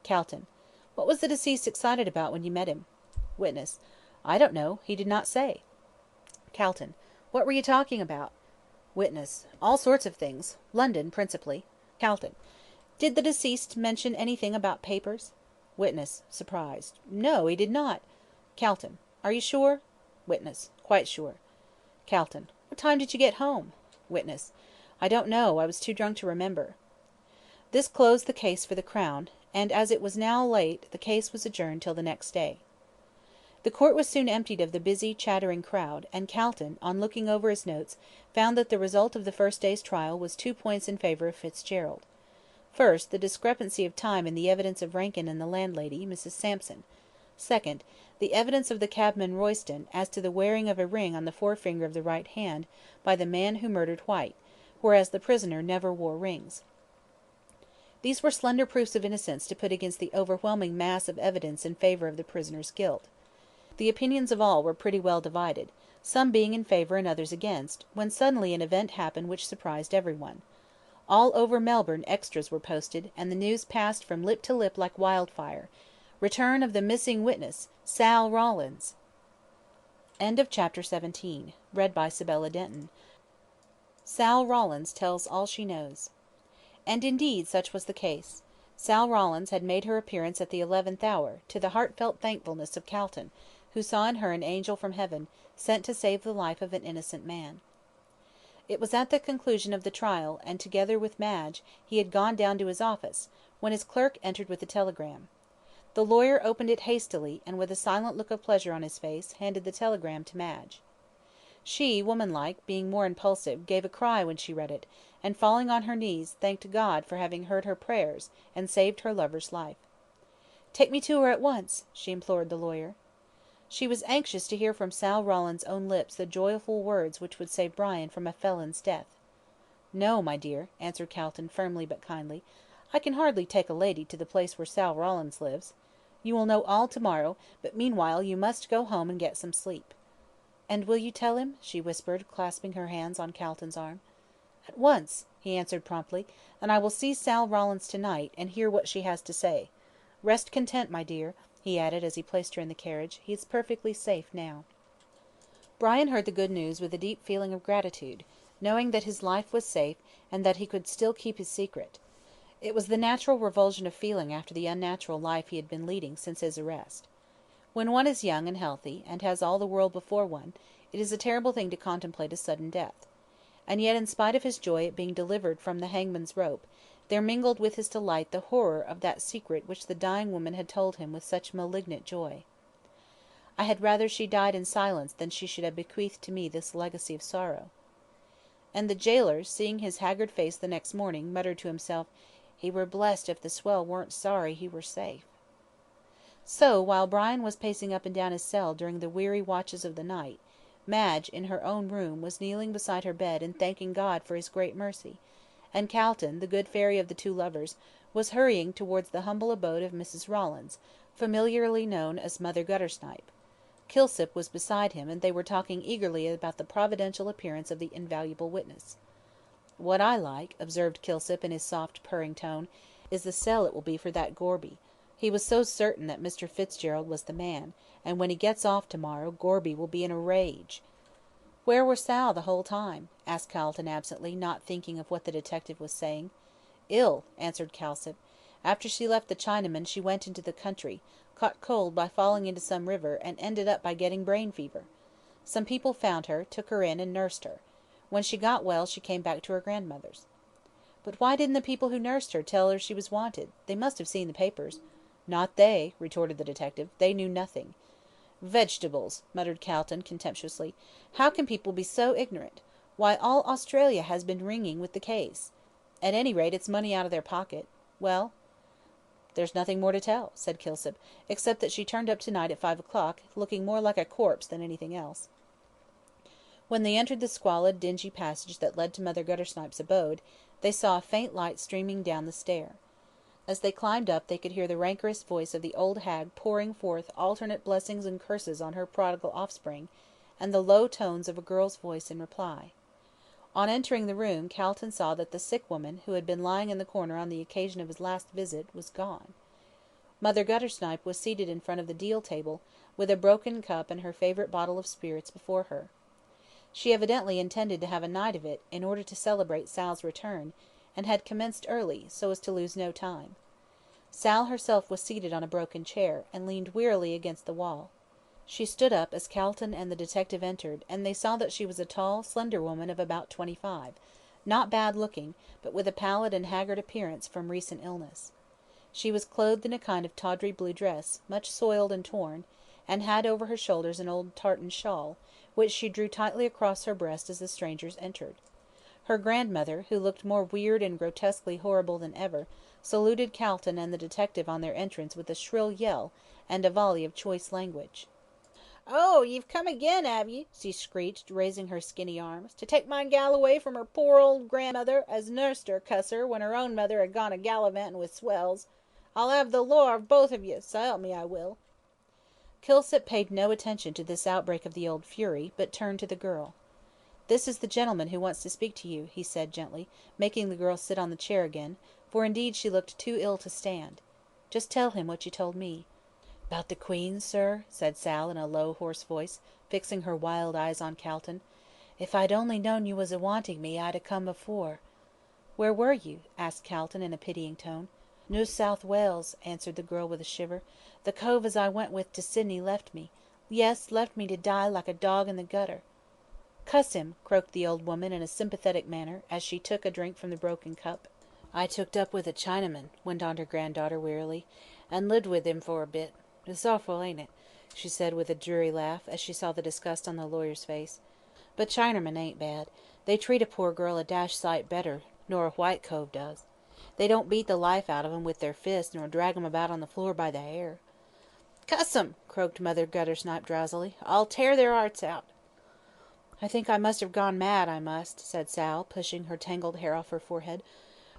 A: Calton: What was the deceased excited about when you met him? Witness: I don't know, he did not say. Calton: What were you talking about? Witness: All sorts of things. London, principally. Calton: Did the deceased mention anything about papers? Witness, surprised: No, he did not. Calton: Are you sure? Witness: Quite sure. Calton: What time did you get home? Witness: I don't know, I was too drunk to remember. This closed the case for the Crown, and as it was now late the case was adjourned till the next day. The court was soon emptied of the busy, chattering crowd, and Calton, on looking over his notes, found that the result of the first day's trial was 2 points in favour of Fitzgerald. First, the discrepancy of time in the evidence of Rankin and the landlady, Mrs. Sampson. Second, the evidence of the cabman Royston as to the wearing of a ring on the forefinger of the right hand by the man who murdered White, whereas the prisoner never wore rings. These were slender proofs of innocence to put against the overwhelming mass of evidence in favour of the prisoner's guilt. The opinions of all were pretty well divided, some being in favour and others against, when suddenly an event happened which surprised everyone. All over Melbourne extras were posted, and the news passed from lip to lip like wildfire. Return of the missing witness, Sal Rawlins. End of chapter 17. Read by Sibella Denton. Sal Rawlins tells all she knows. And indeed such was the case. Sal Rawlins had made her appearance at the 11th hour, to the heartfelt thankfulness of Calton, who saw in her an angel from heaven, sent to save the life of an innocent man. It was at the conclusion of the trial, and together with Madge, he had gone down to his office, when his clerk entered with a telegram. The lawyer opened it hastily, and with a silent look of pleasure on his face, handed the telegram to Madge. She, womanlike, being more impulsive, gave a cry when she read it, and falling on her knees, thanked God for having heard her prayers, and saved her lover's life. "Take me to her at once," she implored the lawyer. She was anxious to hear from Sal Rawlins' own lips the joyful words which would save Brian from a felon's death. "No, my dear," answered Calton, firmly but kindly. "I can hardly take a lady to the place where Sal Rawlins lives. You will know all to-morrow, but meanwhile you must go home and get some sleep." "And will you tell him?" she whispered, clasping her hands on Calton's arm. "At once," he answered promptly, "and I will see Sal Rawlins to-night, and hear what she has to say. Rest content, my dear," he added, as he placed her in the carriage. "He is perfectly safe now." Brian heard the good news with a deep feeling of gratitude, knowing that his life was safe, and that he could still keep his secret. It was the natural revulsion of feeling after the unnatural life he had been leading since his arrest. When one is young and healthy, and has all the world before one, it is a terrible thing to contemplate a sudden death. And yet, in spite of his joy at being delivered from the hangman's rope, there mingled with his delight the horror of that secret which the dying woman had told him with such malignant joy. "I had rather she died in silence than she should have bequeathed to me this legacy of sorrow." And the jailor, seeing his haggard face the next morning, muttered to himself, "He were blessed if the swell weren't sorry he were safe." So, while Brian was pacing up and down his cell during the weary watches of the night, Madge, in her own room, was kneeling beside her bed and thanking God for his great mercy, and Calton, the good fairy of the two lovers, was hurrying towards the humble abode of Mrs. Rawlins, familiarly known as Mother Guttersnipe. Kilsip was beside him, and they were talking eagerly about the providential appearance of the invaluable witness. "What I like," observed Kilsip in his soft purring tone, "is the cell it will be for that Gorby. He was so certain that Mr. Fitzgerald was the man, and when he gets off to-morrow, Gorby will be in a rage." "Where were Sal the whole time?" asked Calton absently, not thinking of what the detective was saying. "Ill," answered Kilsip. "After she left the Chinaman she went into the country, caught cold by falling into some river, and ended up by getting brain fever. Some people found her, took her in, and nursed her. When she got well she came back to her grandmother's." "But why didn't the people who nursed her tell her she was wanted? They must have seen the papers." "Not they," retorted the detective. "They knew nothing." "Vegetables," muttered Calton, contemptuously. "How can people be so ignorant? Why, all Australia has been ringing with the case. At any rate, it's money out of their pocket. Well?" "There's nothing more to tell," said Kilsip, "except that she turned up to-night at 5 o'clock, looking more like a corpse than anything else." When they entered the squalid, dingy passage that led to Mother Guttersnipe's abode, they saw a faint light streaming down the stair. As they climbed up they could hear the rancorous voice of the old hag pouring forth alternate blessings and curses on her prodigal offspring, and the low tones of a girl's voice in reply. On entering the room, Calton saw that the sick woman, who had been lying in the corner on the occasion of his last visit, was gone. Mother Guttersnipe was seated in front of the deal table, with a broken cup and her favourite bottle of spirits before her. She evidently intended to have a night of it, in order to celebrate Sal's return, and had commenced early, so as to lose no time. Sal herself was seated on a broken chair, and leaned wearily against the wall. She stood up as Calton and the detective entered, and they saw that she was a tall, slender woman of about 25, not bad looking, but with a pallid and haggard appearance from recent illness. She was clothed in a kind of tawdry blue dress, much soiled and torn, and had over her shoulders an old tartan shawl, which she drew tightly across her breast as the strangers entered. Her grandmother, who looked more weird and grotesquely horrible than ever, saluted Calton and the detective on their entrance with a shrill yell, and a volley of choice language.
B: "Oh, you've come again, have ye?" she screeched, raising her skinny arms, "to take my gal away from her poor old grandmother, as nursed her, cuss her, when her own mother had gone a gallivantin' with swells. I'll have the law of both of you, s'help me I will."
A: Kilsip paid no attention to this outbreak of the old fury, but turned to the girl. "This is the gentleman who wants to speak to you," he said gently, making the girl sit on the chair again, for indeed she looked too ill to stand. "Just tell him what you told me." "'Bout the Queen, sir?" said Sal in a low, hoarse voice, fixing her wild eyes on Calton. "If I'd only known you was a-wanting me, I'd a-come afore." "Where were you?" asked Calton in a pitying tone. "New South Wales," answered the girl with a shiver. "The cove as I went with to Sydney left me. Yes, left me to die like a dog in the gutter." "Cuss him," croaked the old woman in a sympathetic manner, as she took a drink from the broken cup. "I tooked up with a Chinaman," went on her granddaughter wearily, "and lived with him for a bit. It's awful, ain't it?" she said with a dreary laugh, as she saw the disgust on the lawyer's face. But Chinamen ain't bad. They treat a poor girl a dash sight better nor a white cove does. They don't beat the life out of 'em with their fists nor drag 'em about on the floor by the hair." "Cuss 'em," croaked Mother Guttersnipe, drowsily. "I'll tear their 'earts out." "I think I must have gone mad, I must," said Sal, pushing her tangled hair off her forehead,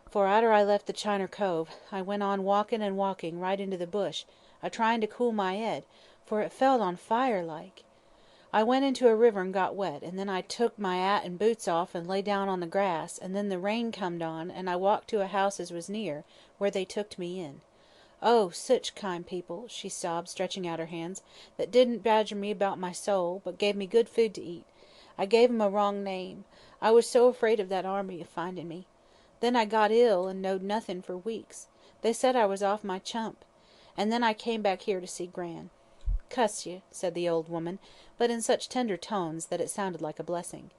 A: "for arter I left the Chiner Cove, I went on walking and walking right into the bush, a trying to cool my 'ead, for it felt on fire like. I went into a river and got wet, and then I took my 'at and boots off and lay down on the grass, and then the rain comed on, and I walked to a house as was near, where they tooked me in. Oh, sich kind people," she sobbed, stretching out her hands, "that didn't badger me about my soul, but gave me good food to eat. I gave 'em a wrong name. I was so afraid of that army of finding me. Then I got ill, and knowed nothing for weeks. They said I was off my chump. And then I came back here to see Gran." "Cuss you," said the old woman, but in such tender tones that it sounded like a blessing.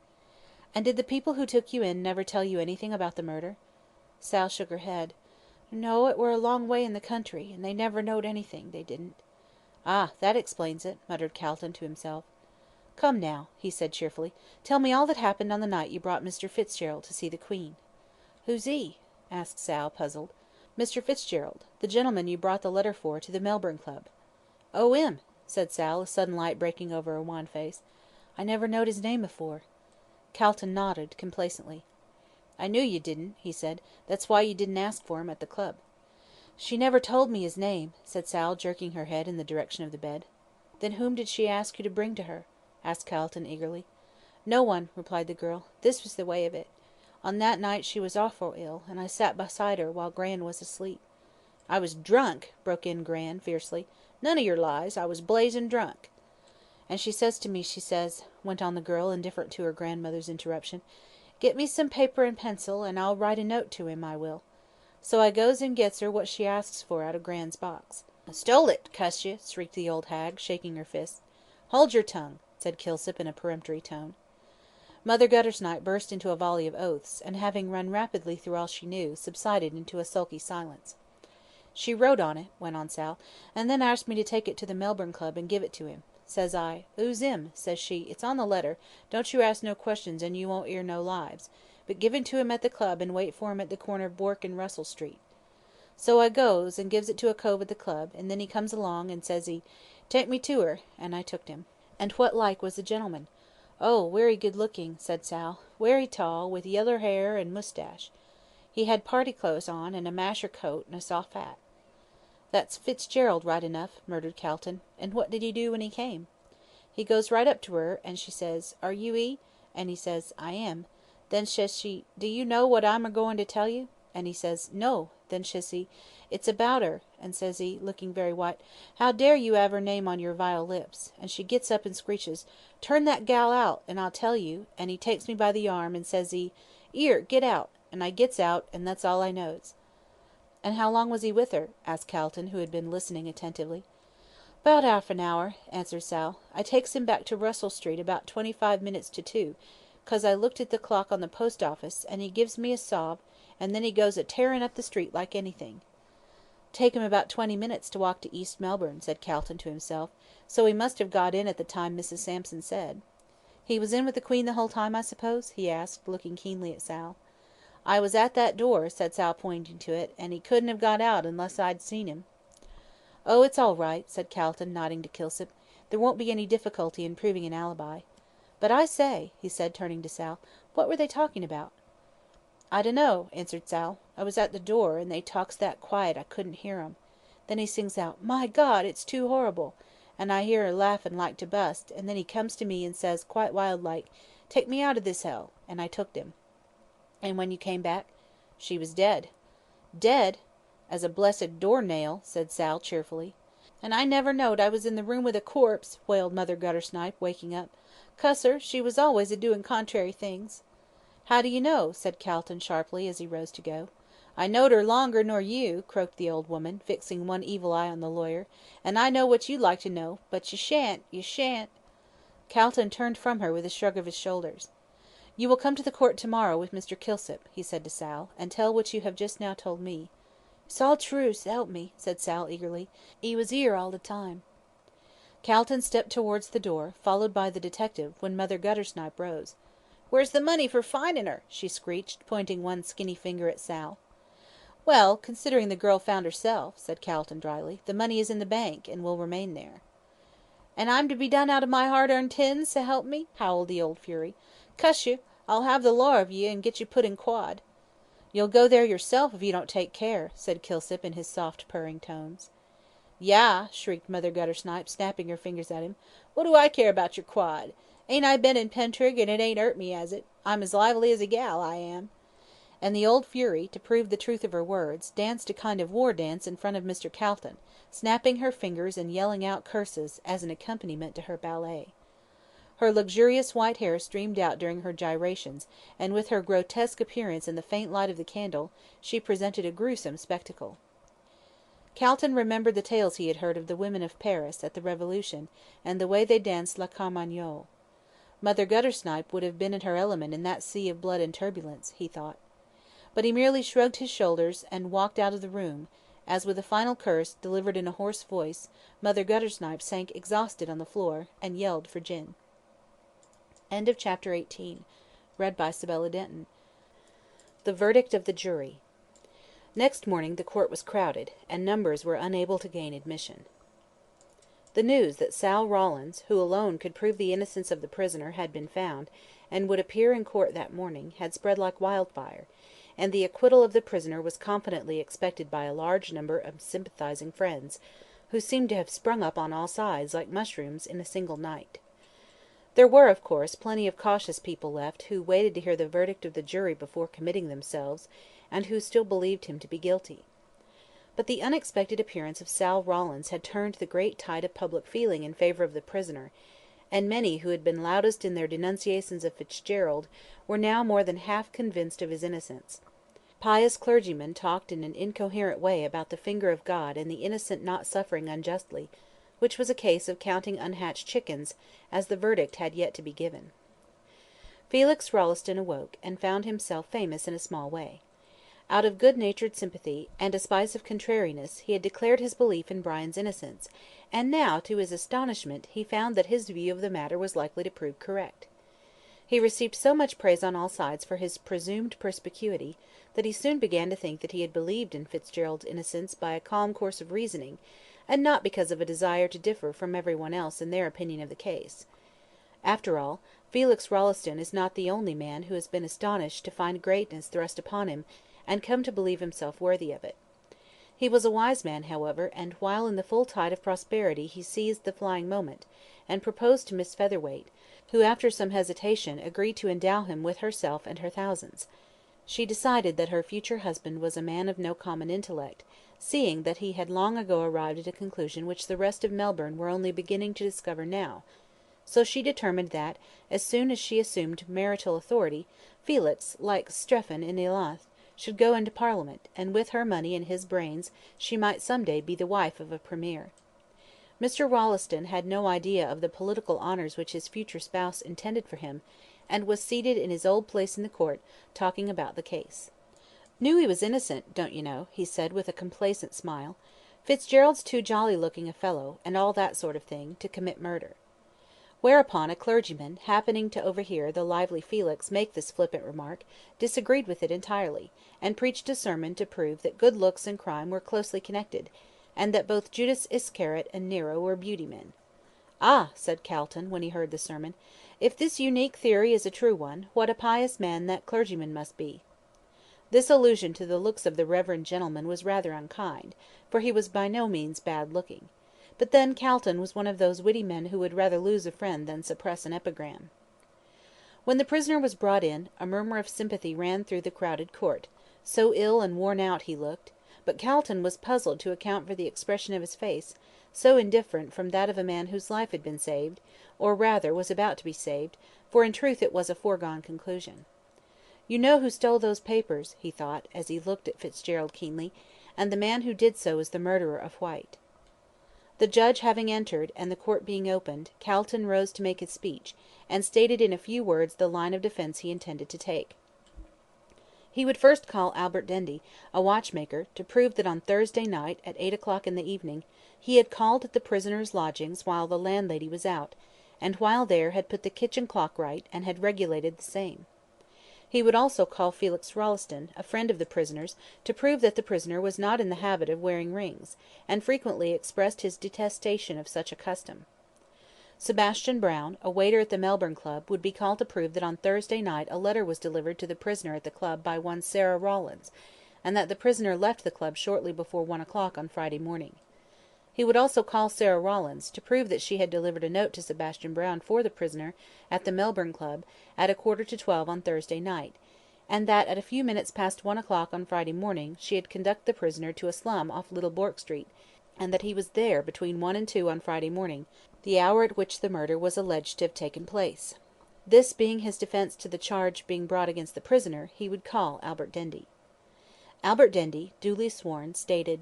A: "And did the people who took you in never tell you anything about the murder?" Sal shook her head. "No, it were a long way in the country, and they never knowed anything, they didn't." "Ah, that explains it," muttered Calton to himself. "Come now," he said cheerfully, "tell me all that happened on the night you brought Mr. Fitzgerald to see the Queen." "Who's he?" asked Sal, puzzled. "Mr. Fitzgerald, the gentleman you brought the letter for to the Melbourne Club." "Oh, 'im," said Sal, a sudden light breaking over her wan face. "I never knowed his name afore." Calton nodded complacently. "I knew you didn't," he said. "That's why you didn't ask for him at the club." "She never told me his name," said Sal, jerking her head in the direction of the bed. "Then whom did she ask you to bring to her?" asked Calton eagerly. "No one," replied the girl. "This was the way of it. On that night she was awful ill, and I sat beside her while Gran was asleep." "I was drunk," broke in Gran, fiercely. "None of your lies. I was blazing drunk." "And she says to me, she says," went on the girl, indifferent to her grandmother's interruption, "'Get me some paper and pencil, and I'll write a note to him, I will.' So I goes and gets her what she asks for out of Gran's box." "Stole it, cuss you!" shrieked the old hag, shaking her fist. "Hold your tongue," said Kilsip, in a peremptory tone. Mother Guttersnipe burst into a volley of oaths, and having run rapidly through all she knew, subsided into a sulky silence. "She wrote on it," went on Sal, "and then asked me to take it to the Melbourne Club and give it to him. Says I, ''Oo's 'im?' says she. 'It's on the letter, don't you ask no questions and you won't 'ear no lies, but give it to him at the club and wait for him at the corner of Bourke and Russell Street.' So I goes and gives it to a cove at the club, and then he comes along, and says he, 'Take me to her,' and I tooked him." "And what like was the gentleman?" "Oh, wery good looking," said Sal, "wery tall, with yeller hair and moustache. He had party clothes on, and a masher coat, and a soft hat." "That's Fitzgerald right enough," murmured Calton. "And what did he do when he came?" "He goes right up to her, and she says, 'Are you 'e?' and he says, 'I am.' Then says she, 'Do you know what I'm a-goin' to tell you?' and he says, 'No.' Then says he, 'It's about her,' and says he, looking very white, 'How dare you 'ave her name on your vile lips?' and she gets up and screeches, 'Turn that gal out, and I'll tell you,' and he takes me by the arm, and says he, ''Ere, get out,' and I gets out, and that's all I knows." "And how long was he with her?" asked Calton, who had been listening attentively. "'Bout 'alf an hour," answered Sal. "I takes him back to Russell Street about 25 minutes to 2, 'cause I looked at the clock on the post office, and he gives me a sob, and then he goes a-tearing up the street like anything." "Take him about 20 minutes to walk to East Melbourne," said Calton to himself, "so he must have got in at the time Mrs. Sampson said. He was in with the Queen the whole time, I suppose?" he asked, looking keenly at Sal. "I was at that door," said Sal, pointing to it, "and he couldn't have got out unless I'd seen him." "Oh, it's all right," said Calton, nodding to Kilsip. "There won't be any difficulty in proving an alibi. But I say," he said, turning to Sal, "what were they talking about?" "I dunno," answered Sal. "I was at the door, and they talks that quiet I couldn't hear 'em. Then he sings out, 'My God, it's too horrible!' and I hear her laughin' like to bust, and then he comes to me and says, quite wild like, 'Take me out of this hell,' and I tooked him." "And when you came back?" "She was dead." "Dead? As a blessed door nail," said Sal, cheerfully. "And I never knowed I was in the room with a corpse," wailed Mother Guttersnipe, waking up. "Cuss her, she was always a doing contrary things." "How do you know?" said Calton, sharply, as he rose to go. "I knowed her longer nor you," croaked the old woman, fixing one evil eye on the lawyer, "and I know what you'd like to know, but you shan't, you shan't." Calton turned from her with a shrug of his shoulders. "You will come to the court to-morrow with Mr. Kilsip," he said to Sal, "and tell what you have just now told me." "It's all true, s'elp me," said Sal, eagerly. "'E was 'ere all the time." Calton stepped towards the door, followed by the detective, when Mother Guttersnipe rose. "Where's the money for finding her?" she screeched, pointing one skinny finger at Sal. "Well, considering the girl found herself," said Calton, dryly, "the money is in the bank, and will remain there." "And I'm to be done out of my hard-earned tins, s'help me?" howled the old fury. "Cuss you, I'll have the law of ye, and get you put in quod." "You'll go there yourself, if you don't take care," said Kilsip, in his soft purring tones. "Yah!" shrieked Mother Guttersnipe, snapping her fingers at him. "What do I care about your quod? Ain't I been in Pentrig, and it ain't 'urt me, 'as it? I'm as lively as a gal, I am." And the old fury, to prove the truth of her words, danced a kind of war dance in front of Mr. Calton, snapping her fingers and yelling out curses, as an accompaniment to her ballet. Her luxurious white hair streamed out during her gyrations, and with her grotesque appearance in the faint light of the candle, she presented a gruesome spectacle. Calton remembered the tales he had heard of the women of Paris, at the Revolution, and the way they danced la Carmagnole. Mother Guttersnipe would have been in her element in that sea of blood and turbulence, he thought. But he merely shrugged his shoulders, and walked out of the room, as, with a final curse, delivered in a hoarse voice, Mother Guttersnipe sank exhausted on the floor, and yelled for gin. Chapter 18. Sibella Denton. The verdict of the jury. Next morning the court was crowded, and numbers were unable to gain admission. The news that Sal Rawlins, who alone could prove the innocence of the prisoner, had been found, and would appear in court that morning, had spread like wildfire, and the acquittal of the prisoner was confidently expected by a large number of sympathizing friends, who seemed to have sprung up on all sides, like mushrooms, in a single night. There were, of course, plenty of cautious people left, who waited to hear the verdict of the jury before committing themselves, and who still believed him to be guilty. But the unexpected appearance of Sal Rawlins had turned the great tide of public feeling in favour of the prisoner, and many who had been loudest in their denunciations of Fitzgerald were now more than half convinced of his innocence. Pious clergymen talked in an incoherent way about the finger of God and the innocent not suffering unjustly, which was a case of counting unhatched chickens, as the verdict had yet to be given. Felix Rolleston awoke, and found himself famous in a small way. Out of good-natured sympathy, and a spice of contrariness, he had declared his belief in Brian's innocence, and now, to his astonishment, he found that his view of the matter was likely to prove correct. He received so much praise on all sides for his presumed perspicuity, that he soon began to think that he had believed in Fitzgerald's innocence by a calm course of reasoning, and not because of a desire to differ from every one else in their opinion of the case. After all, Felix Rolleston is not the only man who has been astonished to find greatness thrust upon him, and come to believe himself worthy of it. He was a wise man, however, and while in the full tide of prosperity he seized the flying moment, and proposed to Miss Featherweight, who after some hesitation agreed to endow him with herself and her thousands. She decided that her future husband was a man of no common intellect, seeing that he had long ago arrived at a conclusion which the rest of Melbourne were only beginning to discover now, so she determined that, as soon as she assumed marital authority, Felix, like Strephon in Elath, should go into Parliament, and with her money and his brains she might some day be the wife of a premier. Mr. Rolleston had no idea of the political honours which his future spouse intended for him, and was seated in his old place in the court, talking about the case. "Knew he was innocent, don't you know," he said with a complacent smile. "Fitzgerald's too jolly-looking a fellow, and all that sort of thing, to commit murder." Whereupon a clergyman, happening to overhear the lively Felix make this flippant remark, disagreed with it entirely, and preached a sermon to prove that good looks and crime were closely connected, and that both Judas Iscariot and Nero were beauty men. "Ah!" said Calton, when he heard the sermon, "if this unique theory is a true one, what a pious man that clergyman must be." This allusion to the looks of the reverend gentleman was rather unkind, for he was by no means bad-looking. But then Calton was one of those witty men who would rather lose a friend than suppress an epigram. When the prisoner was brought in, a murmur of sympathy ran through the crowded court, so ill and worn out he looked, but Calton was puzzled to account for the expression of his face, so indifferent from that of a man whose life had been saved, or rather was about to be saved, for in truth it was a foregone conclusion. "You know who stole those papers," he thought, as he looked at Fitzgerald keenly, "and the man who did so is the murderer of Whyte." The judge having entered, and the court being opened, Calton rose to make his speech, and stated in a few words the line of defence he intended to take. He would first call Albert Dendy, a watchmaker, to prove that on Thursday night, at 8 o'clock in the evening, he had called at the prisoner's lodgings while the landlady was out, and while there had put the kitchen clock right, and had regulated the same. He would also call Felix Rolleston, a friend of the prisoner's, to prove that the prisoner was not in the habit of wearing rings, and frequently expressed his detestation of such a custom. Sebastian Brown, a waiter at the Melbourne Club, would be called to prove that on Thursday night a letter was delivered to the prisoner at the club by one Sarah Rawlins, and that the prisoner left the club shortly before 1 o'clock on Friday morning. He would also call Sarah Rawlins, to prove that she had delivered a note to Sebastian Brown for the prisoner at the Melbourne Club at 11:45 on Thursday night, and that at a few minutes past 1 o'clock on Friday morning she had conducted the prisoner to a slum off Little Bourke Street, and that he was there between 1 and 2 on Friday morning, the hour at which the murder was alleged to have taken place. This being his defence to the charge being brought against the prisoner, he would call Albert Dendy. Albert Dendy, duly sworn, stated: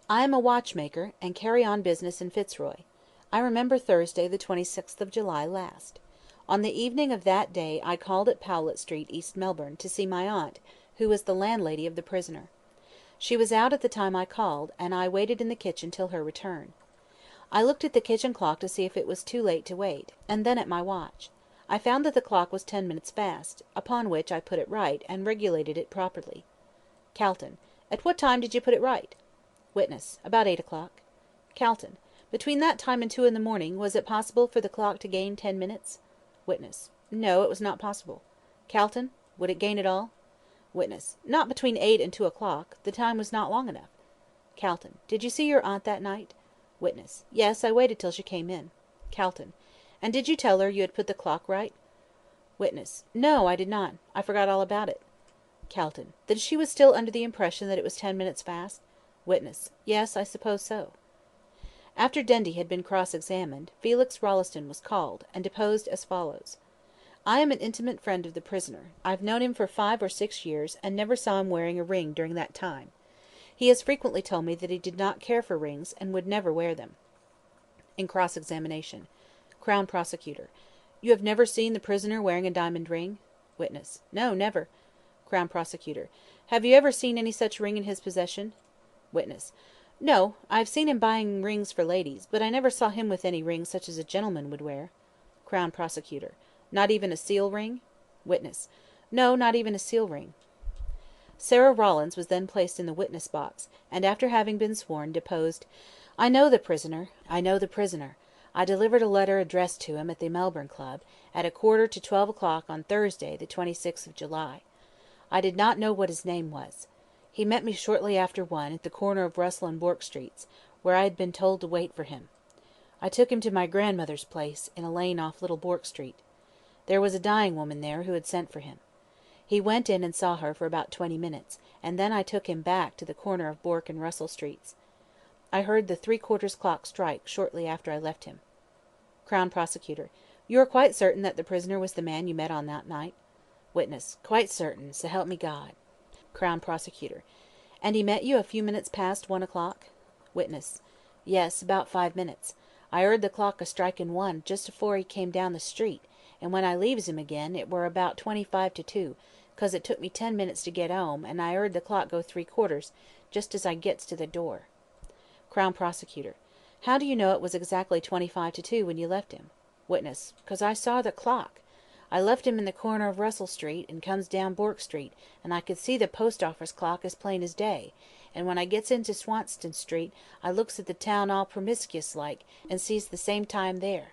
A: "I am a watchmaker, and carry on business in Fitzroy. I remember Thursday, the 26th of July last. On the evening of that day I called at Powlett Street, East Melbourne, to see my aunt, who was the landlady of the prisoner. She was out at the time I called, and I waited in the kitchen till her return. I looked at the kitchen clock to see if it was too late to wait, and then at my watch. I found that the clock was 10 minutes fast, upon which I put it right, and regulated it properly." Calton: "At what time did you put it right?" Witness: "About 8 o'clock." Calton: "Between that time and 2 in the morning, was it possible for the clock to gain 10 minutes?" Witness: "No, it was not possible." Calton: "Would it gain at all?" Witness: "Not between 8 and 2 o'clock. The time was not long enough." Calton: "Did you see your aunt that night?" Witness: "Yes, I waited till she came in." Calton: "And did you tell her you had put the clock right?" Witness: "No, I did not. I forgot all about it." Calton: "Then she was still under the impression that it was 10 minutes fast?" Witness: "Yes, I suppose so." After Dendy had been cross-examined, Felix Rolleston was called, and deposed as follows: "I am an intimate friend of the prisoner. I've known him for 5 or 6 years, and never saw him wearing a ring during that time. He has frequently told me that he did not care for rings, and would never wear them." In cross-examination: Crown Prosecutor: "You have never seen the prisoner wearing a diamond ring?" Witness: "No, never." Crown Prosecutor: "Have you ever seen any such ring in his possession?" Witness: "No, I have seen him buying rings for ladies, but I never saw him with any ring such as a gentleman would wear." Crown Prosecutor: "Not even a seal ring?" Witness: "No, not even a seal ring." Sarah Rawlins was then placed in the witness box, and after having been sworn, deposed: "I know the prisoner. I know the prisoner. I delivered a letter addressed to him at the Melbourne Club, at 11:45 o'clock on Thursday, the 26th of July. I did not know what his name was. He met me shortly after 1 at the corner of Russell and Bourke Streets, where I had been told to wait for him. I took him to my grandmother's place, in a lane off Little Bourke Street. There was a dying woman there who had sent for him. He went in and saw her for about 20 minutes, and then I took him back to the corner of Bourke and Russell Streets. I heard the 3/4 clock strike shortly after I left him." Crown Prosecutor: "You are quite certain that the prisoner was the man you met on that night?" Witness: "Quite certain, so help me God." Crown Prosecutor: "And he met you a few minutes past 1 o'clock?" Witness: "Yes, about 5 minutes. I heard the clock a striking 1 just afore he came down the street, and when I leaves him again, it were about 25 to 2, 'cause it took me 10 minutes to get 'ome, and I heard the clock go 3/4, just as I gets to the door." Crown Prosecutor: "How do you know it was exactly 25 to 2 when you left him?" Witness: "'Cause I saw the clock. I left him in the corner of Russell Street, and comes down Bourke Street, and I could see the post office clock as plain as day, and when I gets into Swanston Street, I looks at the town all promiscuous like, and sees the same time there."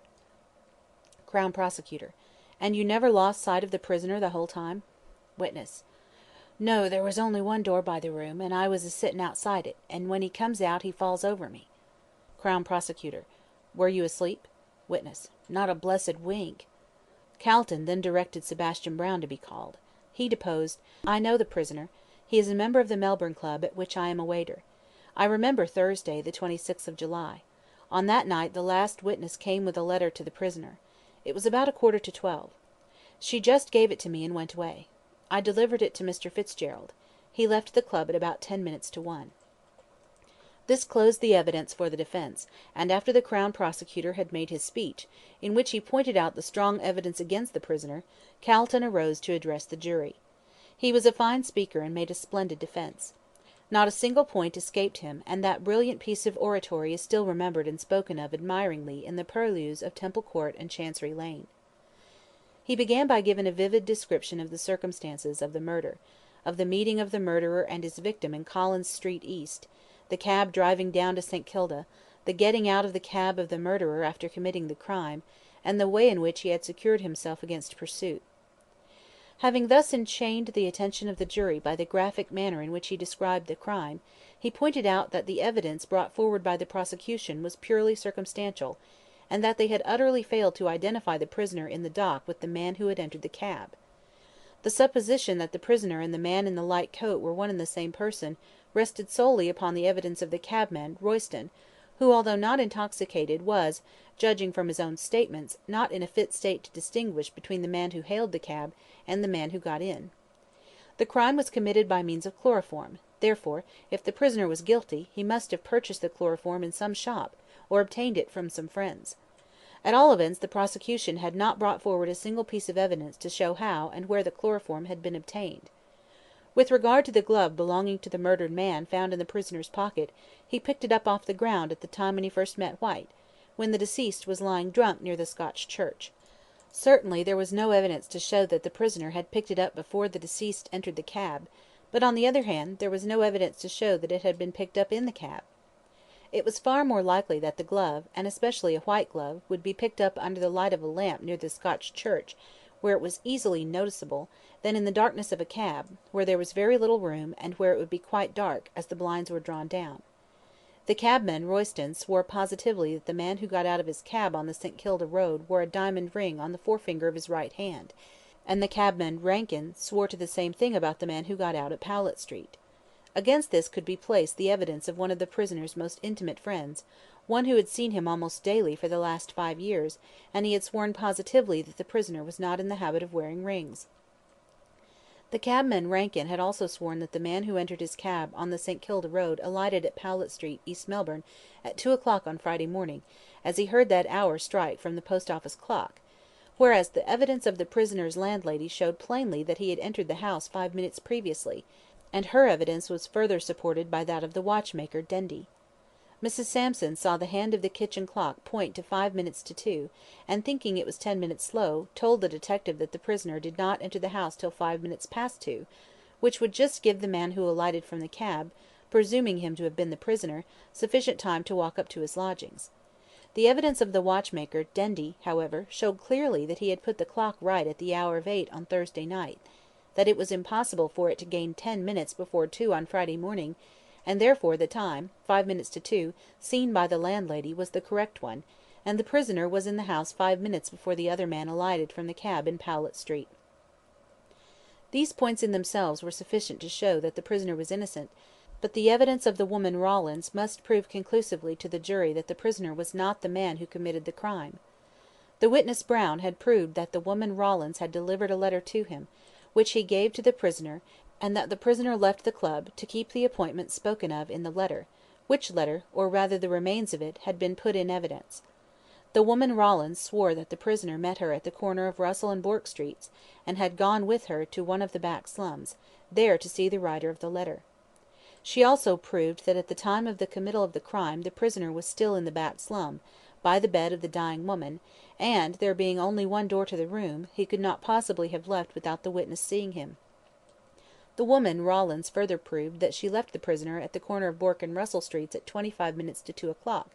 A: Crown Prosecutor: "And you never lost sight of the prisoner the whole time?" Witness: "No, there was only one door by the room, and I was a-sitting outside it, and when he comes out he falls over me." Crown Prosecutor: "Were you asleep?" Witness: "Not a blessed wink." Calton then directed Sebastian Brown to be called. He deposed: "I know the prisoner. He is a member of the Melbourne Club, at which I am a waiter. I remember Thursday, the 26th of July. On that night the last witness came with a letter to the prisoner. It was about 11:45. She just gave it to me and went away. I delivered it to Mr. Fitzgerald. He left the club at about 10 minutes to 1. This closed the evidence for the defence, and after the Crown Prosecutor had made his speech, in which he pointed out the strong evidence against the prisoner, Calton arose to address the jury. He was a fine speaker and made a splendid defence. Not a single point escaped him, and that brilliant piece of oratory is still remembered and spoken of admiringly in the purlieus of Temple Court and Chancery Lane. He began by giving a vivid description of the circumstances of the murder, of the meeting of the murderer and his victim in Collins Street East, the cab driving down to St. Kilda, the getting out of the cab of the murderer after committing the crime, and the way in which he had secured himself against pursuit. Having thus enchained the attention of the jury by the graphic manner in which he described the crime, he pointed out that the evidence brought forward by the prosecution was purely circumstantial, and that they had utterly failed to identify the prisoner in the dock with the man who had entered the cab. The supposition that the prisoner and the man in the light coat were one and the same person rested solely upon the evidence of the cabman, Royston, who, although not intoxicated, was, judging from his own statements, not in a fit state to distinguish between the man who hailed the cab and the man who got in. The crime was committed by means of chloroform; therefore, if the prisoner was guilty, he must have purchased the chloroform in some shop, or obtained it from some friends. At all events, the prosecution had not brought forward a single piece of evidence to show how and where the chloroform had been obtained. With regard to the glove belonging to the murdered man found in the prisoner's pocket, he picked it up off the ground at the time when he first met White, when the deceased was lying drunk near the Scotch church. Certainly there was no evidence to show that the prisoner had picked it up before the deceased entered the cab, but on the other hand there was no evidence to show that it had been picked up in the cab. It was far more likely that the glove, and especially a white glove, would be picked up under the light of a lamp near the Scotch church, where it was easily noticeable, than in the darkness of a cab, where there was very little room, and where it would be quite dark, as the blinds were drawn down. The cabman, Royston, swore positively that the man who got out of his cab on the St. Kilda road wore a diamond ring on the forefinger of his right hand, and the cabman Rankin swore to the same thing about the man who got out at Powlett Street. Against this could be placed the evidence of one of the prisoner's most intimate friends, one who had seen him almost daily for the last 5 years, and he had sworn positively that the prisoner was not in the habit of wearing rings. The cabman Rankin had also sworn that the man who entered his cab on the St. Kilda road alighted at Powlett Street, East Melbourne, at 2 o'clock on Friday morning, as he heard that hour strike from the post office clock, whereas the evidence of the prisoner's landlady showed plainly that he had entered the house 5 minutes previously, and her evidence was further supported by that of the watchmaker, Dendy. Mrs. Sampson saw the hand of the kitchen clock point to 5 minutes to 2, and thinking it was 10 minutes slow, told the detective that the prisoner did not enter the house till 5 minutes past 2, which would just give the man who alighted from the cab, presuming him to have been the prisoner, sufficient time to walk up to his lodgings. The evidence of the watchmaker, Dendy, however, showed clearly that he had put the clock right at the hour of 8 on Thursday night, that it was impossible for it to gain 10 minutes before 2 on Friday morning, and therefore the time, 5 minutes to 2, seen by the landlady was the correct one, and the prisoner was in the house 5 minutes before the other man alighted from the cab in Powlett Street. These points in themselves were sufficient to show that the prisoner was innocent, but the evidence of the woman Rawlins must prove conclusively to the jury that the prisoner was not the man who committed the crime. The witness Brown had proved that the woman Rawlins had delivered a letter to him, which he gave to the prisoner, and that the prisoner left the club to keep the appointment spoken of in the letter, which letter, or rather the remains of it, had been put in evidence. The woman Rawlins swore that the prisoner met her at the corner of Russell and Bourke Streets, and had gone with her to one of the back slums, there to see the writer of the letter. She also proved that at the time of the committal of the crime the prisoner was still in the back slum, by the bed of the dying woman, and, there being only one door to the room, he could not possibly have left without the witness seeing him. The woman Rawlins further proved that she left the prisoner at the corner of Bourke and Russell Streets at 25 minutes to 2 o'clock,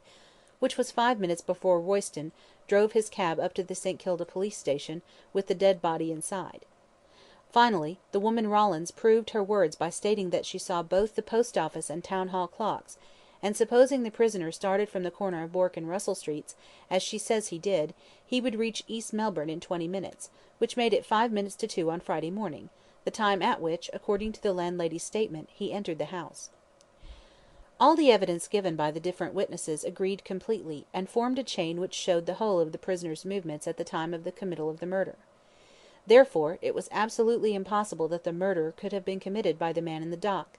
A: which was 5 minutes before Royston drove his cab up to the St. Kilda police station, with the dead body inside. Finally, the woman Rawlins proved her words by stating that she saw both the post office and town hall clocks, and supposing the prisoner started from the corner of Bourke and Russell Streets, as she says he did, he would reach East Melbourne in 20 minutes, which made it 5 minutes to 2 on Friday morning, the time at which, according to the landlady's statement, he entered the house. All the evidence given by the different witnesses agreed completely, and formed a chain which showed the whole of the prisoner's movements at the time of the committal of the murder. Therefore, it was absolutely impossible that the murder could have been committed by the man in the dock.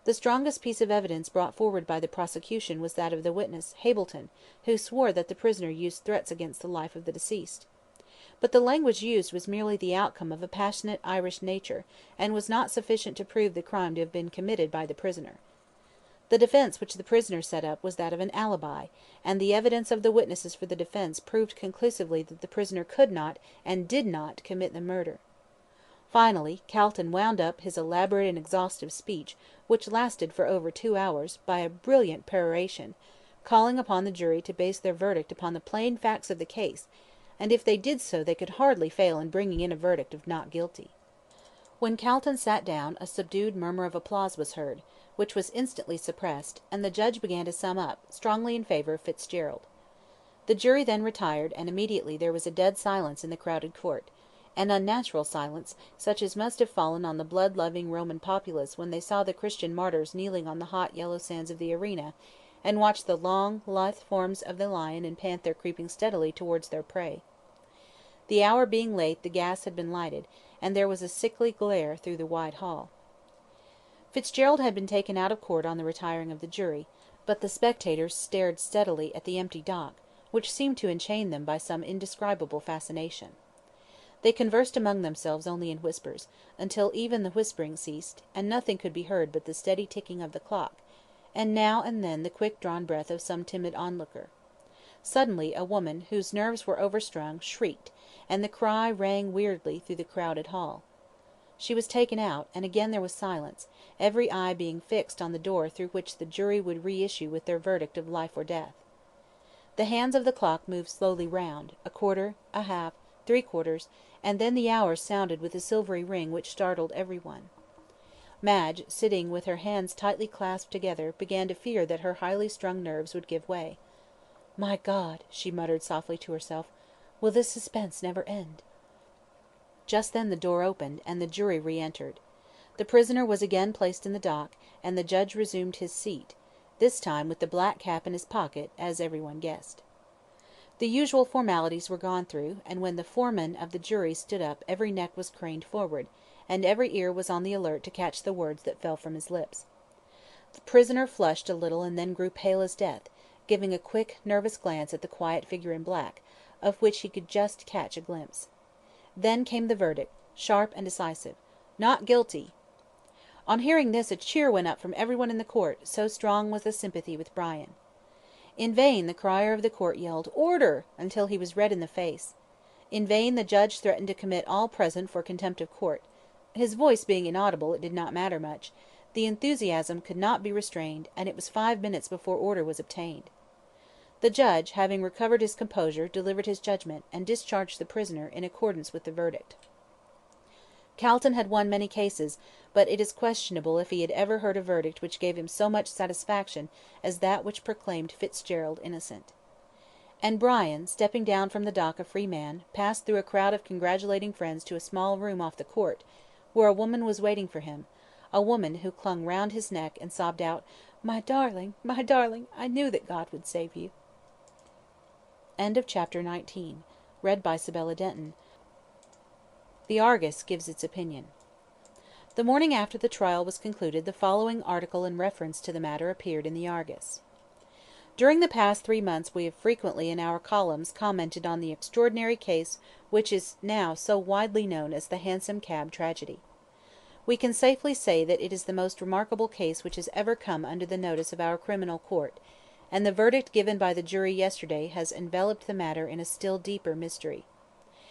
A: The strongest piece of evidence brought forward by the prosecution was that of the witness, Hableton, who swore that the prisoner used threats against the life of the deceased. but the language used was merely the outcome of a passionate Irish nature, and was not sufficient to prove the crime to have been committed by the prisoner. The defence which the prisoner set up was that of an alibi, and the evidence of the witnesses for the defence proved conclusively that the prisoner could not, and did not, commit the murder. Finally, Calton wound up his elaborate and exhaustive speech, which lasted for over 2 hours, by a brilliant peroration, calling upon the jury to base their verdict upon the plain facts of the case, and if they did so they could hardly fail in bringing in a verdict of not guilty. When Calton sat down, a subdued murmur of applause was heard, which was instantly suppressed, and the judge began to sum up, strongly in favour of Fitzgerald. The jury then retired, and immediately there was a dead silence in the crowded court, an unnatural silence, such as must have fallen on the blood-loving Roman populace when they saw the Christian martyrs kneeling on the hot yellow sands of the arena, and watched the long, lithe forms of the lion and panther creeping steadily towards their prey. The hour being late, the gas had been lighted, and there was a sickly glare through the wide hall. Fitzgerald had been taken out of court on the retiring of the jury, but the spectators stared steadily at the empty dock, which seemed to enchain them by some indescribable fascination. They conversed among themselves only in whispers, until even the whispering ceased, and nothing could be heard but the steady ticking of the clock, and now and then the quick-drawn breath of some timid onlooker. Suddenly a woman, whose nerves were overstrung, shrieked, and the cry rang weirdly through the crowded hall. She was taken out, and again there was silence, every eye being fixed on the door through which the jury would reissue with their verdict of life or death. The hands of the clock moved slowly round, a quarter, a half, 3/4, and then the hour sounded with a silvery ring which startled every one. Madge, sitting with her hands tightly clasped together, began to fear that her highly strung nerves would give way. "My God," she muttered softly to herself, "will this suspense never end?" Just then the door opened, and the jury re-entered. The prisoner was again placed in the dock, and the judge resumed his seat, this time with the black cap in his pocket, as every one guessed. The usual formalities were gone through, and when the foreman of the jury stood up every neck was craned forward, and every ear was on the alert to catch the words that fell from his lips. The prisoner flushed a little and then grew pale as death, giving a quick, nervous glance at the quiet figure in black, of which he could just catch a glimpse. Then came the verdict, sharp and decisive, "Not guilty." On hearing this a cheer went up from every one in the court, so strong was the sympathy with Brian. In vain the crier of the court yelled "Order!" until he was red in the face. In vain the judge threatened to commit all present for contempt of court. His voice being inaudible, it did not matter much. The enthusiasm could not be restrained, and it was 5 minutes before order was obtained. The judge, having recovered his composure, delivered his judgment, and discharged the prisoner in accordance with the verdict. Calton had won many cases, but it is questionable if he had ever heard a verdict which gave him so much satisfaction as that which proclaimed Fitzgerald innocent. And Brian, stepping down from the dock a free man, passed through a crowd of congratulating friends to a small room off the court, where a woman was waiting for him, a woman who clung round his neck and sobbed out, my darling, I knew that God would save you." End of chapter 19. Read by Sibella Denton. The Argus gives its opinion. The morning after the trial was concluded the following article in reference to the matter appeared in the Argus. During the past 3 months we have frequently in our columns commented on the extraordinary case which is now so widely known as the Hansom Cab tragedy. We can safely say that it is the most remarkable case which has ever come under the notice of our criminal court, and the verdict given by the jury yesterday has enveloped the matter in a still deeper mystery.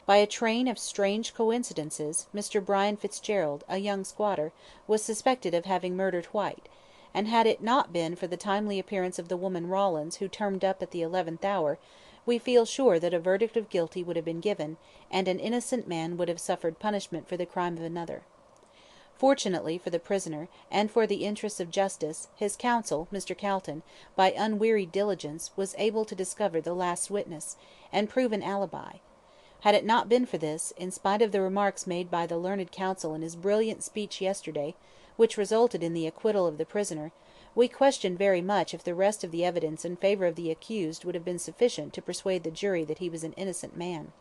A: By a train of strange coincidences, Mr. Brian Fitzgerald, a young squatter, was suspected of having murdered White, and had it not been for the timely appearance of the woman Rawlins, who turned up at the 11th hour, we feel sure that a verdict of guilty would have been given, and an innocent man would have suffered punishment for the crime of another. Fortunately for the prisoner, and for the interests of justice, his counsel, Mr. Calton, by unwearied diligence, was able to discover the last witness, and prove an alibi. Had it not been for this, in spite of the remarks made by the learned counsel in his brilliant speech yesterday, which resulted in the acquittal of the prisoner, we question very much if the rest of the evidence in favour of the accused would have been sufficient to persuade the jury that he was an innocent man.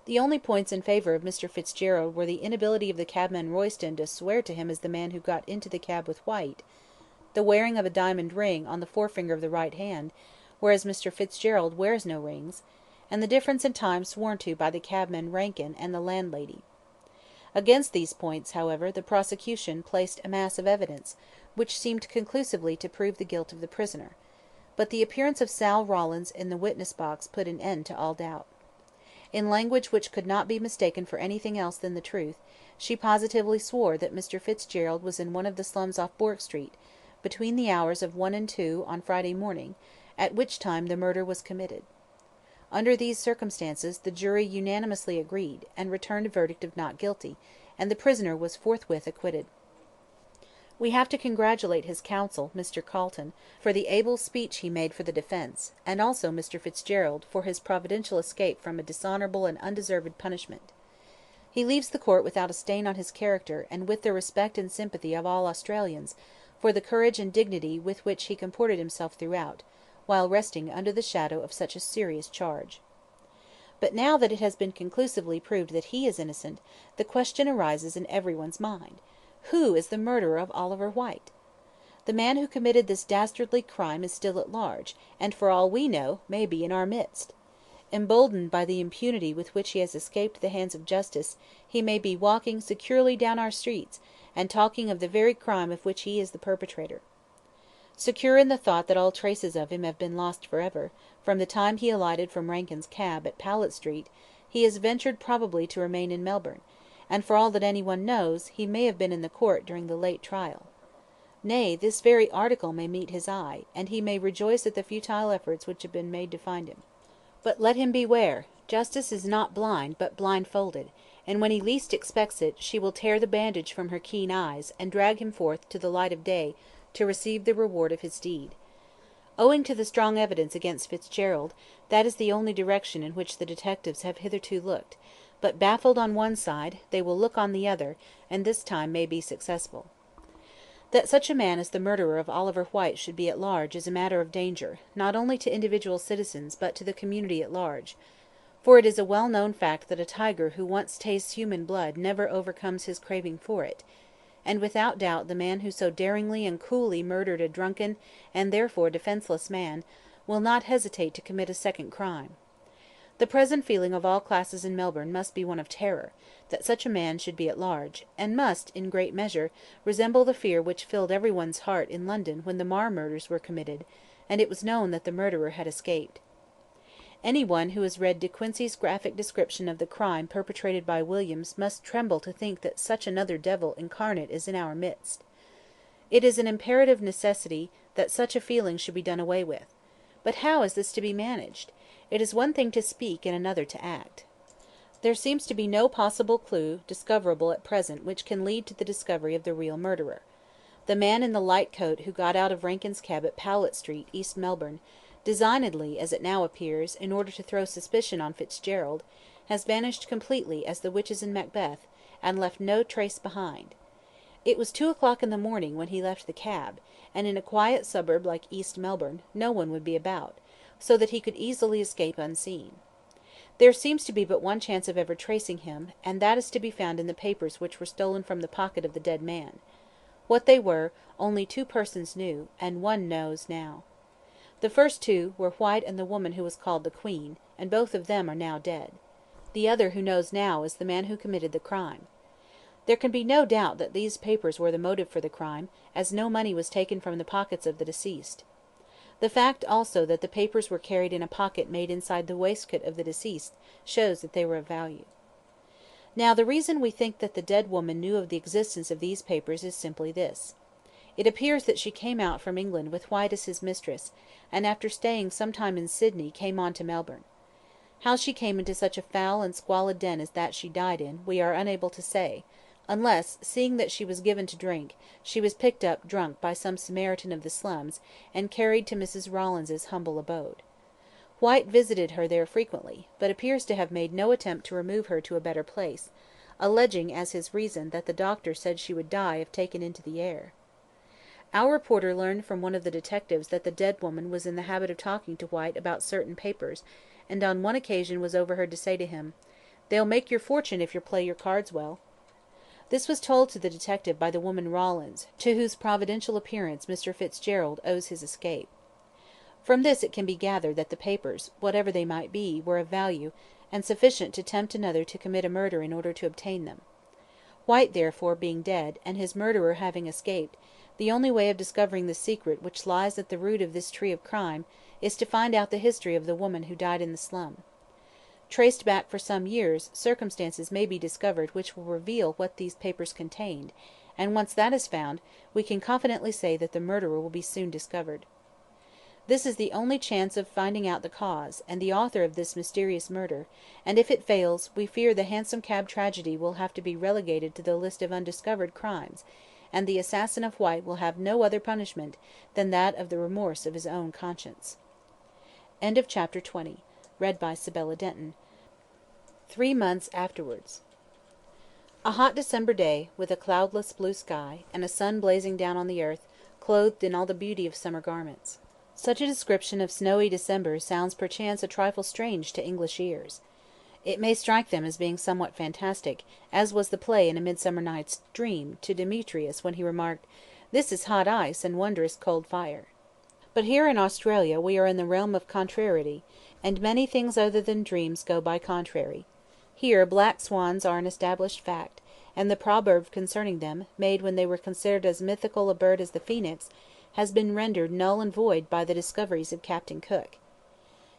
A: The only points in favour of Mr. Fitzgerald were the inability of the cabman Royston to swear to him as the man who got into the cab with White, the wearing of a diamond ring on the forefinger of the right hand, whereas Mr. Fitzgerald wears no rings, and the difference in time sworn to by the cabman Rankin and the landlady. Against these points, however, the prosecution placed a mass of evidence, which seemed conclusively to prove the guilt of the prisoner, but the appearance of Sal Rawlins in the witness box put an end to all doubt. In language which could not be mistaken for anything else than the truth, she positively swore that Mr. Fitzgerald was in one of the slums off Bourke Street, between the hours of 1 and 2 on Friday morning, at which time the murder was committed. Under these circumstances, the jury unanimously agreed, and returned a verdict of not guilty, and the prisoner was forthwith acquitted. We have to congratulate his counsel, Mr. Calton, for the able speech he made for the defence, and also Mr. Fitzgerald for his providential escape from a dishonourable and undeserved punishment. He leaves the court without a stain on his character, and with the respect and sympathy of all Australians, for the courage and dignity with which he comported himself throughout, while resting under the shadow of such a serious charge. But now that it has been conclusively proved that he is innocent, the question arises in everyone's mind: who is the murderer of Oliver Whyte? The man who committed this dastardly crime is still at large, and, for all we know, may be in our midst. Emboldened by the impunity with which he has escaped the hands of justice, he may be walking securely down our streets, and talking of the very crime of which he is the perpetrator. Secure in the thought that all traces of him have been lost for ever, from the time he alighted from Rankin's cab at Powlett Street, he has ventured probably to remain in Melbourne, and for all that anyone knows, he may have been in the court during the late trial. Nay, this very article may meet his eye, and he may rejoice at the futile efforts which have been made to find him. But let him beware: justice is not blind, but blindfolded, and when he least expects it, she will tear the bandage from her keen eyes, and drag him forth to the light of day to receive the reward of his deed. Owing to the strong evidence against Fitzgerald, that is the only direction in which the detectives have hitherto looked, but baffled on one side, they will look on the other, and this time may be successful. That such a man as the murderer of Oliver Whyte should be at large is a matter of danger, not only to individual citizens, but to the community at large; for it is a well-known fact that a tiger who once tastes human blood never overcomes his craving for it, and without doubt the man who so daringly and coolly murdered a drunken, and therefore defenceless man, will not hesitate to commit a second crime. The present feeling of all classes in Melbourne must be one of terror, that such a man should be at large, and must, in great measure, resemble the fear which filled every one's heart in London when the Marr murders were committed, and it was known that the murderer had escaped. Any one who has read De Quincey's graphic description of the crime perpetrated by Williams must tremble to think that such another devil incarnate is in our midst. It is an imperative necessity that such a feeling should be done away with. But how is this to be managed? It is one thing to speak and another to act. There seems to be no possible clue discoverable at present which can lead to the discovery of the real murderer. The man in the light coat who got out of Rankin's cab at Powlett Street, East Melbourne, designedly, as it now appears, in order to throw suspicion on Fitzgerald, has vanished completely as the witches in Macbeth, and left no trace behind. It was 2 o'clock in the morning when he left the cab, and in a quiet suburb like East Melbourne no one would be about, so that he could easily escape unseen. There seems to be but one chance of ever tracing him, and that is to be found in the papers which were stolen from the pocket of the dead man. What they were, only 2 persons knew, and one knows now. The first 2 were Whyte and the woman who was called the Queen, and both of them are now dead. The other who knows now is the man who committed the crime. There can be no doubt that these papers were the motive for the crime, as no money was taken from the pockets of the deceased. The fact also that the papers were carried in a pocket made inside the waistcoat of the deceased shows that they were of value. Now the reason we think that the dead woman knew of the existence of these papers is simply this. It appears that she came out from England with Whyte as his mistress, and after staying some time in Sydney came on to Melbourne. How she came into such a foul and squalid den as that she died in, we are unable to say, unless, seeing that she was given to drink, she was picked up drunk by some Samaritan of the slums, and carried to Mrs. Rawlins's humble abode. Whyte visited her there frequently, but appears to have made no attempt to remove her to a better place, alleging as his reason that the doctor said she would die if taken into the air. Our reporter learned from one of the detectives that the dead woman was in the habit of talking to Whyte about certain papers, and on one occasion was overheard to say to him, "They'll make your fortune if you play your cards well." This was told to the detective by the woman Rawlins, to whose providential appearance Mr. Fitzgerald owes his escape. From this it can be gathered that the papers, whatever they might be, were of value, and sufficient to tempt another to commit a murder in order to obtain them. White, therefore, being dead, and his murderer having escaped, the only way of discovering the secret which lies at the root of this tree of crime is to find out the history of the woman who died in the slum. Traced back for some years, circumstances may be discovered which will reveal what these papers contained, and once that is found, we can confidently say that the murderer will be soon discovered. This is the only chance of finding out the cause, and the author of this mysterious murder, and if it fails, we fear the Hansom Cab tragedy will have to be relegated to the list of undiscovered crimes, and the assassin of White will have no other punishment than that of the remorse of his own conscience. End of chapter 20. Read by Sibella Denton. 3 months afterwards. A hot December day, with a cloudless blue sky, and a sun blazing down on the earth, clothed in all the beauty of summer garments. Such a description of snowy December sounds perchance a trifle strange to English ears. It may strike them as being somewhat fantastic, as was the play in A Midsummer Night's Dream to Demetrius when he remarked, "This is hot ice and wondrous cold fire." But here in Australia we are in the realm of contrariety, and many things other than dreams go by contrary. Here black swans are an established fact, and the proverb concerning them, made when they were considered as mythical a bird as the phoenix, has been rendered null and void by the discoveries of Captain Cook.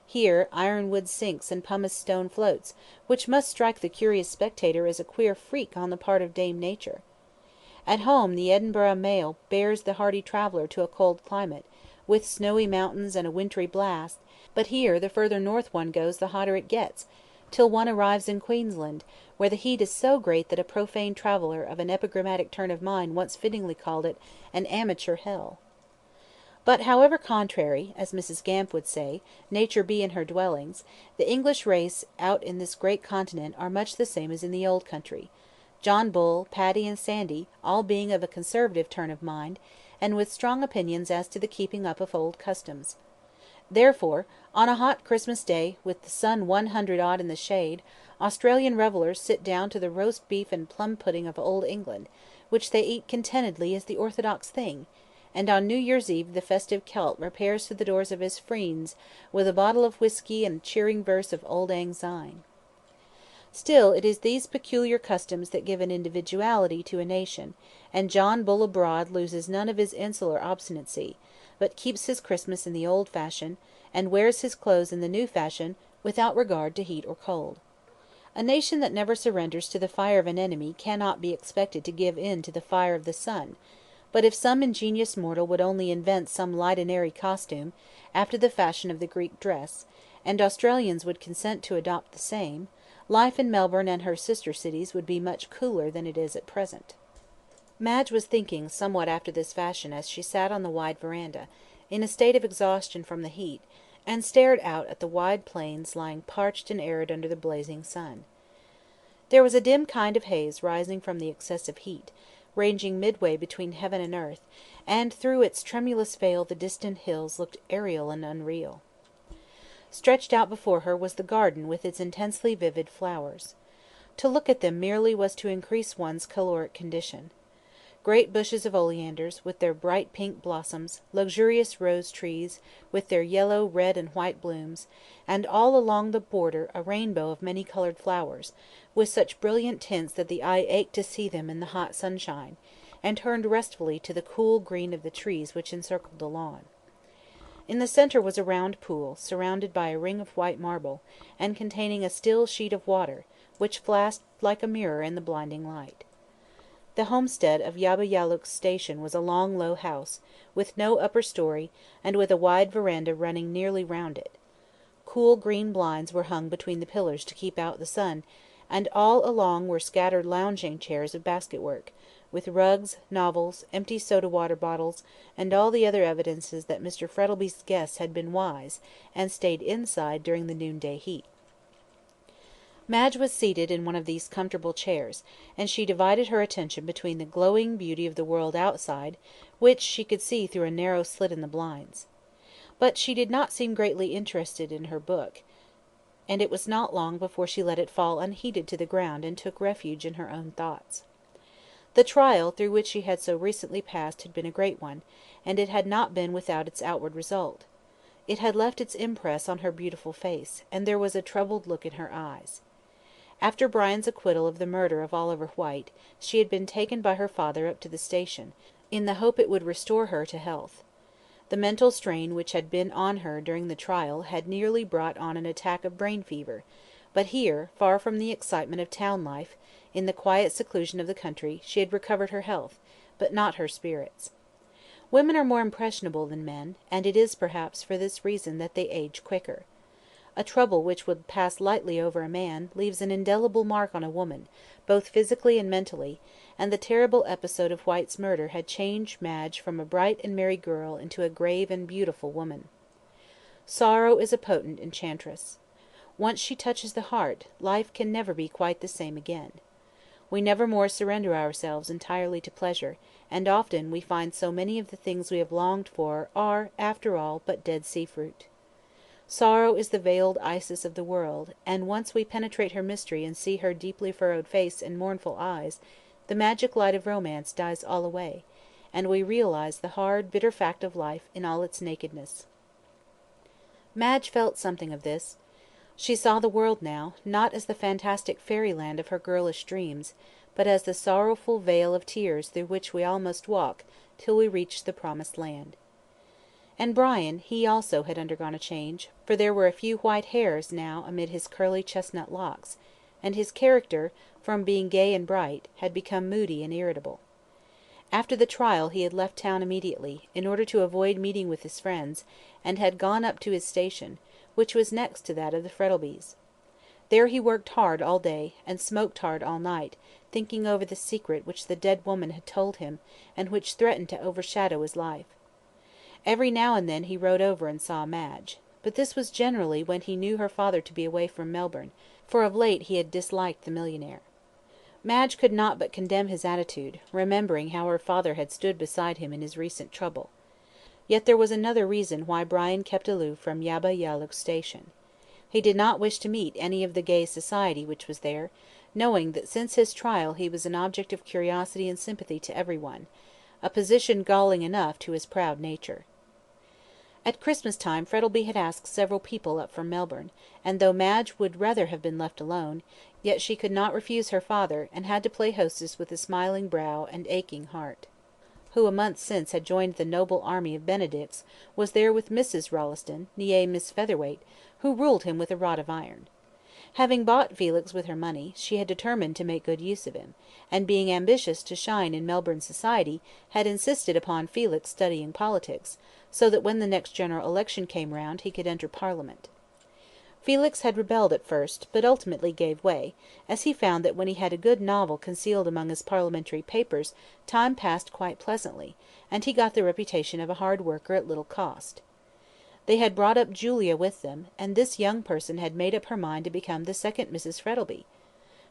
A: Here ironwood sinks and pumice stone floats, which must strike the curious spectator as a queer freak on the part of Dame Nature. At home the Edinburgh mail bears the hardy traveller to a cold climate, with snowy mountains and a wintry blast, but here the further north one goes the hotter it gets, till one arrives in Queensland, where the heat is so great that a profane traveller of an epigrammatic turn of mind once fittingly called it an amateur hell. But however contrary, as Mrs. Gamp would say, nature be in her dwellings, the English race out in this great continent are much the same as in the old country, John Bull, Paddy, and Sandy all being of a conservative turn of mind, and with strong opinions as to the keeping up of old customs. Therefore, on a hot Christmas day, with the sun 100 odd in the shade, Australian revellers sit down to the roast beef and plum pudding of old England, which they eat contentedly as the orthodox thing, and on New Year's Eve the festive Celt repairs to the doors of his friends with a bottle of whisky and a cheering verse of Old Lang Syne. Still, it is these peculiar customs that give an individuality to a nation, and John Bull abroad loses none of his insular obstinacy, but keeps his Christmas in the old fashion, and wears his clothes in the new fashion, without regard to heat or cold. A nation that never surrenders to the fire of an enemy cannot be expected to give in to the fire of the sun, but if some ingenious mortal would only invent some light and airy costume, after the fashion of the Greek dress, and Australians would consent to adopt the same, life in Melbourne and her sister cities would be much cooler than it is at present. Madge was thinking somewhat after this fashion as she sat on the wide verandah, in a state of exhaustion from the heat, and stared out at the wide plains lying parched and arid under the blazing sun. There was a dim kind of haze rising from the excessive heat, ranging midway between heaven and earth, and through its tremulous veil the distant hills looked aerial and unreal. Stretched out before her was the garden with its intensely vivid flowers. To look at them merely was to increase one's caloric condition. Great bushes of oleanders, with their bright pink blossoms, luxurious rose trees, with their yellow, red, and white blooms, and all along the border a rainbow of many-coloured flowers, with such brilliant tints that the eye ached to see them in the hot sunshine, and turned restfully to the cool green of the trees which encircled the lawn. In the centre was a round pool, surrounded by a ring of white marble, and containing a still sheet of water, which flashed like a mirror in the blinding light. The homestead of Yabba Yallook's station was a long low house, with no upper story, and with a wide verandah running nearly round it. Cool green blinds were hung between the pillars to keep out the sun, and all along were scattered lounging chairs of basket-work, with rugs, novels, empty soda-water bottles, and all the other evidences that Mr. Frettleby's guests had been wise, and stayed inside during the noonday heat. Madge was seated in one of these comfortable chairs, and she divided her attention between the glowing beauty of the world outside, which she could see through a narrow slit in the blinds. But she did not seem greatly interested in her book, and it was not long before she let it fall unheeded to the ground and took refuge in her own thoughts. The trial through which she had so recently passed had been a great one, and it had not been without its outward result. It had left its impress on her beautiful face, and there was a troubled look in her eyes. After Brian's acquittal of the murder of Oliver White, she had been taken by her father up to the station, in the hope it would restore her to health. The mental strain which had been on her during the trial had nearly brought on an attack of brain fever, but here, far from the excitement of town life, in the quiet seclusion of the country, she had recovered her health, but not her spirits. Women are more impressionable than men, and it is, perhaps, for this reason that they age quicker. A trouble which would pass lightly over a man leaves an indelible mark on a woman, both physically and mentally, and the terrible episode of White's murder had changed Madge from a bright and merry girl into a grave and beautiful woman. Sorrow is a potent enchantress. Once she touches the heart, life can never be quite the same again. We never more surrender ourselves entirely to pleasure, and often we find so many of the things we have longed for are, after all, but dead sea fruit. Sorrow is the veiled Isis of the world, and once we penetrate her mystery and see her deeply furrowed face and mournful eyes, the magic light of romance dies all away, and we realise the hard, bitter fact of life in all its nakedness. Madge felt something of this. She saw the world now, not as the fantastic fairyland of her girlish dreams, but as the sorrowful vale of tears through which we all must walk till we reach the promised land. And Brian, he also had undergone a change, for there were a few white hairs now amid his curly chestnut locks, and his character, from being gay and bright, had become moody and irritable. After the trial he had left town immediately, in order to avoid meeting with his friends, and had gone up to his station, which was next to that of the Frettlebys. There he worked hard all day, and smoked hard all night, thinking over the secret which the dead woman had told him, and which threatened to overshadow his life. Every now and then he rode over and saw Madge, but this was generally when he knew her father to be away from Melbourne, for of late he had disliked the millionaire. Madge could not but condemn his attitude, remembering how her father had stood beside him in his recent trouble. Yet there was another reason why Brian kept aloof from Yabba Yallook station. He did not wish to meet any of the gay society which was there, knowing that since his trial he was an object of curiosity and sympathy to every one, a position galling enough to his proud nature. At Christmas time Frettleby had asked several people up from Melbourne, and though Madge would rather have been left alone, yet she could not refuse her father, and had to play hostess with a smiling brow and aching heart. Who a month since had joined the noble army of Benedicts, was there with Mrs. Rolleston, née Miss Featherweight, who ruled him with a rod of iron. Having bought Felix with her money, she had determined to make good use of him, and being ambitious to shine in Melbourne society, had insisted upon Felix studying politics, so that when the next general election came round he could enter Parliament. Felix had rebelled at first, but ultimately gave way, as he found that when he had a good novel concealed among his parliamentary papers, time passed quite pleasantly, and he got the reputation of a hard worker at little cost. They had brought up Julia with them, and this young person had made up her mind to become the second Mrs. Frettleby.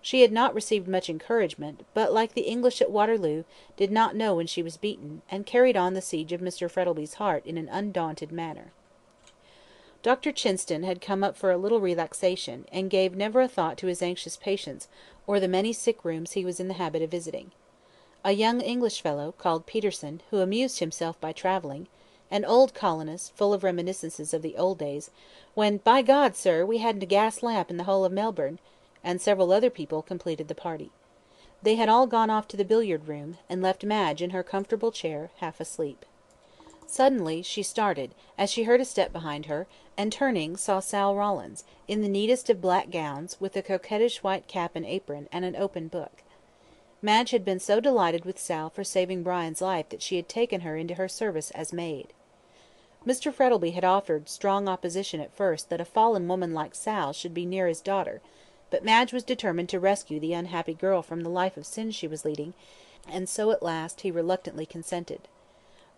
A: She had not received much encouragement, but, like the English at Waterloo, did not know when she was beaten, and carried on the siege of Mr. Frettleby's heart in an undaunted manner. Dr. Chinston had come up for a little relaxation, and gave never a thought to his anxious patients, or the many sick rooms he was in the habit of visiting. A young English fellow, called Peterson, who amused himself by travelling, an old colonist, full of reminiscences of the old days, when, "By God, sir, we hadn't a gas lamp in the whole of Melbourne," and several other people completed the party. They had all gone off to the billiard room, and left Madge in her comfortable chair, half asleep. Suddenly she started, as she heard a step behind her, and turning saw Sal Rawlins, in the neatest of black gowns, with a coquettish white cap and apron, and an open book. Madge had been so delighted with Sal for saving Brian's life that she had taken her into her service as maid. Mr. Frettleby had offered strong opposition at first that a fallen woman like Sal should be near his daughter, but Madge was determined to rescue the unhappy girl from the life of sin she was leading, and so at last he reluctantly consented.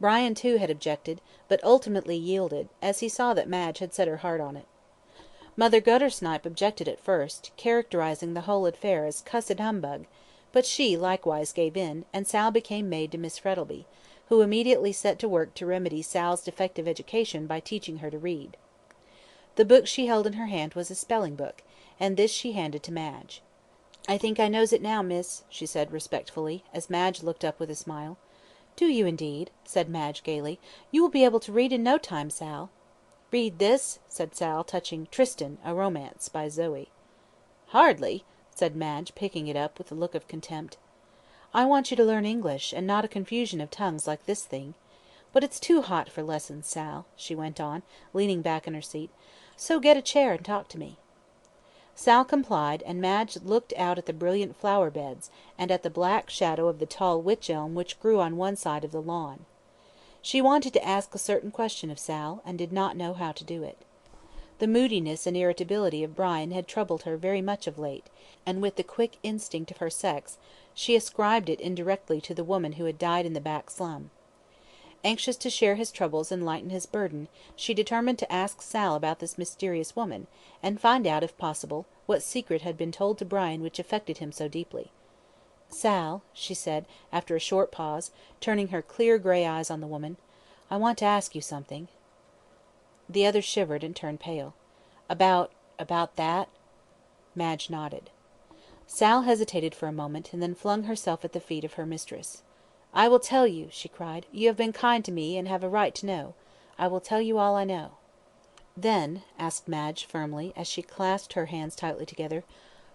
A: Brian too had objected, but ultimately yielded, as he saw that Madge had set her heart on it. Mother Guttersnipe objected at first, characterizing the whole affair as "cussed humbug," but she likewise gave in, and Sal became maid to Miss Frettleby, who immediately set to work to remedy Sal's defective education by teaching her to read. The book she held in her hand was a spelling book, and this she handed to Madge. "I think I knows it now, miss," she said respectfully, as Madge looked up with a smile. "Do you indeed?" said Madge gaily. "You will be able to read in no time, Sal." "Read this?" said Sal, touching Tristan, a Romance, by Zoe. "Hardly," said Madge, picking it up with a look of contempt. "I want you to learn English, and not a confusion of tongues like this thing. But it's too hot for lessons, Sal," she went on, leaning back in her seat, "so get a chair and talk to me." Sal complied, and Madge looked out at the brilliant flower beds, and at the black shadow of the tall wych elm which grew on one side of the lawn. She wanted to ask a certain question of Sal, and did not know how to do it. The moodiness and irritability of Brian had troubled her very much of late, and with the quick instinct of her sex, she ascribed it indirectly to the woman who had died in the back slum. Anxious to share his troubles and lighten his burden, she determined to ask Sal about this mysterious woman, and find out, if possible, what secret had been told to Brian which affected him so deeply. "Sal," she said, after a short pause, turning her clear grey eyes on the woman, "I want to ask you something." The other shivered and turned pale. About that?" Madge nodded. Sal hesitated for a moment, and then flung herself at the feet of her mistress. "I will tell you," she cried. "You have been kind to me, and have a right to know. I will tell you all I know." "Then," asked Madge, firmly, as she clasped her hands tightly together,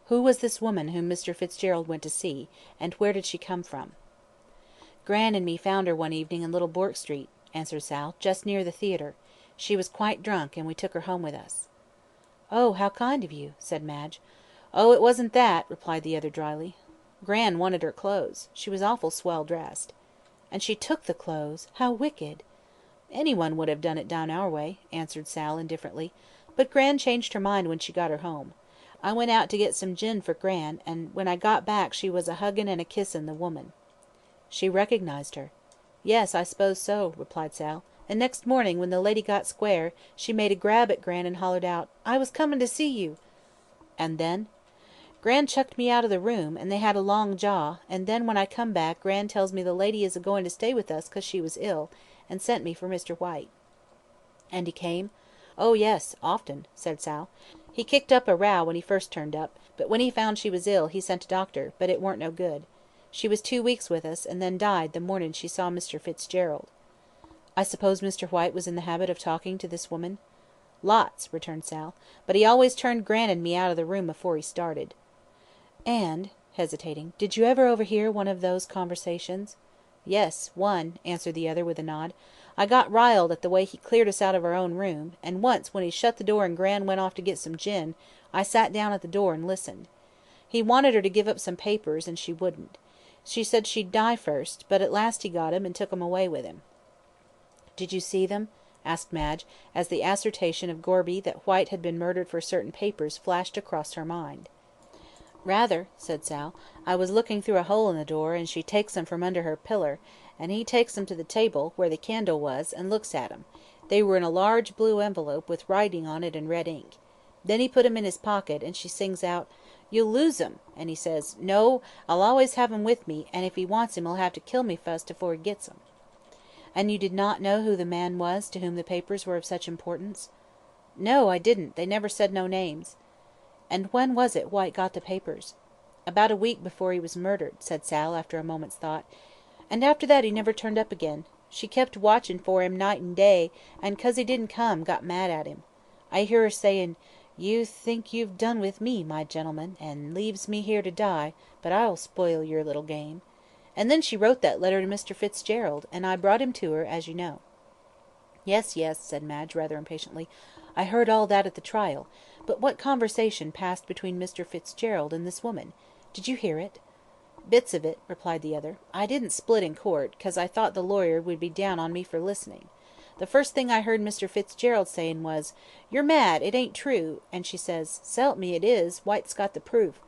A: "who was this woman whom Mr. Fitzgerald went to see, and where did she come from?" "Gran and me found her one evening in Little Bourke Street," answered Sal, "just near the theatre. She was quite drunk, and we took her home with us." "Oh, how kind of you," said Madge. "Oh, it wasn't that," replied the other dryly. "Gran wanted her clothes. She was awful swell dressed." "And she took the clothes. How wicked!" "Any one would have done it down our way," answered Sal, indifferently. "But Gran changed her mind when she got her home. I went out to get some gin for Gran, and when I got back she was a huggin' and a kissin' the woman." "She recognised her." "Yes, I s'pose so," replied Sal. "And next morning, when the lady got square, she made a grab at Gran and hollered out, 'I was comin' to see you.'" "And then?" "Gran chucked me out of the room, and they had a long jaw, and then when I come back Gran tells me the lady is a goin' to stay with us 'cause she was ill, and sent me for Mr. White." "And he came?" "Oh, yes, often," said Sal. "He kicked up a row when he first turned up, but when he found she was ill he sent a doctor, but it weren't no good. She was 2 weeks with us, and then died the morning she saw Mr. Fitzgerald." "I suppose Mr. White was in the habit of talking to this woman?" "Lots," returned Sal, "but he always turned Gran and me out of the room afore he started." "And," hesitating, "did you ever overhear one of those conversations?" "Yes, one," answered the other, with a nod. "I got riled at the way he cleared us out of our own room, and once, when he shut the door and Gran went off to get some gin, I sat down at the door and listened. He wanted her to give up some papers, and she wouldn't. She said she'd die first, but at last he got 'em, and took 'em away with him." "Did you see them?" asked Madge, as the assertion of Gorby that White had been murdered for certain papers flashed across her mind. "Rather," said Sal. "I was looking through a hole in the door, and she takes 'em from under her piller, and he takes 'em to the table, where the candle was, and looks at 'em. They were in a large blue envelope, with writing on it in red ink. Then he put 'em in his pocket, and she sings out, 'You'll lose 'em,' and he says, 'No, I'll always have 'em with me, and if he wants 'em he'll have to kill me fust afore he gets 'em.'" "And you did not know who the man was to whom the papers were of such importance?" "No, I didn't; they never said no names." "And when was it White got the papers?" "About a week before he was murdered," said Sal, after a moment's thought. "And after that he never turned up again. She kept watchin' for him night and day, and 'cause he didn't come, got mad at him. I hear her sayin', 'You think you've done with me, my gentleman, and leaves me here to die, but I'll spoil your little game.' And then she wrote that letter to Mr. Fitzgerald, and I brought him to her, as you know." "Yes, yes," said Madge, rather impatiently. "I heard all that at the trial. But what conversation passed between Mr. Fitzgerald and this woman? Did you hear it?" "Bits of it," replied the other. "I didn't split in court, 'cause I thought the lawyer would be down on me for listening. The first thing I heard Mr. Fitzgerald sayin' was, 'You're mad, it ain't true,' and she says, 'S'elp me it is, White's got the proof.'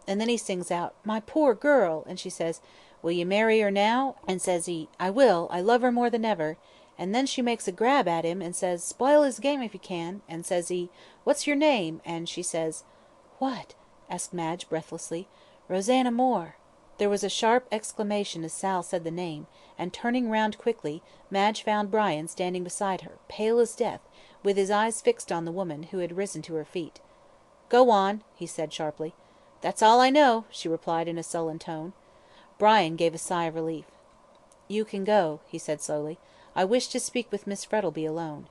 A: And then he sings out, 'My poor girl,' and she says, 'Will you marry her now?' and says he, 'I will, I love her more than ever.' And then she makes a grab at him, and says, 'Spoil his game if you can,' and says he, 'What's your name?' and she says—" "What?" asked Madge, breathlessly. "Rosanna Moore." There was a sharp exclamation as Sal said the name, and turning round quickly, Madge found Brian standing beside her, pale as death, with his eyes fixed on the woman, who had risen to her feet. "Go on," he said sharply. "That's all I know," she replied in a sullen tone. Brian gave a sigh of relief. "You can go," he said slowly. "I wish to speak with Miss Frettleby alone."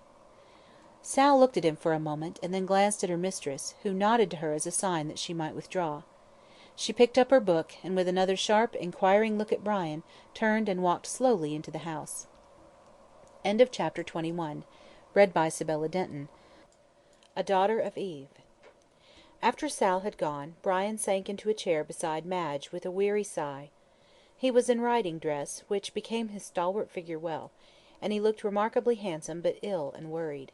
A: Sal looked at him for a moment, and then glanced at her mistress, who nodded to her as a sign that she might withdraw. She picked up her book, and with another sharp, inquiring look at Brian, turned and walked slowly into the house. Chapter 21. Read by Sibella Denton. A Daughter of Eve. After Sal had gone, Brian sank into a chair beside Madge with a weary sigh. He was in riding dress, which became his stalwart figure well, and he looked remarkably handsome but ill and worried.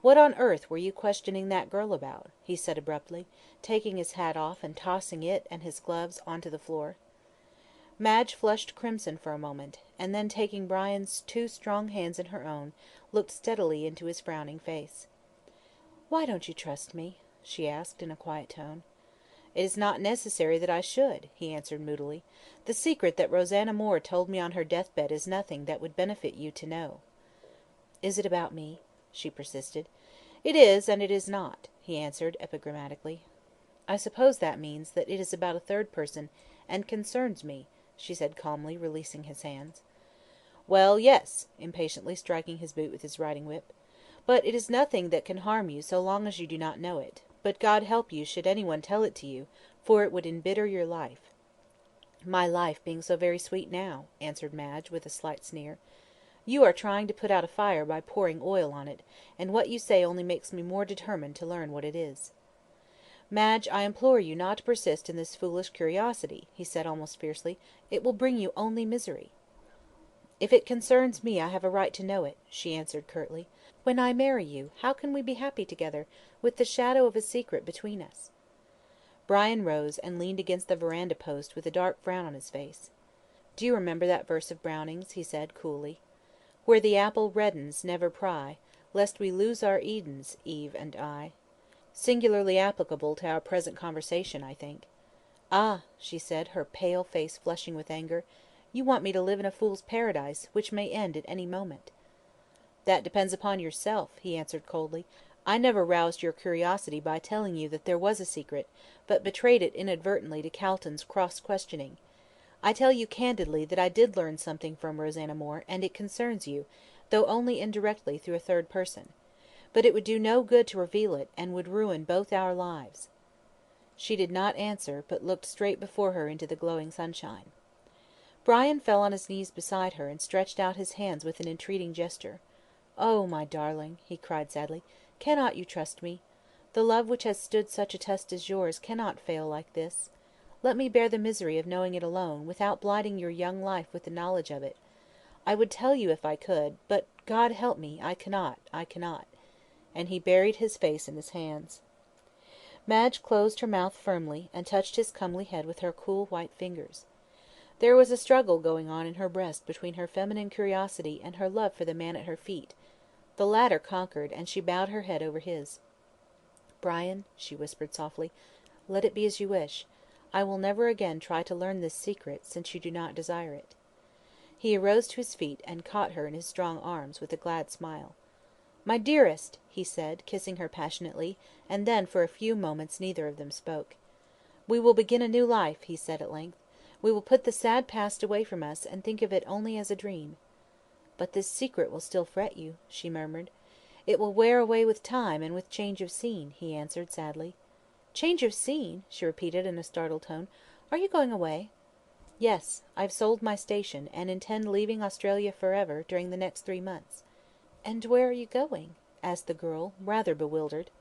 A: "What on earth were you questioning that girl about?" he said abruptly, taking his hat off and tossing it and his gloves on to the floor. Madge flushed crimson for a moment, and then taking Brian's two strong hands in her own, looked steadily into his frowning face. "Why don't you trust me?" she asked in a quiet tone. "It is not necessary that I should," he answered moodily. "The secret that Rosanna Moore told me on her deathbed is nothing that would benefit you to know." "Is it about me?" she persisted. "It is, and it is not," he answered epigrammatically. "I suppose that means that it is about a third person, and concerns me," she said calmly, releasing his hands. "Well, yes," impatiently striking his boot with his riding whip. "But it is nothing that can harm you so long as you do not know it. But God help you should anyone tell it to you, for it would embitter your life." "My life being so very sweet now," answered Madge, with a slight sneer. "You are trying to put out a fire by pouring oil on it, and what you say only makes me more determined to learn what it is." "Madge, I implore you not to persist in this foolish curiosity," he said almost fiercely. "It will bring you only misery." "If it concerns me, I have a right to know it," she answered curtly. "When I marry you, how can we be happy together, with the shadow of a secret between us?" Brian rose, and leaned against the verandah post with a dark frown on his face. "Do you remember that verse of Browning's?" he said, coolly. "Where the apple reddens, never pry, lest we lose our Edens, Eve and I." Singularly applicable to our present conversation, I think. "Ah!" she said, her pale face flushing with anger. "You want me to live in a fool's paradise, which may end at any moment." "That depends upon yourself," he answered coldly. "I never roused your curiosity by telling you that there was a secret, but betrayed it inadvertently to Calton's cross-questioning. I tell you candidly that I did learn something from Rosanna Moore, and it concerns you, though only indirectly through a third person. But it would do no good to reveal it, and would ruin both our lives." She did not answer, but looked straight before her into the glowing sunshine. Brian fell on his knees beside her, and stretched out his hands with an entreating gesture. "Oh, my darling," he cried sadly, "cannot you trust me? The love which has stood such a test as yours cannot fail like this. Let me bear the misery of knowing it alone, without blighting your young life with the knowledge of it. I would tell you if I could, but, God help me, I cannot, I cannot." And he buried his face in his hands. Madge closed her mouth firmly, and touched his comely head with her cool white fingers. There was a struggle going on in her breast between her feminine curiosity and her love for the man at her feet. The latter conquered, and she bowed her head over his. "Brian," she whispered softly, "let it be as you wish. I will never again try to learn this secret, since you do not desire it." He arose to his feet, and caught her in his strong arms, with a glad smile. "My dearest!" he said, kissing her passionately, and then for a few moments neither of them spoke. "We will begin a new life," he said at length. "We will put the sad past away from us, and think of it only as a dream." "But this secret will still fret you," she murmured. "It will wear away with time, and with change of scene," he answered sadly. "Change of scene!" she repeated in a startled tone. "Are you going away?" "Yes. I've sold my station, and intend leaving Australia for ever, during the next 3 months." "And where are you going?" asked the girl, rather bewildered.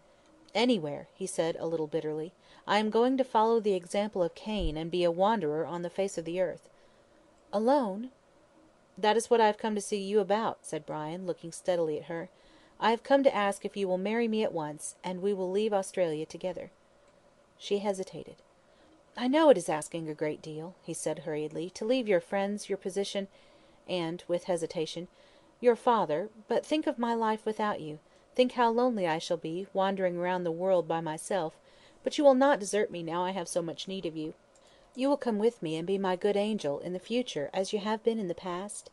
A: "Anywhere," he said a little bitterly. "I am going to follow the example of Cain, and be a wanderer on the face of the earth." "Alone?" "That is what I have come to see you about," said Brian, looking steadily at her. "I have come to ask if you will marry me at once, and we will leave Australia together." She hesitated. "I know it is asking a great deal," he said hurriedly, "to leave your friends, your position, and," with hesitation, "your father, but think of my life without you. Think how lonely I shall be, wandering round the world by myself. But you will not desert me now I have so much need of you. You will come with me, and be my good angel, in the future, as you have been in the past?"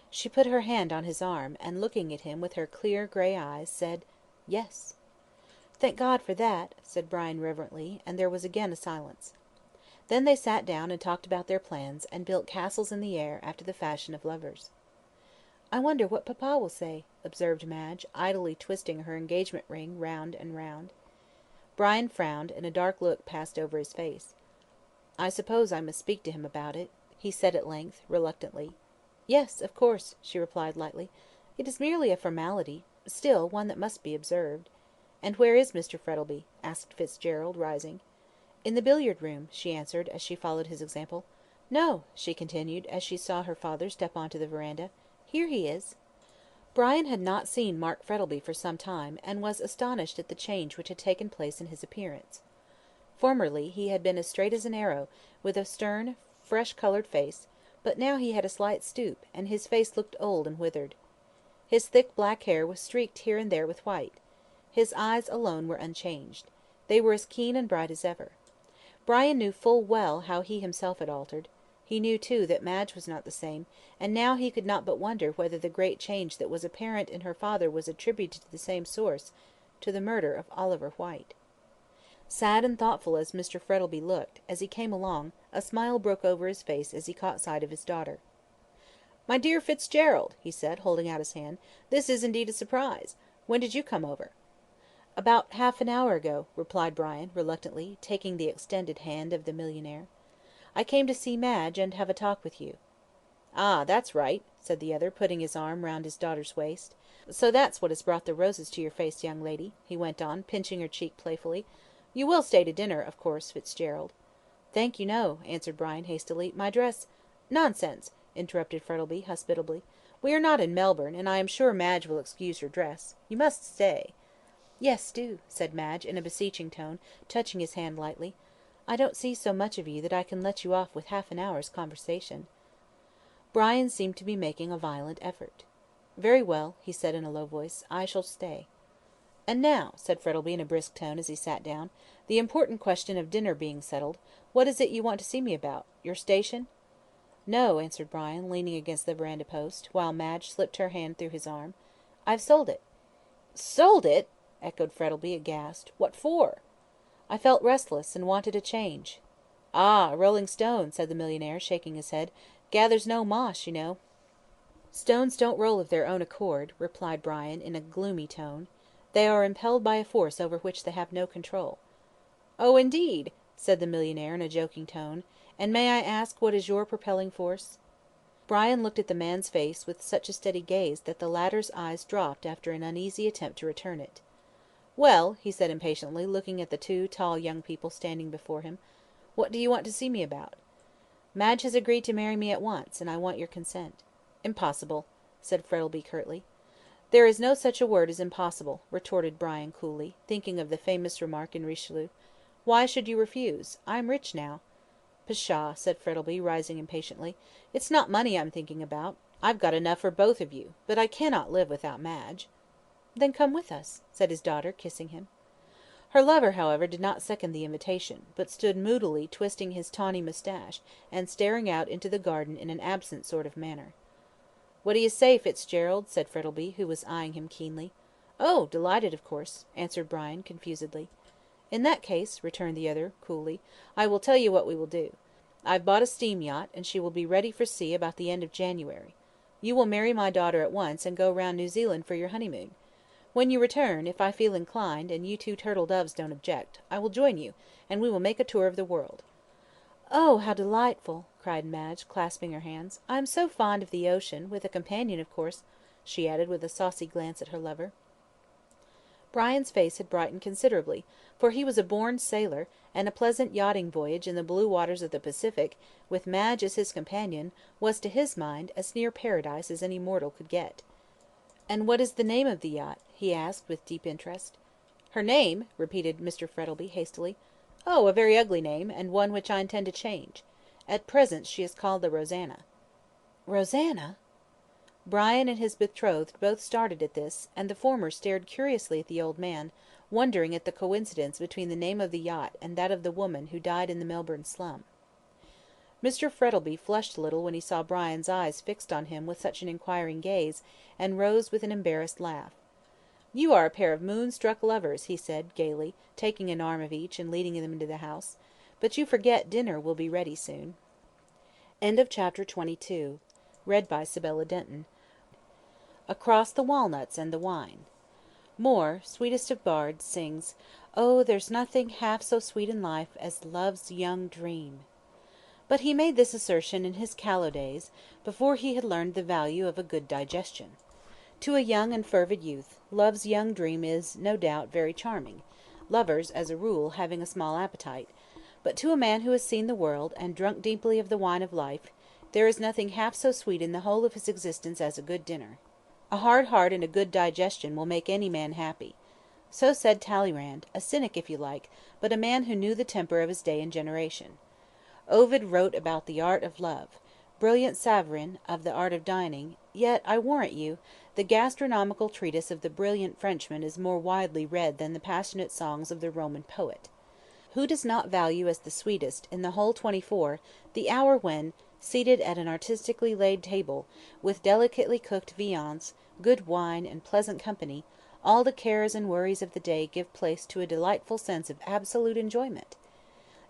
A: She put her hand on his arm, and looking at him with her clear grey eyes, said, "Yes." "Thank God for that," said Brian reverently, and there was again a silence. Then they sat down and talked about their plans, and built castles in the air, after the fashion of lovers. "I wonder what papa will say?" observed Madge, idly twisting her engagement ring round and round. Brian frowned, and a dark look passed over his face. "I suppose I must speak to him about it," he said at length, reluctantly. "Yes, of course," she replied lightly. "It is merely a formality, still one that must be observed." "And where is Mr. Frettlby?" asked Fitzgerald, rising. "In the billiard room," she answered, as she followed his example. "No," she continued, as she saw her father step on to the verandah. "Here he is." Brian had not seen Mark Frettlby for some time, and was astonished at the change which had taken place in his appearance. Formerly he had been as straight as an arrow, with a stern, fresh coloured face, but now he had a slight stoop, and his face looked old and withered. His thick black hair was streaked here and there with white. His eyes alone were unchanged. They were as keen and bright as ever. Brian knew full well how he himself had altered. He knew, too, that Madge was not the same, and now he could not but wonder whether the great change that was apparent in her father was attributed to the same source, to the murder of Oliver Whyte. Sad and thoughtful as Mr. Frettlby looked, as he came along, a smile broke over his face as he caught sight of his daughter. "My dear Fitzgerald," he said, holding out his hand, "this is indeed a surprise. When did you come over?" "About half an hour ago," replied Brian, reluctantly, taking the extended hand of the millionaire. "I came to see Madge, and have a talk with you." "Ah, that's right," said the other, putting his arm round his daughter's waist. "So that's what has brought the roses to your face, young lady," he went on, pinching her cheek playfully. "You will stay to dinner, of course, Fitzgerald." "Thank you, no," answered Brian, hastily. "My dress—" "Nonsense," interrupted Frettlby, hospitably. "We are not in Melbourne, and I am sure Madge will excuse your dress. You must stay." "Yes, do," said Madge, in a beseeching tone, touching his hand lightly. "I don't see so much of you that I can let you off with half an hour's conversation." Brian seemed to be making a violent effort. "Very well," he said in a low voice. "I shall stay." "And now," said Frettlby, in a brisk tone, as he sat down, "the important question of dinner being settled, what is it you want to see me about? Your station?" "No," answered Brian, leaning against the verandah post, while Madge slipped her hand through his arm. "I've sold it." "Sold it!" echoed Frettlby, aghast. "What for?" "I felt restless, and wanted a change." "Ah, a rolling stone," said the millionaire, shaking his head, "gathers no moss, you know." "Stones don't roll of their own accord," replied Brian, in a gloomy tone. "They are impelled by a force over which they have no control." "Oh, indeed!" said the millionaire, in a joking tone. "And may I ask what is your propelling force?" Brian looked at the man's face with such a steady gaze that the latter's eyes dropped after an uneasy attempt to return it. "Well," he said impatiently, looking at the two tall young people standing before him, "what do you want to see me about?" "Madge has agreed to marry me at once, and I want your consent." "Impossible," said Frettlby, curtly. "There is no such a word as impossible," retorted Brian, coolly, thinking of the famous remark in Richelieu. "Why should you refuse? I am rich now." "Pshaw!" said Frettlby, rising impatiently. "It's not money I'm thinking about. I've got enough for both of you, but I cannot live without Madge." "Then come with us," said his daughter, kissing him. Her lover, however, did not second the invitation, but stood moodily twisting his tawny moustache, and staring out into the garden in an absent sort of manner. "What do you say, Fitzgerald?" said Frettlby, who was eyeing him keenly. "Oh, delighted, of course," answered Brian, confusedly. "In that case," returned the other, coolly, "I will tell you what we will do. I've bought a steam yacht, and she will be ready for sea about the end of January. You will marry my daughter at once, and go round New Zealand for your honeymoon. When you return, if I feel inclined, and you two turtle doves don't object, I will join you, and we will make a tour of the world." "Oh, how delightful!" cried Madge, clasping her hands. "I am so fond of the ocean, with a companion, of course," she added, with a saucy glance at her lover. Brian's face had brightened considerably, for he was a born sailor, and a pleasant yachting voyage in the blue waters of the Pacific, with Madge as his companion, was to his mind as near paradise as any mortal could get. "And what is the name of the yacht?" he asked, with deep interest. "Her name?" repeated Mr. Frettlby, hastily. "Oh, a very ugly name, and one which I intend to change. At present she is called the Rosanna." "Rosanna!" Brian and his betrothed both started at this, and the former stared curiously at the old man, wondering at the coincidence between the name of the yacht and that of the woman who died in the Melbourne slum. Mr. Frettlby flushed a little when he saw Brian's eyes fixed on him with such an inquiring gaze, and rose with an embarrassed laugh. "You are a pair of moonstruck lovers," he said, gaily, taking an arm of each and leading them into the house. "But you forget dinner will be ready soon." Chapter 23. Read by Sibella Denton. Across the walnuts and the wine. Moore, sweetest of bards, sings, "Oh, there's nothing half so sweet in life as love's young dream." But he made this assertion in his callow days, before he had learned the value of a good digestion. To a young and fervid youth, love's young dream is, no doubt, very charming, lovers, as a rule, having a small appetite; but to a man who has seen the world, and drunk deeply of the wine of life, there is nothing half so sweet in the whole of his existence as a good dinner. A hard heart and a good digestion will make any man happy. So said Talleyrand, a cynic if you like, but a man who knew the temper of his day and generation. Ovid wrote about the art of love; brilliant Savarin of the art of dining; yet, I warrant you, the gastronomical treatise of the brilliant Frenchman is more widely read than the passionate songs of the Roman poet. Who does not value as the sweetest, in the whole 24, the hour when, seated at an artistically laid table, with delicately cooked viands, good wine, and pleasant company, all the cares and worries of the day give place to a delightful sense of absolute enjoyment?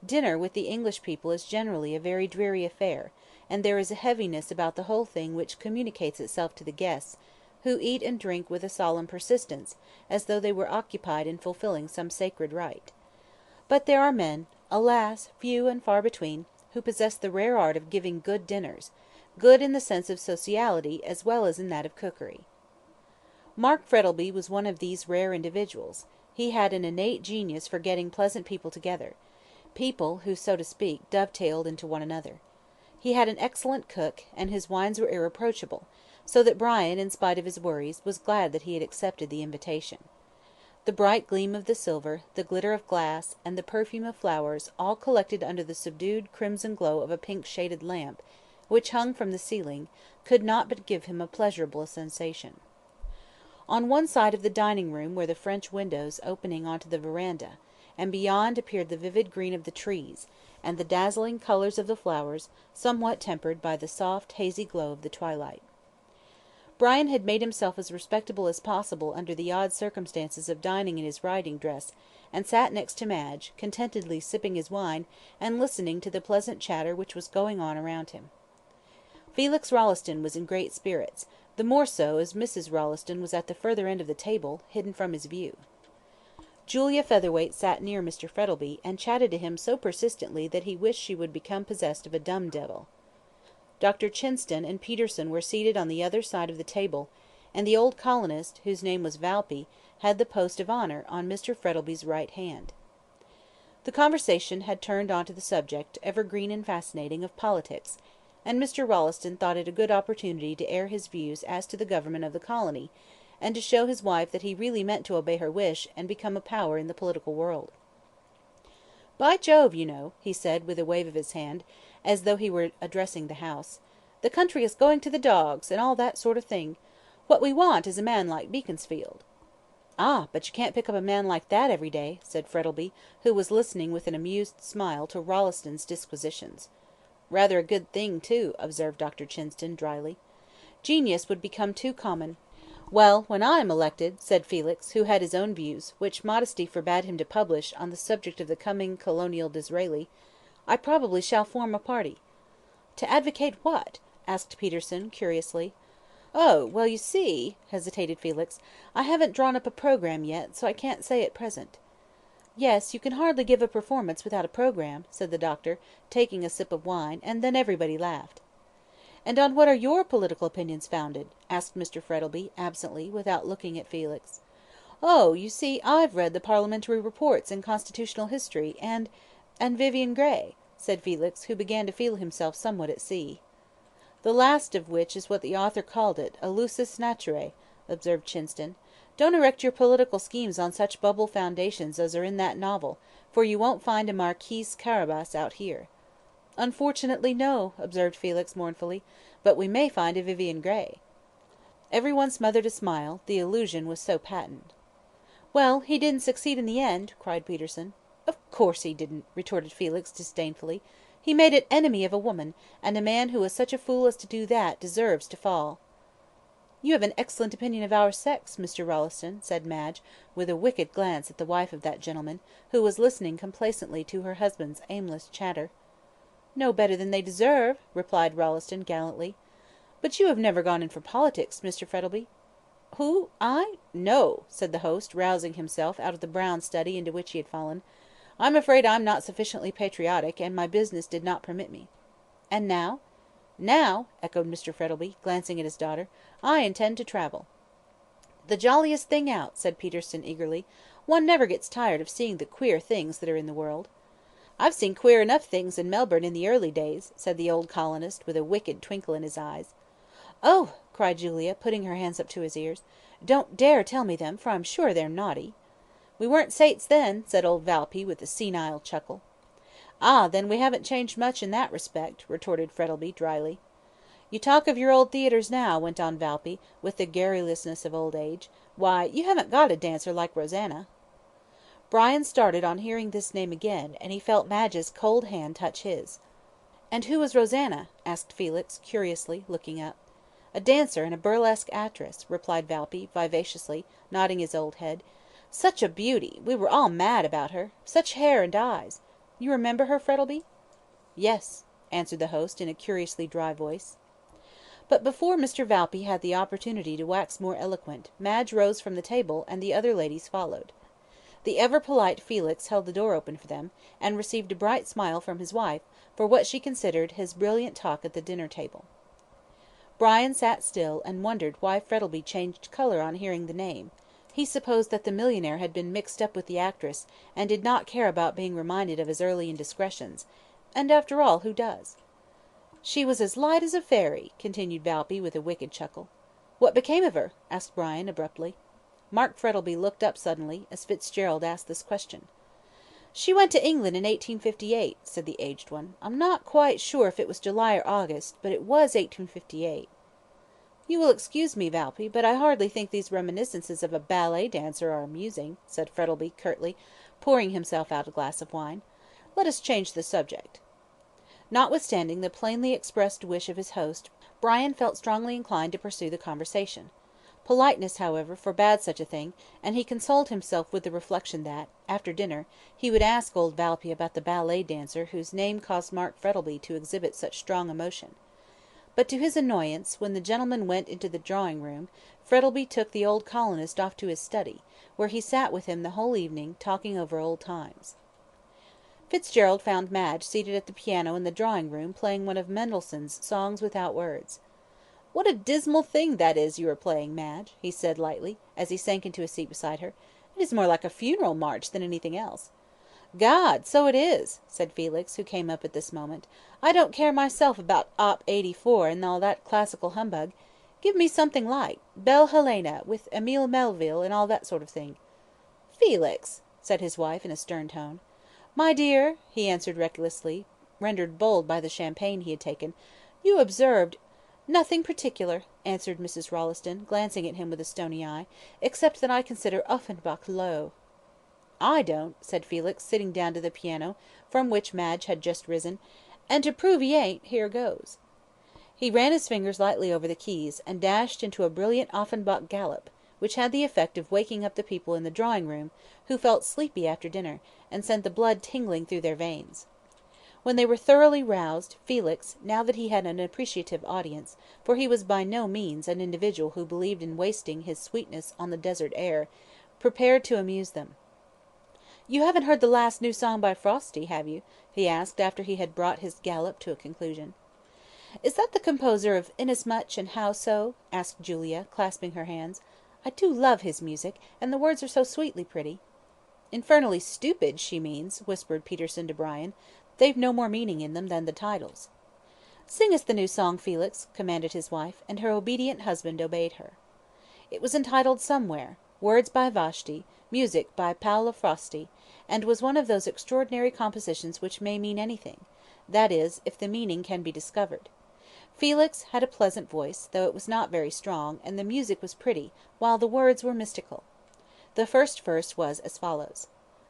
A: Dinner with the English people is generally a very dreary affair, and there is a heaviness about the whole thing which communicates itself to the guests, who eat and drink with a solemn persistence, as though they were occupied in fulfilling some sacred rite. But there are men, alas, few and far between, who possess the rare art of giving good dinners, good in the sense of sociality as well as in that of cookery. Mark Frettleby was one of these rare individuals. He had an innate genius for getting pleasant people together, people who, so to speak, dovetailed into one another. He had an excellent cook, and his wines were irreproachable, so that Brian, in spite of his worries, was glad that he had accepted the invitation. The bright gleam of the silver, the glitter of glass, and the perfume of flowers, all collected under the subdued crimson glow of a pink-shaded lamp, which hung from the ceiling, could not but give him a pleasurable sensation. On one side of the dining-room were the French windows opening on to the verandah, and beyond appeared the vivid green of the trees, and the dazzling colours of the flowers, somewhat tempered by the soft hazy glow of the twilight. Brian had made himself as respectable as possible under the odd circumstances of dining in his riding dress, and sat next to Madge, contentedly sipping his wine, and listening to the pleasant chatter which was going on around him. Felix Rolleston was in great spirits, the more so as Mrs. Rolleston was at the further end of the table, hidden from his view. Julia Featherweight sat near Mr. Frettleby, and chatted to him so persistently that he wished she would become possessed of a dumb devil. Dr. Chinston and Peterson were seated on the other side of the table, and the old colonist, whose name was Valpy, had the post of honour on Mr. Frettleby's right hand. The conversation had turned on to the subject, evergreen and fascinating, of politics, and Mr. Rolleston thought it a good opportunity to air his views as to the government of the colony, and to show his wife that he really meant to obey her wish and become a power in the political world. "By Jove, you know," he said, with a wave of his hand, as though he were addressing the House, "the country is going to the dogs, and all that sort of thing. What we want is a man like Beaconsfield." "Ah, but you can't pick up a man like that every day," said Frettleby, who was listening with an amused smile to Rolleston's disquisitions. "Rather a good thing, too," observed Dr. Chinston, drily. "Genius would become too common." "Well, when I am elected," said Felix, who had his own views, which modesty forbade him to publish, on the subject of the coming colonial Disraeli, "I probably shall form a party." "To advocate what?" asked Peterson, curiously. "Oh, well, you see," hesitated Felix, "I haven't drawn up a programme yet, so I can't say at present." "Yes, you can hardly give a performance without a programme," said the doctor, taking a sip of wine, and then everybody laughed. "And on what are your political opinions founded?" asked Mr. Frettleby, absently, without looking at Felix. "Oh, you see, I've read the Parliamentary Reports and Constitutional History, and Vivian Grey," said Felix, who began to feel himself somewhat at sea. "The last of which is what the author called it, a lusus naturae," observed Chinston. "Don't erect your political schemes on such bubble foundations as are in that novel, for you won't find a Marquise Carabas out here." "Unfortunately, no," observed Felix, mournfully, "but we may find a Vivian Grey." Every one smothered a smile, the allusion was so patent. "Well, he didn't succeed in the end," cried Peterson. "Of course he didn't," retorted Felix, disdainfully. "He made an enemy of a woman, and a man who is such a fool as to do that deserves to fall." "You have an excellent opinion of our sex, Mr. Rolleston," said Madge, with a wicked glance at the wife of that gentleman, who was listening complacently to her husband's aimless chatter. "No better than they deserve," replied Rolleston, gallantly. "But you have never gone in for politics, Mr. Frettleby?"
B: Who? I? No," said the host, rousing himself out of the brown study into which he had fallen. "I'm afraid I'm not sufficiently patriotic, and my business did not permit me." "And now?" "Now," echoed Mr. Frettlby, glancing at his daughter, "I intend to travel." "The jolliest thing out," said Peterson, eagerly. "One never gets tired of seeing the queer things that are in the world." "I've seen queer enough things in Melbourne in the early days," said the old colonist, with a wicked twinkle in his eyes. "Oh!" cried Julia, putting her hands up to his ears. "Don't dare tell me them, for I'm sure they're naughty." "We weren't saints then," said old Valpy, with a senile chuckle. "Ah, then we haven't changed much in that respect," retorted Frettlby, drily. "You talk of your old theatres now," went on Valpy, with the garrulousness of old age. "Why, you haven't got a dancer like Rosanna." Brian started on hearing this name again, and he felt Madge's cold hand touch his. "And who was Rosanna?" asked Felix, curiously, looking up. "A dancer and a burlesque actress," replied Valpy, vivaciously, nodding his old head. "Such a beauty, we were all mad about her. Such hair and eyes. You remember her, Frettlby?" "Yes," answered the host, in a curiously dry voice. But before Mr. Valpy had the opportunity to wax more eloquent, Madge rose from the table, and the other ladies followed. The ever polite Felix held the door open for them, and received a bright smile from his wife, for what she considered his brilliant talk at the dinner table. Brian sat still, and wondered why Frettlby changed colour on hearing the name. He supposed that the millionaire had been mixed up with the actress, and did not care about being reminded of his early indiscretions; and after all, who does? "She was as light as a fairy," continued Valpy, with a wicked chuckle. "What became of her?" asked Brian, abruptly. Mark Frettlby looked up suddenly, as Fitzgerald asked this question. "She went to England in 1858," said the aged one. "I'm not quite sure if it was July or August, but it was 1858. "You will excuse me, Valpy, but I hardly think these reminiscences of a ballet dancer are amusing," said Frettlby, curtly, pouring himself out a glass of wine. "Let us change the subject." Notwithstanding the plainly expressed wish of his host, Brian felt strongly inclined to pursue the conversation. Politeness, however, forbade such a thing, and he consoled himself with the reflection that, after dinner, he would ask old Valpy about the ballet dancer whose name caused Mark Frettlby to exhibit such strong emotion. But to his annoyance, when the gentlemen went into the drawing room, Frettlby took the old colonist off to his study, where he sat with him the whole evening, talking over old times. Fitzgerald found Madge seated at the piano in the drawing room playing one of Mendelssohn's Songs Without Words. "What a dismal thing that is you are playing, Madge," he said lightly, as he sank into a seat beside her. "It is more like a funeral march than anything else." "Gad, so it is," said Felix, who came up at this moment. "I don't care myself about Op. 84 and all that classical humbug. Give me something light Belle Helena, with Emile Melville, and all that sort of thing." "Felix!" said his wife, in a stern tone. "My dear," he answered recklessly, rendered bold by the champagne he had taken, "you observed—" "Nothing particular," answered Mrs. Rolleston, glancing at him with a stony eye, "except that I consider Offenbach low." "I don't," said Felix, sitting down to the piano, from which Madge had just risen, "and to prove he ain't, here goes." He ran his fingers lightly over the keys, and dashed into a brilliant Offenbach galop, which had the effect of waking up the people in the drawing room, who felt sleepy after dinner, and sent the blood tingling through their veins. When they were thoroughly roused, Felix, now that he had an appreciative audience, for he was by no means an individual who believed in wasting his sweetness on the desert air, prepared to amuse them. "You haven't heard the last new song by Frosty, have you?" he asked, after he had brought his gallop to a conclusion. "Is that the composer of Inasmuch and How So?" asked Julia, clasping her hands. "I do love his music, and the words are so sweetly pretty." "Infernally stupid, she means," whispered Peterson to Brian. "They've no more meaning in them than the titles." "Sing us the new song, Felix," commanded his wife, and her obedient husband obeyed her. It was entitled Somewhere, words by Vashti, music by Paolo Frosti, and was one of those extraordinary compositions which may mean anything, that is, if the meaning can be discovered. Felix had a pleasant voice, though it was not very strong, and the music was pretty, while the words were mystical. The first verse was as follows: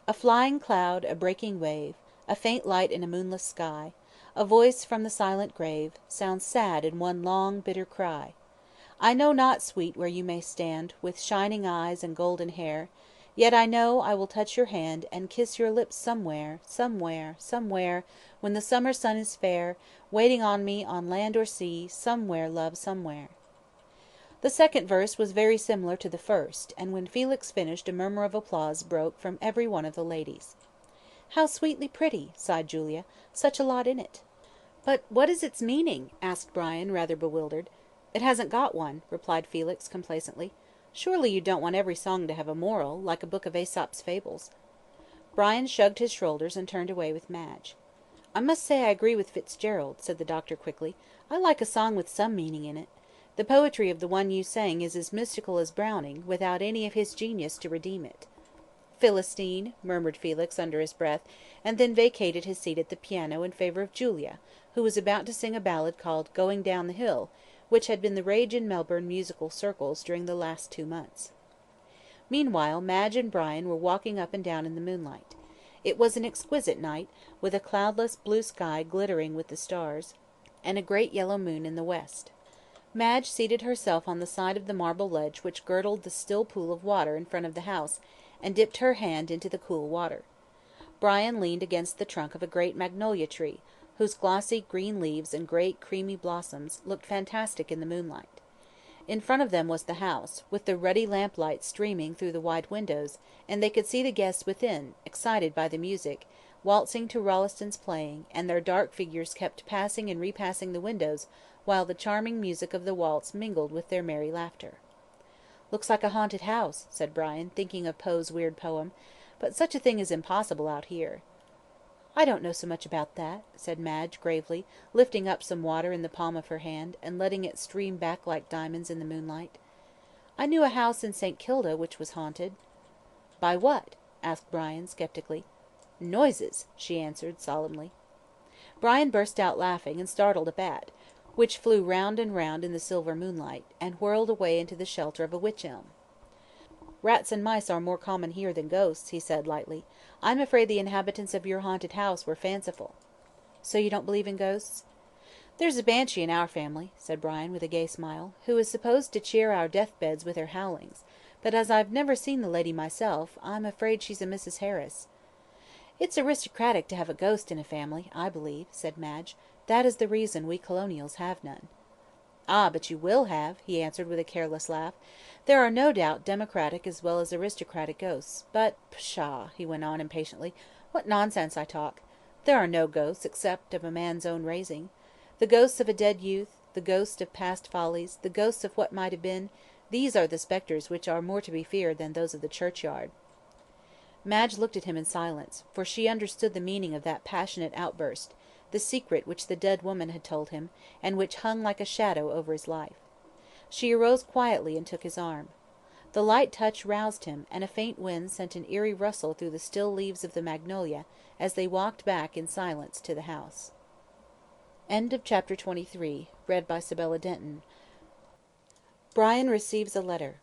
B: "A flying cloud, a breaking wave, a faint light in a moonless sky, a voice from the silent grave, sounds sad in one long, bitter cry. I know not, sweet, where you may stand, with shining eyes and golden hair, yet I know I will touch your hand, and kiss your lips somewhere, somewhere, somewhere, when the summer sun is fair, waiting on me on land or sea, somewhere, love, somewhere."
A: The second verse was very similar to the first, and when Felix finished a murmur of applause broke from every one of the ladies. "How sweetly pretty!" sighed Julia. "Such a lot in it." "But what is its meaning?" asked Brian, rather bewildered. "It hasn't got one," replied Felix, complacently. "Surely you don't want every song to have a moral, like a book of Aesop's fables." Brian shrugged his shoulders and turned away with Madge. "I must say I agree with Fitzgerald," said the doctor quickly. "I like a song with some meaning in it. The poetry of the one you sang is as mystical as Browning, without any of his genius to redeem it." "Philistine," murmured Felix under his breath, and then vacated his seat at the piano in favour of Julia, who was about to sing a ballad called "Going Down the Hill," which had been the rage in Melbourne musical circles during the last 2 months. Meanwhile Madge and Brian were walking up and down in the moonlight. It was an exquisite night, with a cloudless blue sky glittering with the stars, and a great yellow moon in the west. Madge seated herself on the side of the marble ledge which girdled the still pool of water in front of the house, and dipped her hand into the cool water. Brian leaned against the trunk of a great magnolia tree, whose glossy green leaves and great creamy blossoms looked fantastic in the moonlight. In front of them was the house, with the ruddy lamplight streaming through the wide windows, and they could see the guests within, excited by the music, waltzing to Rawlins's playing, and their dark figures kept passing and repassing the windows, while the charming music of the waltz mingled with their merry laughter. "Looks like a haunted house," said Brian, thinking of Poe's weird poem, "but such a thing is impossible out here." "I don't know so much about that," said Madge, gravely, lifting up some water in the palm of her hand, and letting it stream back like diamonds in the moonlight. "I knew a house in St. Kilda which was haunted." "By what?" asked Brian, sceptically. "Noises," she answered, solemnly. Brian burst out laughing, and startled a bat, which flew round and round in the silver moonlight, and whirled away into the shelter of a wych-elm. "Rats and mice are more common here than ghosts," he said, lightly. "I'm afraid the inhabitants of your haunted house were fanciful." "So you don't believe in ghosts?" "There's a banshee in our family," said Brian, with a gay smile, "who is supposed to cheer our death-beds with her howlings, but as I've never seen the lady myself, I'm afraid she's a Mrs. Harris." "It's aristocratic to have a ghost in a family, I believe," said Madge. "That is the reason we colonials have none." "Ah, but you will have," he answered, with a careless laugh. "There are no doubt democratic as well as aristocratic ghosts, but pshaw," he went on, impatiently, "what nonsense I talk. There are no ghosts, except of a man's own raising. The ghosts of a dead youth, the ghosts of past follies, the ghosts of what might have been, these are the spectres which are more to be feared than those of the churchyard." Madge looked at him in silence, for she understood the meaning of that passionate outburst, the secret which the dead woman had told him, and which hung like a shadow over his life. She arose quietly and took his arm. The light touch roused him, and a faint wind sent an eerie rustle through the still leaves of the magnolia, as they walked back in silence to the house. Chapter 23. By Sibella Denton. Brian receives a letter.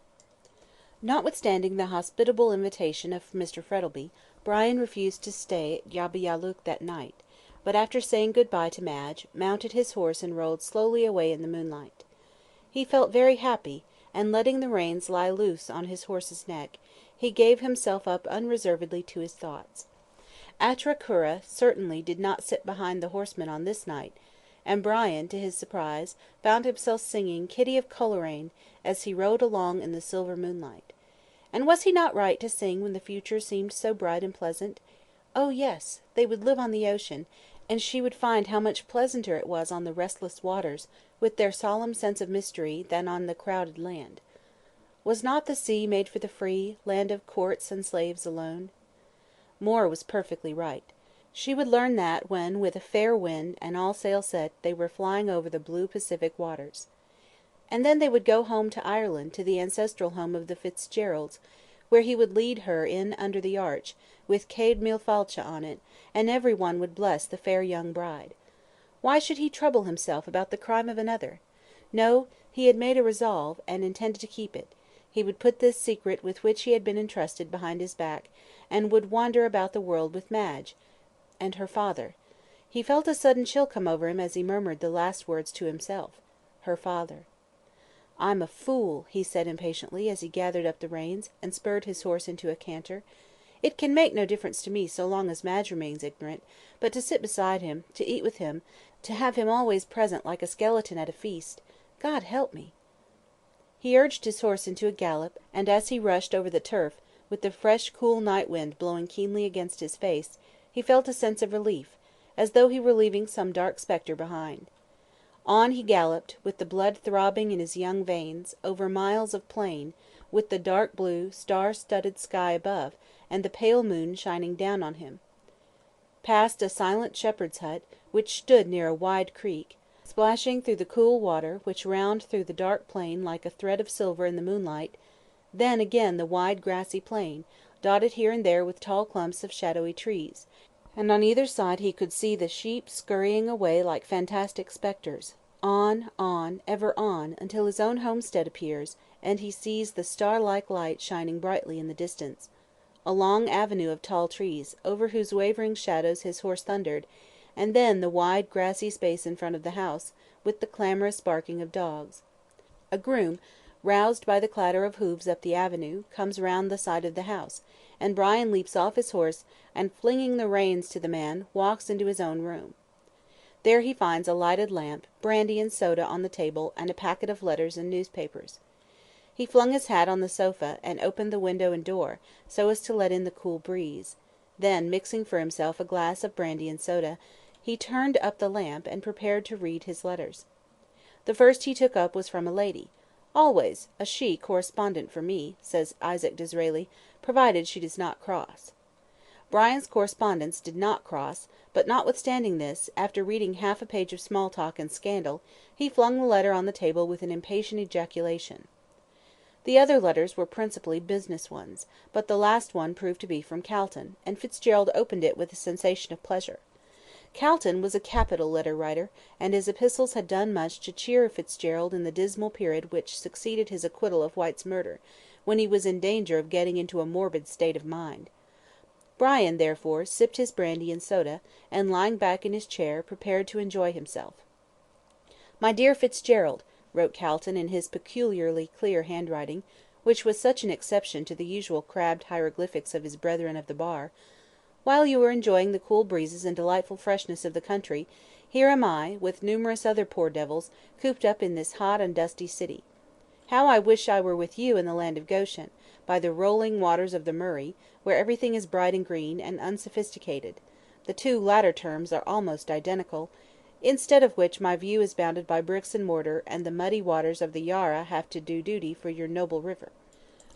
A: Notwithstanding the hospitable invitation of Mr. Frettleby, Brian refused to stay at Yabba that night, but after saying good-bye to Madge, mounted his horse and rode slowly away in the moonlight. He felt very happy, and letting the reins lie loose on his horse's neck, he gave himself up unreservedly to his thoughts. Atra Cura certainly did not sit behind the horseman on this night, and Brian, to his surprise, found himself singing Kitty of Coleraine as he rode along in the silver moonlight. And was he not right to sing when the future seemed so bright and pleasant? Oh yes, they would live on the ocean, and she would find how much pleasanter it was on the restless waters, with their solemn sense of mystery, than on the crowded land. Was not the sea made for the free, land of courts and slaves alone? Moore was perfectly right. She would learn that when, with a fair wind and all sail set, they were flying over the blue Pacific waters. And then they would go home to Ireland, to the ancestral home of the Fitzgeralds, where he would lead her in under the arch, with Céad Míle Fáilte on it, and every one would bless the fair young bride. Why should he trouble himself about the crime of another? No, he had made a resolve, and intended to keep it. He would put this secret with which he had been entrusted behind his back, and would wander about the world with Madge and her father. He felt a sudden chill come over him as he murmured the last words to himself. Her father. "I'm a fool," he said impatiently, as he gathered up the reins, and spurred his horse into a canter. "It can make no difference to me so long as Madge remains ignorant, but to sit beside him, to eat with him, to have him always present like a skeleton at a feast, God help me!" He urged his horse into a gallop, and as he rushed over the turf, with the fresh cool night wind blowing keenly against his face, he felt a sense of relief, as though he were leaving some dark spectre behind. On he galloped, with the blood throbbing in his young veins, over miles of plain, with the dark blue, star-studded sky above, and the pale moon shining down on him. Past a silent shepherd's hut, which stood near a wide creek, splashing through the cool water, which wound through the dark plain like a thread of silver in the moonlight; then again the wide grassy plain, dotted here and there with tall clumps of shadowy trees, and on either side he could see the sheep scurrying away like fantastic spectres; on, ever on, until his own homestead appears, and he sees the star-like light shining brightly in the distance. A long avenue of tall trees, over whose wavering shadows his horse thundered, and then the wide grassy space in front of the house, with the clamorous barking of dogs. A groom, roused by the clatter of hoofs up the avenue, comes round the side of the house, and Brian leaps off his horse, and flinging the reins to the man, walks into his own room. There he finds a lighted lamp, brandy and soda on the table, and a packet of letters and newspapers. He flung his hat on the sofa, and opened the window and door, so as to let in the cool breeze. Then, mixing for himself a glass of brandy and soda, he turned up the lamp, and prepared to read his letters. The first he took up was from a lady. "Always a she correspondent for me," says Isaac Disraeli, "provided she does not cross." Brian's correspondence did not cross, but notwithstanding this, after reading half a page of small talk and scandal, he flung the letter on the table with an impatient ejaculation. The other letters were principally business ones, but the last one proved to be from Calton, and Fitzgerald opened it with a sensation of pleasure. Calton was a capital letter writer, and his epistles had done much to cheer Fitzgerald in the dismal period which succeeded his acquittal of Whyte's murder, when he was in danger of getting into a morbid state of mind. Brian, therefore, sipped his brandy and soda, and lying back in his chair, prepared to enjoy himself. "My dear Fitzgerald," wrote Calton in his peculiarly clear handwriting, which was such an exception to the usual crabbed hieroglyphics of his brethren of the bar, "while you are enjoying the cool breezes and delightful freshness of the country, here am I, with numerous other poor devils, cooped up in this hot and dusty city. How I wish I were with you in the land of Goshen, by the rolling waters of the Murray, where everything is bright and green, and unsophisticated (the two latter terms are almost identical), instead of which my view is bounded by bricks and mortar, and the muddy waters of the Yarra have to do duty for your noble river.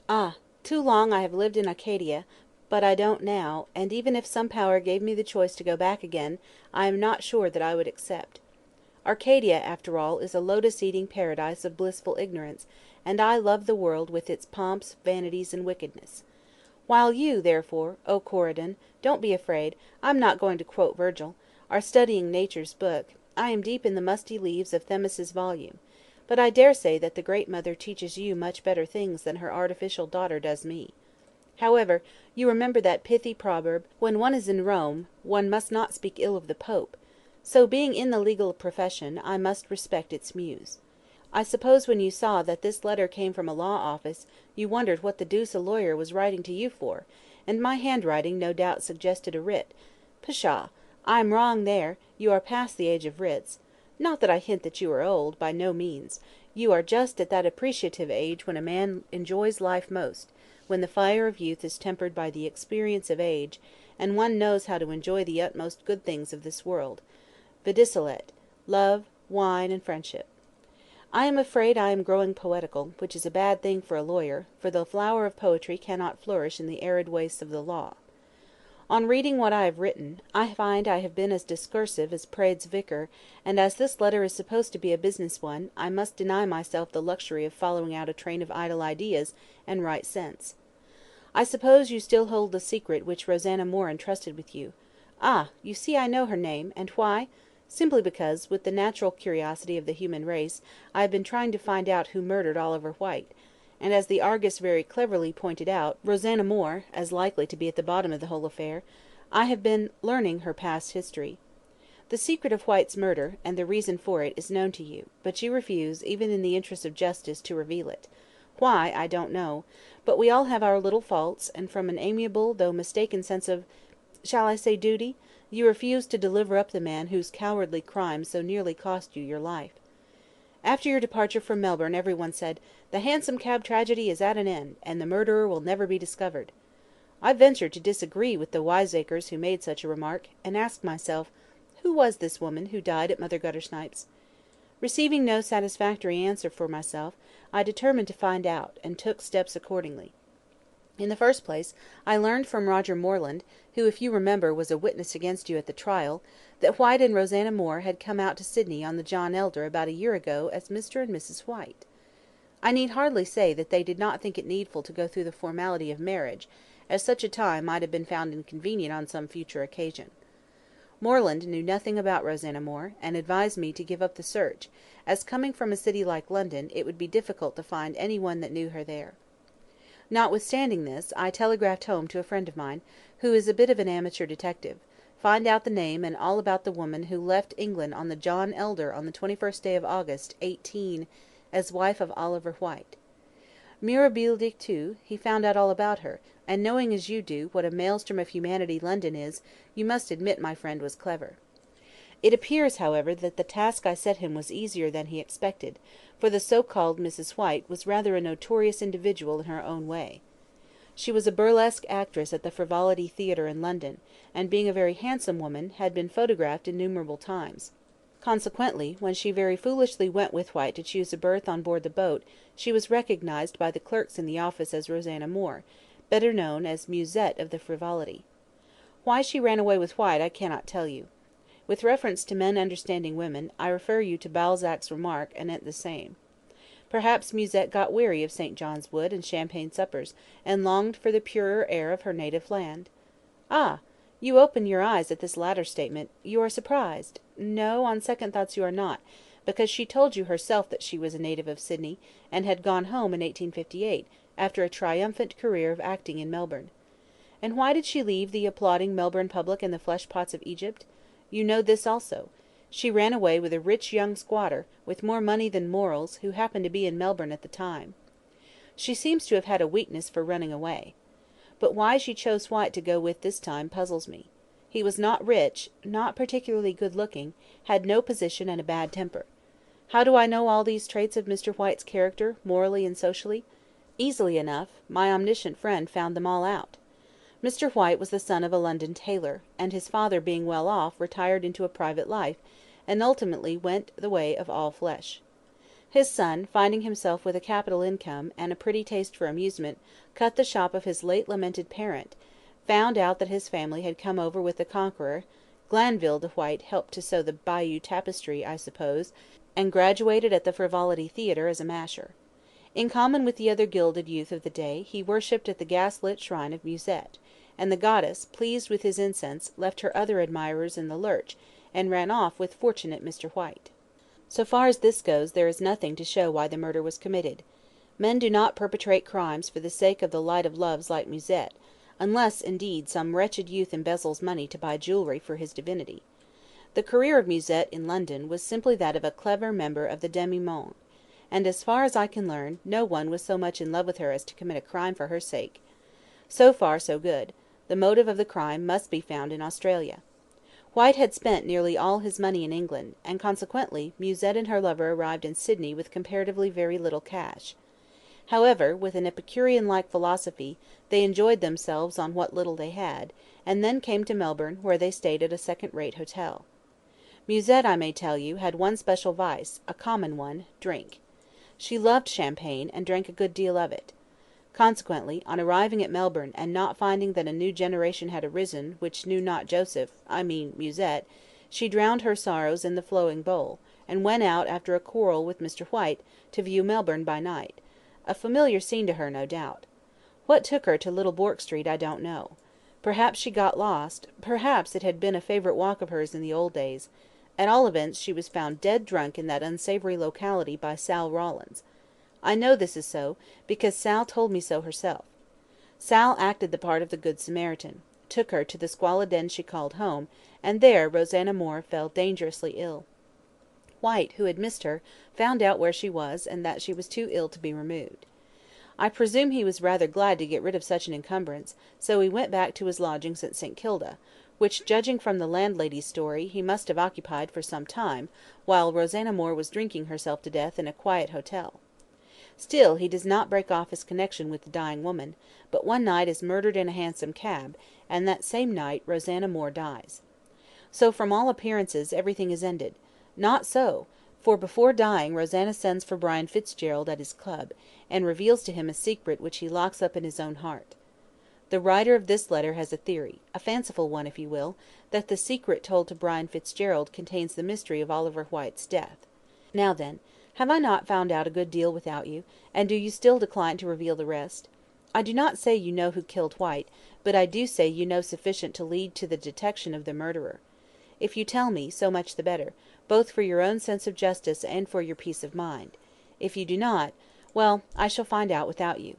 A: Ah! too long I have lived in Acadia, but I don't now, and even if some power gave me the choice to go back again, I am not sure that I would accept. Arcadia, after all, is a lotus-eating paradise of blissful ignorance, and I love the world with its pomps, vanities, and wickedness. While you, therefore, O Corydon, don't be afraid, I'm not going to quote Virgil, are studying Nature's book, I am deep in the musty leaves of Themis's volume, but I dare say that the Great Mother teaches you much better things than her artificial daughter does me. However, you remember that pithy proverb, 'When one is in Rome, one must not speak ill of the Pope,' so being in the legal profession, I must respect its muse. I suppose when you saw that this letter came from a law office, you wondered what the deuce a lawyer was writing to you for, and my handwriting no doubt suggested a writ. Pshaw! I am wrong there, you are past the age of writs. Not that I hint that you are old, by no means. You are just at that appreciative age when a man enjoys life most, when the fire of youth is tempered by the experience of age, and one knows how to enjoy the utmost good things of this world, viz., love, wine, and friendship. I am afraid I am growing poetical, which is a bad thing for a lawyer, for the flower of poetry cannot flourish in the arid wastes of the law. On reading what I have written, I find I have been as discursive as Praed's vicar, and as this letter is supposed to be a business one, I must deny myself the luxury of following out a train of idle ideas, and write sense. I suppose you still hold the secret which Rosanna Moore entrusted with you. Ah! you see I know her name, and why? Simply because, with the natural curiosity of the human race, I have been trying to find out who murdered Oliver Whyte, and as the Argus very cleverly pointed out, Rosanna Moore, as likely to be at the bottom of the whole affair, I have been learning her past history. The secret of Whyte's murder, and the reason for it, is known to you, but you refuse, even in the interest of justice, to reveal it. Why, I don't know, but we all have our little faults, and from an amiable though mistaken sense of, shall I say duty, you refuse to deliver up the man whose cowardly crime so nearly cost you your life.
B: After your departure from Melbourne every one said, 'The Hansom Cab tragedy is at an end, and the murderer will never be discovered.' I ventured to disagree with the wiseacres who made such a remark, and asked myself, who was this woman who died at Mother Guttersnipe's? Receiving no satisfactory answer for myself, I determined to find out, and took steps accordingly. In the first place, I learned from Roger Moreland, who, if you remember, was a witness against you at the trial, that White and Rosanna Moore had come out to Sydney on the John Elder about a year ago as Mr. and Mrs. White. I need hardly say that they did not think it needful to go through the formality of marriage, as such a time might have been found inconvenient on some future occasion. Moreland knew nothing about Rosanna Moore, and advised me to give up the search, as coming from a city like London it would be difficult to find any one that knew her there. Notwithstanding this, I telegraphed home to a friend of mine, who is a bit of an amateur detective, find out the name and all about the woman who left England on the John Elder on the 21st day of August, 18, as wife of Oliver White. Mirabile dictu, he found out all about her, and knowing as you do what a maelstrom of humanity London is, you must admit my friend was clever. It appears, however, that the task I set him was easier than he expected, for the so-called Mrs. White was rather a notorious individual in her own way. She was a burlesque actress at the Frivolity Theatre in London, and being a very handsome woman, had been photographed innumerable times. Consequently, when she very foolishly went with White to choose a berth on board the boat, she was recognised by the clerks in the office as Rosanna Moore, better known as Musette of the Frivolity. Why she ran away with White I cannot tell you. With reference to men understanding women, I refer you to Balzac's remark anent the same. Perhaps Musette got weary of St. John's Wood and champagne suppers, and longed for the purer air of her native land. Ah! You open your eyes at this latter statement. You are surprised. No, on second thoughts you are not, because she told you herself that she was a native of Sydney, and had gone home in 1858, after a triumphant career of acting in Melbourne. And why did she leave the applauding Melbourne public and the flesh-pots of Egypt? You know this also. She ran away with a rich young squatter, with more money than morals, who happened to be in Melbourne at the time. She seems to have had a weakness for running away. But why she chose White to go with this time puzzles me. He was not rich, not particularly good-looking, had no position and a bad temper. How do I know all these traits of Mr. White's character, morally and socially? Easily enough. My omniscient friend found them all out. Mr. White was the son of a London tailor, and his father being well off retired into a private life, and ultimately went the way of all flesh. His son, finding himself with a capital income, and a pretty taste for amusement, cut the shop of his late lamented parent, found out that his family had come over with the Conqueror, Glanville de White helped to sew the Bayeux tapestry, I suppose, and graduated at the Frivolity Theatre as a masher. In common with the other gilded youth of the day, he worshipped at the gas-lit shrine of Musette, and the goddess, pleased with his incense, left her other admirers in the lurch, and ran off with fortunate Mr. White. So far as this goes, there is nothing to show why the murder was committed. Men do not perpetrate crimes for the sake of the light of loves like Musette, unless, indeed, some wretched youth embezzles money to buy jewellery for his divinity. The career of Musette in London was simply that of a clever member of the demi-monde, and, as far as I can learn, no one was so much in love with her as to commit a crime for her sake. So far, so good. The motive of the crime must be found in Australia. White had spent nearly all his money in England, and consequently Musette and her lover arrived in Sydney with comparatively very little cash. However, with an Epicurean-like philosophy, they enjoyed themselves on what little they had, and then came to Melbourne, where they stayed at a second-rate hotel. Musette, I may tell you, had one special vice, a common one, drink. She loved champagne, and drank a good deal of it. Consequently, on arriving at Melbourne, and not finding that a new generation had arisen which knew not Joseph, I mean Musette, she drowned her sorrows in the flowing bowl, and went out, after a quarrel with Mr. White, to view Melbourne by night. A familiar scene to her, no doubt. What took her to Little Bourke Street I don't know. Perhaps she got lost, perhaps it had been a favourite walk of hers in the old days. At all events, she was found dead drunk in that unsavoury locality by Sal Rawlins. I know this is so, because Sal told me so herself. Sal acted the part of the Good Samaritan, took her to the squalid den she called home, and there Rosanna Moore fell dangerously ill. White, who had missed her, found out where she was, and that she was too ill to be removed. I presume he was rather glad to get rid of such an encumbrance, so he went back to his lodgings at St. Kilda,
A: which, judging from the landlady's story, he must have occupied for some time, while Rosanna Moore was drinking herself to death in a quiet hotel. Still, he does not break off his connection with the dying woman, but one night is murdered in a hansom cab, and that same night Rosanna Moore dies. So, from all appearances, everything is ended. Not so, for before dying Rosanna sends for Brian Fitzgerald at his club, and reveals to him a secret which he locks up in his own heart. The writer of this letter has a theory, a fanciful one if you will, that the secret told to Brian Fitzgerald contains the mystery of Oliver Whyte's death. Now then, have I not found out a good deal without you, and do you still decline to reveal the rest? I do not say you know who killed Whyte, but I do say you know sufficient to lead to the detection of the murderer. If you tell me, so much the better, both for your own sense of justice and for your peace of mind. If you do not, well, I shall find out without you.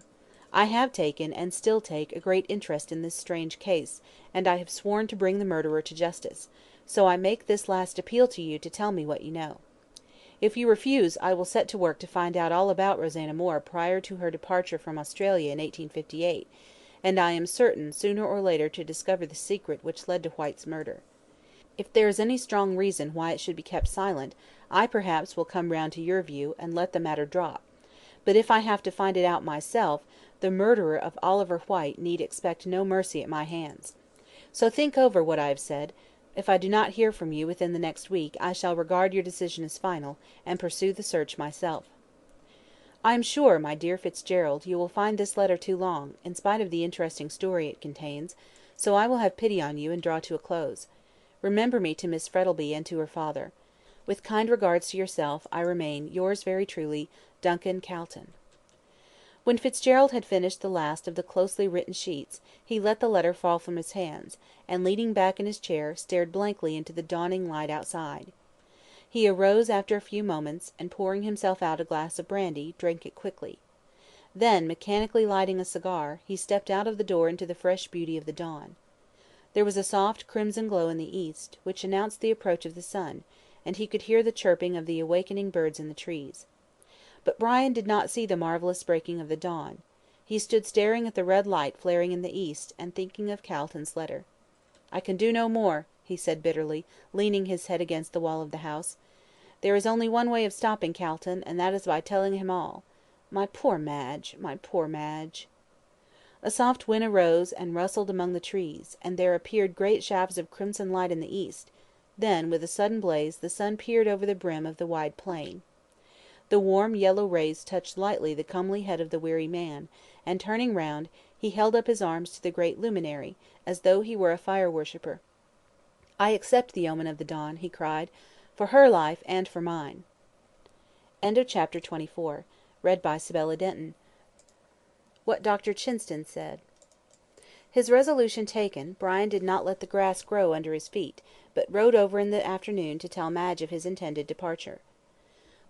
A: I have taken, and still take, a great interest in this strange case, and I have sworn to bring the murderer to justice, so I make this last appeal to you to tell me what you know. If you refuse, I will set to work to find out all about Rosanna Moore prior to her departure from Australia in 1858, and I am certain sooner or later to discover the secret which led to Whyte's murder. If there is any strong reason why it should be kept silent, I perhaps will come round to your view, and let the matter drop. But if I have to find it out myself, the murderer of Oliver Whyte need expect no mercy at my hands. So think over what I have said. If I do not hear from you within the next week, I shall regard your decision as final, and pursue the search myself. I am sure, my dear Fitzgerald, you will find this letter too long, in spite of the interesting story it contains, so I will have pity on you and draw to a close. Remember me to Miss Frettleby and to her father. With kind regards to yourself, I remain, yours very truly, Duncan Calton. When Fitzgerald had finished the last of the closely written sheets, he let the letter fall from his hands, and leaning back in his chair, stared blankly into the dawning light outside. He arose after a few moments, and pouring himself out a glass of brandy, drank it quickly. Then, mechanically lighting a cigar, he stepped out of the door into the fresh beauty of the dawn. There was a soft crimson glow in the east, which announced the approach of the sun, and he could hear the chirping of the awakening birds in the trees. But Brian did not see the marvellous breaking of the dawn. He stood staring at the red light flaring in the east, and thinking of Calton's letter. "I can do no more," he said bitterly, leaning his head against the wall of the house. "There is only one way of stopping Calton, and that is by telling him all. My poor Madge, my poor Madge." A soft wind arose and rustled among the trees, and there appeared great shafts of crimson light in the east. Then, with a sudden blaze, the sun peered over the brim of the wide plain. The warm yellow rays touched lightly the comely head of the weary man, and turning round, he held up his arms to the great luminary, as though he were a fire worshipper. "I accept the omen of the dawn," he cried, "for her life and for mine." Chapter 24. Read by Sibella Denton. What Dr. Chinston said. His resolution taken, Brian did not let the grass grow under his feet, but rode over in the afternoon to tell Madge of his intended departure.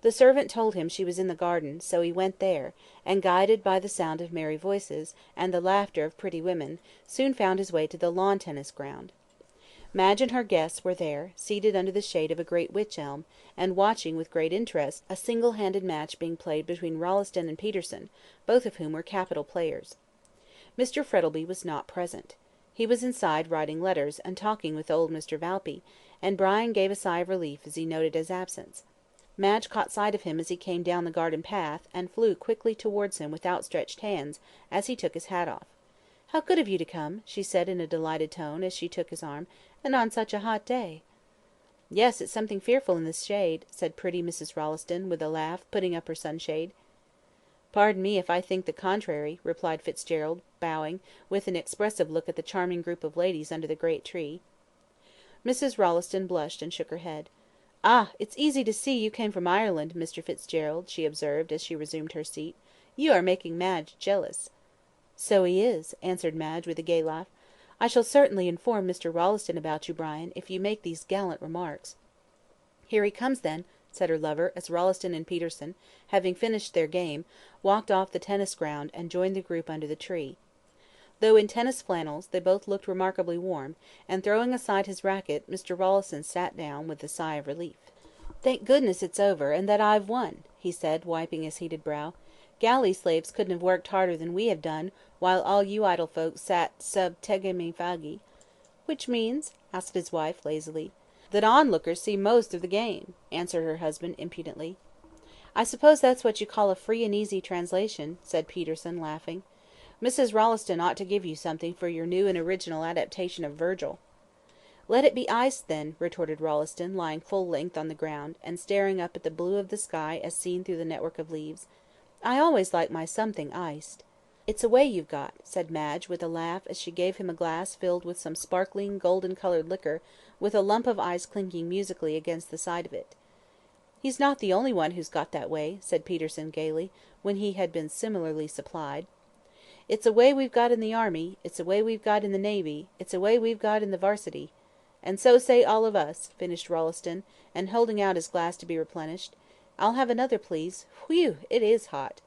A: The servant told him she was in the garden, so he went there, and, guided by the sound of merry voices, and the laughter of pretty women, soon found his way to the lawn tennis ground. Madge and her guests were there, seated under the shade of a great wych elm, and watching with great interest a single-handed match being played between Rolleston and Peterson, both of whom were capital players. Mr. Frettleby was not present. He was inside writing letters, and talking with old Mr. Valpy, and Brian gave a sigh of relief as he noted his absence. Madge caught sight of him as he came down the garden path, and flew quickly towards him with outstretched hands, as he took his hat off. "How good of you to come," she said in a delighted tone, as she took his arm, "and on such a hot day." "Yes, it's something fearful in this shade," said pretty Mrs. Rolleston, with a laugh, putting up her sunshade. "Pardon me if I think the contrary," replied Fitzgerald, bowing, with an expressive look at the charming group of ladies under the great tree. Mrs. Rolleston blushed and shook her head. "Ah, it's easy to see you came from Ireland, Mr. Fitzgerald," she observed, as she resumed her seat. "You are making Madge jealous." "So he is," answered Madge, with a gay laugh. "I shall certainly inform Mr. Rolleston about you, Brian, if you make these gallant remarks." "Here he comes, then," said her lover, as Rolleston and Peterson, having finished their game, walked off the tennis ground, and joined the group under the tree. Though in tennis flannels, they both looked remarkably warm, and throwing aside his racket, Mr. Rolleston sat down, with a sigh of relief. "Thank goodness it's over, and that I've won," he said, wiping his heated brow. "Galley slaves couldn't have worked harder than we have done, while all you idle folks sat sub tegemi fagi."
B: "Which means?" asked his wife, lazily. "That onlookers see most of the game," answered her husband, impudently. "I suppose that's what you call a free and easy translation," said Peterson, laughing. "Mrs. Rolleston ought to give you something for your new and original adaptation of Virgil." "Let it be iced, then," retorted Rolleston, lying full length on the ground, and staring up at the blue of the sky as seen through the network of leaves. "I always like my something iced." "It's a way you've got," said Madge, with a laugh, as she gave him a glass filled with some sparkling, golden-coloured liquor, with a lump of ice clinking musically against the side of it. "He's not the only one who's got that way," said Peterson, gaily, when he had been similarly supplied. "It's a way we've got in the army, it's a way we've got in the navy, it's a way we've got in the varsity. And so say all of us," finished Rolleston, and holding out his glass to be replenished. "I'll have another, please. Whew, it is hot."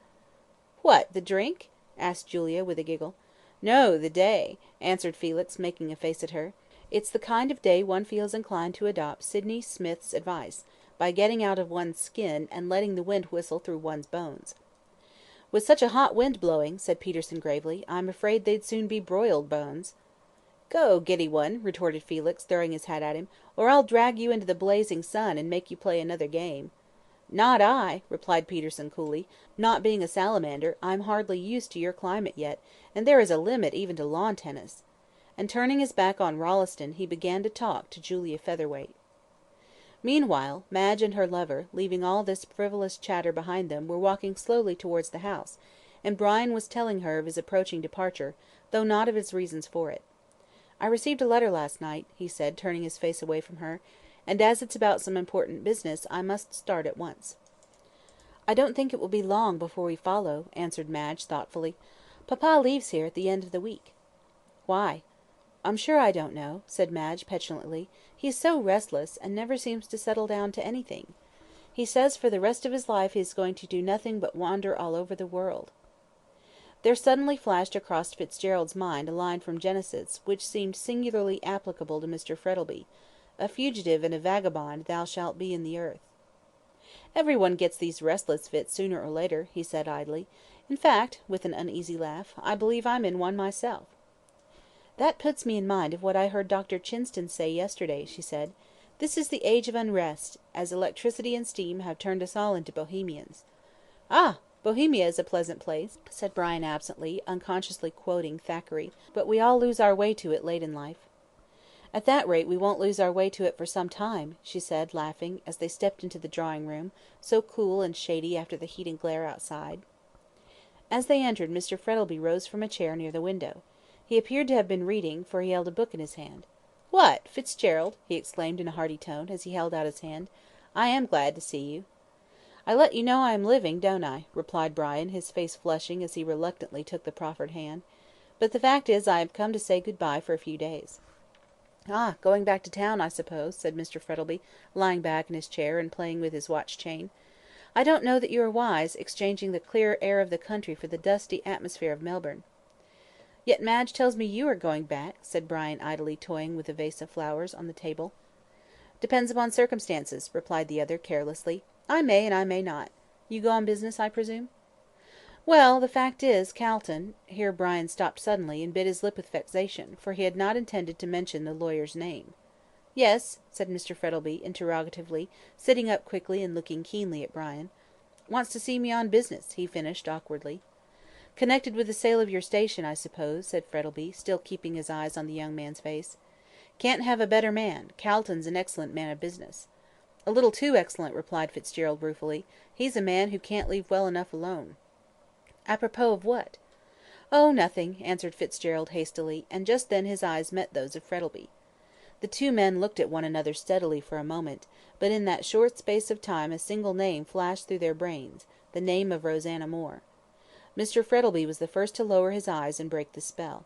B: "What, the drink?" asked Julia, with a giggle. "No, the day," answered Felix, making a face at her. "It's the kind of day one feels inclined to adopt Sydney Smith's advice, by getting out of one's skin, and letting the wind whistle through one's bones." "With such a hot wind blowing," said Peterson, gravely, "I'm afraid they'd soon be broiled bones." "Go, giddy one," retorted Felix, throwing his hat at him, "or I'll drag you into the blazing sun, and make you play another game." "Not I," replied Peterson, coolly. "Not being a salamander, I'm hardly used to your climate yet, and there is a limit even to lawn tennis." And turning his back on Rolleston, he began to talk to Julia Featherweight. Meanwhile, Madge and her lover, leaving all this frivolous chatter behind them, were walking slowly towards the house, and Brian was telling her of his approaching departure, though not of his reasons for it. "I received a letter last night," he said, turning his face away from her, "and as it's about some important business, I must start at once." "I don't think it will be long before we follow," answered Madge, thoughtfully. "Papa leaves here at the end of the week." "Why?" "I'm sure I don't know," said Madge, petulantly. "He is so restless, and never seems to settle down to anything. He says for the rest of his life he is going to do nothing but wander all over the world." There suddenly flashed across Fitzgerald's mind a line from Genesis, which seemed singularly applicable to Mr. Frettleby: "A fugitive and a vagabond thou shalt be in the earth." "Every one gets these restless fits sooner or later," he said, idly. "In fact," with an uneasy laugh, "I believe I'm in one myself." "That puts me in mind of what I heard Dr. Chinston say yesterday," she said. "This is the age of unrest, as electricity and steam have turned us all into Bohemians." "Ah! Bohemia is a pleasant place," said Brian, absently, unconsciously quoting Thackeray, "but we all lose our way to it late in life." "At that rate we won't lose our way to it for some time," she said, laughing, as they stepped into the drawing room, so cool and shady after the heat and glare outside. As they entered, Mr. Frettleby rose from a chair near the window. He appeared to have been reading, for he held a book in his hand. "What, Fitzgerald!" he exclaimed in a hearty tone, as he held out his hand. "I am glad to see you." "I let you know I am living, don't I?" replied Brian, his face flushing as he reluctantly took the proffered hand. "But the fact is I have come to say good bye for a few days." "Ah, going back to town, I suppose," said Mr. Frettleby, lying back in his chair, and playing with his watch chain. "I don't know that you are wise, exchanging the clear air of the country for the dusty atmosphere of Melbourne." "Yet Madge tells me you are going back," said Brian, idly toying with a vase of flowers on the table. "Depends upon circumstances," replied the other, carelessly. "I may and I may not. You go on business, I presume?" "Well, the fact is, Calton—" Here Brian stopped suddenly, and bit his lip with vexation, for he had not intended to mention the lawyer's name. "Yes?" said Mr. Frettleby, interrogatively, sitting up quickly and looking keenly at Brian. "Wants to see me on business," he finished, awkwardly. "Connected with the sale of your station, I suppose," said Frettleby, still keeping his eyes on the young man's face. "Can't have a better man. Calton's an excellent man of business." "A little too excellent," replied Fitzgerald, ruefully. "He's a man who can't leave well enough alone." "Apropos of what?" "Oh, nothing," answered Fitzgerald, hastily, and just then his eyes met those of Frettleby. The two men looked at one another steadily for a moment, but in that short space of time a single name flashed through their brains, the name of Rosanna Moore. Mr. Frettleby was the first to lower his eyes and break the spell.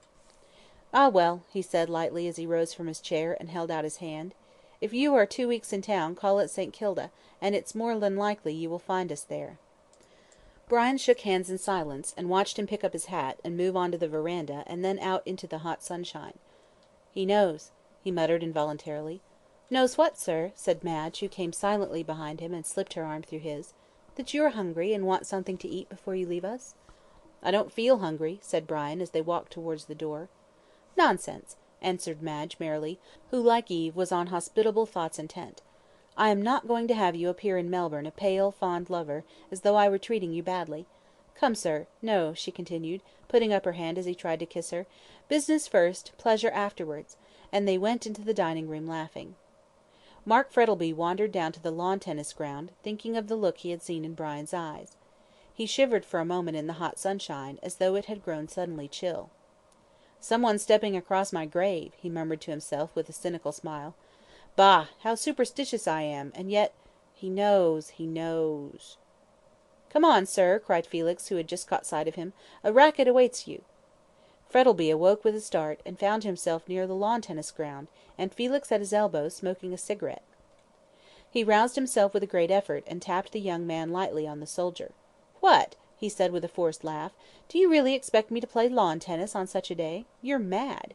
B: "Ah, well," he said, lightly, as he rose from his chair, and held out his hand. "If you are 2 weeks in town, call at St. Kilda, and it's more than likely you will find us there." Brian shook hands in silence, and watched him pick up his hat, and move on to the verandah, and then out into the hot sunshine. "He knows," he muttered, involuntarily. "Knows what, sir?" said Madge, who came silently behind him, and slipped her arm through his. "That you are hungry, and want something to eat before you leave us?" "I don't feel hungry," said Brian, as they walked towards the door. "Nonsense!"
A: answered Madge merrily, who, like Eve, was on hospitable thoughts intent. "I am not going to have you appear in Melbourne a pale, fond lover, as though I were treating you badly. Come, sir. No," she continued, putting up her hand as he tried to kiss her. "Business first, pleasure afterwards," and they went into the dining room laughing. Mark Frettleby wandered down to the lawn tennis ground, thinking of the look he had seen in Brian's eyes. He shivered for a moment in the hot sunshine, as though it had grown suddenly chill. "Some one stepping across my grave," he murmured to himself, with a cynical smile. "Bah! How superstitious I am, and yet he knows, he knows." "Come on, sir," cried Felix, who had just caught sight of him. "A racket awaits you." Frettleby awoke with a start, and found himself near the lawn tennis ground, and Felix at his elbow, smoking a cigarette. He roused himself with a great effort, and tapped the young man lightly on the shoulder. "What?" he said with a forced laugh. "Do you really expect me to play lawn tennis on such a day? You're mad."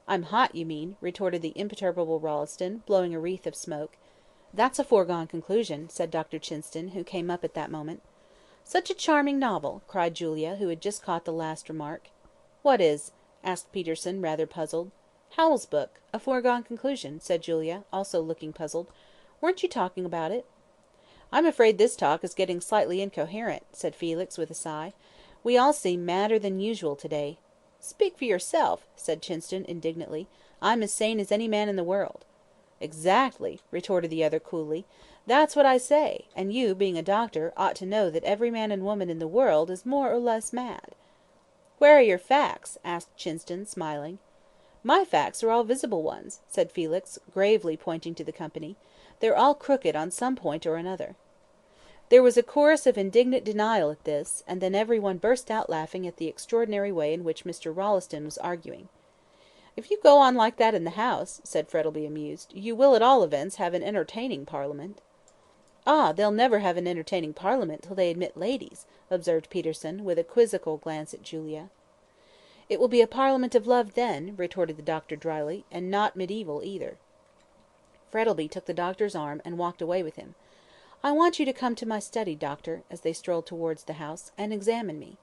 A: "I'm hot, you mean," retorted the imperturbable Rawlins, blowing a wreath of smoke. "That's a foregone conclusion," said Dr. Chinston, who came up at that moment. "Such a charming novel," cried Julia, who had just caught the last remark. "What is?" asked Peterson, rather puzzled. "Howell's book, A Foregone Conclusion," said Julia, also looking puzzled. "Weren't you talking about it?" "I'm afraid this talk is getting slightly incoherent," said Felix, with a sigh. "We all seem madder than usual to-day." "Speak for yourself," said Chinston, indignantly. "I'm as sane as any man in the world." "Exactly," retorted the other, coolly. "That's what I say, and you, being a doctor, ought to know that every man and woman in the world is more or less mad." "Where are your facts?" asked Chinston, smiling. "My facts are all visible ones," said Felix, gravely pointing to the company. "They're all crooked on some point or another." There was a chorus of indignant denial at this, and then every one burst out laughing at the extraordinary way in which Mr. Rawlins was arguing. "If you go on like that in the House," said Frettleby, amused, "you will at all events have an entertaining Parliament." "Ah, they'll never have an entertaining Parliament till they admit ladies," observed Peterson, with a quizzical glance at Julia. "It will be a Parliament of love then," retorted the doctor dryly, "and not mediaeval either." Frettleby took the doctor's arm, and walked away with him. "I want you to come to my study, doctor," as they strolled towards the house, "and examine me."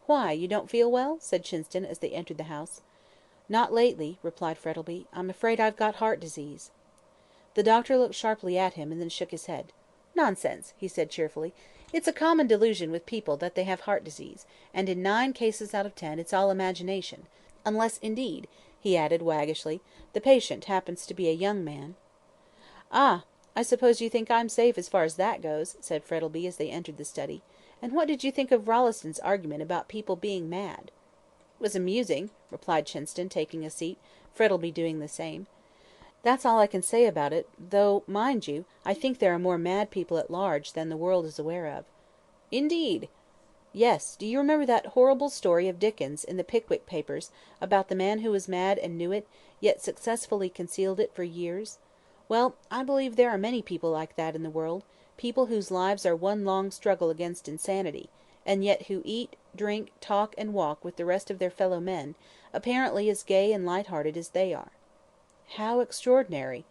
A: "Why, you don't feel well?" said Chinston, as they entered the house. "Not lately," replied Frettleby. "I'm afraid I've got heart disease." The doctor looked sharply at him, and then shook his head. "Nonsense," he said cheerfully. "It's a common delusion with people that they have heart disease, and in 9 cases out of 10 it's all imagination, unless, indeed," he added, waggishly, "the patient happens to be a young man." "Ah! I suppose you think I'm safe as far as that goes," said Frettleby, as they entered the study. "And what did you think of Rawlinson's argument about people being mad?" "It was amusing," replied Chinston, taking a seat, Frettleby doing the same. "That's all I can say about it, though, mind you, I think there are more mad people at large than the world is aware of." "Indeed!" "Yes. Do you remember that horrible story of Dickens, in the Pickwick Papers, about the man who was mad and knew it, yet successfully concealed it for years? Well, I believe there are many people like that in the world, people whose lives are one long struggle against insanity, and yet who eat, drink, talk, and walk with the rest of their fellow men, apparently as gay and light hearted as they are." "How extraordinary!"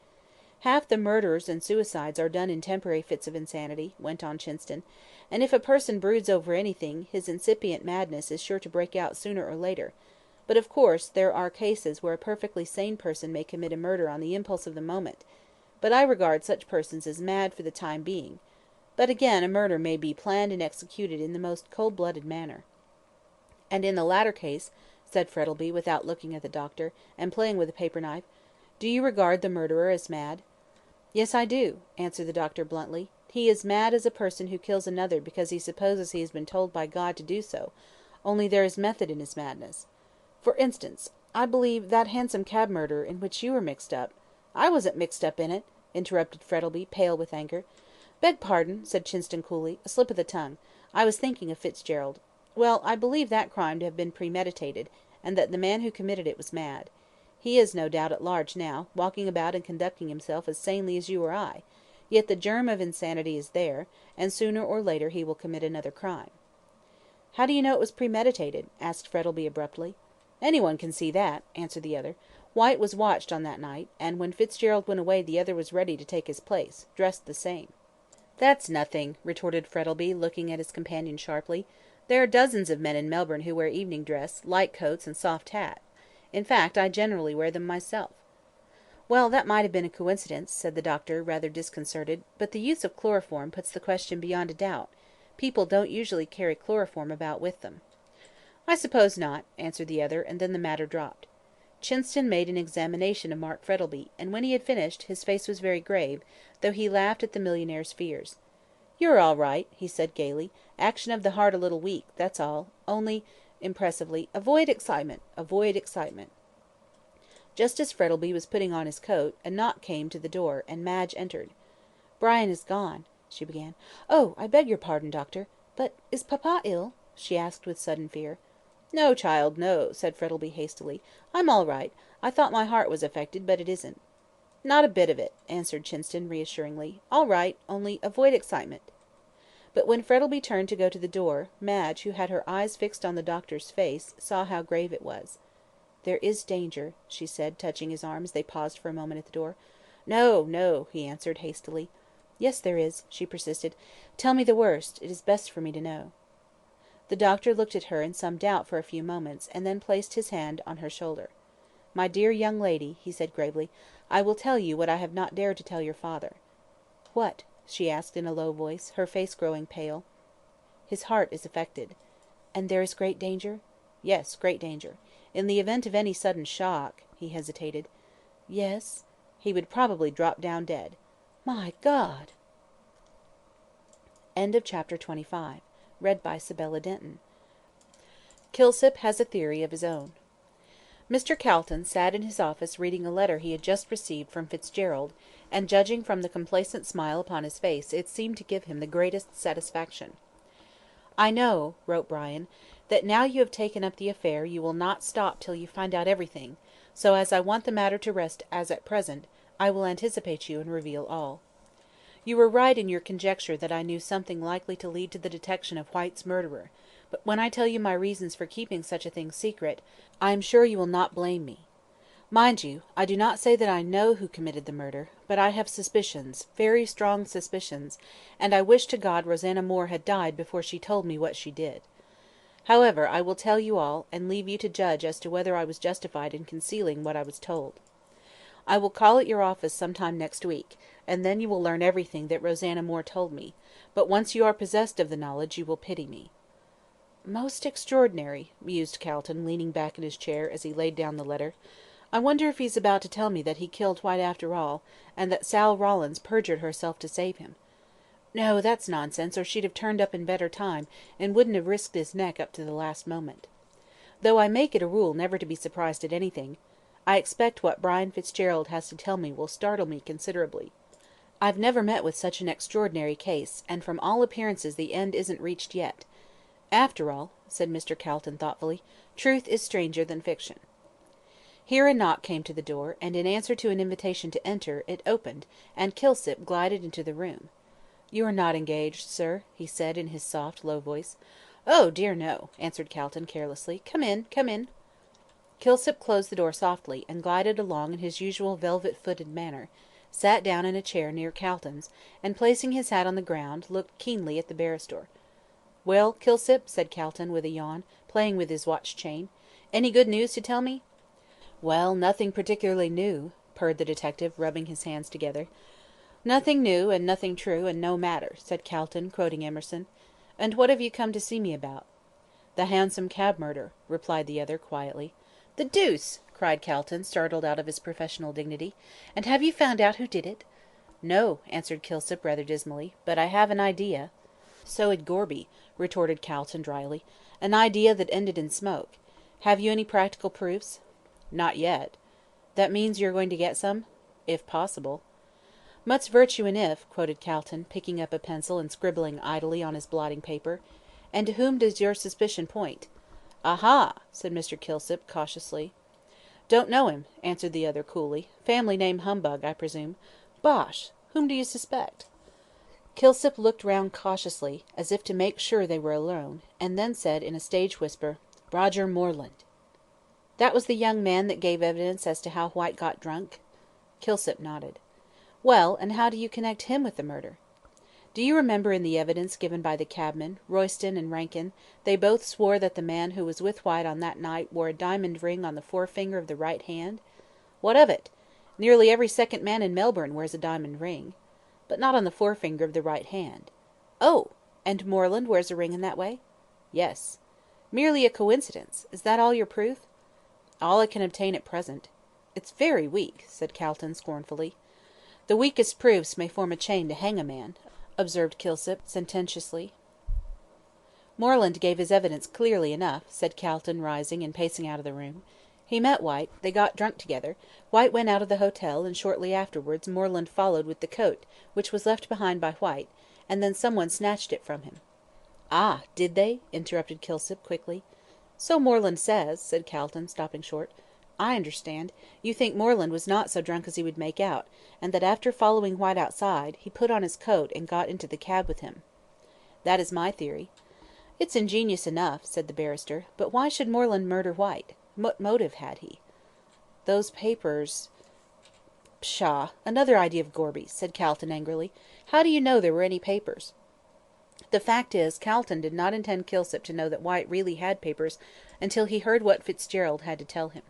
A: "Half the murders and suicides are done in temporary fits of insanity," went on Chinston, "and if a person broods over anything, his incipient madness is sure to break out sooner or later; but, of course, there are cases where a perfectly sane person may commit a murder on the impulse of the moment, but I regard such persons as mad for the time being; but again a murder may be planned and executed in the most cold-blooded manner." "And in the latter case," said Frettleby, without looking at the doctor, and playing with a paper knife, "do you regard the murderer as mad?" "Yes, I do," answered the doctor, bluntly. "He is mad as a person who kills another because he supposes he has been told by God to do so, only there is method in his madness. For instance, I believe that Hansom Cab murder in which you were mixed up—" "I wasn't mixed up in it," interrupted Frettleby, pale with anger. "Beg pardon," said Chinston, coolly, "a slip of the tongue. I was thinking of Fitzgerald. Well, I believe that crime to have been premeditated, and that the man who committed it was mad. He is, no doubt, at large now, walking about and conducting himself as sanely as you or I, yet the germ of insanity is there, and sooner or later he will commit another crime." "How do you know it was premeditated?" asked Frettleby, abruptly. "Anyone can see that," answered the other. "Whyte was watched on that night, and when Fitzgerald went away the other was ready to take his place, dressed the same." "That's nothing," retorted Frettleby, looking at his companion sharply. "There are dozens of men in Melbourne who wear evening dress, light coats, and soft hats. In fact, I generally wear them myself." "Well, that might have been a coincidence," said the doctor, rather disconcerted, "but the use of chloroform puts the question beyond a doubt. People don't usually carry chloroform about with them." "I suppose not," answered the other, and then the matter dropped. Chinston made an examination of Mark Frettleby, and when he had finished, his face was very grave, though he laughed at the millionaire's fears. "You're all right," he said gaily. "Action of the heart a little weak, that's all. Only," impressively, "avoid excitement, avoid excitement." Just as Frettleby was putting on his coat, a knock came to the door, and Madge entered. "Brian is gone," she began. "Oh, I beg your pardon, doctor. But is papa ill?" she asked with sudden fear. "No, child, no," said Frettleby, hastily. "I'm all right. I thought my heart was affected, but it isn't." "Not a bit of it," answered Chinston, reassuringly. "All right, only avoid excitement." But when Frettleby turned to go to the door, Madge, who had her eyes fixed on the doctor's face, saw how grave it was. "There is danger," she said, touching his arm as they paused for a moment at the door. "No, no," he answered, hastily. "Yes, there is," she persisted. "Tell me the worst. It is best for me to know." The doctor looked at her in some doubt for a few moments, and then placed his hand on her shoulder. "My dear young lady," he said gravely, "I will tell you what I have not dared to tell your father." "What?" she asked in a low voice, her face growing pale. "His heart is affected." "And there is great danger?" "Yes, great danger. In the event of any sudden shock," he hesitated. "Yes?" "He would probably drop down dead." "My God!" Chapter 25. Read by Sibella Denton. Kilsip has a theory of his own. Mr. Calton sat in his office reading a letter he had just received from Fitzgerald, and judging from the complacent smile upon his face, it seemed to give him the greatest satisfaction. "I know," wrote Brian, "that now you have taken up the affair you will not stop till you find out everything, so as I want the matter to rest as at present, I will anticipate you and reveal all. You were right in your conjecture that I knew something likely to lead to the detection of Whyte's murderer, but when I tell you my reasons for keeping such a thing secret, I am sure you will not blame me. Mind you, I do not say that I know who committed the murder, but I have suspicions, very strong suspicions, and I wish to God Rosanna Moore had died before she told me what she did. However, I will tell you all, and leave you to judge as to whether I was justified in concealing what I was told. I will call at your office some time next week, and then you will learn everything that Rosanna Moore told me, but once you are possessed of the knowledge you will pity me." "Most extraordinary," mused Calton, leaning back in his chair, as he laid down the letter. "I wonder if he's about to tell me that he killed Whyte after all, and that Sal Rawlins perjured herself to save him. No, that's nonsense, or she'd have turned up in better time, and wouldn't have risked his neck up to the last moment. Though I make it a rule never to be surprised at anything, I expect what Brian Fitzgerald has to tell me will startle me considerably. I've never met with such an extraordinary case, and from all appearances the end isn't reached yet. After all," said Mr. Calton, thoughtfully, "truth is stranger than fiction." Here a knock came to the door, and in answer to an invitation to enter, it opened, and Kilsip glided into the room. "You are not engaged, sir?" he said, in his soft, low voice. "Oh dear, no," answered Calton, carelessly. "Come in, come in." Kilsip closed the door softly, and glided along in his usual velvet-footed manner, sat down in a chair near Calton's, and placing his hat on the ground, looked keenly at the barrister. "Well, Kilsip," said Calton, with a yawn, playing with his watch chain, "any good news to tell me?" "Well, nothing particularly new," purred the detective, rubbing his hands together. "Nothing new, and nothing true, and no matter," said Calton, quoting Emerson. "And what have you come to see me about?" "The Hansom Cab murder," replied the other, quietly. "The deuce!" cried Calton, startled out of his professional dignity. "And have you found out who did it?" "No," answered Kilsip, rather dismally, "but I have an idea." "So had Gorby," retorted Calton, dryly. "An idea that ended in smoke. Have you any practical proofs?" "Not yet." "That means you are going to get some?" "If possible." "'Much virtue in if,'" quoted Calton, picking up a pencil and scribbling idly on his blotting paper. "And to whom does your suspicion point?" "Aha!" said Mr. Kilsip, cautiously. "Don't know him," answered the other, coolly. "Family name Humbug, I presume." "Bosh! Whom do you suspect?" Kilsip looked round cautiously, as if to make sure they were alone, and then said, in a stage whisper, "Roger Moreland." "That was the young man that gave evidence as to how Whyte got drunk?" Kilsip nodded. "Well, and how do you connect him with the murder?" Do you remember in the evidence given by the cabmen, Royston and Rankin, they both swore that the man who was with White on that night wore a diamond ring on the forefinger of the right hand? What of it? Nearly every second man in Melbourne wears a diamond ring. But not on the forefinger of the right hand. Oh! And Moreland wears a ring in that way? Yes. Merely a coincidence. Is that all your proof? All I can obtain at present. It's very weak, said Calton scornfully. The weakest proofs may form a chain to hang a man, observed Kilsip, sententiously. Moreland gave his evidence clearly enough, said Calton, rising and pacing out of the room. He met White, they got drunk together, White went out of the hotel, and shortly afterwards Moreland followed with the coat, which was left behind by White, and then someone snatched it from him. Ah, did they? Interrupted Kilsip, quickly. So Moreland says, said Calton, stopping short. I understand. You think Moreland was not so drunk as he would make out, and that after following White outside, he put on his coat and got into the cab with him. That is my theory. It's ingenious enough, said the barrister, but why should Moreland murder White? What motive had he? Those papers... Pshaw! Another idea of Gorby's, said Calton angrily. How do you know there were any papers? The fact is, Calton did not intend Kilsip to know that White really had papers until he heard what Fitzgerald had to tell him.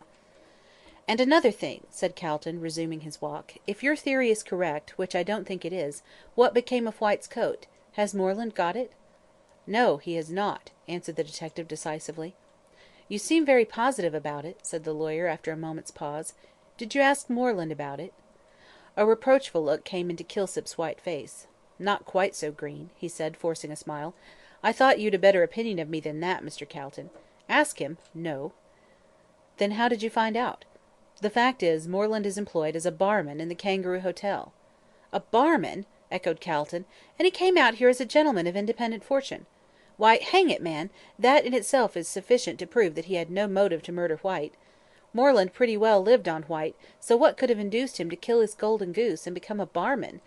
A: And another thing, said Calton, resuming his walk. If your theory is correct, which I don't think it is, what became of White's coat? Has Moreland got it? No, he has not, answered the detective decisively. You seem very positive about it, said the lawyer after a moment's pause. Did you ask Moreland about it? A reproachful look came into Kilsip's white face. Not quite so green, he said, forcing a smile. I thought you'd a better opinion of me than that, Mr. Calton. Ask him? No. Then how did you find out? The fact is, Moreland is employed as a barman in the Kangaroo Hotel. A barman? Echoed Calton. And he came out here as a gentleman of independent fortune. Why, hang it, man, that in itself is sufficient to prove that he had no motive to murder White. Moreland pretty well lived on White, so what could have induced him to kill his golden goose and become a barman?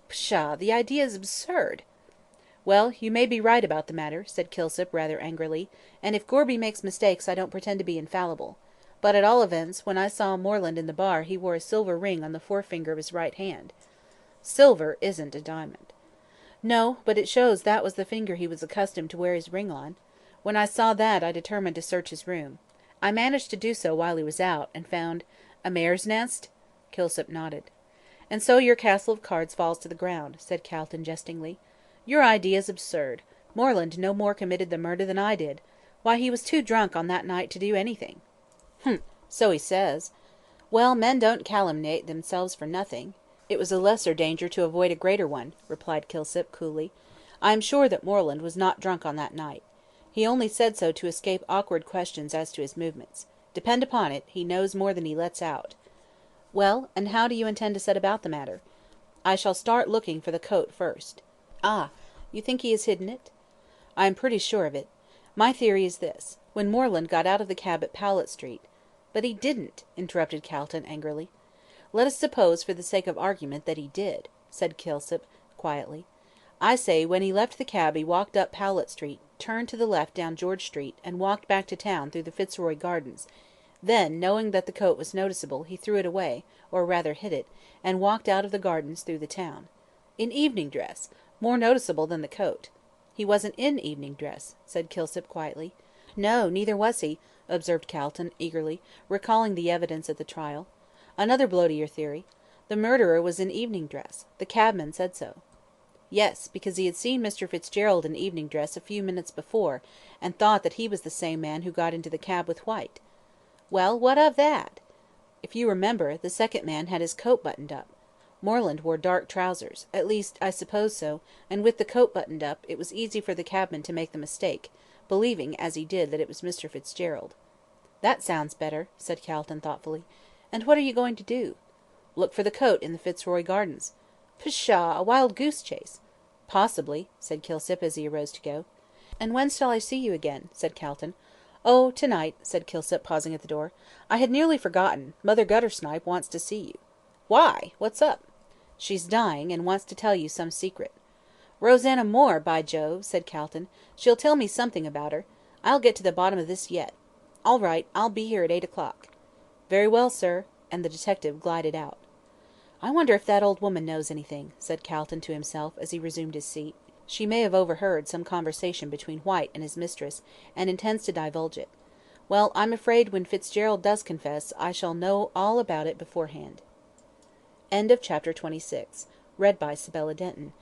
A: Pshaw, the idea is absurd. Well, you may be right about the matter, said Kilsip rather angrily, and if Gorby makes mistakes I don't pretend to be infallible. But at all events, when I saw Moreland in the bar he wore a silver ring on the forefinger of his right hand. Silver isn't a diamond. No, but it shows that was the finger he was accustomed to wear his ring on. When I saw that I determined to search his room. I managed to do so while he was out, and found— A mare's nest? Kilsip nodded. And so your castle of cards falls to the ground, said Calton jestingly. Your idea's absurd. Moreland no more committed the murder than I did. Why, he was too drunk on that night to do anything. Humph, so he says. Well, men don't calumniate themselves for nothing. It was a lesser danger to avoid a greater one, replied Kilsip, coolly. I am sure that Moreland was not drunk on that night. He only said so to escape awkward questions as to his movements. Depend upon it, he knows more than he lets out. Well, and how do you intend to set about the matter? I shall start looking for the coat first. Ah, you think he has hidden it? I am pretty sure of it. My theory is this. When Moreland got out of the cab at Powlett Street— But he didn't, interrupted Calton angrily. Let us suppose, for the sake of argument, that he did, said Kilsip, quietly. I say, when he left the cab he walked up Powlett Street, turned to the left down George Street, and walked back to town through the Fitzroy Gardens. Then, knowing that the coat was noticeable, he threw it away, or rather hid it, and walked out of the gardens through the town. In evening dress, more noticeable than the coat. He wasn't in evening dress, said Kilsip quietly. No, neither was he, observed Calton, eagerly, recalling the evidence at the trial. Another blow to your theory. The murderer was in evening dress. The cabman said so. Yes, because he had seen Mr. Fitzgerald in evening dress a few minutes before, and thought that he was the same man who got into the cab with White. Well, what of that? If you remember, the second man had his coat buttoned up. Moreland wore dark trousers, at least I suppose so, and with the coat buttoned up, it was easy for the cabman to make the mistake, believing, as he did, that it was Mr. Fitzgerald. That sounds better, said Calton thoughtfully. And what are you going to do? Look for the coat in the Fitzroy Gardens. Pshaw, a wild goose chase. Possibly, said Kilsip as he arose to go. And when shall I see you again? Said Calton. Oh, tonight, said Kilsip, pausing at the door. I had nearly forgotten. Mother Guttersnipe wants to see you. Why? What's up? She's dying, and wants to tell you some secret. Rosanna Moore, by Jove, said Calton. She'll tell me something about her. I'll get to the bottom of this yet. All right, I'll be here at 8 o'clock. Very well, sir, and the detective glided out. "I wonder if that old woman knows anything," said Calton to himself, as he resumed his seat. "She may have overheard some conversation between Whyte and his mistress, and intends to divulge it. Well, I'm afraid when Fitzgerald does confess, I shall know all about it beforehand." CHAPTER 26. Read by Sibella Denton.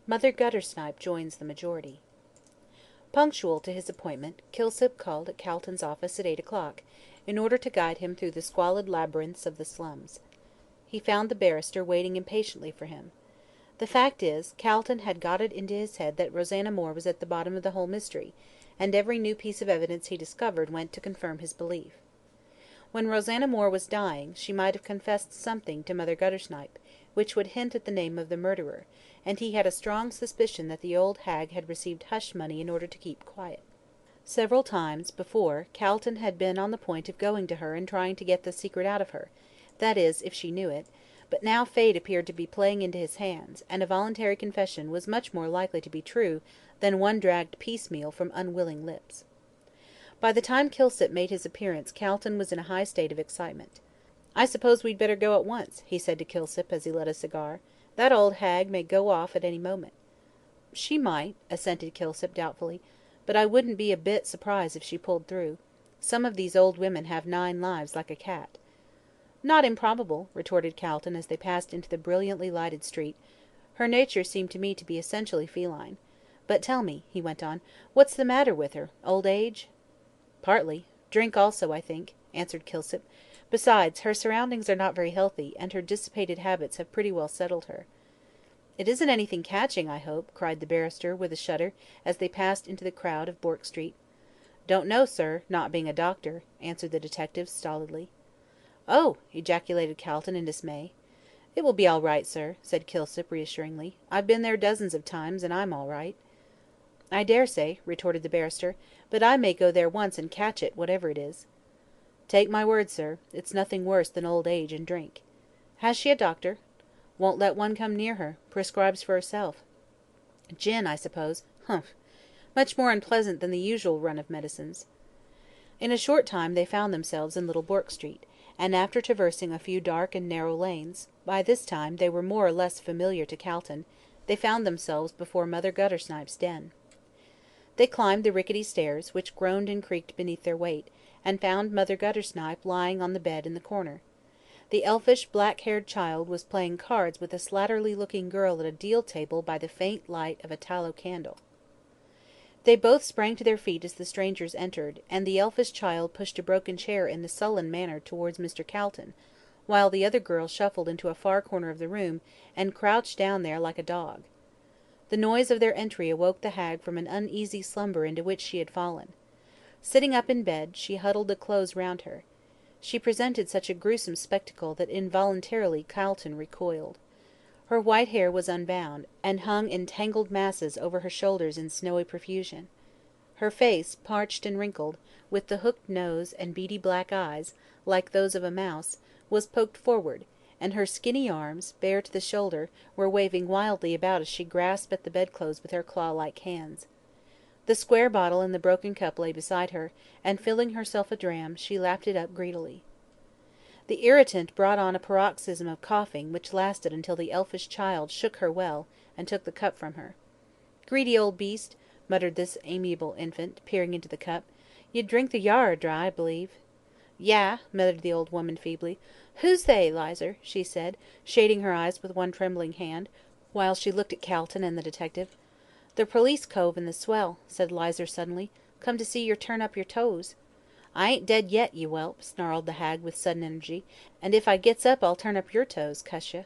A: Mother Guttersnipe joins the majority. Punctual to his appointment, Kilsip called at Calton's office at 8 o'clock, in order to guide him through the squalid labyrinths of the slums. He found the barrister waiting impatiently for him. The fact is, Calton had got it into his head that Rosanna Moore was at the bottom of the whole mystery, and every new piece of evidence he discovered went to confirm his belief. When Rosanna Moore was dying, she might have confessed something to Mother Guttersnipe, which would hint at the name of the murderer, and he had a strong suspicion that the old hag had received hush money in order to keep quiet. Several times before Calton had been on the point of going to her and trying to get the secret out of her, that is, if she knew it, but now fate appeared to be playing into his hands, and a voluntary confession was much more likely to be true than one dragged piecemeal from unwilling lips. By the time Kilsip made his appearance, Calton was in a high state of excitement. "I suppose we'd better go at once," he said to Kilsip as he lit a cigar. "That old hag may go off at any moment." "She might," assented Kilsip, doubtfully, "but I wouldn't be a bit surprised if she pulled through. Some of these old women have 9 lives like a cat." "Not improbable," retorted Calton as they passed into the brilliantly lighted street. "Her nature seemed to me to be essentially feline. But tell me," he went on, "what's the matter with her? Old age?" "Partly. Drink also, I think," answered Kilsip. "Besides, her surroundings are not very healthy, and her dissipated habits have pretty well settled her." "It isn't anything catching, I hope," cried the barrister, with a shudder, as they passed into the crowd of Bourke Street. "Don't know, sir, not being a doctor," answered the detective, stolidly. "Oh!" ejaculated Calton, in dismay. "It will be all right, sir," said Kilsip, reassuringly. "I've been there dozens of times, and I'm all right." "I daresay," retorted the barrister, "but I may go there once and catch it, whatever it is." "Take my word, sir, it's nothing worse than old age and drink." "Has she a doctor?" "Won't let one come near her. Prescribes for herself." "Gin, I suppose. Humph! Much more unpleasant than the usual run of medicines." In a short time they found themselves in Little Bourke Street, and after traversing a few dark and narrow lanes, by this time they were more or less familiar to Calton, they found themselves before Mother Guttersnipe's den. They climbed the rickety stairs, which groaned and creaked beneath their weight, and found Mother Guttersnipe lying on the bed in the corner. The elfish, black-haired child was playing cards with a slatternly-looking girl at a deal table by the faint light of a tallow candle. They both sprang to their feet as the strangers entered, and the elfish child pushed a broken chair in a sullen manner towards Mr. Calton, while the other girl shuffled into a far corner of the room, and crouched down there like a dog. The noise of their entry awoke the hag from an uneasy slumber into which she had fallen. Sitting up in bed, she huddled the clothes round her. She presented such a gruesome spectacle that involuntarily Calton recoiled. Her white hair was unbound, and hung in tangled masses over her shoulders in snowy profusion. Her face, parched and wrinkled, with the hooked nose and beady black eyes, like those of a mouse, was poked forward, and her skinny arms, bare to the shoulder, were waving wildly about as she grasped at the bedclothes with her claw-like hands. The square bottle and the broken cup lay beside her, and filling herself a dram, she lapped it up greedily. The irritant brought on a paroxysm of coughing which lasted until the elfish child shook her well, and took the cup from her. "Greedy old beast," muttered this amiable infant, peering into the cup. "You'd drink the yarrer dry, I believe." "Yah!" muttered the old woman, feebly. "Who's they, Lizer?" she said, shading her eyes with one trembling hand, while she looked at Calton and the detective. "The perlice cove in the swell," said Lizer, suddenly. "Come to see yer turn up your toes." "I ain't dead yet, you whelp," snarled the hag with sudden energy, "and if I gets up I'll turn up your toes, cuss you."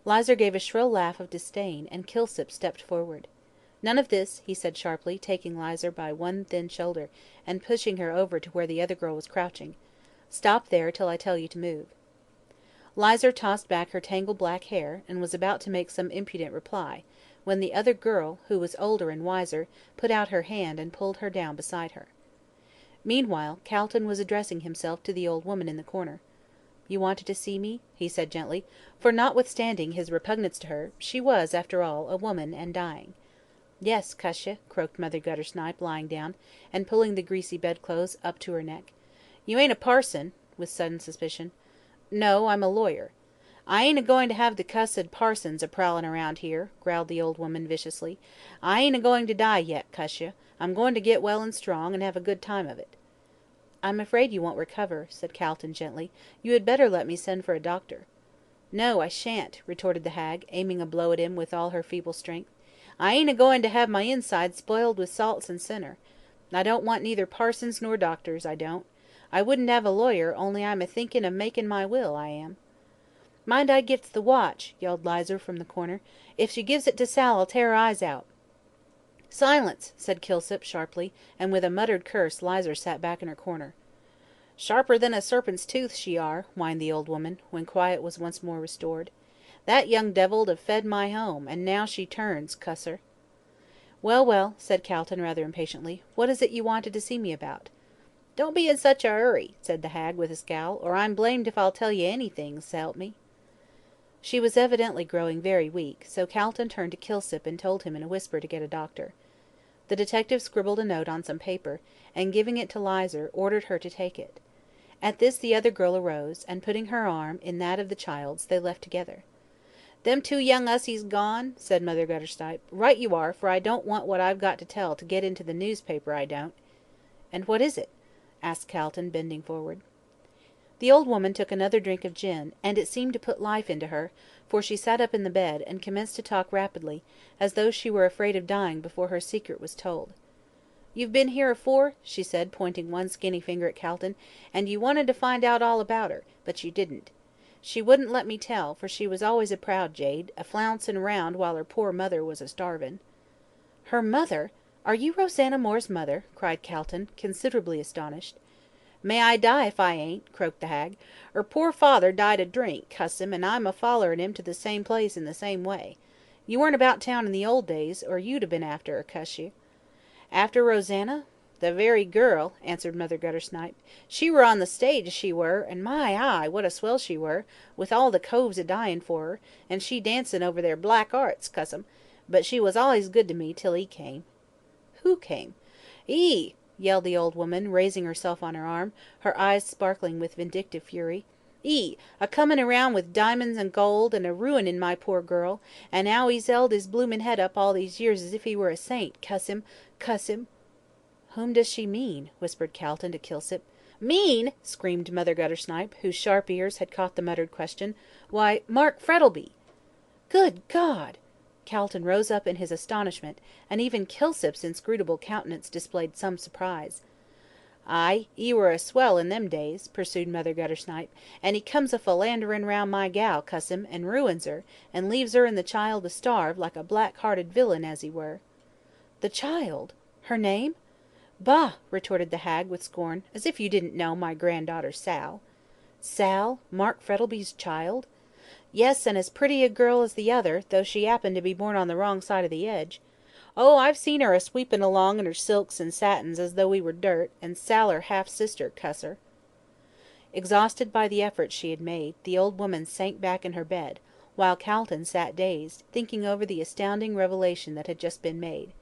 A: Lizer gave a shrill laugh of disdain, and Kilsip stepped forward. "None of this," he said sharply, taking Lizer by one thin shoulder, and pushing her over to where the other girl was crouching. "Stop there till I tell you to move." Lizer tossed back her tangled black hair, and was about to make some impudent reply, when the other girl, who was older and wiser, put out her hand and pulled her down beside her. Meanwhile, Calton was addressing himself to the old woman in the corner. "You wanted to see me?" he said gently, for, notwithstanding his repugnance to her, she was, after all, a woman, and dying. "Yes, cuss you," croaked Mother Guttersnipe, lying down, and pulling the greasy bedclothes up to her neck. "You ain't a parson?" with sudden suspicion. "No, I'm a lawyer."
B: "I ain't a-going to have the cussed parsons a-prowlin' around here," growled the old woman viciously. "I ain't a-going to die yet, cuss you. I'm going to get well and strong, and have a good time of it." "I'm afraid you won't recover," said Calton, gently. "You had better let me send for a doctor." "No, I shan't," retorted the hag, aiming a blow at him with all her feeble strength. "I ain't a-going to have my insides spoiled with salts and sinner. I don't want neither parsons nor doctors, I don't. I wouldn't have a lawyer, only I'm a-thinking of making my will, I am." "Mind I gets the watch," yelled Lizer from the corner. "If she gives it to Sal I'll tear her eyes out." "Silence!" said Kilsip, sharply, and with a muttered curse Lizer sat back in her corner. "Sharper than a serpent's tooth, she are," whined the old woman, when quiet was once more restored. "That young devil'd have fed my home, and now she turns, cuss her." "Well, well," said Calton, rather impatiently, "what is it you wanted to see me about?" "Don't be in such a hurry," said the hag, with a scowl, "or I'm blamed if I'll tell you anything, s'help me." She was evidently growing very weak, so Calton turned to Kilsip and told him in a whisper to get a doctor. The detective scribbled a note on some paper, and giving it to Lizer, ordered her to take it. At this the other girl arose, and putting her arm in that of the child's, they left together. "Them two young 'ussies gone?" said Mother Guttersnipe. "Right you are, for I don't want what I've got to tell to get into the newspaper, I don't." "And what is it?" asked Calton, bending forward. The old woman took another drink of gin, and it seemed to put life into her, for she sat up in the bed, and commenced to talk rapidly, as though she were afraid of dying before her secret was told. "You've been here afore?" she said, pointing one skinny finger at Calton, "and you wanted to find out all about her, but you didn't. She wouldn't let me tell, for she was always a proud jade, a flouncing round while her poor mother was a starvin'." "Her mother! Are you Rosanna Moore's mother?" cried Calton, considerably astonished. "May I die if I ain't," croaked the hag. "Her poor father died of drink, cuss him, and I'm a follerin' him to the same place in the same way. You weren't about town in the old days, or you'd have been after her, cuss you." "After Rosanna? The very girl," answered Mother Guttersnipe. "She were on the stage, she were, and my eye, what a swell she were, with all the coves a dyin' for her, and she dancin' over their black arts, cuss 'em. But she was allays good to me till 'e came." "Who came?" "'E!" yelled the old woman, raising herself on her arm, her eyes sparkling with vindictive fury. "'E, a comin' round with diamonds and gold, and a ruinin' my poor girl, and 'ow 'e's 'eld his bloomin' head up all these years as if 'e were a saint, cuss him, cuss him." "Whom does she mean?" whispered Calton to Kilsip. "Mean!" screamed Mother Guttersnipe, whose sharp ears had caught the muttered question. "Why, Mark Frettleby." "Good God!" Calton rose up in his astonishment, and even Kilsip's inscrutable countenance displayed some surprise. "Ay, 'e were a swell in them days," pursued Mother Guttersnipe, "and 'e comes a philanderin' round my gal, cuss him, and ruins her, and leaves her and the child to starve, like a black-hearted villain as he were." "The child! Her name?" "Bah!" retorted the hag, with scorn, "as if you didn't know my granddaughter Sal." "Sal, Mark Frettleby's child?" "Yes, and as pretty a girl as the other, though she 'appened to be born on the wrong side of the edge. Oh, I've seen her a sweepin' along in her silks and satins as though we were dirt, and Sal her half sister, cuss her." Exhausted by the efforts she had made, the old woman sank back in her bed, while Calton sat dazed, thinking over the astounding revelation that had just been made.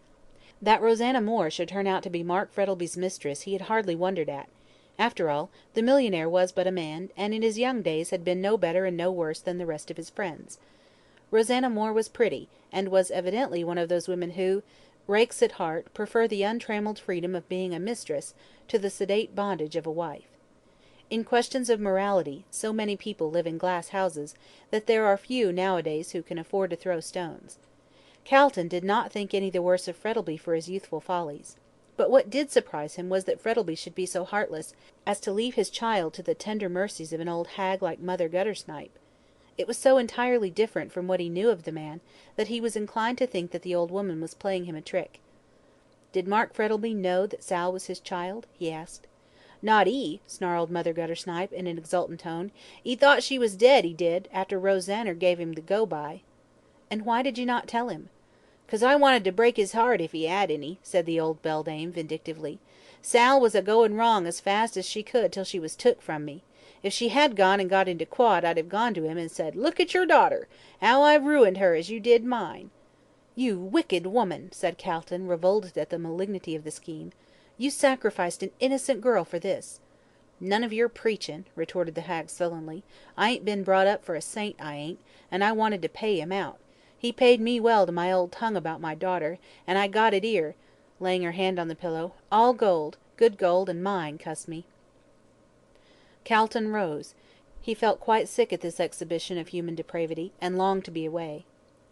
B: That Rosanna Moore should turn out to be Mark Frettleby's mistress he had hardly wondered at. After all, the millionaire was but a man, and in his young days had been no better and no worse than the rest of his friends. Rosanna Moore was pretty, and was evidently one of those women who, rakes at heart, prefer the untrammelled freedom of being a mistress to the sedate bondage of a wife. In questions of morality, so many people live in glass houses that there are few nowadays who can afford to throw stones. Calton did not think any the worse of Frettleby for his youthful follies. But what did surprise him was that Frettleby should be so heartless as to leave his child to the tender mercies of an old hag like Mother Guttersnipe. It was so entirely different from what he knew of the man, that he was inclined to think that the old woman was playing him a trick. "Did Mark Frettleby know that Sal was his child?" he asked. "Not 'e," snarled Mother Guttersnipe, in an exultant tone. "'E thought she was dead, 'e did, after Rosanna gave him the go-by." "And why did you not tell him?" "'Cause I wanted to break his heart if he 'ad any," said the old beldame, vindictively. "Sal was a goin' wrong as fast as she could till she was took from me. If she had gone and got into quod I'd have gone to him and said, 'Look at your daughter! 'Ow I've ruined her as you did mine.'" "You wicked woman!" said Calton, revolted at the malignity of the scheme. "You sacrificed an innocent girl for this." "None of your preachin'," retorted the hag sullenly. "I ain't been brought up for a saint, I ain't, and I wanted to pay him out. He paid me well to my old tongue about my daughter, and I got it 'ere," laying her hand on the pillow, "all gold, good gold, and mine, cuss me." Calton rose. He felt quite sick at this exhibition of human depravity, and longed to be away.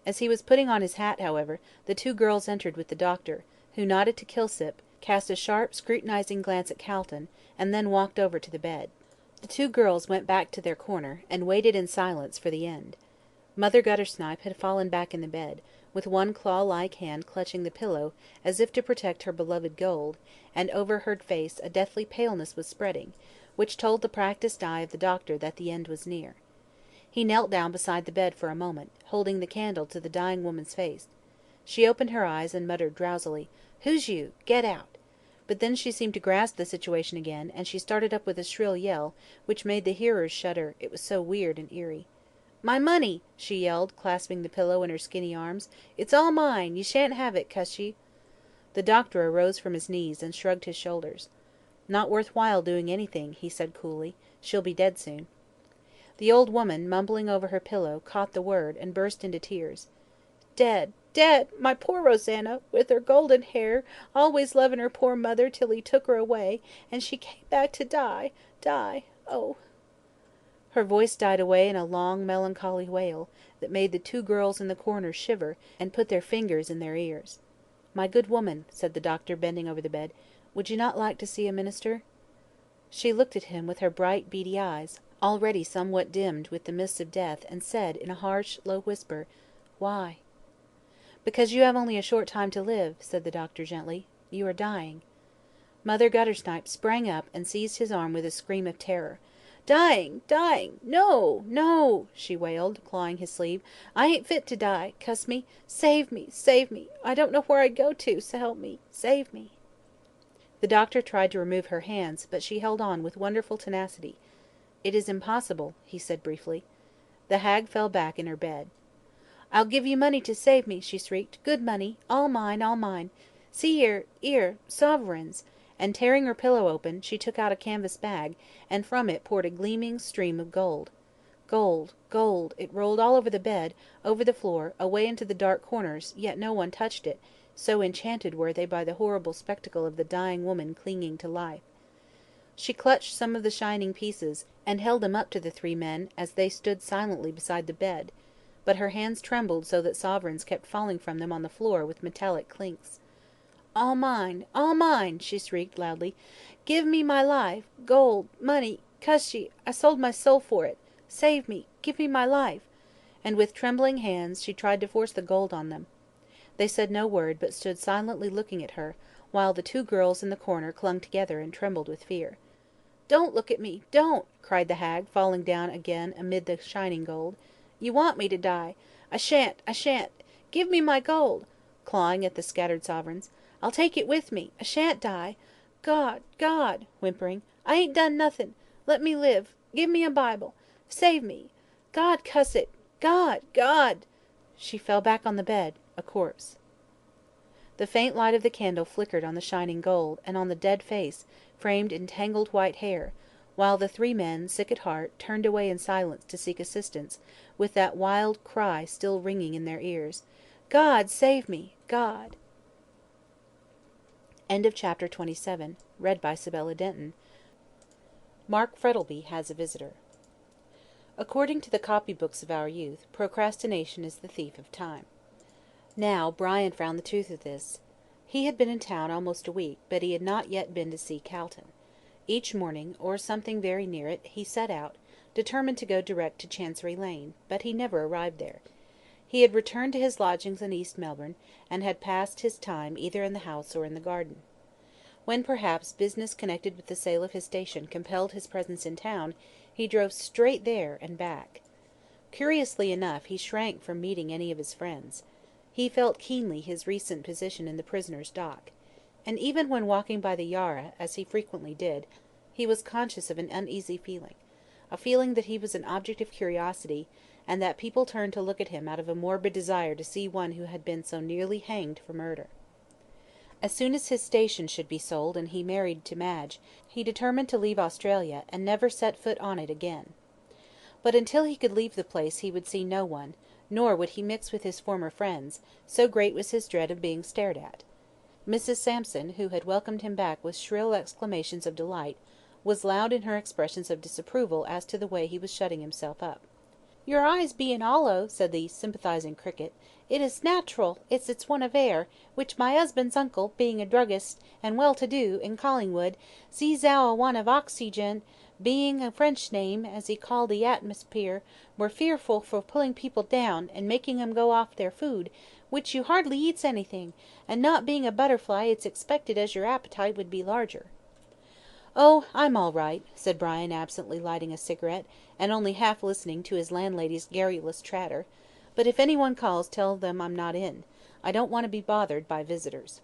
B: As he was putting on his hat, however, the two girls entered with the doctor, who nodded to Kilsip, cast a sharp, scrutinising glance at Calton, and then walked over to the bed. The two girls went back to their corner, and waited in silence for the end. Mother Guttersnipe had fallen back in the bed, with one claw-like hand clutching the pillow, as if to protect her beloved gold, and over her face a deathly paleness was spreading, which told the practised eye of the doctor that the end was near. He knelt down beside the bed for a moment, holding the candle to the dying woman's face. She opened her eyes, and muttered drowsily, "Who's you? Get out!" But then she seemed to grasp the situation again, and she started up with a shrill yell, which made the hearers shudder, it was so weird and eerie. "My money!" she yelled, clasping the pillow in her skinny arms. "It's all mine! You shan't have it, cuss ye!" The doctor arose from his knees, and shrugged his shoulders. "Not worth while doing anything," he said coolly. "She'll be dead soon." The old woman, mumbling over her pillow, caught the word, and burst into tears. "Dead, dead! My poor Rosanna, with her golden hair, always loving her poor mother till he took her away, and she came back to die, oh!" Her voice died away in a long, melancholy wail, that made the two girls in the corner shiver, and put their fingers in their ears. "My good woman," said the doctor, bending over the bed, "would you not like to see a minister?" She looked at him with her bright, beady eyes, already somewhat dimmed with the mists of death, and said, in a harsh, low whisper, "Why?" "Because you have only a short time to live," said the doctor gently. "You are dying." Mother Guttersnipe sprang up, and seized his arm with a scream of terror. "Dying! Dying! No, no!" she wailed, clawing his sleeve. "I ain't fit to die, cuss me! Save me! Save me! I don't know where I'd go to, s'help me! Save me!" The doctor tried to remove her hands, but she held on with wonderful tenacity. "It is impossible," he said briefly. The hag fell back in her bed. "I'll give you money to save me," she shrieked. "Good money. All mine, all mine. See here, sovereigns," and tearing her pillow open, she took out a canvas bag, and from it poured a gleaming stream of gold. Gold, gold, it rolled all over the bed, over the floor, away into the dark corners, yet no one touched it, so enchanted were they by the horrible spectacle of the dying woman clinging to life. She clutched some of the shining pieces, and held them up to the three men as they stood silently beside the bed, but her hands trembled so that sovereigns kept falling from them on the floor with metallic clinks. "All mine!" she shrieked loudly. "Give me my life! Gold! Money! Cuss ye! I sold my soul for it! Save me! Give me my life!" And with trembling hands she tried to force the gold on them. They said no word, but stood silently looking at her, while the two girls in the corner clung together, and trembled with fear. "Don't look at me! Don't!" cried the hag, falling down again amid the shining gold. "You want me to die! I shan't! I shan't! Give me my gold!" clawing at the scattered sovereigns. "I'll take it with me! I shan't die! God! God!" whimpering. "I ain't done nothin'! Let me live! Give me a Bible! Save me! God cuss it! God! God!" She fell back on the bed, a corpse. The faint light of the candle flickered on the shining gold, and on the dead face, framed in tangled white hair, while the three men, sick at heart, turned away in silence to seek assistance, with that wild cry still ringing in their ears. "God save me! God!" End of chapter 27. Read by Sibella Denton. Mark Frettleby has a visitor. According to the copybooks of our youth, procrastination is the thief of time. Now, Brian found the truth of this. He had been in town almost a week, but he had not yet been to see Calton. Each morning, or something very near it, he set out, determined to go direct to Chancery Lane, but he never arrived there. He had returned to his lodgings in East Melbourne, and had passed his time either in the house or in the garden. When, perhaps, business connected with the sale of his station compelled his presence in town, he drove straight there and back. Curiously enough, he shrank from meeting any of his friends. He felt keenly his recent position in the prisoner's dock, and even when walking by the Yarra, as he frequently did, he was conscious of an uneasy feeling, a feeling that he was an object of curiosity, and that people turned to look at him out of a morbid desire to see one who had been so nearly hanged for murder.
A: As soon as his station should be sold and he married to Madge, he determined to leave Australia, and never set foot on it again. But until he could leave the place he would see no one, nor would he mix with his former friends, so great was his dread of being stared at. Mrs. Sampson, who had welcomed him back with shrill exclamations of delight, was loud in her expressions of disapproval as to the way he was shutting himself up.
B: "Your eyes bein' hollow," said the sympathising Cricket, "it is nat'ral, it's its want of air, which my husband's uncle, being a druggist, and well to do, in Collingwood, sees thou a want of oxygen, being a French name, as he called the atmosphere, were fearful for pulling people down, and making 'em go off their food, which you hardly eats anything, and not being a butterfly it's expected as your appetite would be larger."
A: "Oh, I'm all right," said Brian, absently lighting a cigarette, and only half listening to his landlady's garrulous chatter; "but if anyone calls, tell them I'm not in. I don't want to be bothered by visitors."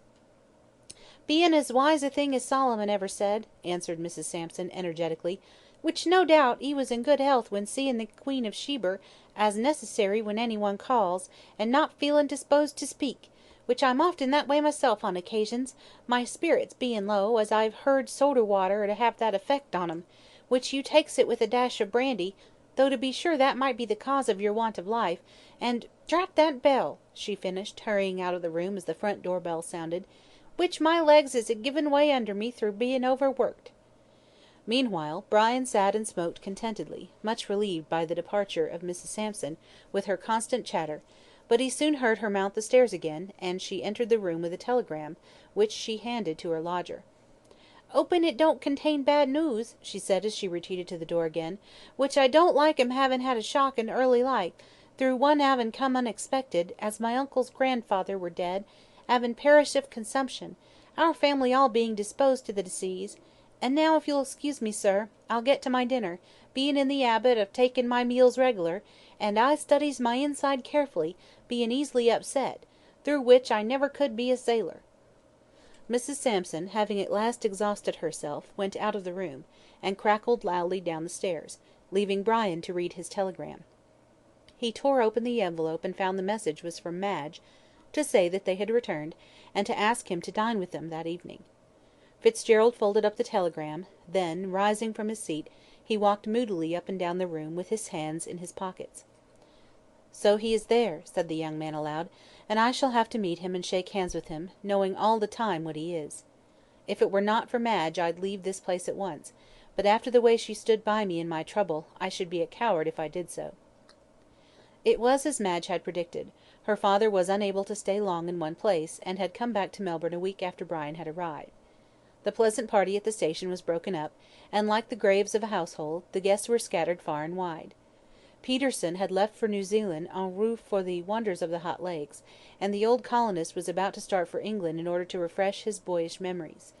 B: "Bein' as wise a thing as Solomon ever said," answered Mrs. Sampson, energetically, "which no doubt he was in good health when seein' the Queen of Sheber, as necessary when anyone calls, and not feelin' disposed to speak, which I'm often that way myself on occasions, my spirits bein' low, as I've heard soda water to have that effect on 'em, which you takes it with a dash of brandy, though to be sure that might be the cause of your want of life, and drat that bell," she finished, hurrying out of the room as the front door bell sounded, "which my legs is a giving way under me through being overworked."
A: Meanwhile, Brian sat and smoked contentedly, much relieved by the departure of Mrs. Sampson, with her constant chatter, but he soon heard her mount the stairs again, and she entered the room with a telegram, which she handed to her lodger.
B: "'Opin' it don't contain bad news," she said as she retreated to the door again, "which I don't like 'em havin' had a shock in early life, through one havin' come unexpected, as my uncle's grandfather were dead, havin' perished of consumption, our family all being disposed to the disease. And now, if you'll excuse me, sir, I'll get to my dinner, bein' in the 'abit of taking my meals reg'lar, and I studies my inside carefully, bein' easily upset, through which I never could be a sailor."
A: Mrs. Sampson, having at last exhausted herself, went out of the room, and crackled loudly down the stairs, leaving Brian to read his telegram. He tore open the envelope and found the message was from Madge, to say that they had returned, and to ask him to dine with them that evening. Fitzgerald folded up the telegram, then, rising from his seat, he walked moodily up and down the room with his hands in his pockets. "So he is there," said the young man aloud, "and I shall have to meet him and shake hands with him, knowing all the time what he is. If it were not for Madge I'd leave this place at once, but after the way she stood by me in my trouble, I should be a coward if I did so." It was as Madge had predicted. Her father was unable to stay long in one place, and had come back to Melbourne a week after Brian had arrived. The pleasant party at the station was broken up, and, like the graves of a household, the guests were scattered far and wide. Peterson had left for New Zealand en route for the wonders of the hot lakes, and the old colonist was about to start for England in order to refresh his boyish memories.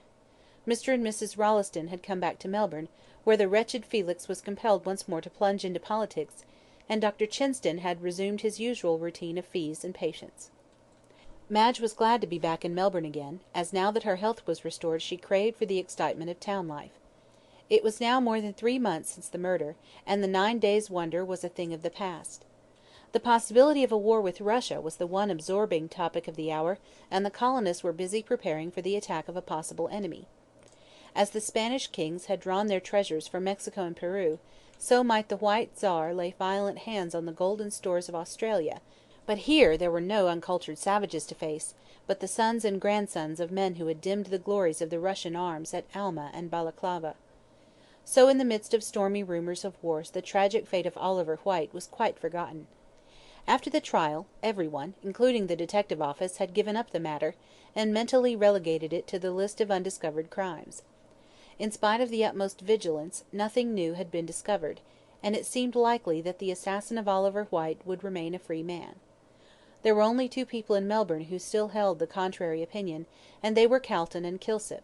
A: Mr. and Mrs. Rolleston had come back to Melbourne, where the wretched Felix was compelled once more to plunge into politics, and Dr. Chinston had resumed his usual routine of fees and patients. Madge was glad to be back in Melbourne again, as now that her health was restored she craved for the excitement of town life. It was now more than 3 months since the murder, and the 9 days' wonder was a thing of the past. The possibility of a war with Russia was the one absorbing topic of the hour, and the colonists were busy preparing for the attack of a possible enemy. As the Spanish kings had drawn their treasures from Mexico and Peru, so might the White Czar lay violent hands on the golden stores of Australia, but here there were no uncultured savages to face, but the sons and grandsons of men who had dimmed the glories of the Russian arms at Alma and Balaclava. So in the midst of stormy rumours of wars the tragic fate of Oliver White was quite forgotten. After the trial, everyone, including the detective office, had given up the matter, and mentally relegated it to the list of undiscovered crimes. In spite of the utmost vigilance, nothing new had been discovered, and it seemed likely that the assassin of Oliver White would remain a free man. There were only 2 people in Melbourne who still held the contrary opinion, and they were Calton and Kilsip.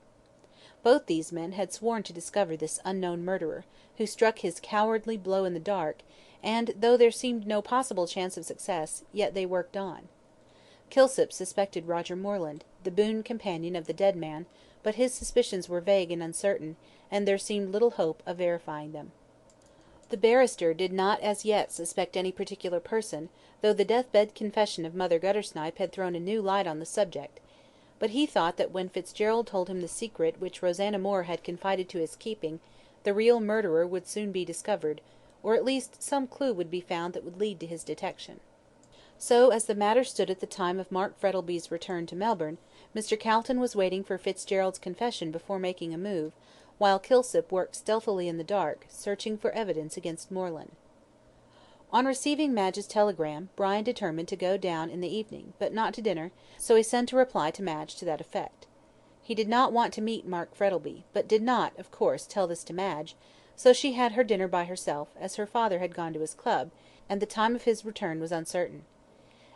A: Both these men had sworn to discover this unknown murderer, who struck his cowardly blow in the dark, and, though there seemed no possible chance of success, yet they worked on. Kilsip suspected Roger Moreland, the boon companion of the dead man, but his suspicions were vague and uncertain, and there seemed little hope of verifying them. The barrister did not as yet suspect any particular person, though the deathbed confession of Mother Guttersnipe had thrown a new light on the subject, but he thought that when Fitzgerald told him the secret which Rosanna Moore had confided to his keeping, the real murderer would soon be discovered, or at least some clue would be found that would lead to his detection. So, as the matter stood at the time of Mark Frettleby's return to Melbourne, Mr. Calton was waiting for Fitzgerald's confession before making a move, while Kilsip worked stealthily in the dark, searching for evidence against Moreland. On receiving Madge's telegram, Brian determined to go down in the evening, but not to dinner, so he sent a reply to Madge to that effect. He did not want to meet Mark Frettleby, but did not, of course, tell this to Madge, so she had her dinner by herself, as her father had gone to his club, and the time of his return was uncertain.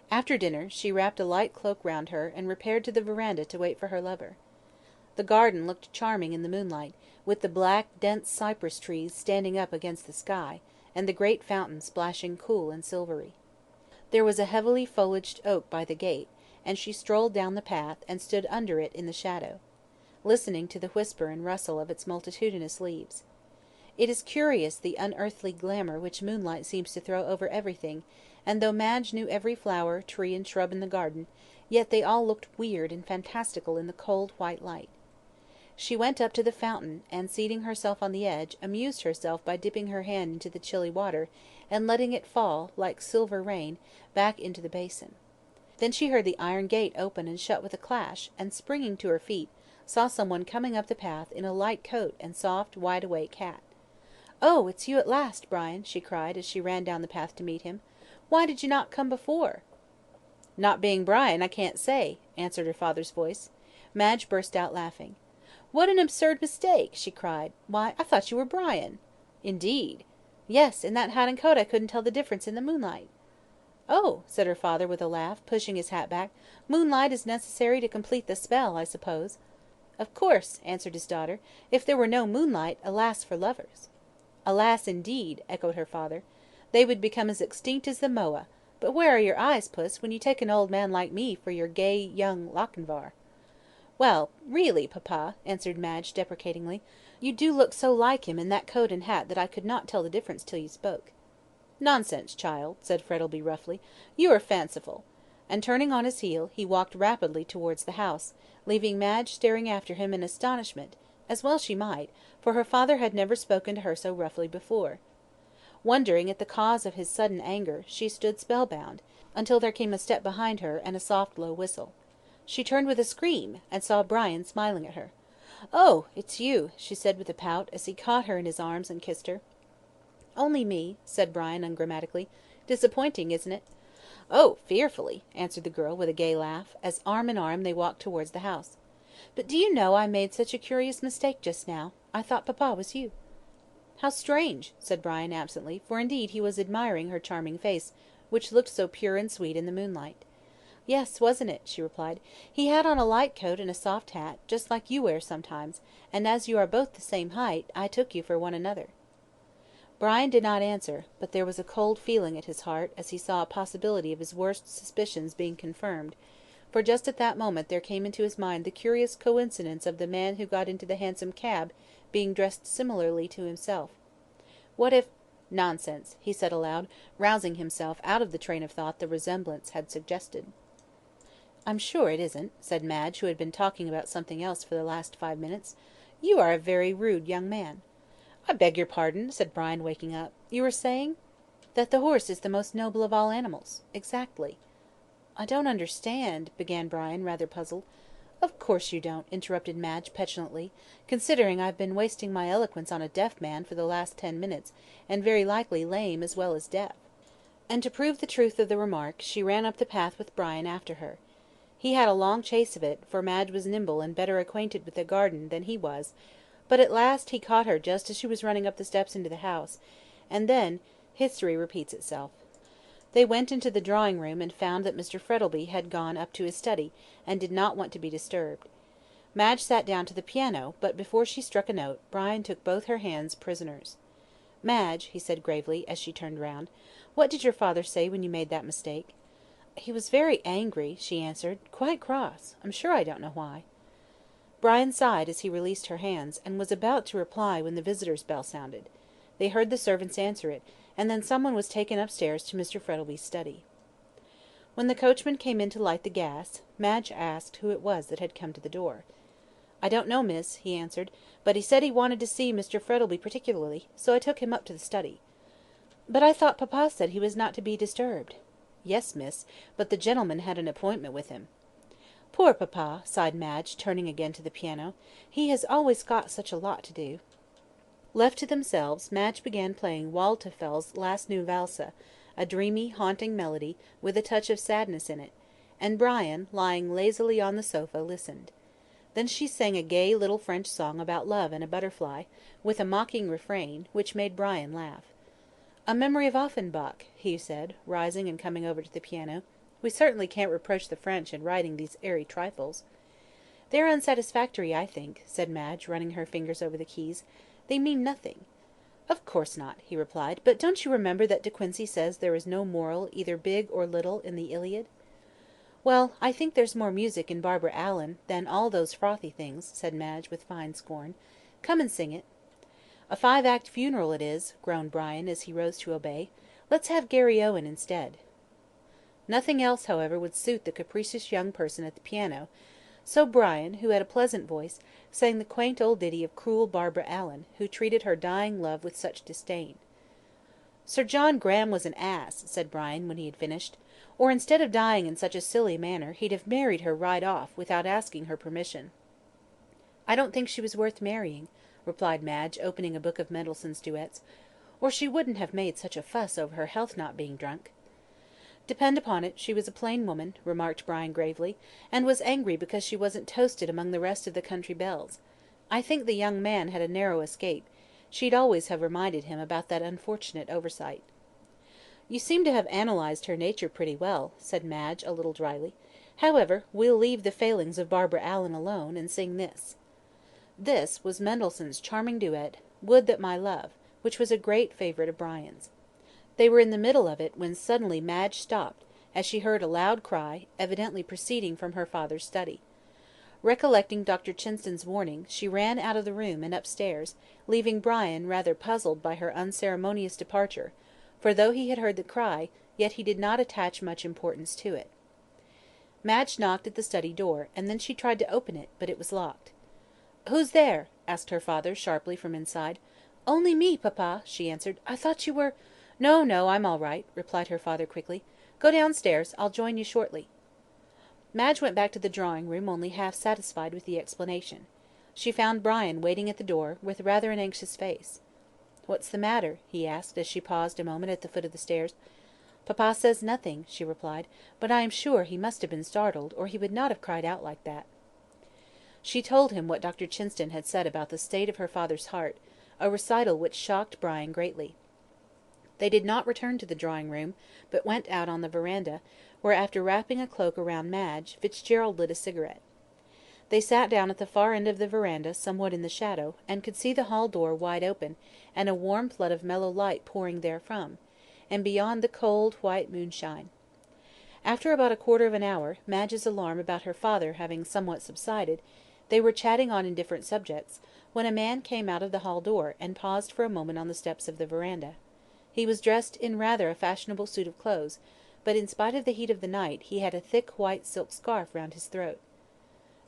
A: After dinner, she wrapped a light cloak round her, and repaired to the verandah to wait for her lover. The garden looked charming in the moonlight, with the black, dense cypress trees standing up against the sky, and the great fountain splashing cool and silvery. There was a heavily foliaged oak by the gate, and she strolled down the path, and stood under it in the shadow, listening to the whisper and rustle of its multitudinous leaves. It is curious the unearthly glamour which moonlight seems to throw over everything, and though Madge knew every flower, tree, and shrub in the garden, yet they all looked weird and fantastical in the cold white light. She went up to the fountain, and, seating herself on the edge, amused herself by dipping her hand into the chilly water, and letting it fall, like silver rain, back into the basin. Then she heard the iron gate open and shut with a clash, and, springing to her feet, saw someone coming up the path in a light coat and soft, wide-awake hat. "Oh, it's you at last, Brian," she cried, as she ran down the path to meet him. "Why did you not come before?" "Not being Brian, I can't say," answered her father's voice. Madge burst out laughing. "What an absurd mistake!" she cried. "Why, I thought you were Brian." "Indeed!" "Yes, in that hat and coat I couldn't tell the difference in the moonlight." "Oh!" said her father with a laugh, pushing his hat back. "Moonlight is necessary to complete the spell, I suppose." "Of course," answered his daughter. "If there were no moonlight, alas for lovers." "Alas, indeed!" echoed her father. "They would become as extinct as the moa. But where are your eyes, Puss, when you take an old man like me for your gay young Lochinvar?" "Well, really, papa," answered Madge deprecatingly, "you do look so like him in that coat and hat that I could not tell the difference till you spoke." "Nonsense, child," said Frettleby roughly. "You are fanciful." And turning on his heel, he walked rapidly towards the house, leaving Madge staring after him in astonishment, as well she might, for her father had never spoken to her so roughly before. Wondering at the cause of his sudden anger, she stood spellbound, until there came a step behind her, and a soft low whistle. She turned with a scream, and saw Brian smiling at her. "Oh, it's you," she said with a pout, as he caught her in his arms and kissed her. "Only me," said Brian ungrammatically. "Disappointing, isn't it?" "Oh, fearfully," answered the girl, with a gay laugh, as arm in arm they walked towards the house. "But do you know I made such a curious mistake just now? I thought papa was you." "How strange!" said Brian absently, for indeed he was admiring her charming face, which looked so pure and sweet in the moonlight. "Yes, wasn't it?" she replied. "He had on a light coat and a soft hat, just like you wear sometimes, and as you are both the same height, I took you for one another." Brian did not answer, but there was a cold feeling at his heart as he saw a possibility of his worst suspicions being confirmed, for just at that moment there came into his mind the curious coincidence of the man who got into the hansom cab being dressed similarly to himself. What if— "Nonsense," he said aloud, rousing himself out of the train of thought the resemblance had suggested. "I'm sure it isn't," said Madge, who had been talking about something else for the last 5 minutes. "You are a very rude young man." "I beg your pardon," said Brian, waking up. "You were saying—" "That the horse is the most noble of all animals. Exactly." "I don't understand—" began Brian, rather puzzled. "Of course you don't," interrupted Madge petulantly, "considering I've been wasting my eloquence on a deaf man for the last 10 minutes, and very likely lame as well as deaf." And to prove the truth of the remark, she ran up the path with Brian after her. He had a long chase of it, for Madge was nimble and better acquainted with the garden than he was, but at last he caught her just as she was running up the steps into the house, and then history repeats itself. They went into the drawing room, and found that Mr. Frettleby had gone up to his study, and did not want to be disturbed. Madge sat down to the piano, but before she struck a note, Brian took both her hands prisoners. "Madge," he said gravely, as she turned round, "what did your father say when you made that mistake?" "He was very angry," she answered, "quite cross. I'm sure I don't know why." Brian sighed as he released her hands, and was about to reply when the visitors' bell sounded. They heard the servants answer it, and then someone was taken upstairs to Mr. Frettleby's study. When the coachman came in to light the gas, Madge asked who it was that had come to the door. "I don't know, miss," he answered, "but he said he wanted to see Mr. Frettleby particularly, so I took him up to the study." "But I thought papa said he was not to be disturbed." "Yes, miss, but the gentleman had an appointment with him." "Poor papa!" sighed Madge, turning again to the piano. "He has always got such a lot to do." Left to themselves, Madge began playing Waldteufel's Last New Valse, a dreamy, haunting melody, with a touch of sadness in it, and Brian, lying lazily on the sofa, listened. Then she sang a gay little French song about love and a butterfly, with a mocking refrain, which made Brian laugh. "A memory of Offenbach," he said, rising and coming over to the piano. "We certainly can't reproach the French in writing these airy trifles." "They're unsatisfactory, I think," said Madge, running her fingers over the keys. "They mean nothing." "Of course not," he replied; "but don't you remember that De Quincey says there is no moral, either big or little, in the Iliad?" "Well, I think there's more music in Barbara Allen than all those frothy things," said Madge, with fine scorn. "Come and sing it." "A 5-act funeral it is," groaned Brian, as he rose to obey. "Let's have Garry Owen instead." Nothing else, however, would suit the capricious young person at the piano, so Brian, who had a pleasant voice, sang the quaint old ditty of cruel Barbara Allen, who treated her dying love with such disdain. "Sir John Graham was an ass," said Brian, when he had finished, "or instead of dying in such a silly manner, he'd have married her right off, without asking her permission." "I don't think she was worth marrying," replied Madge, opening a book of Mendelssohn's duets, "or she wouldn't have made such a fuss over her health not being drunk." "Depend upon it, she was a plain woman," remarked Brian gravely, "and was angry because she wasn't toasted among the rest of the country belles. I think the young man had a narrow escape; she'd always have reminded him about that unfortunate oversight." "You seem to have analysed her nature pretty well," said Madge, a little drily. "However, we'll leave the failings of Barbara Allen alone, and sing this." This was Mendelssohn's charming duet, "Would that my love," which was a great favourite of Brian's. They were in the middle of it, when suddenly Madge stopped, as she heard a loud cry, evidently proceeding from her father's study. Recollecting Dr. Chinston's warning, she ran out of the room, and upstairs, leaving Brian rather puzzled by her unceremonious departure, for though he had heard the cry, yet he did not attach much importance to it. Madge knocked at the study door, and then she tried to open it, but it was locked. "Who's there?" asked her father, sharply, from inside. "Only me, papa," she answered. "I thought you were—" "No, no, I'm all right," replied her father quickly. "Go downstairs. I'll join you shortly." Madge went back to the drawing room only half satisfied with the explanation. She found Brian waiting at the door, with rather an anxious face. "What's the matter?" he asked, as she paused a moment at the foot of the stairs. "Papa says nothing," she replied; "but I am sure he must have been startled, or he would not have cried out like that." She told him what Dr. Chinston had said about the state of her father's heart, a recital which shocked Brian greatly. They did not return to the drawing room, but went out on the verandah, where, after wrapping a cloak around Madge, Fitzgerald lit a cigarette. They sat down at the far end of the verandah, somewhat in the shadow, and could see the hall door wide open, and a warm flood of mellow light pouring therefrom, and beyond the cold, white moonshine. After about a quarter of an hour, Madge's alarm about her father having somewhat subsided, they were chatting on indifferent subjects, when a man came out of the hall door, and paused for a moment on the steps of the verandah. He was dressed in rather a fashionable suit of clothes, but in spite of the heat of the night, he had a thick white silk scarf round his throat.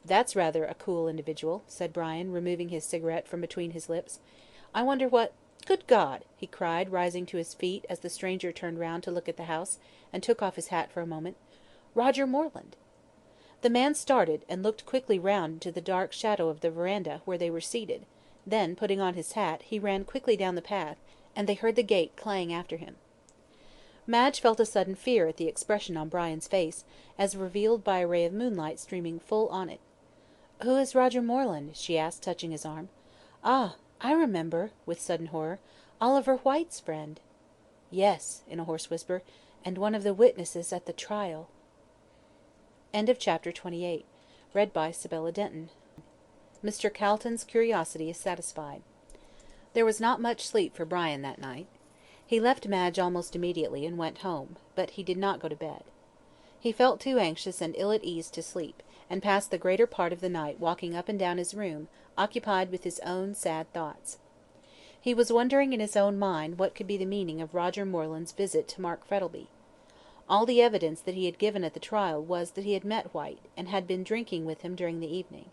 A: "That's rather a cool individual," said Brian, removing his cigarette from between his lips. "I wonder what— Good God!" he cried, rising to his feet as the stranger turned round to look at the house, and took off his hat for a moment. "Roger Moreland!" The man started, and looked quickly round into the dark shadow of the verandah, where they were seated; then, putting on his hat, he ran quickly down the path, and they heard the gate clang after him. Madge felt a sudden fear at the expression on Brian's face, as revealed by a ray of moonlight streaming full on it. "Who is Roger Moreland?" she asked, touching his arm. "Ah, I remember," with sudden horror. "Oliver Whyte's friend." "Yes," in a hoarse whisper, "and one of the witnesses at the trial." End of Chapter 28. Read by Sibella Denton. Mr. Calton's curiosity is satisfied. There was not much sleep for Brian that night. He left Madge almost immediately, and went home, but he did not go to bed. He felt too anxious and ill at ease to sleep, and passed the greater part of the night walking up and down his room, occupied with his own sad thoughts. He was wondering in his own mind what could be the meaning of Roger Moreland's visit to Mark Frettleby. All the evidence that he had given at the trial was that he had met White, and had been drinking with him during the evening.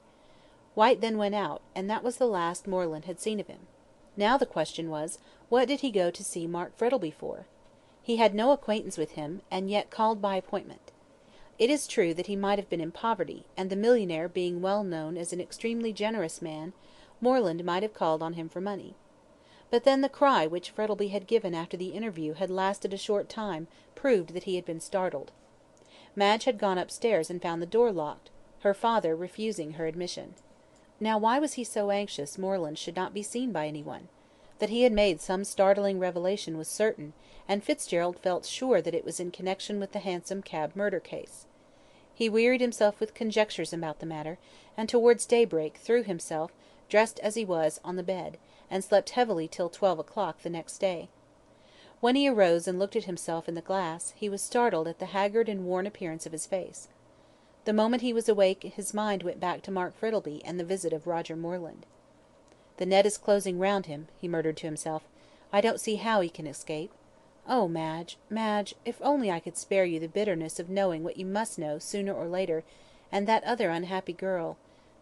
A: White then went out, and that was the last Moreland had seen of him. Now the question was, what did he go to see Mark Frettleby for? He had no acquaintance with him, and yet called by appointment. It is true that he might have been in poverty, and the millionaire being well known as an extremely generous man, Moreland might have called on him for money. But then the cry which Frettleby had given after the interview had lasted a short time proved that he had been startled. Madge had gone upstairs and found the door locked, her father refusing her admission. Now why was he so anxious Moreland should not be seen by anyone? That he had made some startling revelation was certain, and Fitzgerald felt sure that it was in connection with the Hansom Cab murder case. He wearied himself with conjectures about the matter, and towards daybreak threw himself, dressed as he was, on the bed, and slept heavily till 12 o'clock the next day. When he arose and looked at himself in the glass, he was startled at the haggard and worn appearance of his face. The moment he was awake his mind went back to Mark Frettleby and the visit of Roger Moreland. "The net is closing round him," he murmured to himself. "I don't see how he can escape. Oh, Madge, Madge, if only I could spare you the bitterness of knowing what you must know sooner or later, and that other unhappy girl.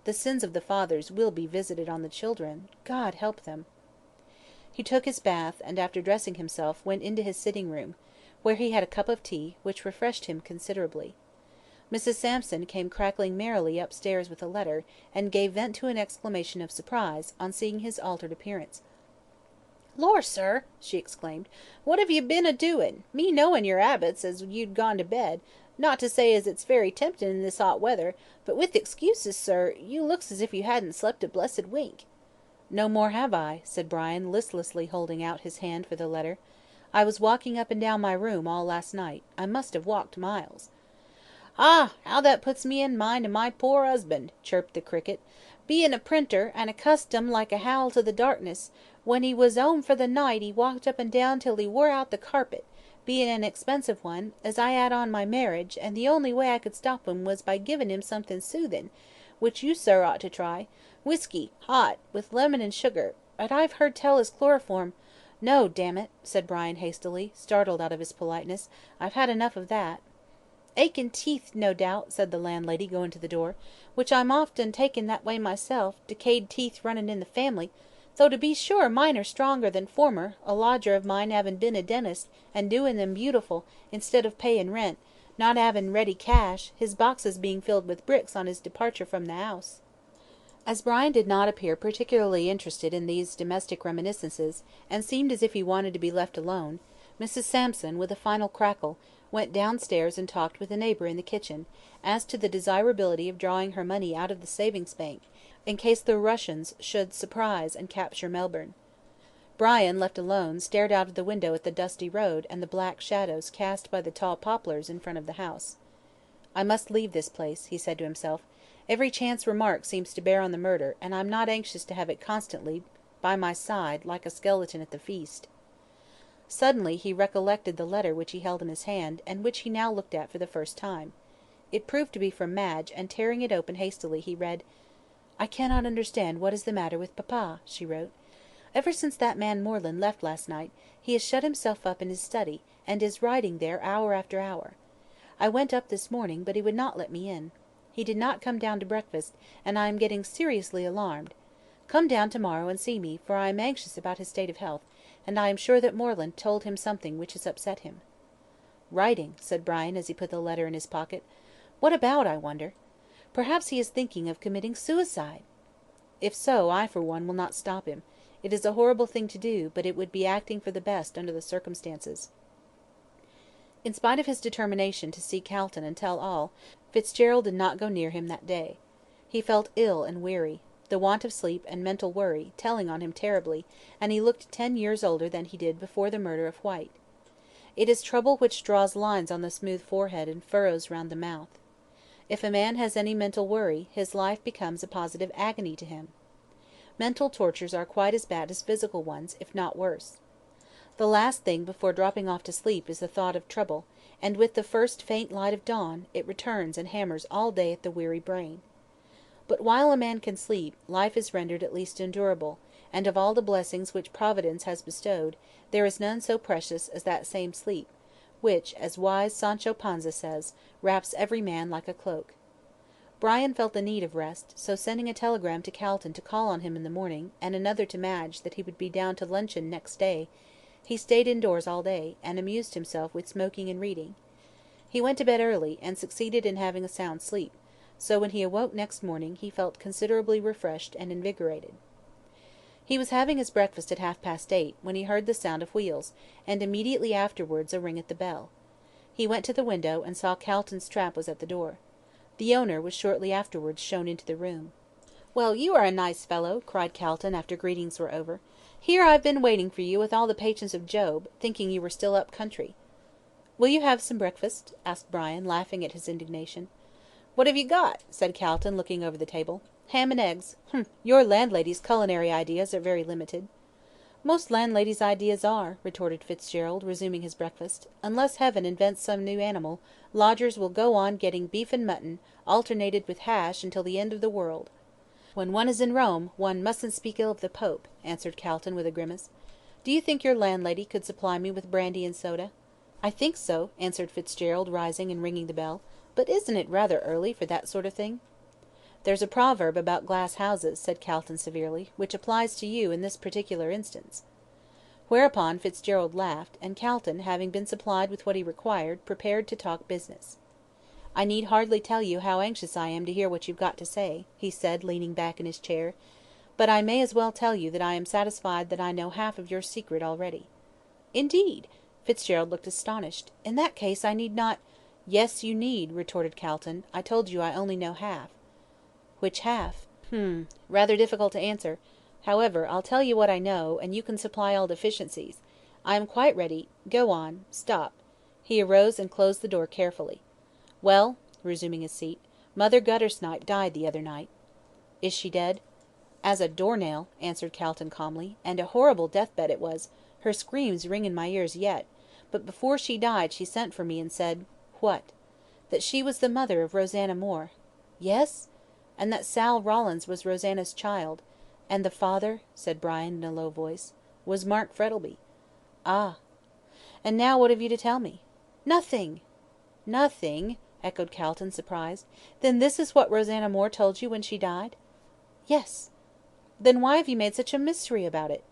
A: The sins of the fathers will be visited on the children. God help them." He took his bath, and after dressing himself went into his sitting room, where he had a cup of tea, which refreshed him considerably. Mrs. Sampson came crackling merrily upstairs with a letter, and gave vent to an exclamation of surprise, on seeing his altered appearance. "Lor, sir!" she exclaimed, "what have you been a-doing? Me knowing your 'abits as you'd gone to bed, not to say as it's very tempting in this hot weather, but with excuses, sir, you looks as if you hadn't slept a blessed wink." "No more have I," said Brian, listlessly holding out his hand for the letter. "I was walking up and down my room all last night. I must have walked miles." "Ah! how that puts me in mind of my poor 'usband," chirped the cricket. "Bein' a printer, and accustomed like a howl to the darkness, when he was 'ome for the night he walked up and down till he wore out the carpet, bein' an expensive one, as I 'ad on my marriage, and the only way I could stop him was by giving him something soothin', which you, sir, ought to try, whisky, hot, with lemon and sugar, but I've heard tell as chloroform—" "No, damn it," said Brian hastily, startled out of his politeness, "I've had enough of that." "Achin' teeth, no doubt," said the landlady, going to the door, "which I'm often taken that way myself, decayed teeth runnin' in the family, though to be sure mine are stronger than former, a lodger of mine havin' been a dentist, and doin' them beautiful, instead of payin' rent, not havin' ready cash, his boxes being filled with bricks on his departure from the house." As Brian did not appear particularly interested in these domestic reminiscences, and seemed as if he wanted to be left alone, Mrs. Sampson, with a final crackle, went downstairs and talked with a neighbour in the kitchen, as to the desirability of drawing her money out of the savings bank, in case the Russians should surprise and capture Melbourne. Brian, left alone, stared out of the window at the dusty road and the black shadows cast by the tall poplars in front of the house. "I must leave this place," he said to himself. "Every chance remark seems to bear on the murder, and I'm not anxious to have it constantly by my side, like a skeleton at the feast." Suddenly he recollected the letter which he held in his hand, and which he now looked at for the first time. It proved to be from Madge, and tearing it open hastily, he read: "I cannot understand what is the matter with papa," she wrote. "Ever since that man Moreland left last night, he has shut himself up in his study, and is writing there hour after hour. I went up this morning, but he would not let me in. He did not come down to breakfast, and I am getting seriously alarmed. Come down to-morrow and see me, for I am anxious about his state of health, and I am sure that Moreland told him something which has upset him." "Writing," said Brian, as he put the letter in his pocket. "What about, I wonder? Perhaps he is thinking of committing suicide! If so, I for one will not stop him. It is a horrible thing to do, but it would be acting for the best under the circumstances." In spite of his determination to see Calton and tell all, Fitzgerald did not go near him that day. He felt ill and weary, the want of sleep and mental worry telling on him terribly, and he looked 10 years older than he did before the murder of White. It is trouble which draws lines on the smooth forehead and furrows round the mouth. If a man has any mental worry, his life becomes a positive agony to him. Mental tortures are quite as bad as physical ones, if not worse. The last thing before dropping off to sleep is the thought of trouble, and with the first faint light of dawn, it returns and hammers all day at the weary brain. But while a man can sleep, life is rendered at least endurable, and of all the blessings which Providence has bestowed, there is none so precious as that same sleep, which, as wise Sancho Panza says, wraps every man like a cloak. Brian felt the need of rest, so sending a telegram to Calton to call on him in the morning, and another to Madge that he would be down to luncheon next day, he stayed indoors all day, and amused himself with smoking and reading. He went to bed early, and succeeded in having a sound sleep, so when he awoke next morning he felt considerably refreshed and invigorated. He was having his breakfast at 8:30, when he heard the sound of wheels, and immediately afterwards a ring at the bell. He went to the window, and saw Calton's trap was at the door. The owner was shortly afterwards shown into the room. "Well, you are a nice fellow," cried Calton, after greetings were over. "Here I've been waiting for you with all the patience of Job, thinking you were still up country." "Will you have some breakfast?" asked Brian, laughing at his indignation. "What have you got?" said Calton, looking over the table. "Ham and eggs. Humph! Your landlady's culinary ideas are very limited." "Most landladies' ideas are," retorted Fitzgerald, resuming his breakfast. "Unless Heaven invents some new animal, lodgers will go on getting beef and mutton, alternated with hash, until the end of the world." "When one is in Rome, one mustn't speak ill of the Pope," answered Calton, with a grimace. "Do you think your landlady could supply me with brandy and soda?" "I think so," answered Fitzgerald, rising and ringing the bell. "But isn't it rather early for that sort of thing?" "There's a proverb about glass houses," said Calton, severely, "which applies to you in this particular instance." Whereupon Fitzgerald laughed, and Calton, having been supplied with what he required, prepared to talk business. "I need hardly tell you how anxious I am to hear what you've got to say," he said, leaning back in his chair. "But I may as well tell you that I am satisfied that I know half of your secret already." "Indeed!" Fitzgerald looked astonished. "In that case I need not—" "Yes, you need," retorted Calton. "I told you I only know half." "Which half?" "Rather difficult to answer. However, I'll tell you what I know, and you can supply all deficiencies. I am quite ready. Go on. Stop." He arose and closed the door carefully. "Well," resuming his seat, "Mother Guttersnipe died the other night." "Is she dead?" "As a door nail," answered Calton, calmly. "And a horrible deathbed it was. Her screams ring in my ears yet. But before she died she sent for me and said—" "What?" "That she was the mother of Rosanna Moore." "Yes?" "And that Sal Rawlins was Rosanna's child." "And the father," said Brian, in a low voice, "was Mark Frettleby." "Ah!" "And now what have you to tell me?" "Nothing!" "Nothing!" echoed Calton, surprised. "Then this is what Rosanna Moore told you when she died?" "Yes." "Then why have you made such a mystery about it?"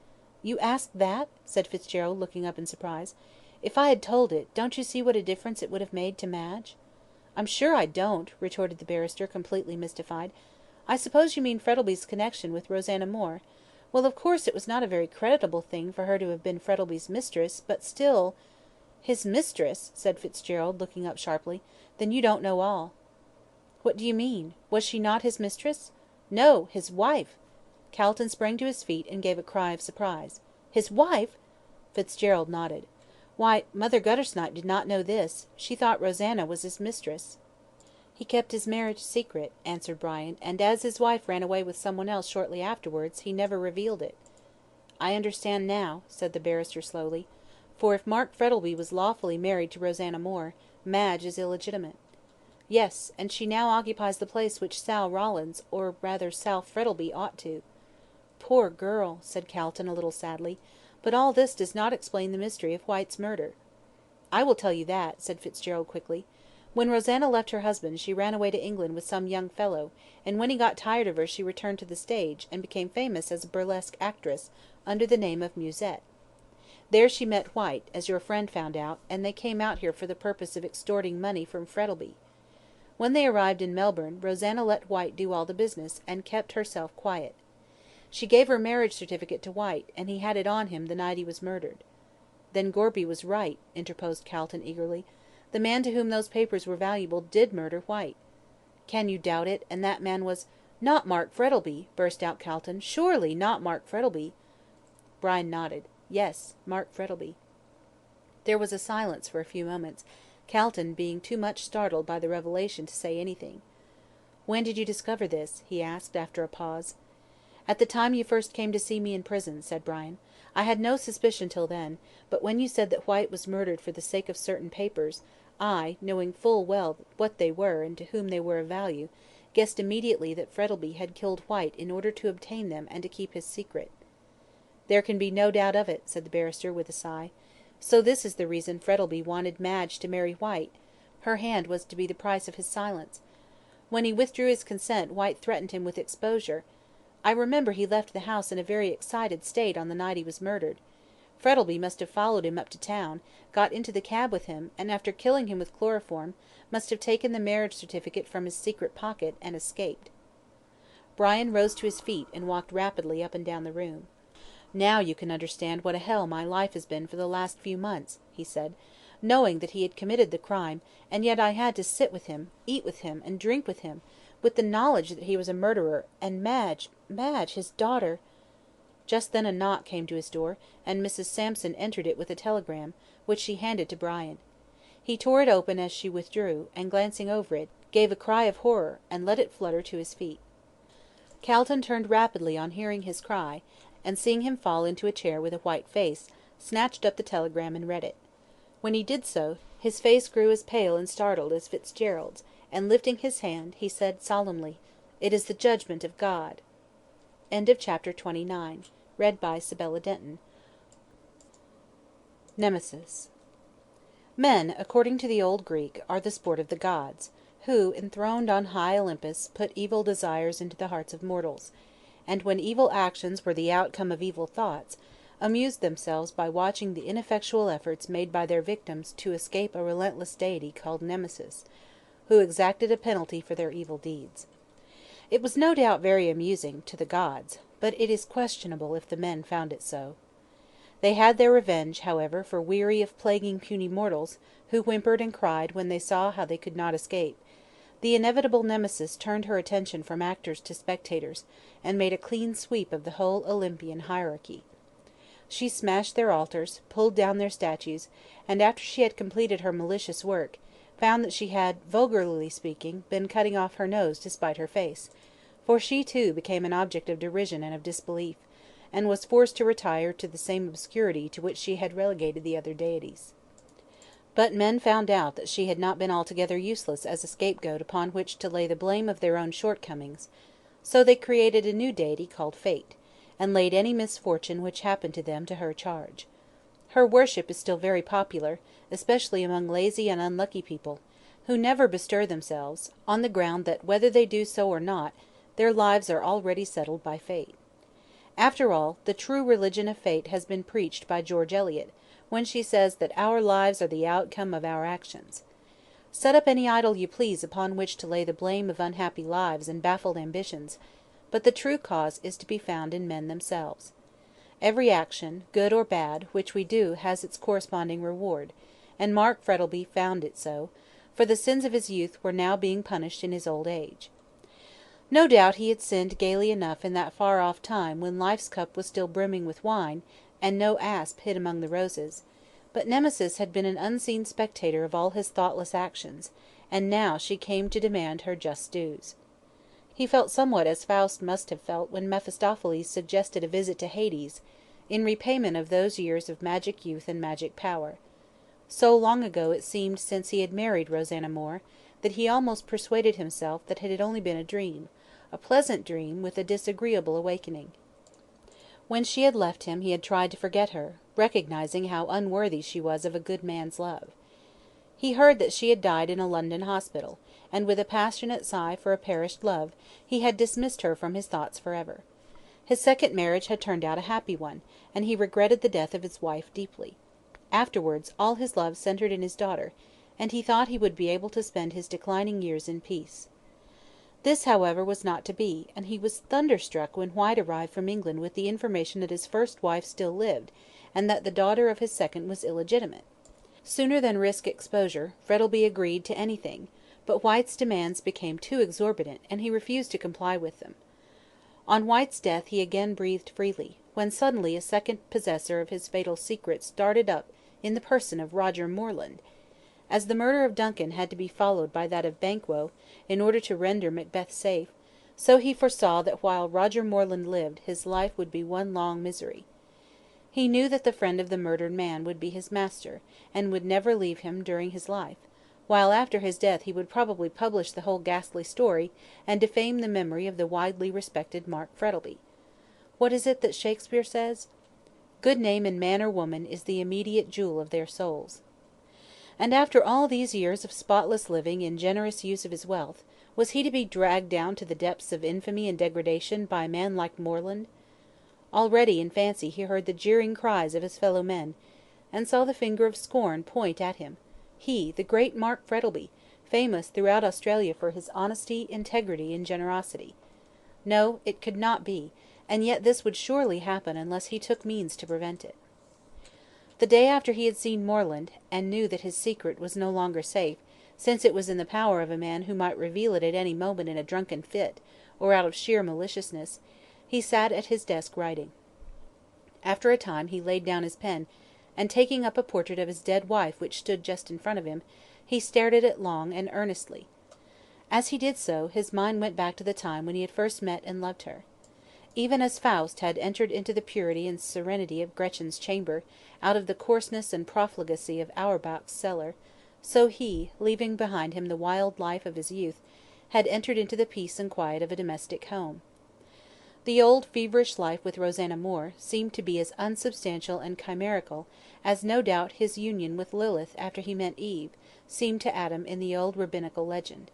A: "You ask that?" said Fitzgerald, looking up in surprise. "If I had told it, don't you see what a difference it would have made to Madge?" "I'm sure I don't," retorted the barrister, completely mystified. "I suppose you mean Frettleby's connection with Rosanna Moore. Well, of course it was not a very creditable thing for her to have been Frettleby's mistress, but still—" "His mistress!" said Fitzgerald, looking up sharply. "Then you don't know all." "What do you mean? Was she not his mistress?" "No, his wife." Calton sprang to his feet, and gave a cry of surprise. "His wife!" Fitzgerald nodded. "Why, Mother Guttersnipe did not know this. She thought Rosanna was his mistress." "He kept his marriage secret," answered Brian, "and as his wife ran away with someone else shortly afterwards, he never revealed it." "I understand now," said the barrister slowly. "For if Mark Frettleby was lawfully married to Rosanna Moore, Madge is illegitimate." "Yes, and she now occupies the place which Sal Rawlins, or rather Sal Frettleby, ought to." "Poor girl!" said Calton, a little sadly. "But all this does not explain the mystery of Whyte's murder." "I will tell you that," said Fitzgerald, quickly. "When Rosanna left her husband she ran away to England with some young fellow, and when he got tired of her she returned to the stage, and became famous as a burlesque actress, under the name of Musette. There she met Whyte, as your friend found out, and they came out here for the purpose of extorting money from Frettleby. When they arrived in Melbourne, Rosanna let Whyte do all the business, and kept herself quiet. She gave her marriage certificate to Whyte, and he had it on him the night he was murdered." "Then Gorby was right," interposed Calton, eagerly. "The man to whom those papers were valuable did murder Whyte." "Can you doubt it, and that man was—" "Not Mark Frettleby!" burst out Calton. "Surely not Mark Frettleby!" Brian nodded. "Yes, Mark Frettleby." There was a silence for a few moments, Calton being too much startled by the revelation to say anything. "When did you discover this?" he asked, after a pause. "At the time you first came to see me in prison," said Brian. "I had no suspicion till then, but when you said that Whyte was murdered for the sake of certain papers, I, knowing full well what they were and to whom they were of value, guessed immediately that Frettleby had killed Whyte in order to obtain them and to keep his secret." "There can be no doubt of it," said the barrister, with a sigh. So this is the reason Frettleby wanted Madge to marry White. Her hand was to be the price of his silence. When he withdrew his consent, White threatened him with exposure. I remember he left the house in a very excited state on the night he was murdered. Frettleby must have followed him up to town, got into the cab with him, and after killing him with chloroform, must have taken the marriage certificate from his secret pocket, and escaped." Brian rose to his feet, and walked rapidly up and down the room. "Now you can understand what a hell my life has been for the last few months," he said. "Knowing that he had committed the crime, and yet I had to sit with him, eat with him, and drink with him, with the knowledge that he was a murderer, and Madge, his daughter—" Just then a knock came to his door, and Mrs. Sampson entered it with a telegram, which she handed to Brian. He tore it open as she withdrew, and glancing over it, gave a cry of horror, and let it flutter to his feet. Calton turned rapidly on hearing his cry, and seeing him fall into a chair with a white face, snatched up the telegram and read it. When he did so, his face grew as pale and startled as Fitzgerald's, and lifting his hand, he said solemnly, "It is the judgment of God." Chapter 29. Read by Sibella Denton. Nemesis. Men, according to the old Greek, are the sport of the gods, who, enthroned on high Olympus, put evil desires into the hearts of mortals, and when evil actions were the outcome of evil thoughts, amused themselves by watching the ineffectual efforts made by their victims to escape a relentless deity called Nemesis, who exacted a penalty for their evil deeds. It was no doubt very amusing to the gods, but it is questionable if the men found it so. They had their revenge, however, for weary of plaguing puny mortals, who whimpered and cried when they saw how they could not escape. The inevitable Nemesis turned her attention from actors to spectators, and made a clean sweep of the whole Olympian hierarchy. She smashed their altars, pulled down their statues, and after she had completed her malicious work, found that she had, vulgarly speaking, been cutting off her nose to spite her face, for she too became an object of derision and of disbelief, and was forced to retire to the same obscurity to which she had relegated the other deities. But men found out that she had not been altogether useless as a scapegoat upon which to lay the blame of their own shortcomings, so they created a new deity called Fate, and laid any misfortune which happened to them to her charge. Her worship is still very popular, especially among lazy and unlucky people, who never bestir themselves, on the ground that whether they do so or not, their lives are already settled by Fate. After all, the true religion of Fate has been preached by George Eliot, when she says that our lives are the outcome of our actions. Set up any idol you please upon which to lay the blame of unhappy lives and baffled ambitions, but the true cause is to be found in men themselves. Every action, good or bad, which we do has its corresponding reward, and Mark Frettleby found it so, for the sins of his youth were now being punished in his old age. No doubt he had sinned gaily enough in that far-off time when life's cup was still brimming with wine, and no asp hid among the roses, but Nemesis had been an unseen spectator of all his thoughtless actions, and now she came to demand her just dues. He felt somewhat as Faust must have felt when Mephistopheles suggested a visit to Hades, in repayment of those years of magic youth and magic power. So long ago it seemed since he had married Rosanna Moore, that he almost persuaded himself that it had only been a dream, a pleasant dream with a disagreeable awakening. When she had left him he had tried to forget her, recognizing how unworthy she was of a good man's love. He heard that she had died in a London hospital, and with a passionate sigh for a perished love, he had dismissed her from his thoughts for ever. His second marriage had turned out a happy one, and he regretted the death of his wife deeply. Afterwards all his love centred in his daughter, and he thought he would be able to spend his declining years in peace. This, however, was not to be, and he was thunderstruck when White arrived from England with the information that his first wife still lived, and that the daughter of his second was illegitimate. Sooner than risk exposure, Frettleby agreed to anything, but White's demands became too exorbitant, and he refused to comply with them. On White's death he again breathed freely, when suddenly a second possessor of his fatal secret started up in the person of Roger Moreland. As the murder of Duncan had to be followed by that of Banquo, in order to render Macbeth safe, so he foresaw that while Roger Moreland lived his life would be one long misery. He knew that the friend of the murdered man would be his master, and would never leave him during his life, while after his death he would probably publish the whole ghastly story, and defame the memory of the widely respected Mark Frettleby. What is it that Shakespeare says? Good name in man or woman is the immediate jewel of their souls. And after all these years of spotless living and generous use of his wealth, was he to be dragged down to the depths of infamy and degradation by a man like Moreland? Already in fancy he heard the jeering cries of his fellow men, and saw the finger of scorn point at him, he, the great Mark Frettleby, famous throughout Australia for his honesty, integrity, and generosity. No, it could not be, and yet this would surely happen unless he took means to prevent it. The day after he had seen Moreland, and knew that his secret was no longer safe, since it was in the power of a man who might reveal it at any moment in a drunken fit, or out of sheer maliciousness, he sat at his desk writing. After a time he laid down his pen, and taking up a portrait of his dead wife which stood just in front of him, he stared at it long and earnestly. As he did so, his mind went back to the time when he had first met and loved her. Even as Faust had entered into the purity and serenity of Gretchen's chamber, out of the coarseness and profligacy of Auerbach's cellar, so he, leaving behind him the wild life of his youth, had entered into the peace and quiet of a domestic home. The old feverish life with Rosanna Moore seemed to be as unsubstantial and chimerical as no doubt his union with Lilith after he met Eve seemed to Adam in the old rabbinical legend.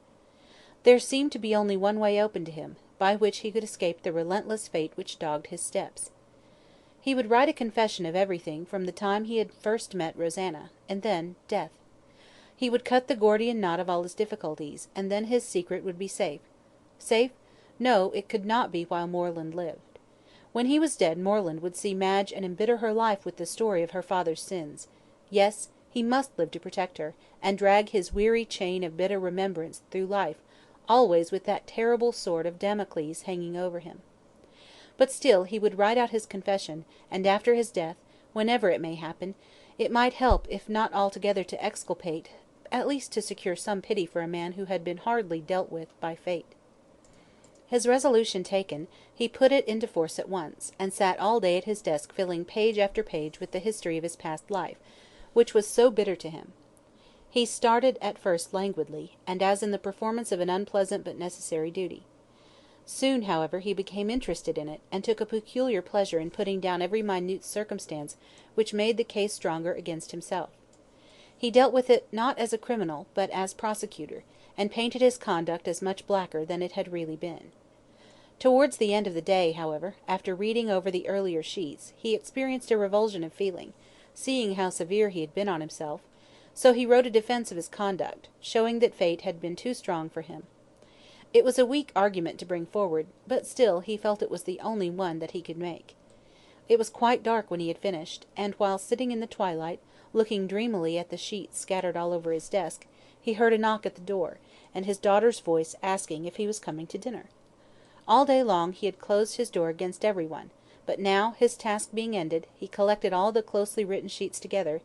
A: There seemed to be only one way open to him, by which he could escape the relentless fate which dogged his steps. He would write a confession of everything from the time he had first met Rosanna, and then death. He would cut the Gordian knot of all his difficulties, and then his secret would be safe. Safe? No, it could not be while Moreland lived. When he was dead Moreland would see Madge and embitter her life with the story of her father's sins. Yes, he must live to protect her, and drag his weary chain of bitter remembrance through life, always with that terrible sword of Damocles hanging over him. But still he would write out his confession, and after his death, whenever it may happen, it might help if not altogether to exculpate, at least to secure some pity for a man who had been hardly dealt with by fate. His resolution taken, he put it into force at once, and sat all day at his desk filling page after page with the history of his past life, which was so bitter to him. He started at first languidly, and as in the performance of an unpleasant but necessary duty. Soon, however, he became interested in it, and took a peculiar pleasure in putting down every minute circumstance which made the case stronger against himself. He dealt with it not as a criminal, but as prosecutor, and painted his conduct as much blacker than it had really been. Towards the end of the day, however, after reading over the earlier sheets, he experienced a revulsion of feeling, seeing how severe he had been on himself, so he wrote a defence of his conduct, showing that fate had been too strong for him. It was a weak argument to bring forward, but still he felt it was the only one that he could make. It was quite dark when he had finished, and while sitting in the twilight, looking dreamily at the sheets scattered all over his desk, he heard a knock at the door, and his daughter's voice asking if he was coming to dinner. All day long he had closed his door against everyone, but now, his task being ended, he collected all the closely written sheets together,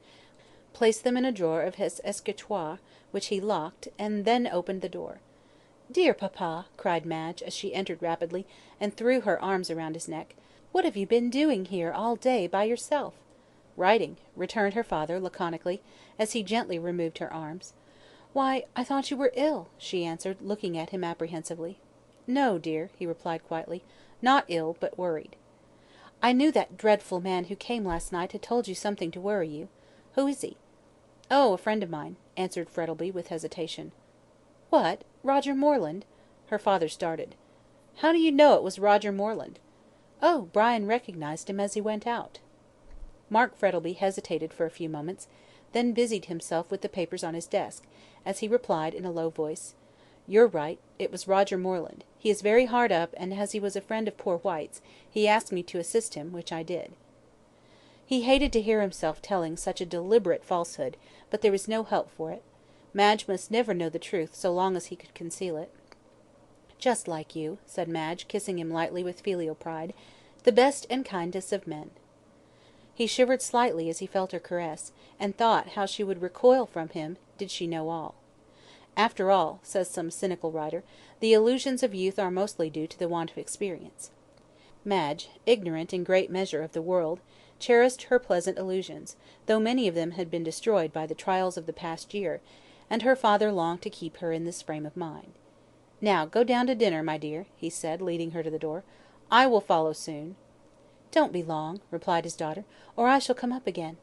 A: placed them in a drawer of his escritoire, which he locked, and then opened the door. "Dear papa," cried Madge, as she entered rapidly, and threw her arms around his neck, "what have you been doing here all day by yourself?" "Writing," returned her father, laconically, as he gently removed her arms. "Why, I thought you were ill," she answered, looking at him apprehensively. "No, dear," he replied quietly, "not ill, but worried." "I knew that dreadful man who came last night had told you something to worry you. Who is he?" "Oh, a friend of mine," answered Frettleby, with hesitation. "What, Roger Moreland?" Her father started. "How do you know it was Roger Moreland?" "Oh, Brian recognised him as he went out." Mark Frettleby hesitated for a few moments, then busied himself with the papers on his desk, as he replied in a low voice, "You're right, it was Roger Moreland. He is very hard up, and as he was a friend of poor White's, he asked me to assist him, which I did." He hated to hear himself telling such a deliberate falsehood, but there was no help for it. Madge must never know the truth so long as he could conceal it. "Just like you," said Madge, kissing him lightly with filial pride, "the best and kindest of men." He shivered slightly as he felt her caress, and thought how she would recoil from him did she know all. After all, says some cynical writer, the illusions of youth are mostly due to the want of experience. Madge, ignorant in great measure of the world, cherished her pleasant illusions, though many of them had been destroyed by the trials of the past year, and her father longed to keep her in this frame of mind. "Now go down to dinner, my dear," he said, leading her to the door. "I will follow soon." "Don't be long," replied his daughter, "or I shall come up again."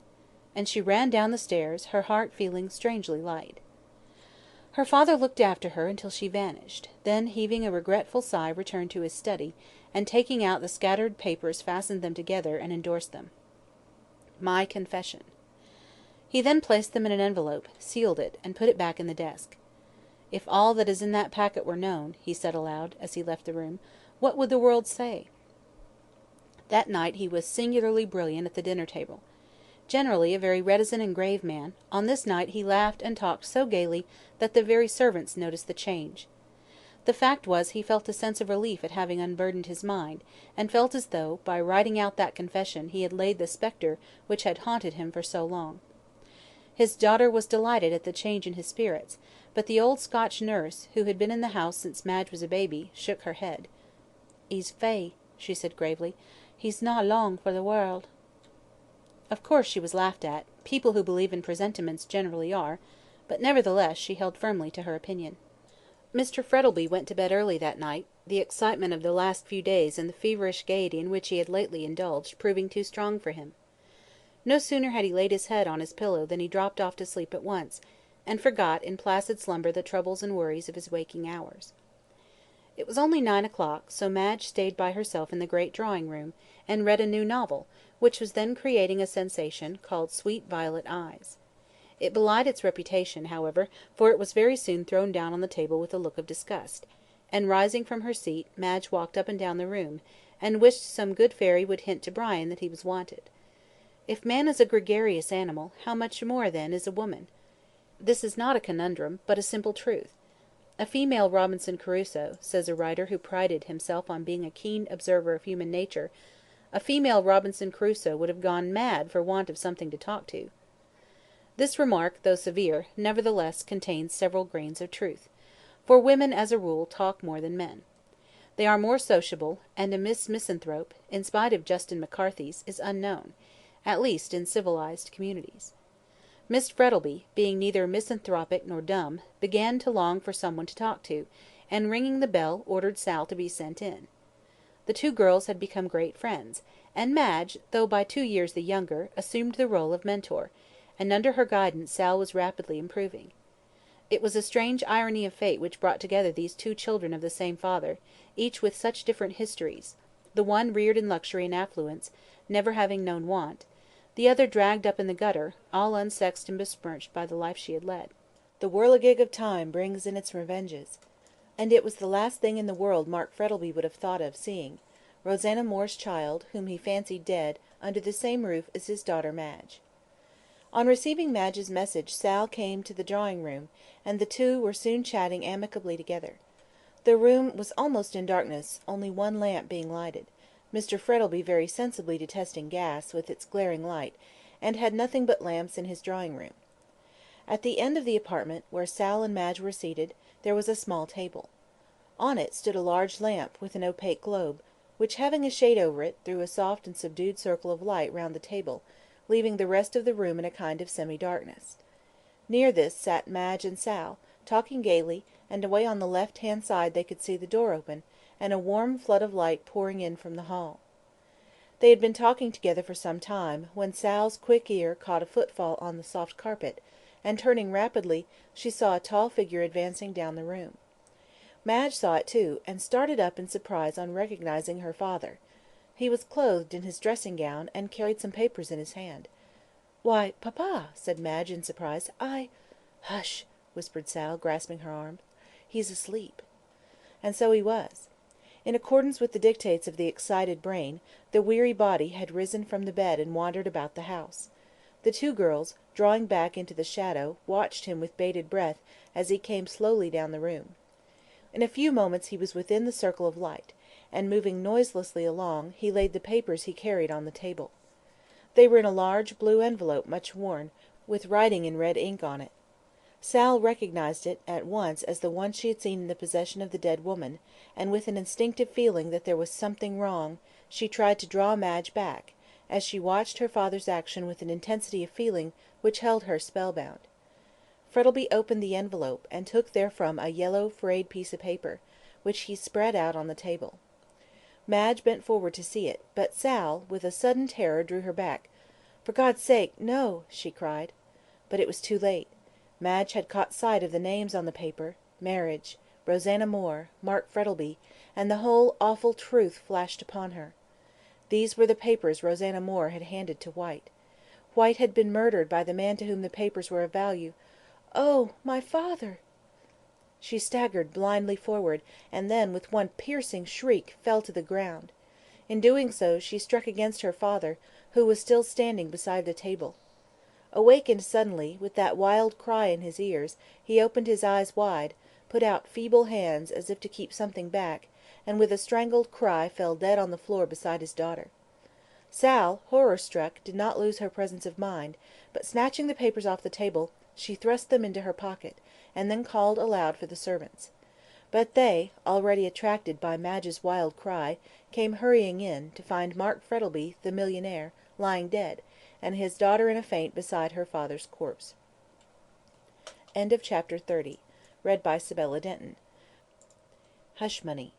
A: And she ran down the stairs, her heart feeling strangely light. Her father looked after her until she vanished, then heaving a regretful sigh returned to his study, and taking out the scattered papers fastened them together, and endorsed them. "My confession." He then placed them in an envelope, sealed it, and put it back in the desk. "If all that is in that packet were known," he said aloud, as he left the room, "what would the world say?" That night he was singularly brilliant at the dinner table. Generally a very reticent and grave man, on this night he laughed and talked so gaily that the very servants noticed the change. The fact was he felt a sense of relief at having unburdened his mind, and felt as though, by writing out that confession, he had laid the spectre which had haunted him for so long. His daughter was delighted at the change in his spirits, but the old Scotch nurse, who had been in the house since Madge was a baby, shook her head. "He's fey," she said gravely. "He's not long for the world." Of course she was laughed at; people who believe in presentiments generally are; but nevertheless she held firmly to her opinion. Mr. Frettleby went to bed early that night, the excitement of the last few days and the feverish gaiety in which he had lately indulged proving too strong for him. No sooner had he laid his head on his pillow than he dropped off to sleep at once, and forgot in placid slumber the troubles and worries of his waking hours. It was only 9 o'clock, so Madge stayed by herself in the great drawing room, and read a new novel, which was then creating a sensation, called Sweet Violet Eyes. It belied its reputation, however, for it was very soon thrown down on the table with a look of disgust, and rising from her seat, Madge walked up and down the room, and wished some good fairy would hint to Brian that he was wanted. If man is a gregarious animal, how much more, then, is a woman? This is not a conundrum, but a simple truth. A female Robinson Crusoe, says a writer who prided himself on being a keen observer of human nature, a female Robinson Crusoe would have gone mad for want of something to talk to. This remark, though severe, nevertheless contains several grains of truth, for women as a rule talk more than men. They are more sociable, and a Miss Misanthrope, in spite of Justin McCarthy's, is unknown, at least in civilized communities. Miss Frettleby, being neither misanthropic nor dumb, began to long for someone to talk to, and ringing the bell ordered Sal to be sent in. The two girls had become great friends, and Madge, though by 2 years the younger, assumed the role of mentor, and under her guidance Sal was rapidly improving. It was a strange irony of fate which brought together these two children of the same father, each with such different histories, the one reared in luxury and affluence, never having known want, the other dragged up in the gutter, all unsexed and besmirched by the life she had led. The whirligig of time brings in its revenges, and it was the last thing in the world Mark Frettleby would have thought of seeing, Rosanna Moore's child, whom he fancied dead, under the same roof as his daughter Madge. On receiving Madge's message Sal came to the drawing-room, and the two were soon chatting amicably together. The room was almost in darkness, only one lamp being lighted, Mr. Frettleby very sensibly detesting gas, with its glaring light, and had nothing but lamps in his drawing-room. At the end of the apartment, where Sal and Madge were seated, there was a small table. On it stood a large lamp with an opaque globe, which, having a shade over it, threw a soft and subdued circle of light round the table, leaving the rest of the room in a kind of semi-darkness. Near this sat Madge and Sal, talking gaily, and away on the left-hand side they could see the door open, and a warm flood of light pouring in from the hall. They had been talking together for some time, when Sal's quick ear caught a footfall on the soft carpet, and turning rapidly, she saw a tall figure advancing down the room. Madge saw it too, and started up in surprise on recognising her father. He was clothed in his dressing-gown, and carried some papers in his hand. "Why, papa," said Madge in surprise, "Hush!" whispered Sal, grasping her arm. "He's asleep." And so he was. In accordance with the dictates of the excited brain, the weary body had risen from the bed and wandered about the house. The two girls, drawing back into the shadow, watched him with bated breath as he came slowly down the room. In a few moments he was within the circle of light, and moving noiselessly along, he laid the papers he carried on the table. They were in a large blue envelope much worn, with writing in red ink on it. Sal recognised it at once as the one she had seen in the possession of the dead woman, and with an instinctive feeling that there was something wrong, she tried to draw Madge back, as she watched her father's action with an intensity of feeling which held her spellbound. Frettleby opened the envelope, and took therefrom a yellow frayed piece of paper, which he spread out on the table. Madge bent forward to see it, but Sal, with a sudden terror, drew her back. "For God's sake, no!" she cried. But it was too late. Madge had caught sight of the names on the paper: Marriage, Rosanna Moore, Mark Frettleby, and the whole awful truth flashed upon her. These were the papers Rosanna Moore had handed to White. White had been murdered by the man to whom the papers were of value. "Oh, my father!" She staggered blindly forward, and then, with one piercing shriek, fell to the ground. In doing so, she struck against her father, who was still standing beside the table. Awakened suddenly, with that wild cry in his ears, he opened his eyes wide, put out feeble hands as if to keep something back, and with a strangled cry fell dead on the floor beside his daughter. Sal, horror-struck, did not lose her presence of mind, but snatching the papers off the table, she thrust them into her pocket, and then called aloud for the servants. But they, already attracted by Madge's wild cry, came hurrying in, to find Mark Frettleby, the millionaire, lying dead, and his daughter in a faint beside her father's corpse. End of chapter 30. Read by Sibella Denton. Hush Money.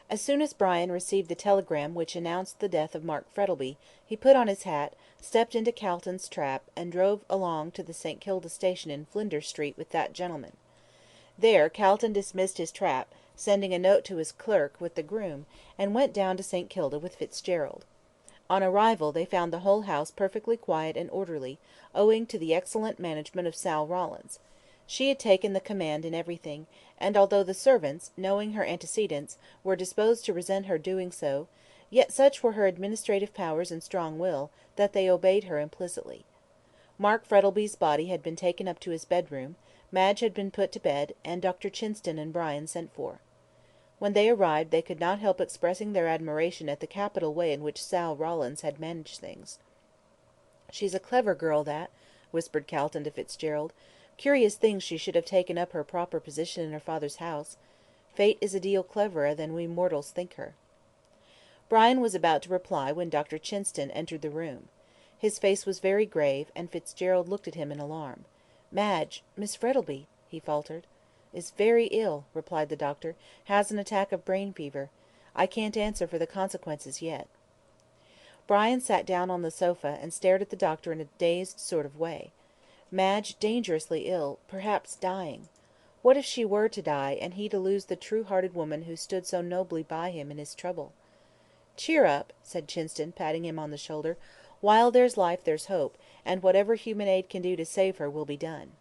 A: As soon as Brian received the telegram which announced the death of Mark Frettleby, he put on his hat, stepped into Calton's trap, and drove along to the St. Kilda station in Flinders Street with that gentleman. There Calton dismissed his trap, sending a note to his clerk with the groom, and went down to St. Kilda with Fitzgerald. On arrival they found the whole house perfectly quiet and orderly, owing to the excellent management of Sal Rawlins. She had taken the command in everything, and although the servants, knowing her antecedents, were disposed to resent her doing so, yet such were her administrative powers and strong will, that they obeyed her implicitly. Mark Frettleby's body had been taken up to his bedroom, Madge had been put to bed, and Dr. Chinston and Brian sent for. When they arrived they could not help expressing their admiration at the capital way in which Sal Rawlins had managed things. "She's a clever girl, that," whispered Calton to Fitzgerald. "Curious thing she should have taken up her proper position in her father's house. Fate is a deal cleverer than we mortals think her." Brian was about to reply when Dr. Chinston entered the room. His face was very grave, and Fitzgerald looked at him in alarm. "Madge, Miss Frettleby," he faltered. "Is very ill," replied the doctor. "Has an attack of brain fever. I can't answer for the consequences yet." Brian sat down on the sofa, and stared at the doctor in a dazed sort of way. Madge dangerously ill, perhaps dying. What if she were to die, and he to lose the true-hearted woman who stood so nobly by him in his trouble? "Cheer up," said Chinston, patting him on the shoulder. "While there's life there's hope, and whatever human aid can do to save her will be done."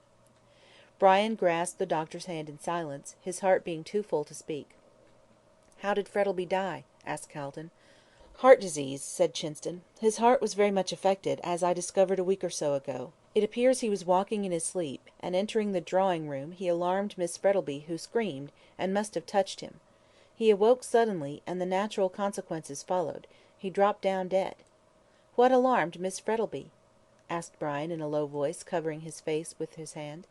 A: Brian grasped the doctor's hand in silence, his heart being too full to speak. "How did Frettleby die?" asked Calton. "Heart disease," said Chinston. "His heart was very much affected, as I discovered a week or so ago. It appears he was walking in his sleep, and entering the drawing-room he alarmed Miss Frettleby, who screamed, and must have touched him. He awoke suddenly, and the natural consequences followed. He dropped down dead." "What alarmed Miss Frettleby?" asked Brian in a low voice, covering his face with his hand.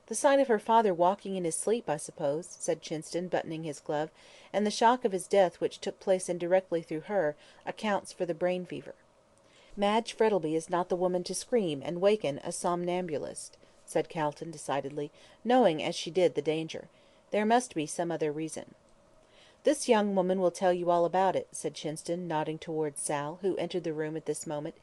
A: "The sight of her father walking in his sleep, I suppose," said Chinston, buttoning his glove, "and the shock of his death, which took place indirectly through her, accounts for the brain fever." "Madge Frettleby is not the woman to scream and waken a somnambulist," said Calton, decidedly, knowing as she did the danger. "There must be some other reason." "This young woman will tell you all about it," said Chinston, nodding towards Sal, who entered the room at this moment.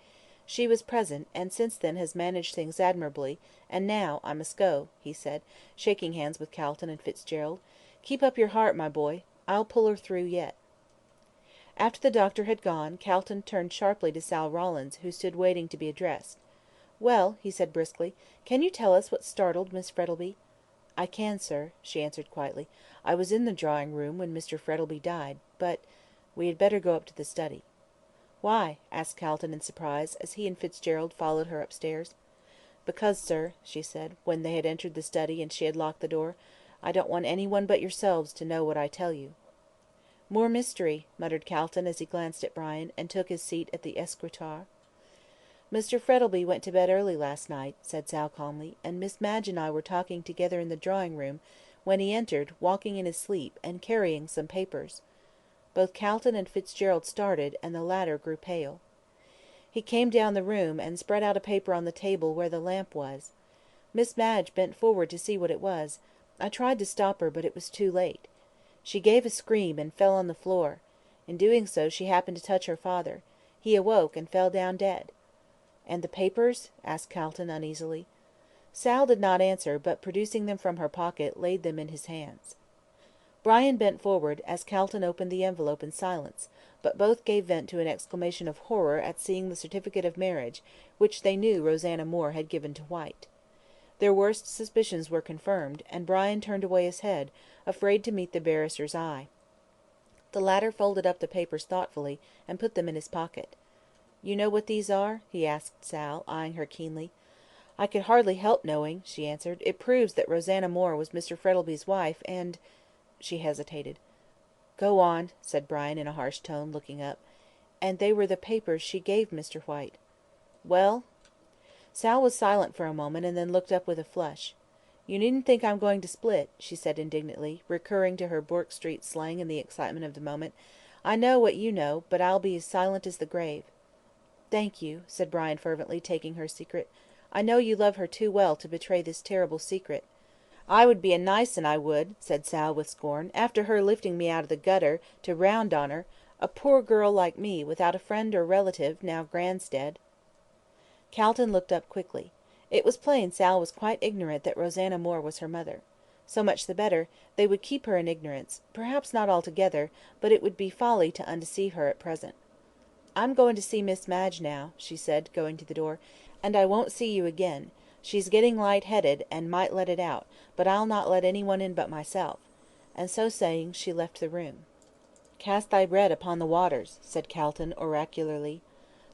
A: "She was present, and since then has managed things admirably, and now I must go," he said, shaking hands with Calton and Fitzgerald. "Keep up your heart, my boy. I'll pull her through yet." After the doctor had gone, Calton turned sharply to Sal Rawlins, who stood waiting to be addressed. "Well," he said briskly, "can you tell us what startled Miss Frettleby?" "I can, sir," she answered quietly. "I was in the drawing-room when Mr. Frettleby died, but we had better go up to the study." "Why?" asked Calton in surprise, as he and Fitzgerald followed her upstairs. "Because, sir," she said, when they had entered the study and she had locked the door, "I don't want any one but yourselves to know what I tell you." "More mystery," muttered Calton as he glanced at Brian, and took his seat at the escritoire. "Mr. Frettleby went to bed early last night," said Sal calmly, "and Miss Madge and I were talking together in the drawing-room, when he entered, walking in his sleep, and carrying some papers." Both Calton and Fitzgerald started, and the latter grew pale. "He came down the room, and spread out a paper on the table where the lamp was. Miss Madge bent forward to see what it was. I tried to stop her, but it was too late. She gave a scream, and fell on the floor. In doing so she happened to touch her father. He awoke, and fell down dead." "And the papers?" asked Calton, uneasily. Sal did not answer, but, producing them from her pocket, laid them in his hands. Brian bent forward, as Calton opened the envelope in silence, but both gave vent to an exclamation of horror at seeing the certificate of marriage, which they knew Rosanna Moore had given to White. Their worst suspicions were confirmed, and Brian turned away his head, afraid to meet the barrister's eye. The latter folded up the papers thoughtfully, and put them in his pocket. "You know what these are?" he asked Sal, eyeing her keenly. "I could hardly help knowing," she answered. "It proves that Rosanna Moore was Mr. Frettleby's wife, and—" She hesitated. "Go on," said Brian, in a harsh tone, looking up. "And they were the papers she gave Mr. White." "Well?" Sal was silent for a moment, and then looked up with a flush. "You needn't think I'm going to split," she said indignantly, recurring to her Bourke Street slang in the excitement of the moment. "I know what you know, but I'll be as silent as the grave." "Thank you," said Brian fervently, taking her secret. "I know you love her too well to betray this terrible secret." "I would be a nice 'un, I would," said Sal, with scorn, "after her lifting me out of the gutter, to round on her, a poor girl like me, without a friend or relative, now Gran's dead." Calton looked up quickly. It was plain Sal was quite ignorant that Rosanna Moore was her mother. So much the better, they would keep her in ignorance, perhaps not altogether, but it would be folly to undeceive her at present. "I'm going to see Miss Madge now," she said, going to the door, "and I won't see you again. She's getting light-headed, and might let it out, but I'll not let any one in but myself." And so saying, she left the room. "Cast thy bread upon the waters," said Calton, oracularly.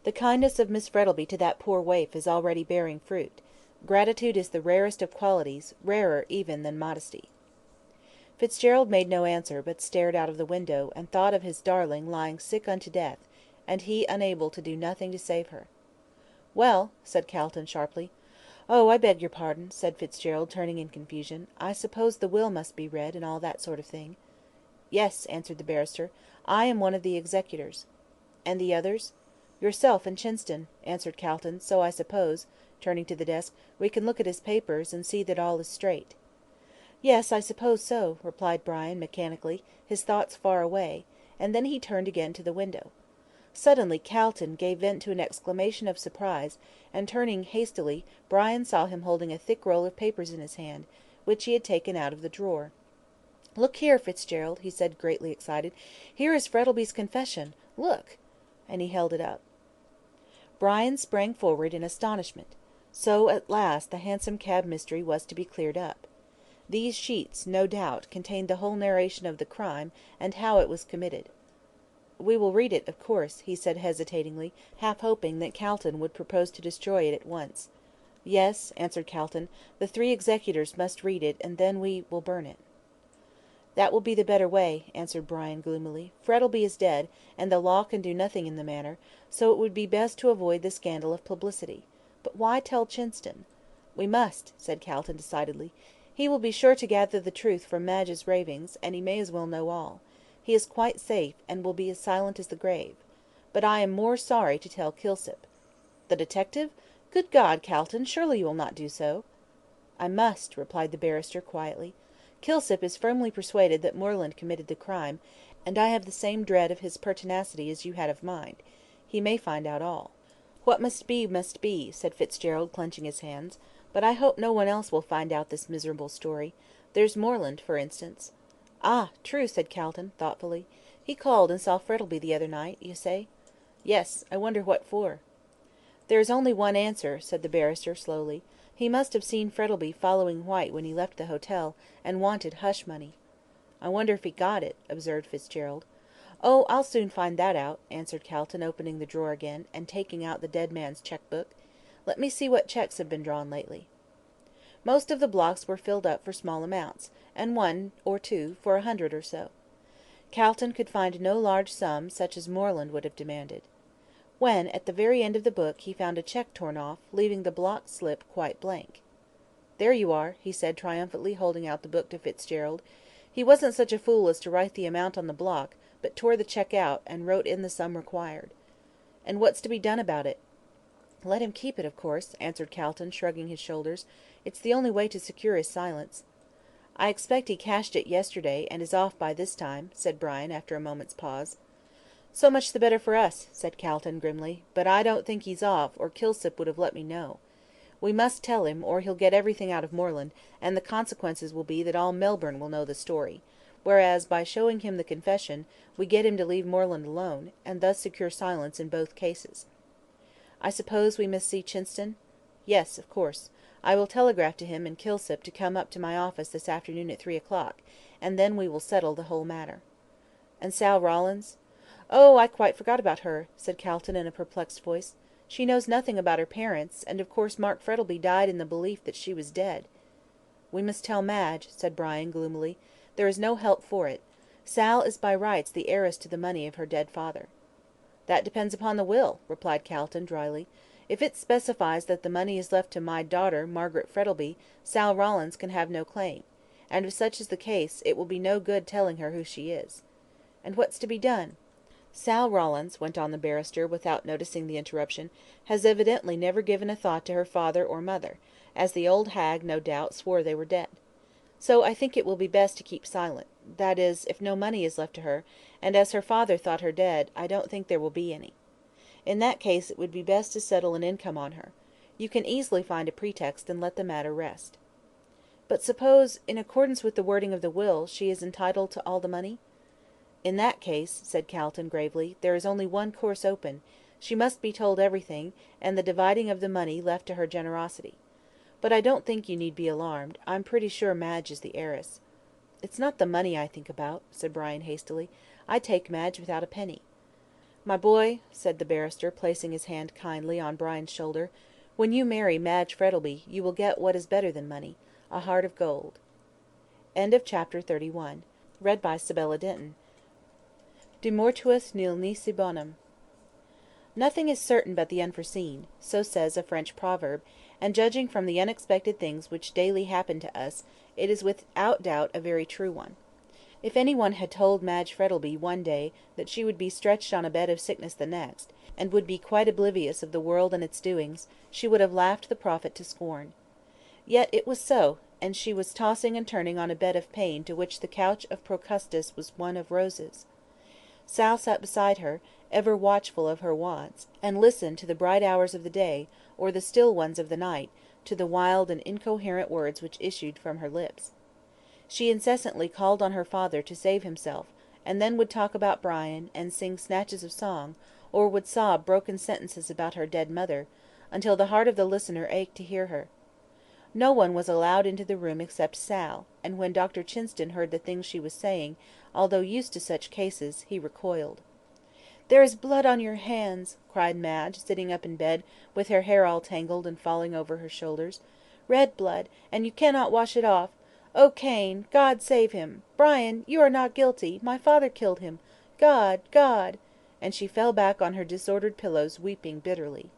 A: "The kindness of Miss Frettleby to that poor waif is already bearing fruit. Gratitude is the rarest of qualities, rarer even than modesty." Fitzgerald made no answer, but stared out of the window, and thought of his darling lying sick unto death, and he unable to do nothing to save her. "Well," said Calton, sharply. "Oh, I beg your pardon," said Fitzgerald, turning in confusion. "I suppose the will must be read, and all that sort of thing." "Yes," answered the barrister. "I am one of the executors." "And the others?" "Yourself and Chinston," answered Calton. "So I suppose," turning to the desk, "we can look at his papers, and see that all is straight." "Yes, I suppose so," replied Brian, mechanically, his thoughts far away, and then he turned again to the window. Suddenly Calton gave vent to an exclamation of surprise, and turning hastily, Brian saw him holding a thick roll of papers in his hand, which he had taken out of the drawer. "Look here, Fitzgerald," he said, greatly excited. "Here is Frettleby's confession. Look!" And he held it up. Brian sprang forward in astonishment. So, at last, the Hansom Cab mystery was to be cleared up. These sheets, no doubt, contained the whole narration of the crime, and how it was committed. "We will read it, of course," he said hesitatingly, half hoping that Calton would propose to destroy it at once. "Yes," answered Calton, "the 3 executors must read it, and then we will burn it." "That will be the better way," answered Brian, gloomily. "Frettleby is dead, and the law can do nothing in the matter, so it would be best to avoid the scandal of publicity. But why tell Chinston?" "We must," said Calton, decidedly. "He will be sure to gather the truth from Madge's ravings, and he may as well know all. He is quite safe, and will be as silent as the grave. But I am more sorry to tell Kilsip." "The detective? Good God, Calton, surely you will not do so?" "I must," replied the barrister, quietly. "Kilsip is firmly persuaded that Moreland committed the crime, and I have the same dread of his pertinacity as you had of mine. He may find out all." "What must be," said Fitzgerald, clenching his hands. "But I hope no one else will find out this miserable story. There's Moreland, for instance." "Ah, true," said Calton, thoughtfully. "He called and saw Frettleby the other night, you say?" "Yes. I wonder what for?" "There is only one answer," said the barrister, slowly. "He must have seen Frettleby following White when he left the hotel, and wanted hush money." "I wonder if he got it," observed Fitzgerald. "Oh, I'll soon find that out," answered Calton, opening the drawer again, and taking out the dead man's cheque book. "Let me see what cheques have been drawn lately." Most of the blocks were filled up for small amounts, and 1 or 2 for 100 or so. Calton could find no large sum such as Moreland would have demanded. When, at the very end of the book, he found a cheque torn off, leaving the block slip quite blank. "There you are," he said, triumphantly, holding out the book to Fitzgerald. "He wasn't such a fool as to write the amount on the block, but tore the cheque out, and wrote in the sum required." "And what's to be done about it?" "Let him keep it, of course," answered Calton, shrugging his shoulders. "It's the only way to secure his silence." "I expect he cashed it yesterday, and is off by this time," said Brian, after a moment's pause. "So much the better for us," said Calton, grimly. "But I don't think he's off, or Kilsip would have let me know. We must tell him, or he'll get everything out of Moreland, and the consequences will be that all Melbourne will know the story; whereas, by showing him the confession, we get him to leave Moreland alone, and thus secure silence in both cases." "I suppose we must see Chinston?" "Yes, of course. I will telegraph to him and Kilsip to come up to my office this afternoon at 3 o'clock, and then we will settle the whole matter." "And Sal Rawlins?" "Oh, I quite forgot about her," said Calton, in a perplexed voice. "She knows nothing about her parents, and of course Mark Frettleby died in the belief that she was dead." "We must tell Madge," said Brian, gloomily. "There is no help for it. Sal is by rights the heiress to the money of her dead father." "That depends upon the will," replied Calton, dryly. "If it specifies that the money is left to my daughter Margaret Frettleby, Sal Rawlins can have no claim; and if such is the case, it will be no good telling her who she is." "And what's to be done?" "Sal Rawlins," went on the barrister, without noticing the interruption, "has evidently never given a thought to her father or mother, as the old hag, no doubt, swore they were dead. So I think it will be best to keep silent; that is, if no money is left to her, and as her father thought her dead, I don't think there will be any. In that case it would be best to settle an income on her. You can easily find a pretext, and let the matter rest." "But suppose, in accordance with the wording of the will, she is entitled to all the money?" "In that case," said Calton, gravely, "there is only one course open: she must be told everything, and the dividing of the money left to her generosity. But I don't think you need be alarmed. I'm pretty sure Madge is the heiress." "It's not the money I think about," said Brian, hastily. "I take Madge without a penny." "My boy," said the barrister, placing his hand kindly on Brian's shoulder, "when you marry Madge Frettleby, you will get what is better than money, a heart of gold." Chapter 31. Read by Sibella Denton. De mortuis nil nisi bonum. Nothing is certain but the unforeseen, so says a French proverb, and judging from the unexpected things which daily happen to us, it is without doubt a very true one. If any one had told Madge Frettleby one day that she would be stretched on a bed of sickness the next, and would be quite oblivious of the world and its doings, she would have laughed the prophet to scorn. Yet it was so, and she was tossing and turning on a bed of pain to which the couch of Procustus was one of roses. Sal sat beside her, ever watchful of her wants, and listened to the bright hours of the day, or the still ones of the night, to the wild and incoherent words which issued from her lips. She incessantly called on her father to save himself, and then would talk about Brian, and sing snatches of song, or would sob broken sentences about her dead mother, until the heart of the listener ached to hear her. No one was allowed into the room except Sal, and when Dr. Chinston heard the things she was saying, although used to such cases, he recoiled. "There is blood on your hands," cried Madge, sitting up in bed, with her hair all tangled and falling over her shoulders. "Red blood, and you cannot wash it off. Oh, Cain, God save him! Brian, you are not guilty. My father killed him. God, God!" And she fell back on her disordered pillows, weeping bitterly.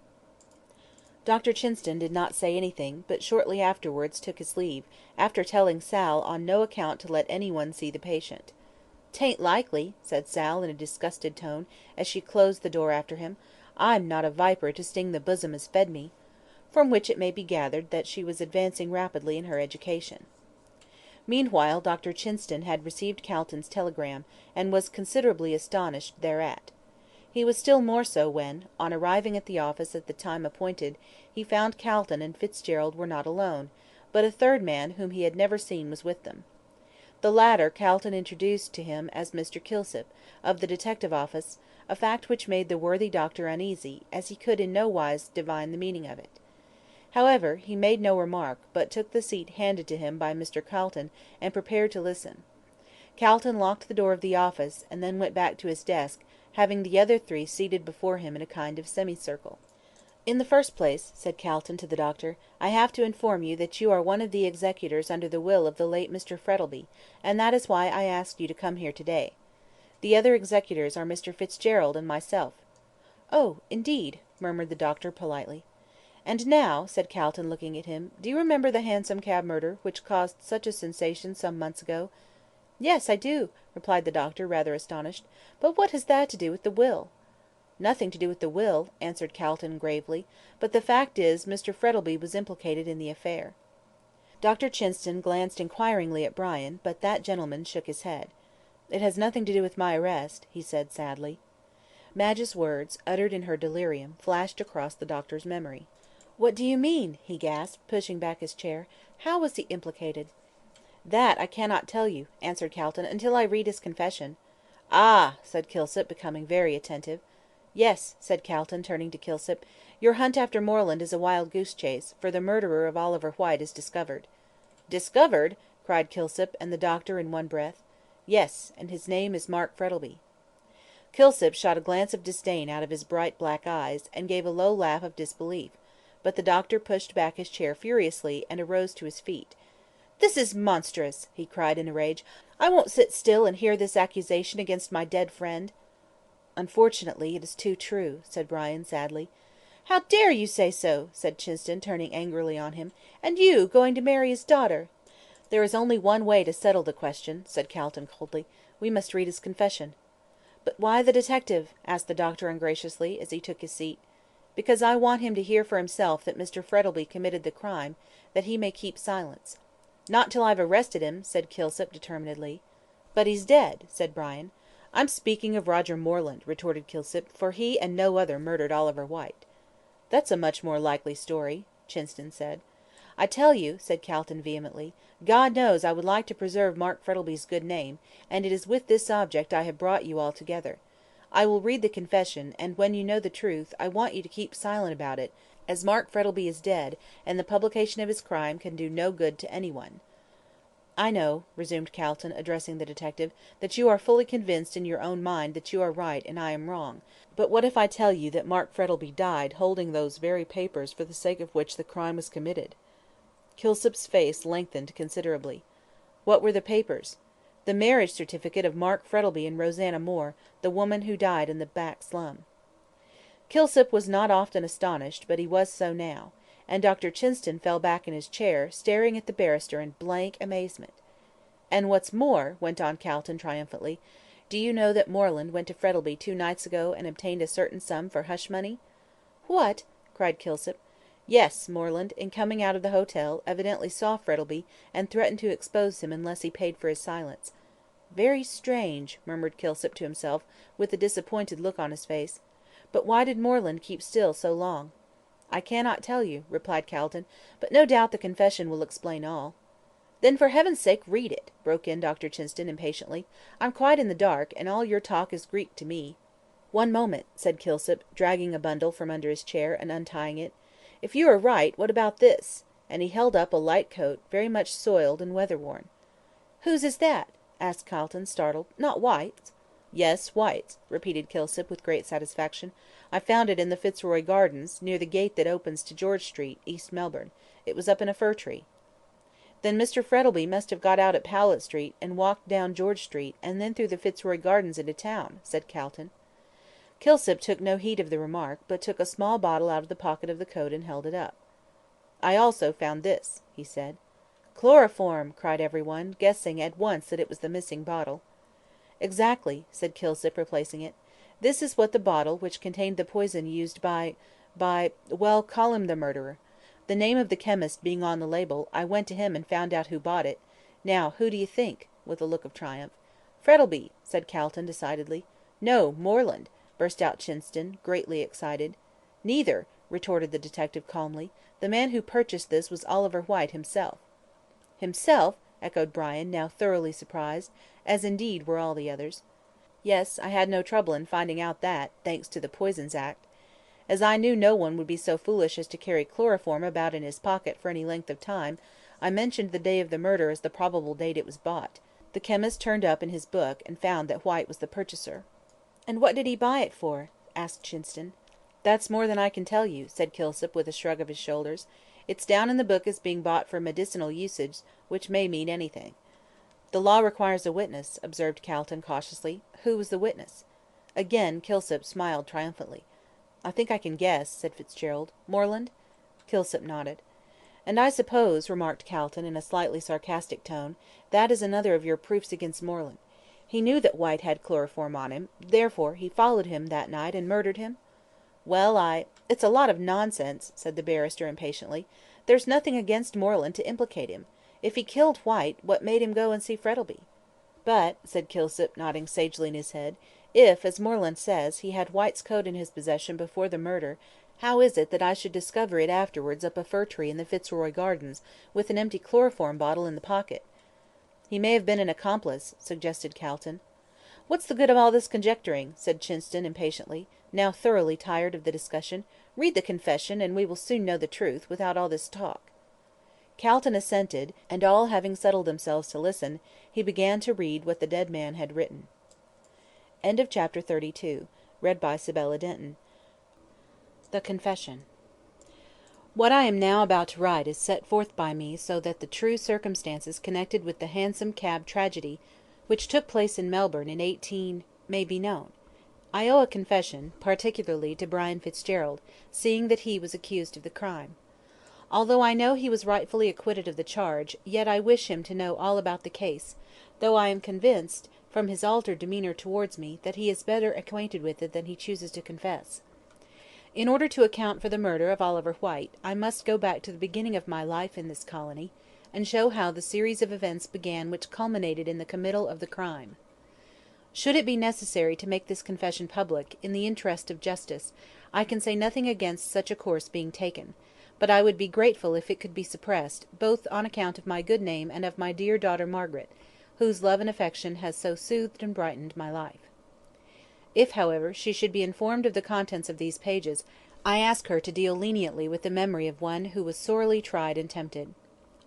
A: Dr. Chinston did not say anything, but shortly afterwards took his leave, after telling Sal on no account to let any one see the patient. "'Tain't likely," said Sal, in a disgusted tone, as she closed the door after him. "I'm not a viper to sting the bosom as fed me." From which it may be gathered that she was advancing rapidly in her education. Meanwhile Dr. Chinston had received Calton's telegram, and was considerably astonished thereat. He was still more so when, on arriving at the office at the time appointed, he found Calton and Fitzgerald were not alone, but a third man whom he had never seen was with them. The latter Calton introduced to him as Mr. Kilsip, of the detective office, a fact which made the worthy doctor uneasy, as he could in no wise divine the meaning of it. However, he made no remark, but took the seat handed to him by Mr. Calton, and prepared to listen. Calton locked the door of the office, and then went back to his desk, having the other three seated before him in a kind of semicircle. "In the first place," said Calton to the doctor, "I have to inform you that you are one of the executors under the will of the late Mr. Frettleby, and that is why I asked you to come here to-day. The other executors are Mr. Fitzgerald and myself." "Oh, indeed," murmured the doctor, politely. "And now," said Calton, looking at him, "do you remember the Hansom Cab murder, which caused such a sensation some months ago?" "Yes, I do," replied the doctor, rather astonished. "But what has that to do with the will?" "Nothing to do with the will," answered Calton, gravely; "but the fact is, Mr. Frettleby was implicated in the affair." Dr. Chinston glanced inquiringly at Brian, but that gentleman shook his head. "It has nothing to do with my arrest," he said, sadly. Madge's words, uttered in her delirium, flashed across the doctor's memory. "What do you mean?" he gasped, pushing back his chair. "How was he implicated?" "That I cannot tell you," answered Calton, "until I read his confession." "Ah!" said Kilsip, becoming very attentive. "Yes," said Calton, turning to Kilsip, "your hunt after Moreland is a wild goose chase, for the murderer of Oliver Whyte is discovered." "Discovered!" cried Kilsip and the doctor in one breath. "Yes, and his name is Mark Frettleby." Kilsip shot a glance of disdain out of his bright black eyes, and gave a low laugh of disbelief, but the doctor pushed back his chair furiously, and arose to his feet. "This is monstrous!" he cried in a rage. "I won't sit still and hear this accusation against my dead friend." "Unfortunately, it is too true," said Brian, sadly. "How dare you say so?" said Chinston, turning angrily on him. "And you going to marry his daughter?" "There is only one way to settle the question," said Calton, coldly. "We must read his confession." "But why the detective?" asked the doctor, ungraciously, as he took his seat. "Because I want him to hear for himself that Mr. Frettleby committed the crime, that he may keep silence." "Not till I've arrested him," said Kilsip, determinedly. "But he's dead," said Brian. "I'm speaking of Roger Moreland," retorted Kilsip, "for he and no other murdered Oliver Whyte." "That's a much more likely story," Chinston said. "I tell you," said Calton, vehemently, "God knows I would like to preserve Mark Frettleby's good name, and it is with this object I have brought you all together. I will read the confession, and when you know the truth, I want you to keep silent about it, as Mark Frettleby is dead, and the publication of his crime can do no good to any one." "I know," resumed Calton, addressing the detective, "that you are fully convinced in your own mind that you are right and I am wrong, but what if I tell you that Mark Frettleby died holding those very papers for the sake of which the crime was committed?" Kilsip's face lengthened considerably. "What were the papers?" "The marriage certificate of Mark Frettleby and Rosanna Moore, the woman who died in the back slum." Kilsip was not often astonished, but he was so now, and Dr. Chinston fell back in his chair, staring at the barrister in blank amazement. "And what's more," went on Calton, triumphantly, "do you know that Moreland went to Frettleby 2 nights ago and obtained a certain sum for hush money?" "What!" cried Kilsip. "Yes, Moreland, in coming out of the hotel, evidently saw Frettleby, and threatened to expose him unless he paid for his silence." "Very strange," murmured Kilsip to himself, with a disappointed look on his face. "But why did Moreland keep still so long?" "I cannot tell you," replied Calton, "but no doubt the confession will explain all." "Then for heaven's sake read it," broke in Dr. Chinston, impatiently. "I'm quite in the dark, and all your talk is Greek to me." "One moment," said Kilsip, dragging a bundle from under his chair, and untying it. "If you are right, what about this?" and he held up a light coat, very much soiled and weather-worn. "Whose is that?" asked Calton, startled. "Not Whyte's?" "Yes, Whyte's," repeated Kilsip, with great satisfaction. "I found it in the Fitzroy Gardens, near the gate that opens to George Street, East Melbourne. It was up in a fir tree." "Then Mr. Frettleby must have got out at Powlett Street, and walked down George Street, and then through the Fitzroy Gardens into town," said Calton. Kilsip took no heed of the remark, but took a small bottle out of the pocket of the coat and held it up. "I also found this," he said. "Chloroform!" cried everyone, guessing at once that it was the missing bottle. "Exactly," said Kilsip, replacing it. "This is what the bottle which contained the poison used well, call him the murderer. The name of the chemist being on the label, I went to him and found out who bought it. Now, who do you think?" with a look of triumph. "Frettleby," said Calton, decidedly. "No, Moreland," burst out Chinston, greatly excited. "Neither," retorted the detective, calmly. "The man who purchased this was Oliver Whyte himself." "Himself?" echoed Brian, now thoroughly surprised, as indeed were all the others. "Yes, I had no trouble in finding out that, thanks to the Poisons Act. As I knew no one would be so foolish as to carry chloroform about in his pocket for any length of time, I mentioned the day of the murder as the probable date it was bought. The chemist turned up in his book, and found that Whyte was the purchaser." "And what did he buy it for?" asked Chinston. "That's more than I can tell you," said Kilsip, with a shrug of his shoulders. "It's down in the book as being bought for medicinal usage, which may mean anything." "The law requires a witness," observed Calton, cautiously. "Who was the witness?" Again Kilsip smiled triumphantly. "I think I can guess," said Fitzgerald. "Moreland?" Kilsip nodded. "And I suppose," remarked Calton, in a slightly sarcastic tone, "that is another of your proofs against Moreland. He knew that Whyte had chloroform on him, therefore he followed him that night and murdered him?" "Well, It's a lot of nonsense," said the barrister, impatiently. "There's nothing against Moreland to implicate him. If he killed Whyte, what made him go and see Frettleby?" "But," said Kilsip, nodding sagely in his head, If, as Moreland says, he had Whyte's coat in his possession before the murder, how is it that I should discover it afterwards up a fir tree in the Fitzroy Gardens, with an empty chloroform bottle in the pocket?" "He may have been an accomplice," suggested Calton. "What's the good of all this conjecturing?" said Chinston, impatiently, now thoroughly tired of the discussion. "Read the confession, and we will soon know the truth, without all this talk." Calton assented, and all having settled themselves to listen, he began to read what the dead man had written. Chapter 32. Sibella Denton. The Confession. What I am now about to write is set forth by me so that the true circumstances connected with the Hansom Cab tragedy, which took place in Melbourne in 18 may be known. I owe a confession, particularly to Brian Fitzgerald, seeing that he was accused of the crime. Although I know he was rightfully acquitted of the charge, yet I wish him to know all about the case, though I am convinced, from his altered demeanour towards me, that he is better acquainted with it than he chooses to confess. In order to account for the murder of Oliver Whyte, I must go back to the beginning of my life in this colony, and show how the series of events began which culminated in the committal of the crime. Should it be necessary to make this confession public, in the interest of justice, I can say nothing against such a course being taken, but I would be grateful if it could be suppressed, both on account of my good name and of my dear daughter Margaret, whose love and affection has so soothed and brightened my life. If, however, she should be informed of the contents of these pages, I ask her to deal leniently with the memory of one who was sorely tried and tempted.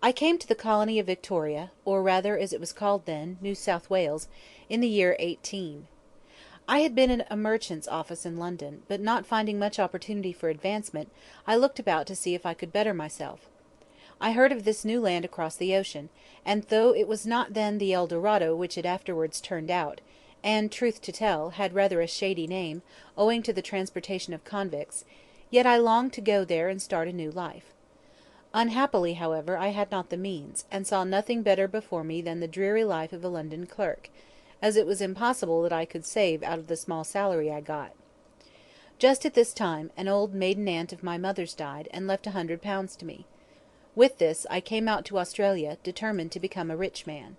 A: I came to the colony of Victoria, or rather, as it was called then, New South Wales, in the year 18. I had been in a merchant's office in London, but not finding much opportunity for advancement, I looked about to see if I could better myself. I heard of this new land across the ocean, and though it was not then the El Dorado which it afterwards turned out, and, truth to tell, had rather a shady name, owing to the transportation of convicts, yet I longed to go there and start a new life. Unhappily, however, I had not the means, and saw nothing better before me than the dreary life of a London clerk, as it was impossible that I could save out of the small salary I got. Just at this time, an old maiden aunt of my mother's died, and left £100 to me. With this, I came out to Australia, determined to become a rich man.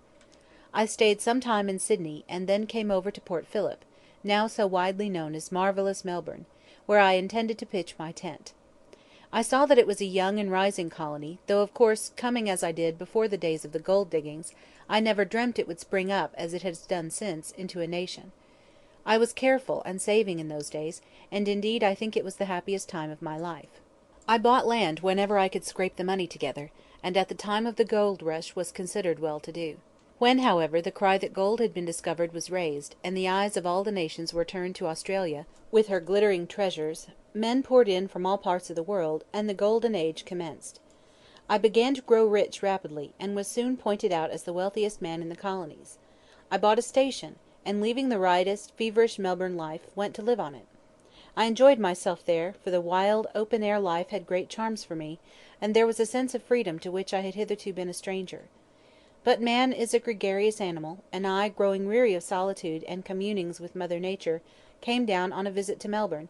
A: I stayed some time in Sydney, and then came over to Port Phillip, now so widely known as marvellous Melbourne, where I intended to pitch my tent. I saw that it was a young and rising colony, though of course, coming as I did before the days of the gold diggings, I never dreamt it would spring up, as it has done since, into a nation. I was careful and saving in those days, and indeed I think it was the happiest time of my life. I bought land whenever I could scrape the money together, and at the time of the gold rush was considered well to do. When, however, the cry that gold had been discovered was raised, and the eyes of all the nations were turned to Australia, with her glittering treasures, men poured in from all parts of the world, and the golden age commenced. I began to grow rich rapidly, and was soon pointed out as the wealthiest man in the colonies. I bought a station, and leaving the riotous, feverish Melbourne life, went to live on it. I enjoyed myself there, for the wild, open-air life had great charms for me, and there was a sense of freedom to which I had hitherto been a stranger. But man is a gregarious animal, and I, growing weary of solitude and communings with Mother Nature, came down on a visit to Melbourne,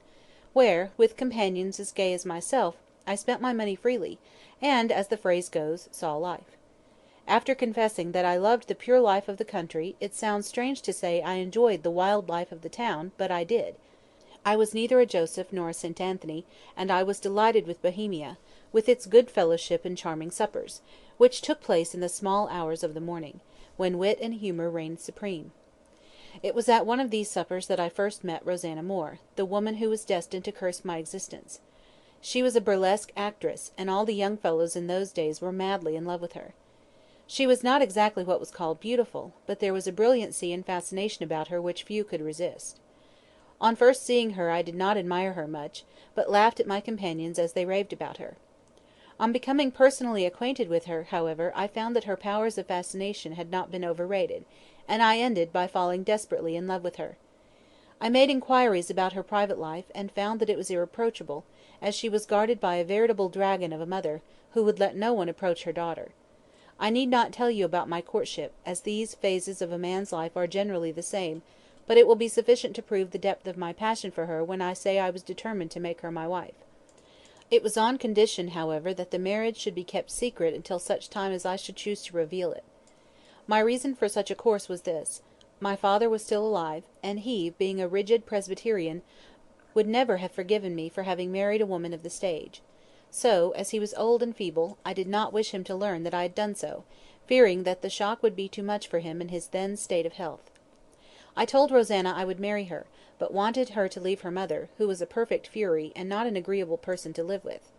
A: where, with companions as gay as myself, I spent my money freely, and, as the phrase goes, saw life. After confessing that I loved the pure life of the country, it sounds strange to say I enjoyed the wild life of the town, but I did. I was neither a Joseph nor a St. Anthony, and I was delighted with Bohemia, with its good fellowship and charming suppers, which took place in the small hours of the morning, when wit and humour reigned supreme. It was at one of these suppers that I first met Rosanna Moore, the woman who was destined to curse my existence. She was a burlesque actress, and all the young fellows in those days were madly in love with her. She was not exactly what was called beautiful, but there was a brilliancy and fascination about her which few could resist. On first seeing her I did not admire her much, but laughed at my companions as they raved about her. On becoming personally acquainted with her, however, I found that her powers of fascination had not been overrated, and I ended by falling desperately in love with her. I made inquiries about her private life, and found that it was irreproachable, as she was guarded by a veritable dragon of a mother, who would let no one approach her daughter. I need not tell you about my courtship, as these phases of a man's life are generally the same, but it will be sufficient to prove the depth of my passion for her when I say I was determined to make her my wife. It was on condition, however, that the marriage should be kept secret until such time as I should choose to reveal it. My reason for such a course was this. My father was still alive, and he, being a rigid Presbyterian, would never have forgiven me for having married a woman of the stage. So, as he was old and feeble, I did not wish him to learn that I had done so, fearing that the shock would be too much for him in his then state of health. I told Rosanna I would marry her, but wanted her to leave her mother, who was a perfect fury and not an agreeable person to live with.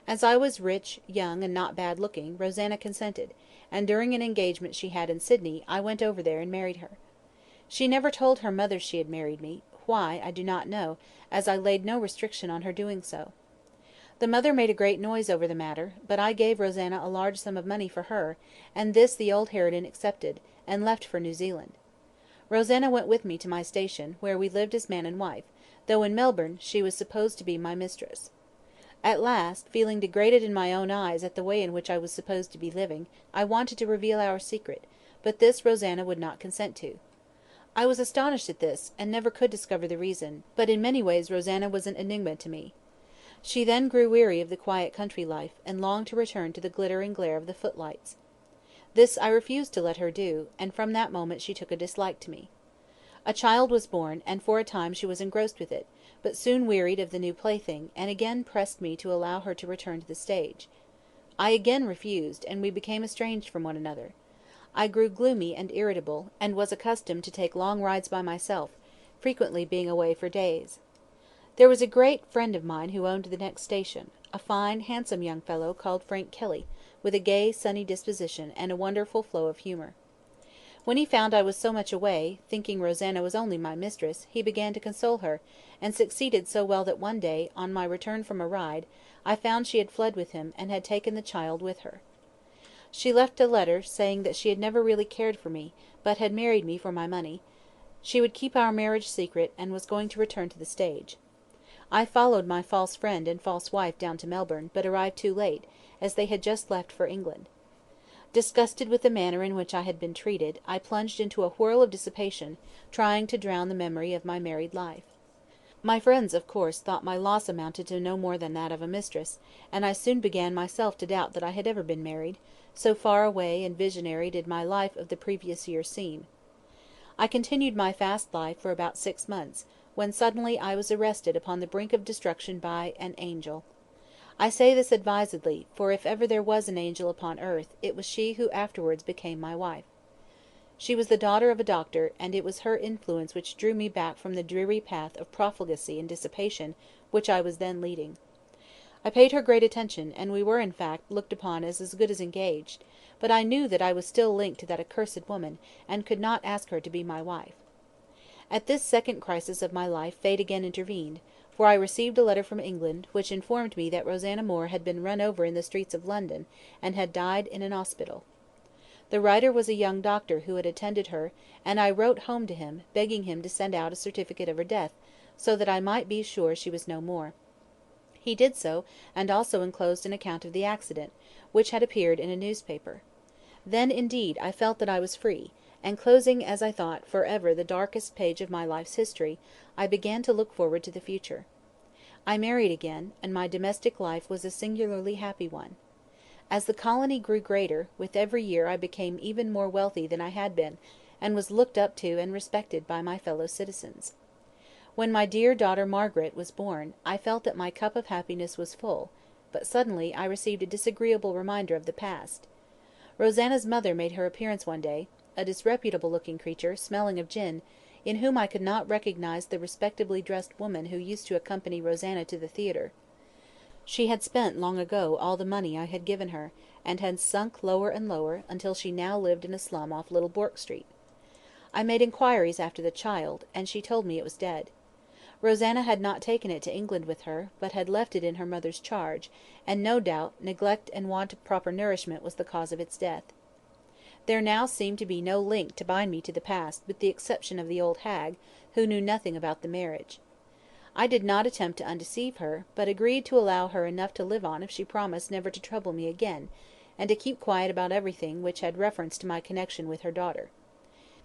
A: As I was rich, young, and not bad looking, Rosanna consented, and during an engagement she had in Sydney, I went over there and married her. She never told her mother she had married me, why I do not know, as I laid no restriction on her doing so. The mother made a great noise over the matter, but I gave Rosanna a large sum of money for her, and this the old harridan accepted, and left for New Zealand. Rosanna went with me to my station, where we lived as man and wife, though in Melbourne she was supposed to be my mistress. At last, feeling degraded in my own eyes at the way in which I was supposed to be living, I wanted to reveal our secret, but this Rosanna would not consent to. I was astonished at this, and never could discover the reason, but in many ways Rosanna was an enigma to me. She then grew weary of the quiet country life, and longed to return to the glitter and glare of the footlights. This I refused to let her do, and from that moment she took a dislike to me. A child was born, and for a time she was engrossed with it, but soon wearied of the new plaything, and again pressed me to allow her to return to the stage. I again refused, and we became estranged from one another. I grew gloomy and irritable, and was accustomed to take long rides by myself, frequently being away for days. There was a great friend of mine who owned the next station, a fine, handsome young fellow called Frank Kelly, with a gay, sunny disposition, and a wonderful flow of humour. When he found I was so much away, thinking Rosanna was only my mistress, he began to console her, and succeeded so well that one day, on my return from a ride, I found she had fled with him, and had taken the child with her. She left a letter saying that she had never really cared for me, but had married me for my money. She would keep our marriage secret, and was going to return to the stage. I followed my false friend and false wife down to Melbourne, but arrived too late, as they had just left for England. Disgusted with the manner in which I had been treated, I plunged into a whirl of dissipation, trying to drown the memory of my married life. My friends, of course, thought my loss amounted to no more than that of a mistress, and I soon began myself to doubt that I had ever been married, so far away and visionary did my life of the previous year seem. I continued my fast life for about 6 months, when suddenly I was arrested upon the brink of destruction by an angel. I say this advisedly, for if ever there was an angel upon earth, it was she who afterwards became my wife. She was the daughter of a doctor, and it was her influence which drew me back from the dreary path of profligacy and dissipation which I was then leading. I paid her great attention, and we were, in fact, looked upon as good as engaged, but I knew that I was still linked to that accursed woman, and could not ask her to be my wife. At this second crisis of my life fate again intervened, for I received a letter from England, which informed me that Rosanna Moore had been run over in the streets of London, and had died in an hospital. The writer was a young doctor who had attended her, and I wrote home to him, begging him to send out a certificate of her death, so that I might be sure she was no more. He did so, and also enclosed an account of the accident, which had appeared in a newspaper. Then, indeed, I felt that I was free, and closing, as I thought, for ever the darkest page of my life's history, I began to look forward to the future. I married again, and my domestic life was a singularly happy one. As the colony grew greater, with every year I became even more wealthy than I had been, and was looked up to and respected by my fellow citizens. When my dear daughter Margaret was born, I felt that my cup of happiness was full, but suddenly I received a disagreeable reminder of the past. Rosanna's mother made her appearance one day, a disreputable-looking creature, smelling of gin, in whom I could not recognise the respectably dressed woman who used to accompany Rosanna to the theatre. She had spent long ago all the money I had given her, and had sunk lower and lower, until she now lived in a slum off Little Bourke Street. I made inquiries after the child, and she told me it was dead. Rosanna had not taken it to England with her, but had left it in her mother's charge, and no doubt neglect and want of proper nourishment was the cause of its death. There now seemed to be no link to bind me to the past, with the exception of the old hag, who knew nothing about the marriage. I did not attempt to undeceive her, but agreed to allow her enough to live on if she promised never to trouble me again, and to keep quiet about everything which had reference to my connection with her daughter.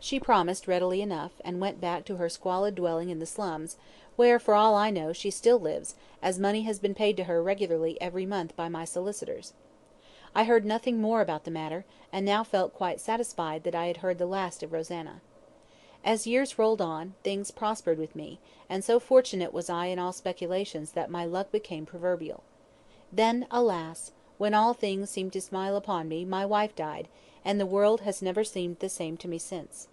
A: She promised readily enough, and went back to her squalid dwelling in the slums, where, for all I know, she still lives, as money has been paid to her regularly every month by my solicitors. I heard nothing more about the matter, and now felt quite satisfied that I had heard the last of Rosanna. As years rolled on, things prospered with me, and so fortunate was I in all speculations that my luck became proverbial. Then, alas! when all things seemed to smile upon me, my wife died, and the world has never seemed the same to me since.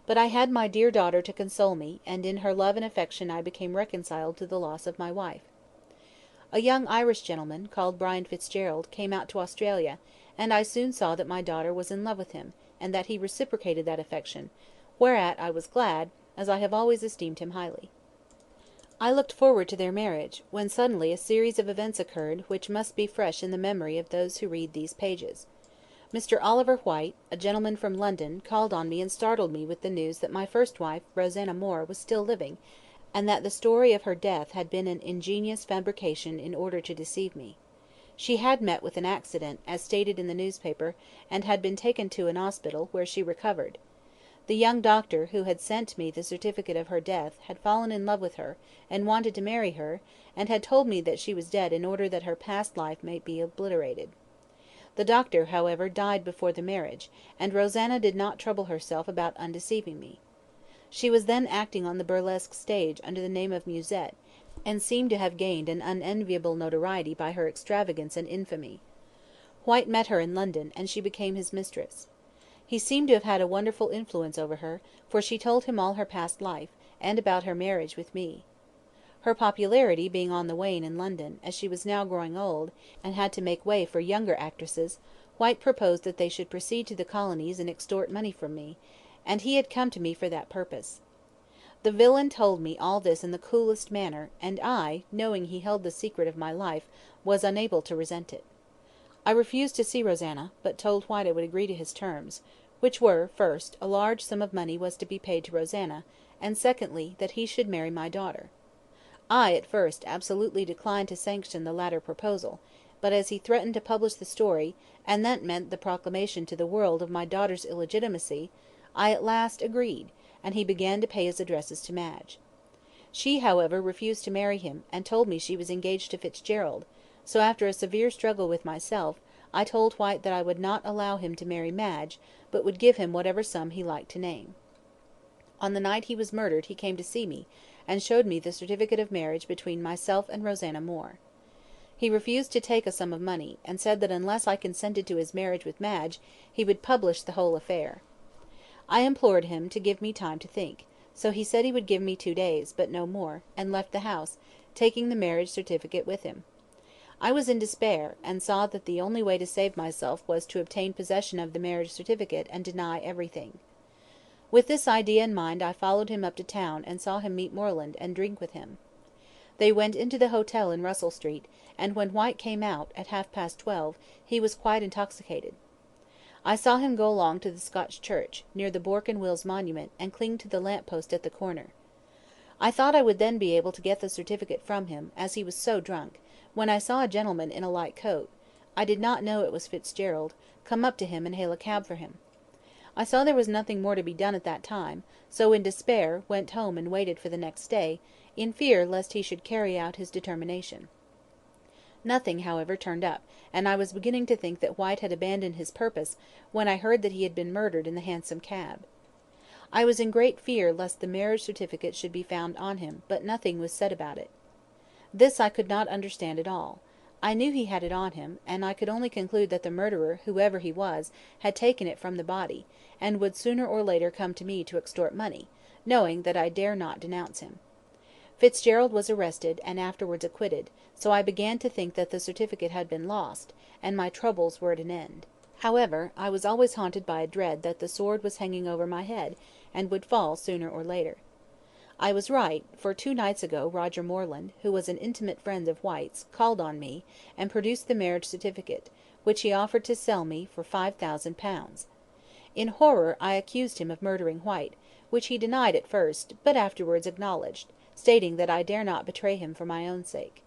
A: But I had my dear daughter to console me, and in her love and affection I became reconciled to the loss of my wife. A young Irish gentleman, called Brian Fitzgerald, came out to Australia, and I soon saw that my daughter was in love with him, and that he reciprocated that affection, whereat I was glad, as I have always esteemed him highly. I looked forward to their marriage, when suddenly a series of events occurred which must be fresh in the memory of those who read these pages. Mr. Oliver Whyte, a gentleman from London, called on me and startled me with the news that my first wife, Rosanna Moore, was still living, and that the story of her death had been an ingenious fabrication in order to deceive me. She had met with an accident, as stated in the newspaper, and had been taken to an hospital, where she recovered. The young doctor who had sent me the certificate of her death had fallen in love with her, and wanted to marry her, and had told me that she was dead in order that her past life might be obliterated. The doctor, however, died before the marriage, and Rosanna did not trouble herself about undeceiving me. She was then acting on the burlesque stage under the name of Musette, and seemed to have gained an unenviable notoriety by her extravagance and infamy. Whyte met her in London, and she became his mistress. He seemed to have had a wonderful influence over her, for she told him all her past life, and about her marriage with me. Her popularity being on the wane in London, as she was now growing old, and had to make way for younger actresses, Whyte proposed that they should proceed to the colonies and extort money from me, and he had come to me for that purpose. The villain told me all this in the coolest manner, and I, knowing he held the secret of my life, was unable to resent it. I refused to see Rosanna, but told Whyte I would agree to his terms, which were, first, a large sum of money was to be paid to Rosanna, and secondly, that he should marry my daughter. I, at first, absolutely declined to sanction the latter proposal, but as he threatened to publish the story, and that meant the proclamation to the world of my daughter's illegitimacy, I at last agreed, and he began to pay his addresses to Madge. She, however, refused to marry him, and told me she was engaged to Fitzgerald, so after a severe struggle with myself, I told Whyte that I would not allow him to marry Madge, but would give him whatever sum he liked to name. On the night he was murdered he came to see me, and showed me the certificate of marriage between myself and Rosanna Moore. He refused to take a sum of money, and said that unless I consented to his marriage with Madge, he would publish the whole affair. I implored him to give me time to think, so he said he would give me 2 days, but no more, and left the house, taking the marriage certificate with him. I was in despair, and saw that the only way to save myself was to obtain possession of the marriage certificate and deny everything. With this idea in mind I followed him up to town and saw him meet Moreland, and drink with him. They went into the hotel in Russell Street, and when Whyte came out, at 12:30, he was quite intoxicated. I saw him go along to the Scotch Church, near the Bourke and Wills monument, and cling to the lamp post at the corner. I thought I would then be able to get the certificate from him, as he was so drunk, when I saw a gentleman in a light coat, I did not know it was Fitzgerald, come up to him and hail a cab for him. I saw there was nothing more to be done at that time, so in despair went home and waited for the next day, in fear lest he should carry out his determination. Nothing, however, turned up, and I was beginning to think that Whyte had abandoned his purpose, when I heard that he had been murdered in the Hansom Cab. I was in great fear lest the marriage certificate should be found on him, but nothing was said about it. This I could not understand at all. I knew he had it on him, and I could only conclude that the murderer, whoever he was, had taken it from the body, and would sooner or later come to me to extort money, knowing that I dare not denounce him. Fitzgerald was arrested, and afterwards acquitted, so I began to think that the certificate had been lost, and my troubles were at an end. However, I was always haunted by a dread that the sword was hanging over my head, and would fall sooner or later. I was right, for 2 nights ago Roger Moreland, who was an intimate friend of Whyte's, called on me, and produced the marriage certificate, which he offered to sell me for £5,000. In horror I accused him of murdering Whyte, which he denied at first, but afterwards acknowledged, stating that I dare not betray him for my own sake.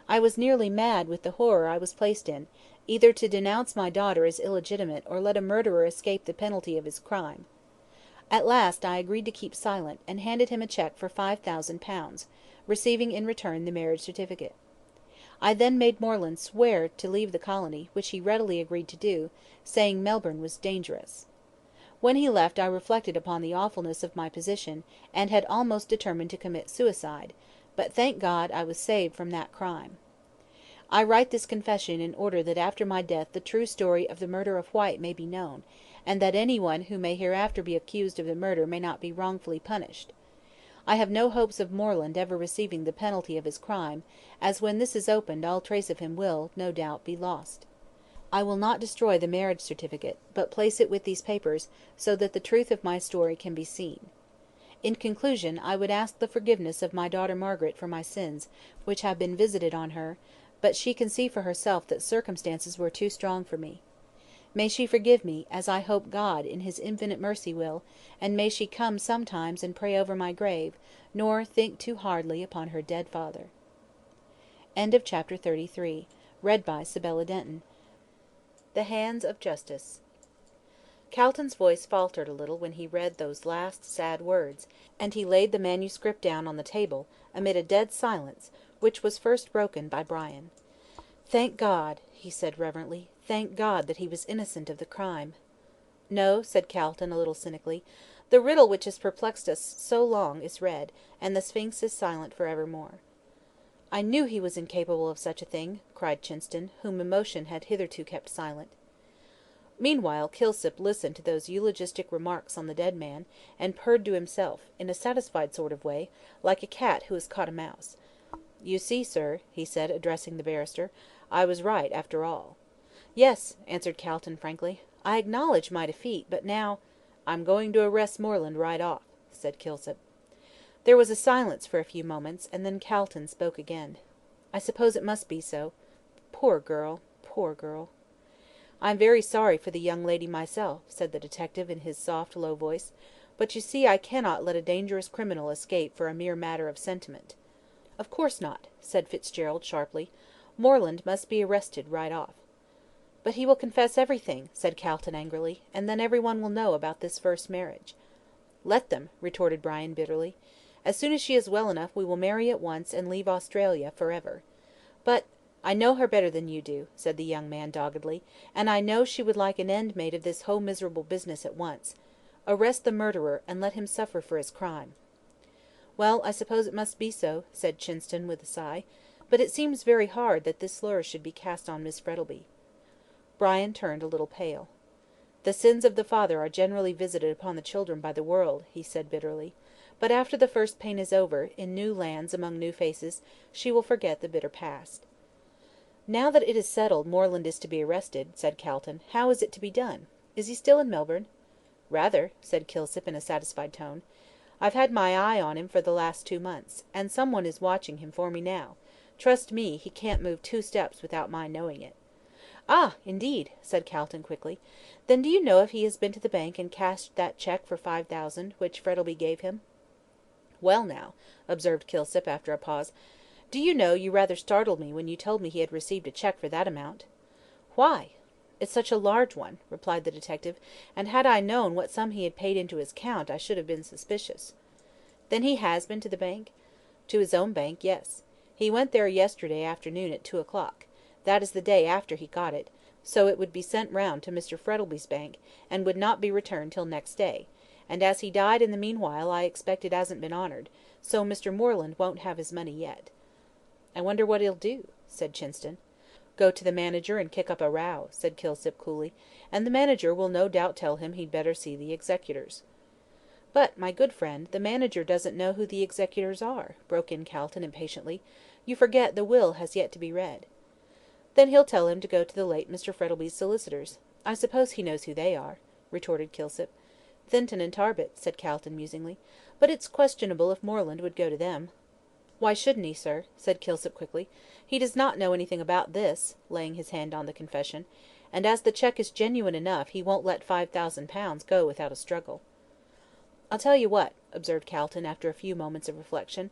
A: I was nearly mad with the horror I was placed in, either to denounce my daughter as illegitimate or let a murderer escape the penalty of his crime. At last I agreed to keep silent, and handed him a cheque for £5,000, receiving in return the marriage certificate. I then made Moreland swear to leave the colony, which he readily agreed to do, saying Melbourne was dangerous. When he left I reflected upon the awfulness of my position, and had almost determined to commit suicide, but thank God I was saved from that crime. I write this confession in order that after my death the true story of the murder of Whyte may be known, and that any one who may hereafter be accused of the murder may not be wrongfully punished. I have no hopes of Moreland ever receiving the penalty of his crime, as when this is opened all trace of him will, no doubt, be lost. I will not destroy the marriage certificate, but place it with these papers, so that the truth of my story can be seen. In conclusion, I would ask the forgiveness of my daughter Margaret for my sins, which have been visited on her, but she can see for herself that circumstances were too strong for me. May she forgive me, as I hope God in his infinite mercy will, and may she come sometimes and pray over my grave, nor think too hardly upon her dead father. End of chapter 33. Read by Sibella Denton. The Hands of Justice. Calton's voice faltered a little when he read those last sad words, and he laid the manuscript down on the table, amid a dead silence, which was first broken by Brian. "Thank God," he said reverently, "thank God that he was innocent of the crime." "No," said Calton, a little cynically. "The riddle which has perplexed us so long is read, and the Sphinx is silent for evermore." "I knew he was incapable of such a thing," cried Chinston, whom emotion had hitherto kept silent. Meanwhile Kilsip listened to those eulogistic remarks on the dead man, and purred to himself, in a satisfied sort of way, like a cat who has caught a mouse. "You see, sir," he said, addressing the barrister, "I was right, after all." "Yes," answered Calton, frankly, "I acknowledge my defeat, but now—" "I'm going to arrest Moreland right off," said Kilsip. There was a silence for a few moments, and then Calton spoke again. "I suppose it must be so. Poor girl, poor girl." "I am very sorry for the young lady myself," said the detective in his soft, low voice, "but you see I cannot let a dangerous criminal escape for a mere matter of sentiment." "Of course not," said Fitzgerald, sharply. "Moreland must be arrested right off." "But he will confess everything," said Calton, angrily, "and then everyone will know about this first marriage." "Let them," retorted Brian, bitterly. "As soon as she is well enough we will marry at once, and leave Australia for ever." "But—" "I know her better than you do," said the young man, doggedly, "and I know she would like an end made of this whole miserable business at once. Arrest the murderer, and let him suffer for his crime." "Well, I suppose it must be so," said Chinston, with a sigh. "But it seems very hard that this slur should be cast on Miss Frettleby." Brian turned a little pale. "The sins of the father are generally visited upon the children by the world," he said bitterly. "But after the first pain is over, in new lands among new faces, she will forget the bitter past." "Now that it is settled Moreland is to be arrested," said Calton, "how is it to be done? Is he still in Melbourne?" "Rather," said Kilsip, in a satisfied tone. "I've had my eye on him for the last 2 months, and some one is watching him for me now. Trust me, he can't move 2 steps without my knowing it." "Ah, indeed!" said Calton, quickly. "Then do you know if he has been to the bank and cashed that cheque for 5,000, which Frettleby gave him?" "Well, now," observed Kilsip, after a pause, "do you know, you rather startled me when you told me he had received a cheque for that amount." "Why?" "It's such a large one," replied the detective, "and had I known what sum he had paid into his account I should have been suspicious." "Then he has been to the bank?" "To his own bank, yes. He went there yesterday afternoon at 2 o'clock. That is the day after he got it, so it would be sent round to Mr. Frettleby's bank, and would not be returned till next day, and as he died in the meanwhile I expect it hasn't been honoured, so Mr. Moreland won't have his money yet." "I wonder what he'll do," said Chinston. "Go to the manager and kick up a row," said Kilsip, coolly, "and the manager will no doubt tell him he'd better see the executors." "But, my good friend, the manager doesn't know who the executors are," broke in Calton, impatiently. "You forget the will has yet to be read." "Then he'll tell him to go to the late Mr. Frettleby's solicitors. I suppose he knows who they are," retorted Kilsip. "Denton and Tarbet," said Calton, musingly. "But it's questionable if Moreland would go to them." "Why shouldn't he, sir?" said Kilsip, quickly. "He does not know anything about this," laying his hand on the confession, "and as the cheque is genuine enough he won't let 5,000 pounds go without a struggle." "I'll tell you what," observed Calton, after a few moments of reflection.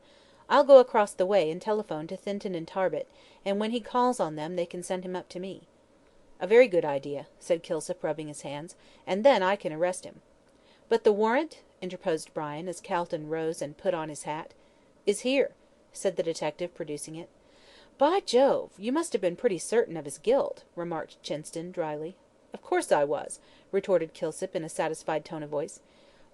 A: "I'll go across the way and telephone to Denton and Tarbet, and when he calls on them they can send him up to me." "A very good idea," said Kilsip, rubbing his hands, "and then I can arrest him." "But the warrant?" interposed Brian, as Calton rose and put on his hat. "Is here," said the detective, producing it. "By Jove! you must have been pretty certain of his guilt," remarked Chinston, drily. "Of course I was. retorted Kilsip, in a satisfied tone of voice.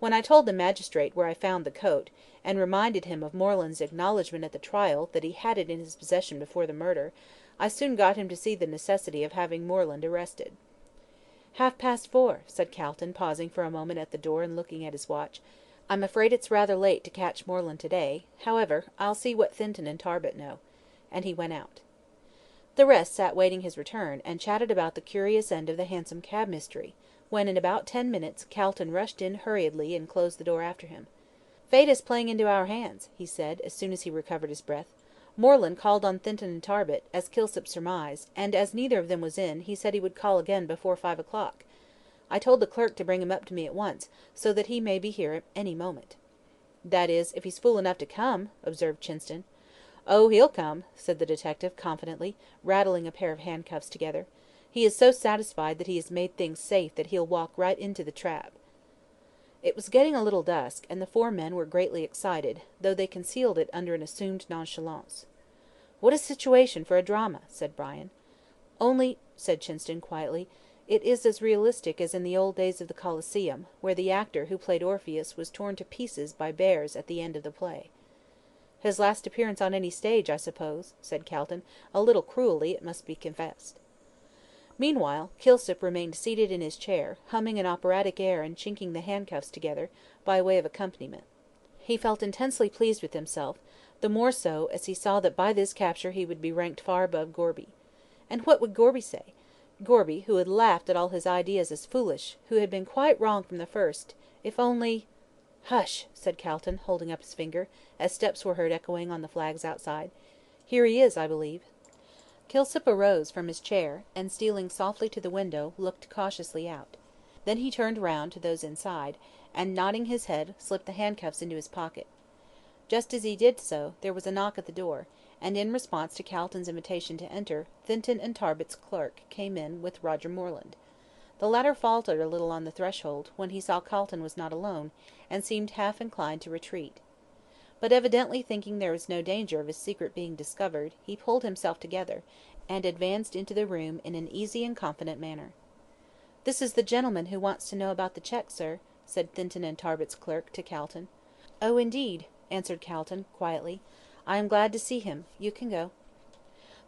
A: "When I told the magistrate where I found the coat, and reminded him of Moreland's acknowledgment at the trial that he had it in his possession before the murder, I soon got him to see the necessity of having Moreland arrested." "4:30," said Calton, pausing for a moment at the door and looking at his watch. "I'm afraid it's rather late to catch Moreland to-day. However, I'll see what Denton and Tarbit know." And he went out. The rest sat waiting his return, and chatted about the curious end of the hansom cab mystery, when, in about 10 minutes, Calton rushed in hurriedly and closed the door after him. "Fate is playing into our hands," he said, as soon as he recovered his breath. "Moreland called on Denton and Tarbit, as Kilsip surmised, and as neither of them was in, he said he would call again before 5 o'clock. I told the clerk to bring him up to me at once, so that he may be here at any moment." "That is, if he's fool enough to come," observed Chinston. "Oh, he'll come," said the detective, confidently, rattling a pair of handcuffs together. "He is so satisfied that he has made things safe that he'll walk right into the trap." It was getting a little dusk, and the four men were greatly excited, though they concealed it under an assumed nonchalance. "What a situation for a drama!" said Brian. "Only," said Chinston, quietly, "it is as realistic as in the old days of the Colosseum, where the actor who played Orpheus was torn to pieces by bears at the end of the play." "His last appearance on any stage, I suppose," said Calton, a little cruelly, it must be confessed. Meanwhile, Kilsip remained seated in his chair, humming an operatic air and chinking the handcuffs together, by way of accompaniment. He felt intensely pleased with himself, the more so as he saw that by this capture he would be ranked far above Gorby. And what would Gorby say? Gorby, who had laughed at all his ideas as foolish, who had been quite wrong from the first, if only— "Hush!" said Calton, holding up his finger, as steps were heard echoing on the flags outside. "Here he is, I believe." Kilsip arose from his chair, and, stealing softly to the window, looked cautiously out. Then he turned round to those inside, and, nodding his head, slipped the handcuffs into his pocket. Just as he did so, there was a knock at the door, and, in response to Calton's invitation to enter, Denton and Tarbit's clerk came in with Roger Moreland. The latter faltered a little on the threshold, when he saw Calton was not alone, and seemed half inclined to retreat. But evidently thinking there was no danger of his secret being discovered, he pulled himself together, and advanced into the room in an easy and confident manner. "This is the gentleman who wants to know about the cheque, sir," said Denton and Tarbit's clerk to Calton. "Oh, indeed," answered Calton, quietly. "I am glad to see him. You can go."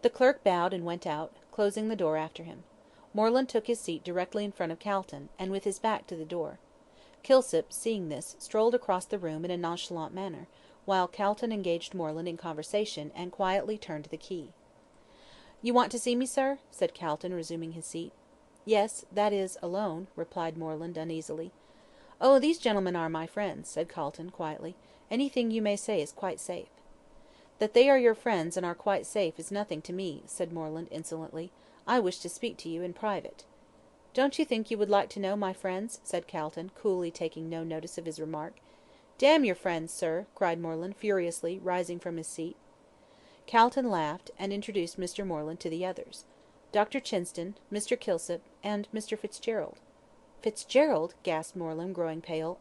A: The clerk bowed and went out, closing the door after him. Moreland took his seat directly in front of Calton, and with his back to the door. Kilsip, seeing this, strolled across the room in a nonchalant manner, while Calton engaged Moreland in conversation, and quietly turned the key. "You want to see me, sir?" said Calton, resuming his seat. "Yes, that is, alone," replied Moreland, uneasily. "Oh, these gentlemen are my friends," said Calton, quietly. "Anything you may say is quite safe." "That they are your friends and are quite safe is nothing to me," said Moreland, insolently. "I wish to speak to you in private." "Don't you think you would like to know my friends?" said Calton, coolly, taking no notice of his remark. "Damn your friends, sir!" cried Moreland, furiously, rising from his seat. Calton laughed, and introduced Mr. Moreland to the others. Dr. Chinston, Mr. Kilsip, and Mr. Fitzgerald. "Fitzgerald!" gasped Moreland, growing pale.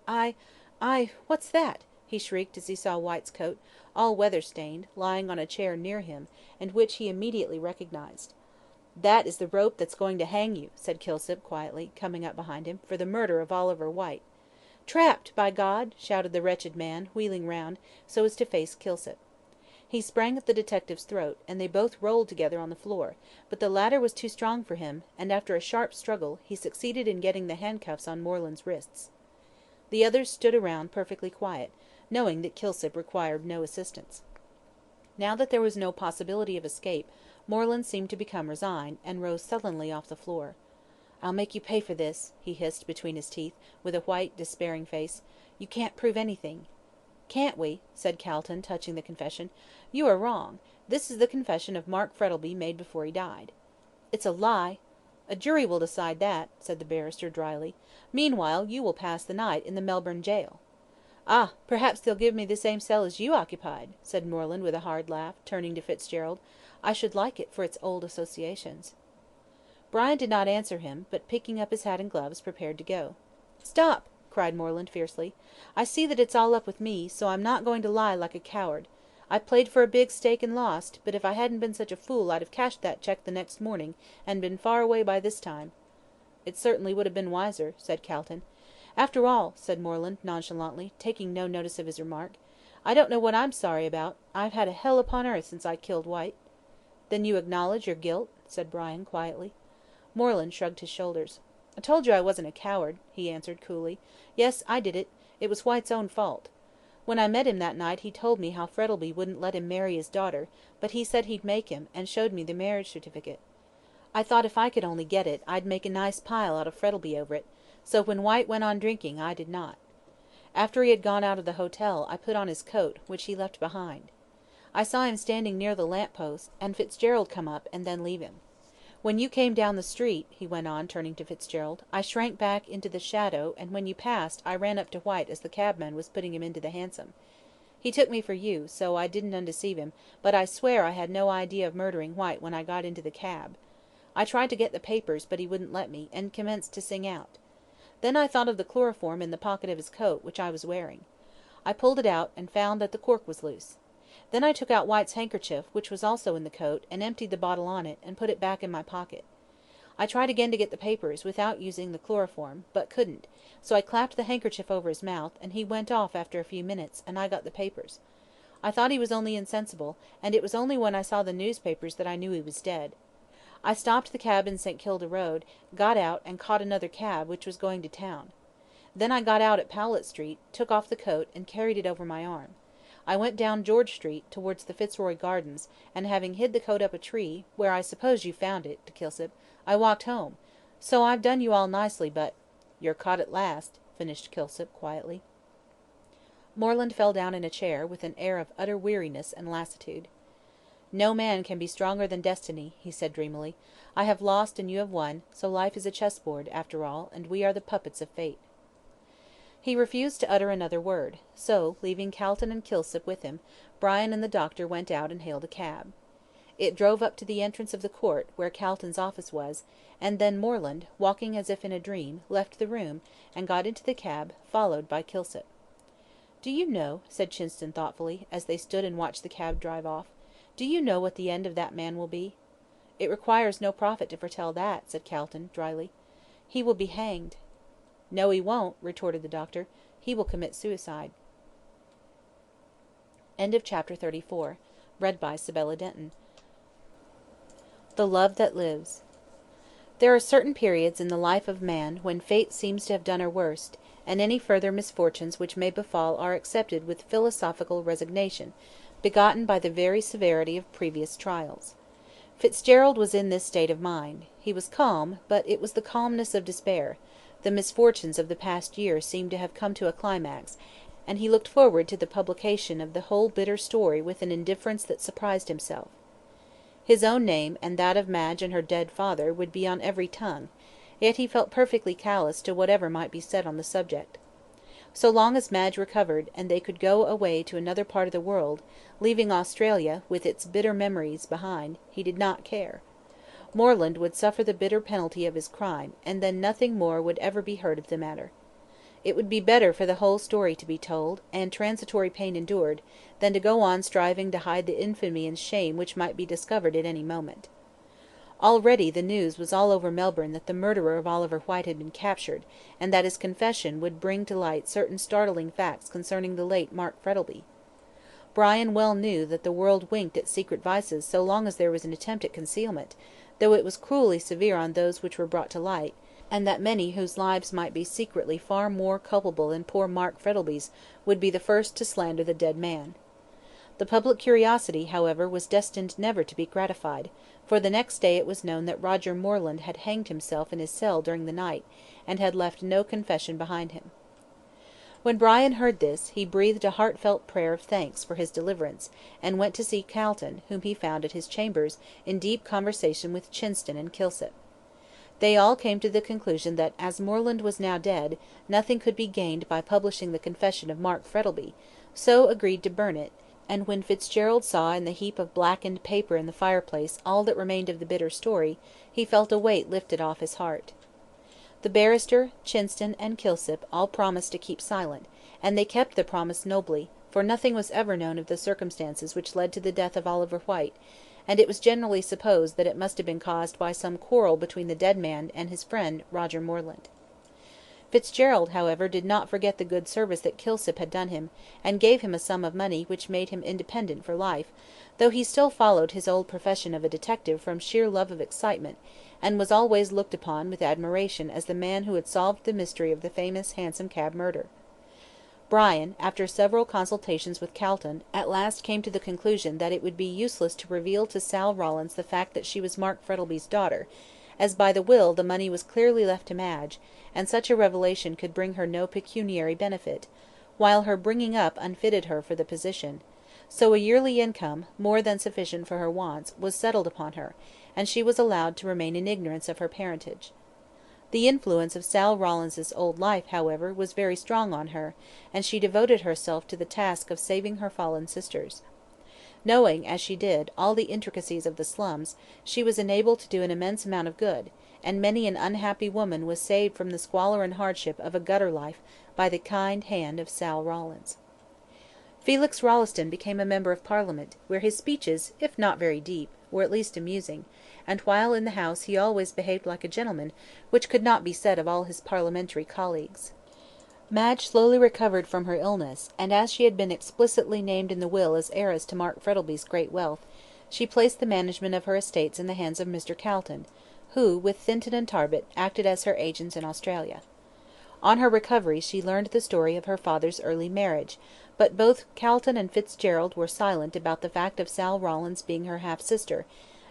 A: What's that?" he shrieked as he saw White's coat, all weather-stained, lying on a chair near him, and which he immediately recognised. "That is the rope that's going to hang you," said Kilsip, quietly, coming up behind him, "for the murder of Oliver White." "Trapped, by God!" shouted the wretched man, wheeling round, so as to face Kilsip. He sprang at the detective's throat, and they both rolled together on the floor, but the latter was too strong for him, and, after a sharp struggle, he succeeded in getting the handcuffs on Moreland's wrists. The others stood around perfectly quiet, knowing that Kilsip required no assistance. Now that there was no possibility of escape, Moreland seemed to become resigned, and rose sullenly off the floor. "I'll make you pay for this," he hissed between his teeth, with a white, despairing face. "You can't prove anything." "Can't we?" said Calton, touching the confession. "You are wrong. This is the confession of Mark Frettleby made before he died." "It's a lie." "A jury will decide that," said the barrister, dryly. "Meanwhile, you will pass the night in the Melbourne jail." "Ah! perhaps they'll give me the same cell as you occupied," said Moreland, with a hard laugh, turning to Fitzgerald. "I should like it for its old associations." Brian did not answer him, but, picking up his hat and gloves, prepared to go. "Stop!" cried Moreland, fiercely. "I see that it's all up with me, so I'm not going to lie like a coward. I played for a big stake and lost, but if I hadn't been such a fool I'd have cashed that cheque the next morning, and been far away by this time." It certainly would have been wiser," said Calton. "After all," said Moreland, nonchalantly, taking no notice of his remark, "I don't know what I'm sorry about. I've had a hell upon earth since I killed Whyte." "Then you acknowledge your guilt?" said Brian, quietly. Moreland shrugged his shoulders. "I told you I wasn't a coward," he answered, coolly. "Yes, I did it. It was Whyte's own fault. When I met him that night he told me how Frettleby wouldn't let him marry his daughter, but he said he'd make him, and showed me the marriage certificate. I thought if I could only get it, I'd make a nice pile out of Frettleby over it, so when Whyte went on drinking I did not. After he had gone out of the hotel, I put on his coat, which he left behind. I saw him standing near the lamp post, and Fitzgerald come up, and then leave him. When you came down the street," he went on, turning to Fitzgerald, "I shrank back into the shadow, and when you passed, I ran up to Whyte as the cabman was putting him into the hansom. He took me for you, so I didn't undeceive him, but I swear I had no idea of murdering Whyte when I got into the cab. I tried to get the papers, but he wouldn't let me, and commenced to sing out. Then I thought of the chloroform in the pocket of his coat, which I was wearing. I pulled it out, and found that the cork was loose. Then I took out Whyte's handkerchief, which was also in the coat, and emptied the bottle on it, and put it back in my pocket. I tried again to get the papers, without using the chloroform, but couldn't, so I clapped the handkerchief over his mouth, and he went off after a few minutes, and I got the papers. I thought he was only insensible, and it was only when I saw the newspapers that I knew he was dead. I stopped the cab in St. Kilda Road, got out, and caught another cab, which was going to town. Then I got out at Powlett Street, took off the coat, and carried it over my arm. I went down George Street, towards the Fitzroy Gardens, and having hid the coat up a tree, where I suppose you found it, to Kilsip, I walked home. So I've done you all nicely, but—" "You're caught at last," finished Kilsip, quietly. Moreland fell down in a chair, with an air of utter weariness and lassitude. "No man can be stronger than destiny," he said, dreamily. "I have lost and you have won, so life is a chessboard, after all, and we are the puppets of fate." He refused to utter another word, so, leaving Calton and Kilsip with him, Brian and the doctor went out and hailed a cab. It drove up to the entrance of the court, where Calton's office was, and then Moreland, walking as if in a dream, left the room, and got into the cab, followed by Kilsip. "Do you know," said Chinston, thoughtfully, as they stood and watched the cab drive off, "do you know what the end of that man will be?" "It requires no prophet to foretell that," said Calton, drily. "He will be hanged." "No, he won't," retorted the doctor. "He will commit suicide." Chapter 34. By Sibella Denton. The Love That Lives. There are certain periods in the life of man when fate seems to have done her worst, and any further misfortunes which may befall are accepted with philosophical resignation, begotten by the very severity of previous trials. Fitzgerald was in this state of mind. He was calm, but it was the calmness of despair. The misfortunes of the past year seemed to have come to a climax, and he looked forward to the publication of the whole bitter story with an indifference that surprised himself. His own name, and that of Madge and her dead father, would be on every tongue, yet he felt perfectly callous to whatever might be said on the subject. So long as Madge recovered, and they could go away to another part of the world, leaving Australia, with its bitter memories, behind, he did not care. Moreland would suffer the bitter penalty of his crime, and then nothing more would ever be heard of the matter. It would be better for the whole story to be told, and transitory pain endured, than to go on striving to hide the infamy and shame which might be discovered at any moment. Already the news was all over Melbourne that the murderer of Oliver Whyte had been captured, and that his confession would bring to light certain startling facts concerning the late Mark Frettleby. Brian well knew that the world winked at secret vices so long as there was an attempt at concealment, though it was cruelly severe on those which were brought to light, and that many whose lives might be secretly far more culpable than poor Mark Frettleby's would be the first to slander the dead man. The public curiosity, however, was destined never to be gratified, for the next day it was known that Roger Moreland had hanged himself in his cell during the night, and had left no confession behind him. When Brian heard this, he breathed a heartfelt prayer of thanks for his deliverance, and went to see Calton, whom he found at his chambers, in deep conversation with Chinston and Kilsip. They all came to the conclusion that, as Moreland was now dead, nothing could be gained by publishing the confession of Mark Frettleby, so agreed to burn it, and when Fitzgerald saw in the heap of blackened paper in the fireplace all that remained of the bitter story, he felt a weight lifted off his heart. The barrister, Chinston, and Kilsip all promised to keep silent, and they kept the promise nobly, for nothing was ever known of the circumstances which led to the death of Oliver Whyte, and it was generally supposed that it must have been caused by some quarrel between the dead man and his friend Roger Moreland. Fitzgerald, however, did not forget the good service that Kilsip had done him, and gave him a sum of money which made him independent for life, though he still followed his old profession of a detective from sheer love of excitement, and was always looked upon with admiration as the man who had solved the mystery of the famous Hansom Cab murder. Brian, after several consultations with Calton, at last came to the conclusion that it would be useless to reveal to Sal Rawlins the fact that she was Mark Frettleby's daughter, as by the will the money was clearly left to Madge, and such a revelation could bring her no pecuniary benefit, while her bringing up unfitted her for the position; so a yearly income, more than sufficient for her wants, was settled upon her, and she was allowed to remain in ignorance of her parentage. The influence of Sal Rawlins's old life, however, was very strong on her, and she devoted herself to the task of saving her fallen sisters. Knowing, as she did, all the intricacies of the slums, she was enabled to do an immense amount of good, and many an unhappy woman was saved from the squalor and hardship of a gutter life by the kind hand of Sal Rawlins. Felix Rolleston became a member of Parliament, where his speeches, if not very deep, were at least amusing, and while in the House he always behaved like a gentleman, which could not be said of all his parliamentary colleagues. Madge slowly recovered from her illness, and as she had been explicitly named in the will as heiress to Mark Frettleby's great wealth, she placed the management of her estates in the hands of Mr. Calton, who, with Denton and Tarbet, acted as her agents in Australia. On her recovery she learned the story of her father's early marriage, but both Calton and Fitzgerald were silent about the fact of Sal Rawlins being her half-sister,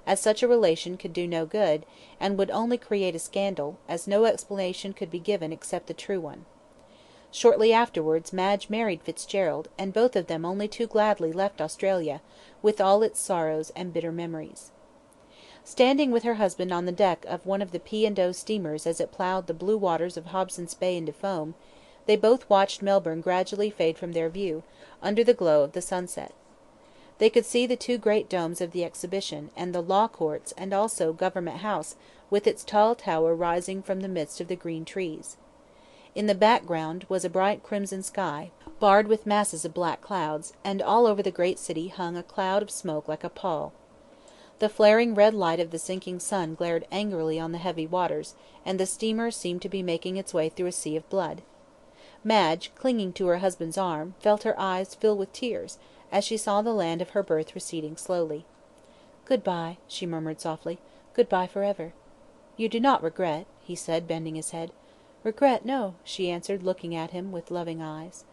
A: as such a relation could do no good, and would only create a scandal, as no explanation could be given except the true one. Shortly afterwards Madge married Fitzgerald, and both of them only too gladly left Australia, with all its sorrows and bitter memories. Standing with her husband on the deck of one of the P&O steamers as it ploughed the blue waters of Hobson's Bay into foam, they both watched Melbourne gradually fade from their view, under the glow of the sunset. They could see the two great domes of the Exhibition, and the Law Courts, and also Government House, with its tall tower rising from the midst of the green trees. In the background was a bright crimson sky, barred with masses of black clouds, and all over the great city hung a cloud of smoke like a pall. The flaring red light of the sinking sun glared angrily on the heavy waters, and the steamer seemed to be making its way through a sea of blood. Madge, clinging to her husband's arm, felt her eyes fill with tears, as she saw the land of her birth receding slowly. "Good-bye," she murmured softly. "Good-bye for ever." "You do not regret?" he said, bending his head. "Regret, no," she answered, looking at him with loving eyes.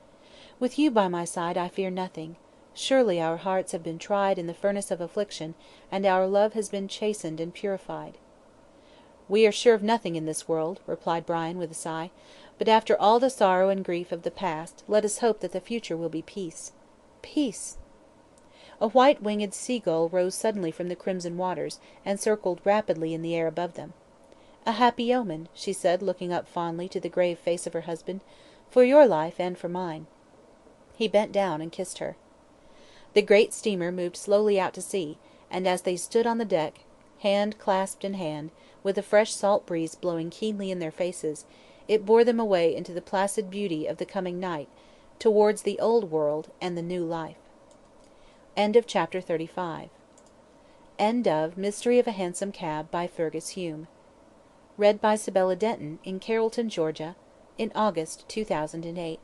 A: "With you by my side I fear nothing. Surely our hearts have been tried in the furnace of affliction, and our love has been chastened and purified." "We are sure of nothing in this world," replied Brian, with a sigh. "But after all the sorrow and grief of the past, let us hope that the future will be peace. Peace!" A white-winged sea-gull rose suddenly from the crimson waters, and circled rapidly in the air above them. "A happy omen," she said, looking up fondly to the grave face of her husband, "for your life and for mine." He bent down and kissed her. The great steamer moved slowly out to sea, and as they stood on the deck, hand clasped in hand, with a fresh salt breeze blowing keenly in their faces, it bore them away into the placid beauty of the coming night, towards the old world and the new life. End of Chapter 35. End of Mystery of a Hansom Cab by Fergus Hume. Read by Sibella Denton in Carrollton, Georgia, in August 2008.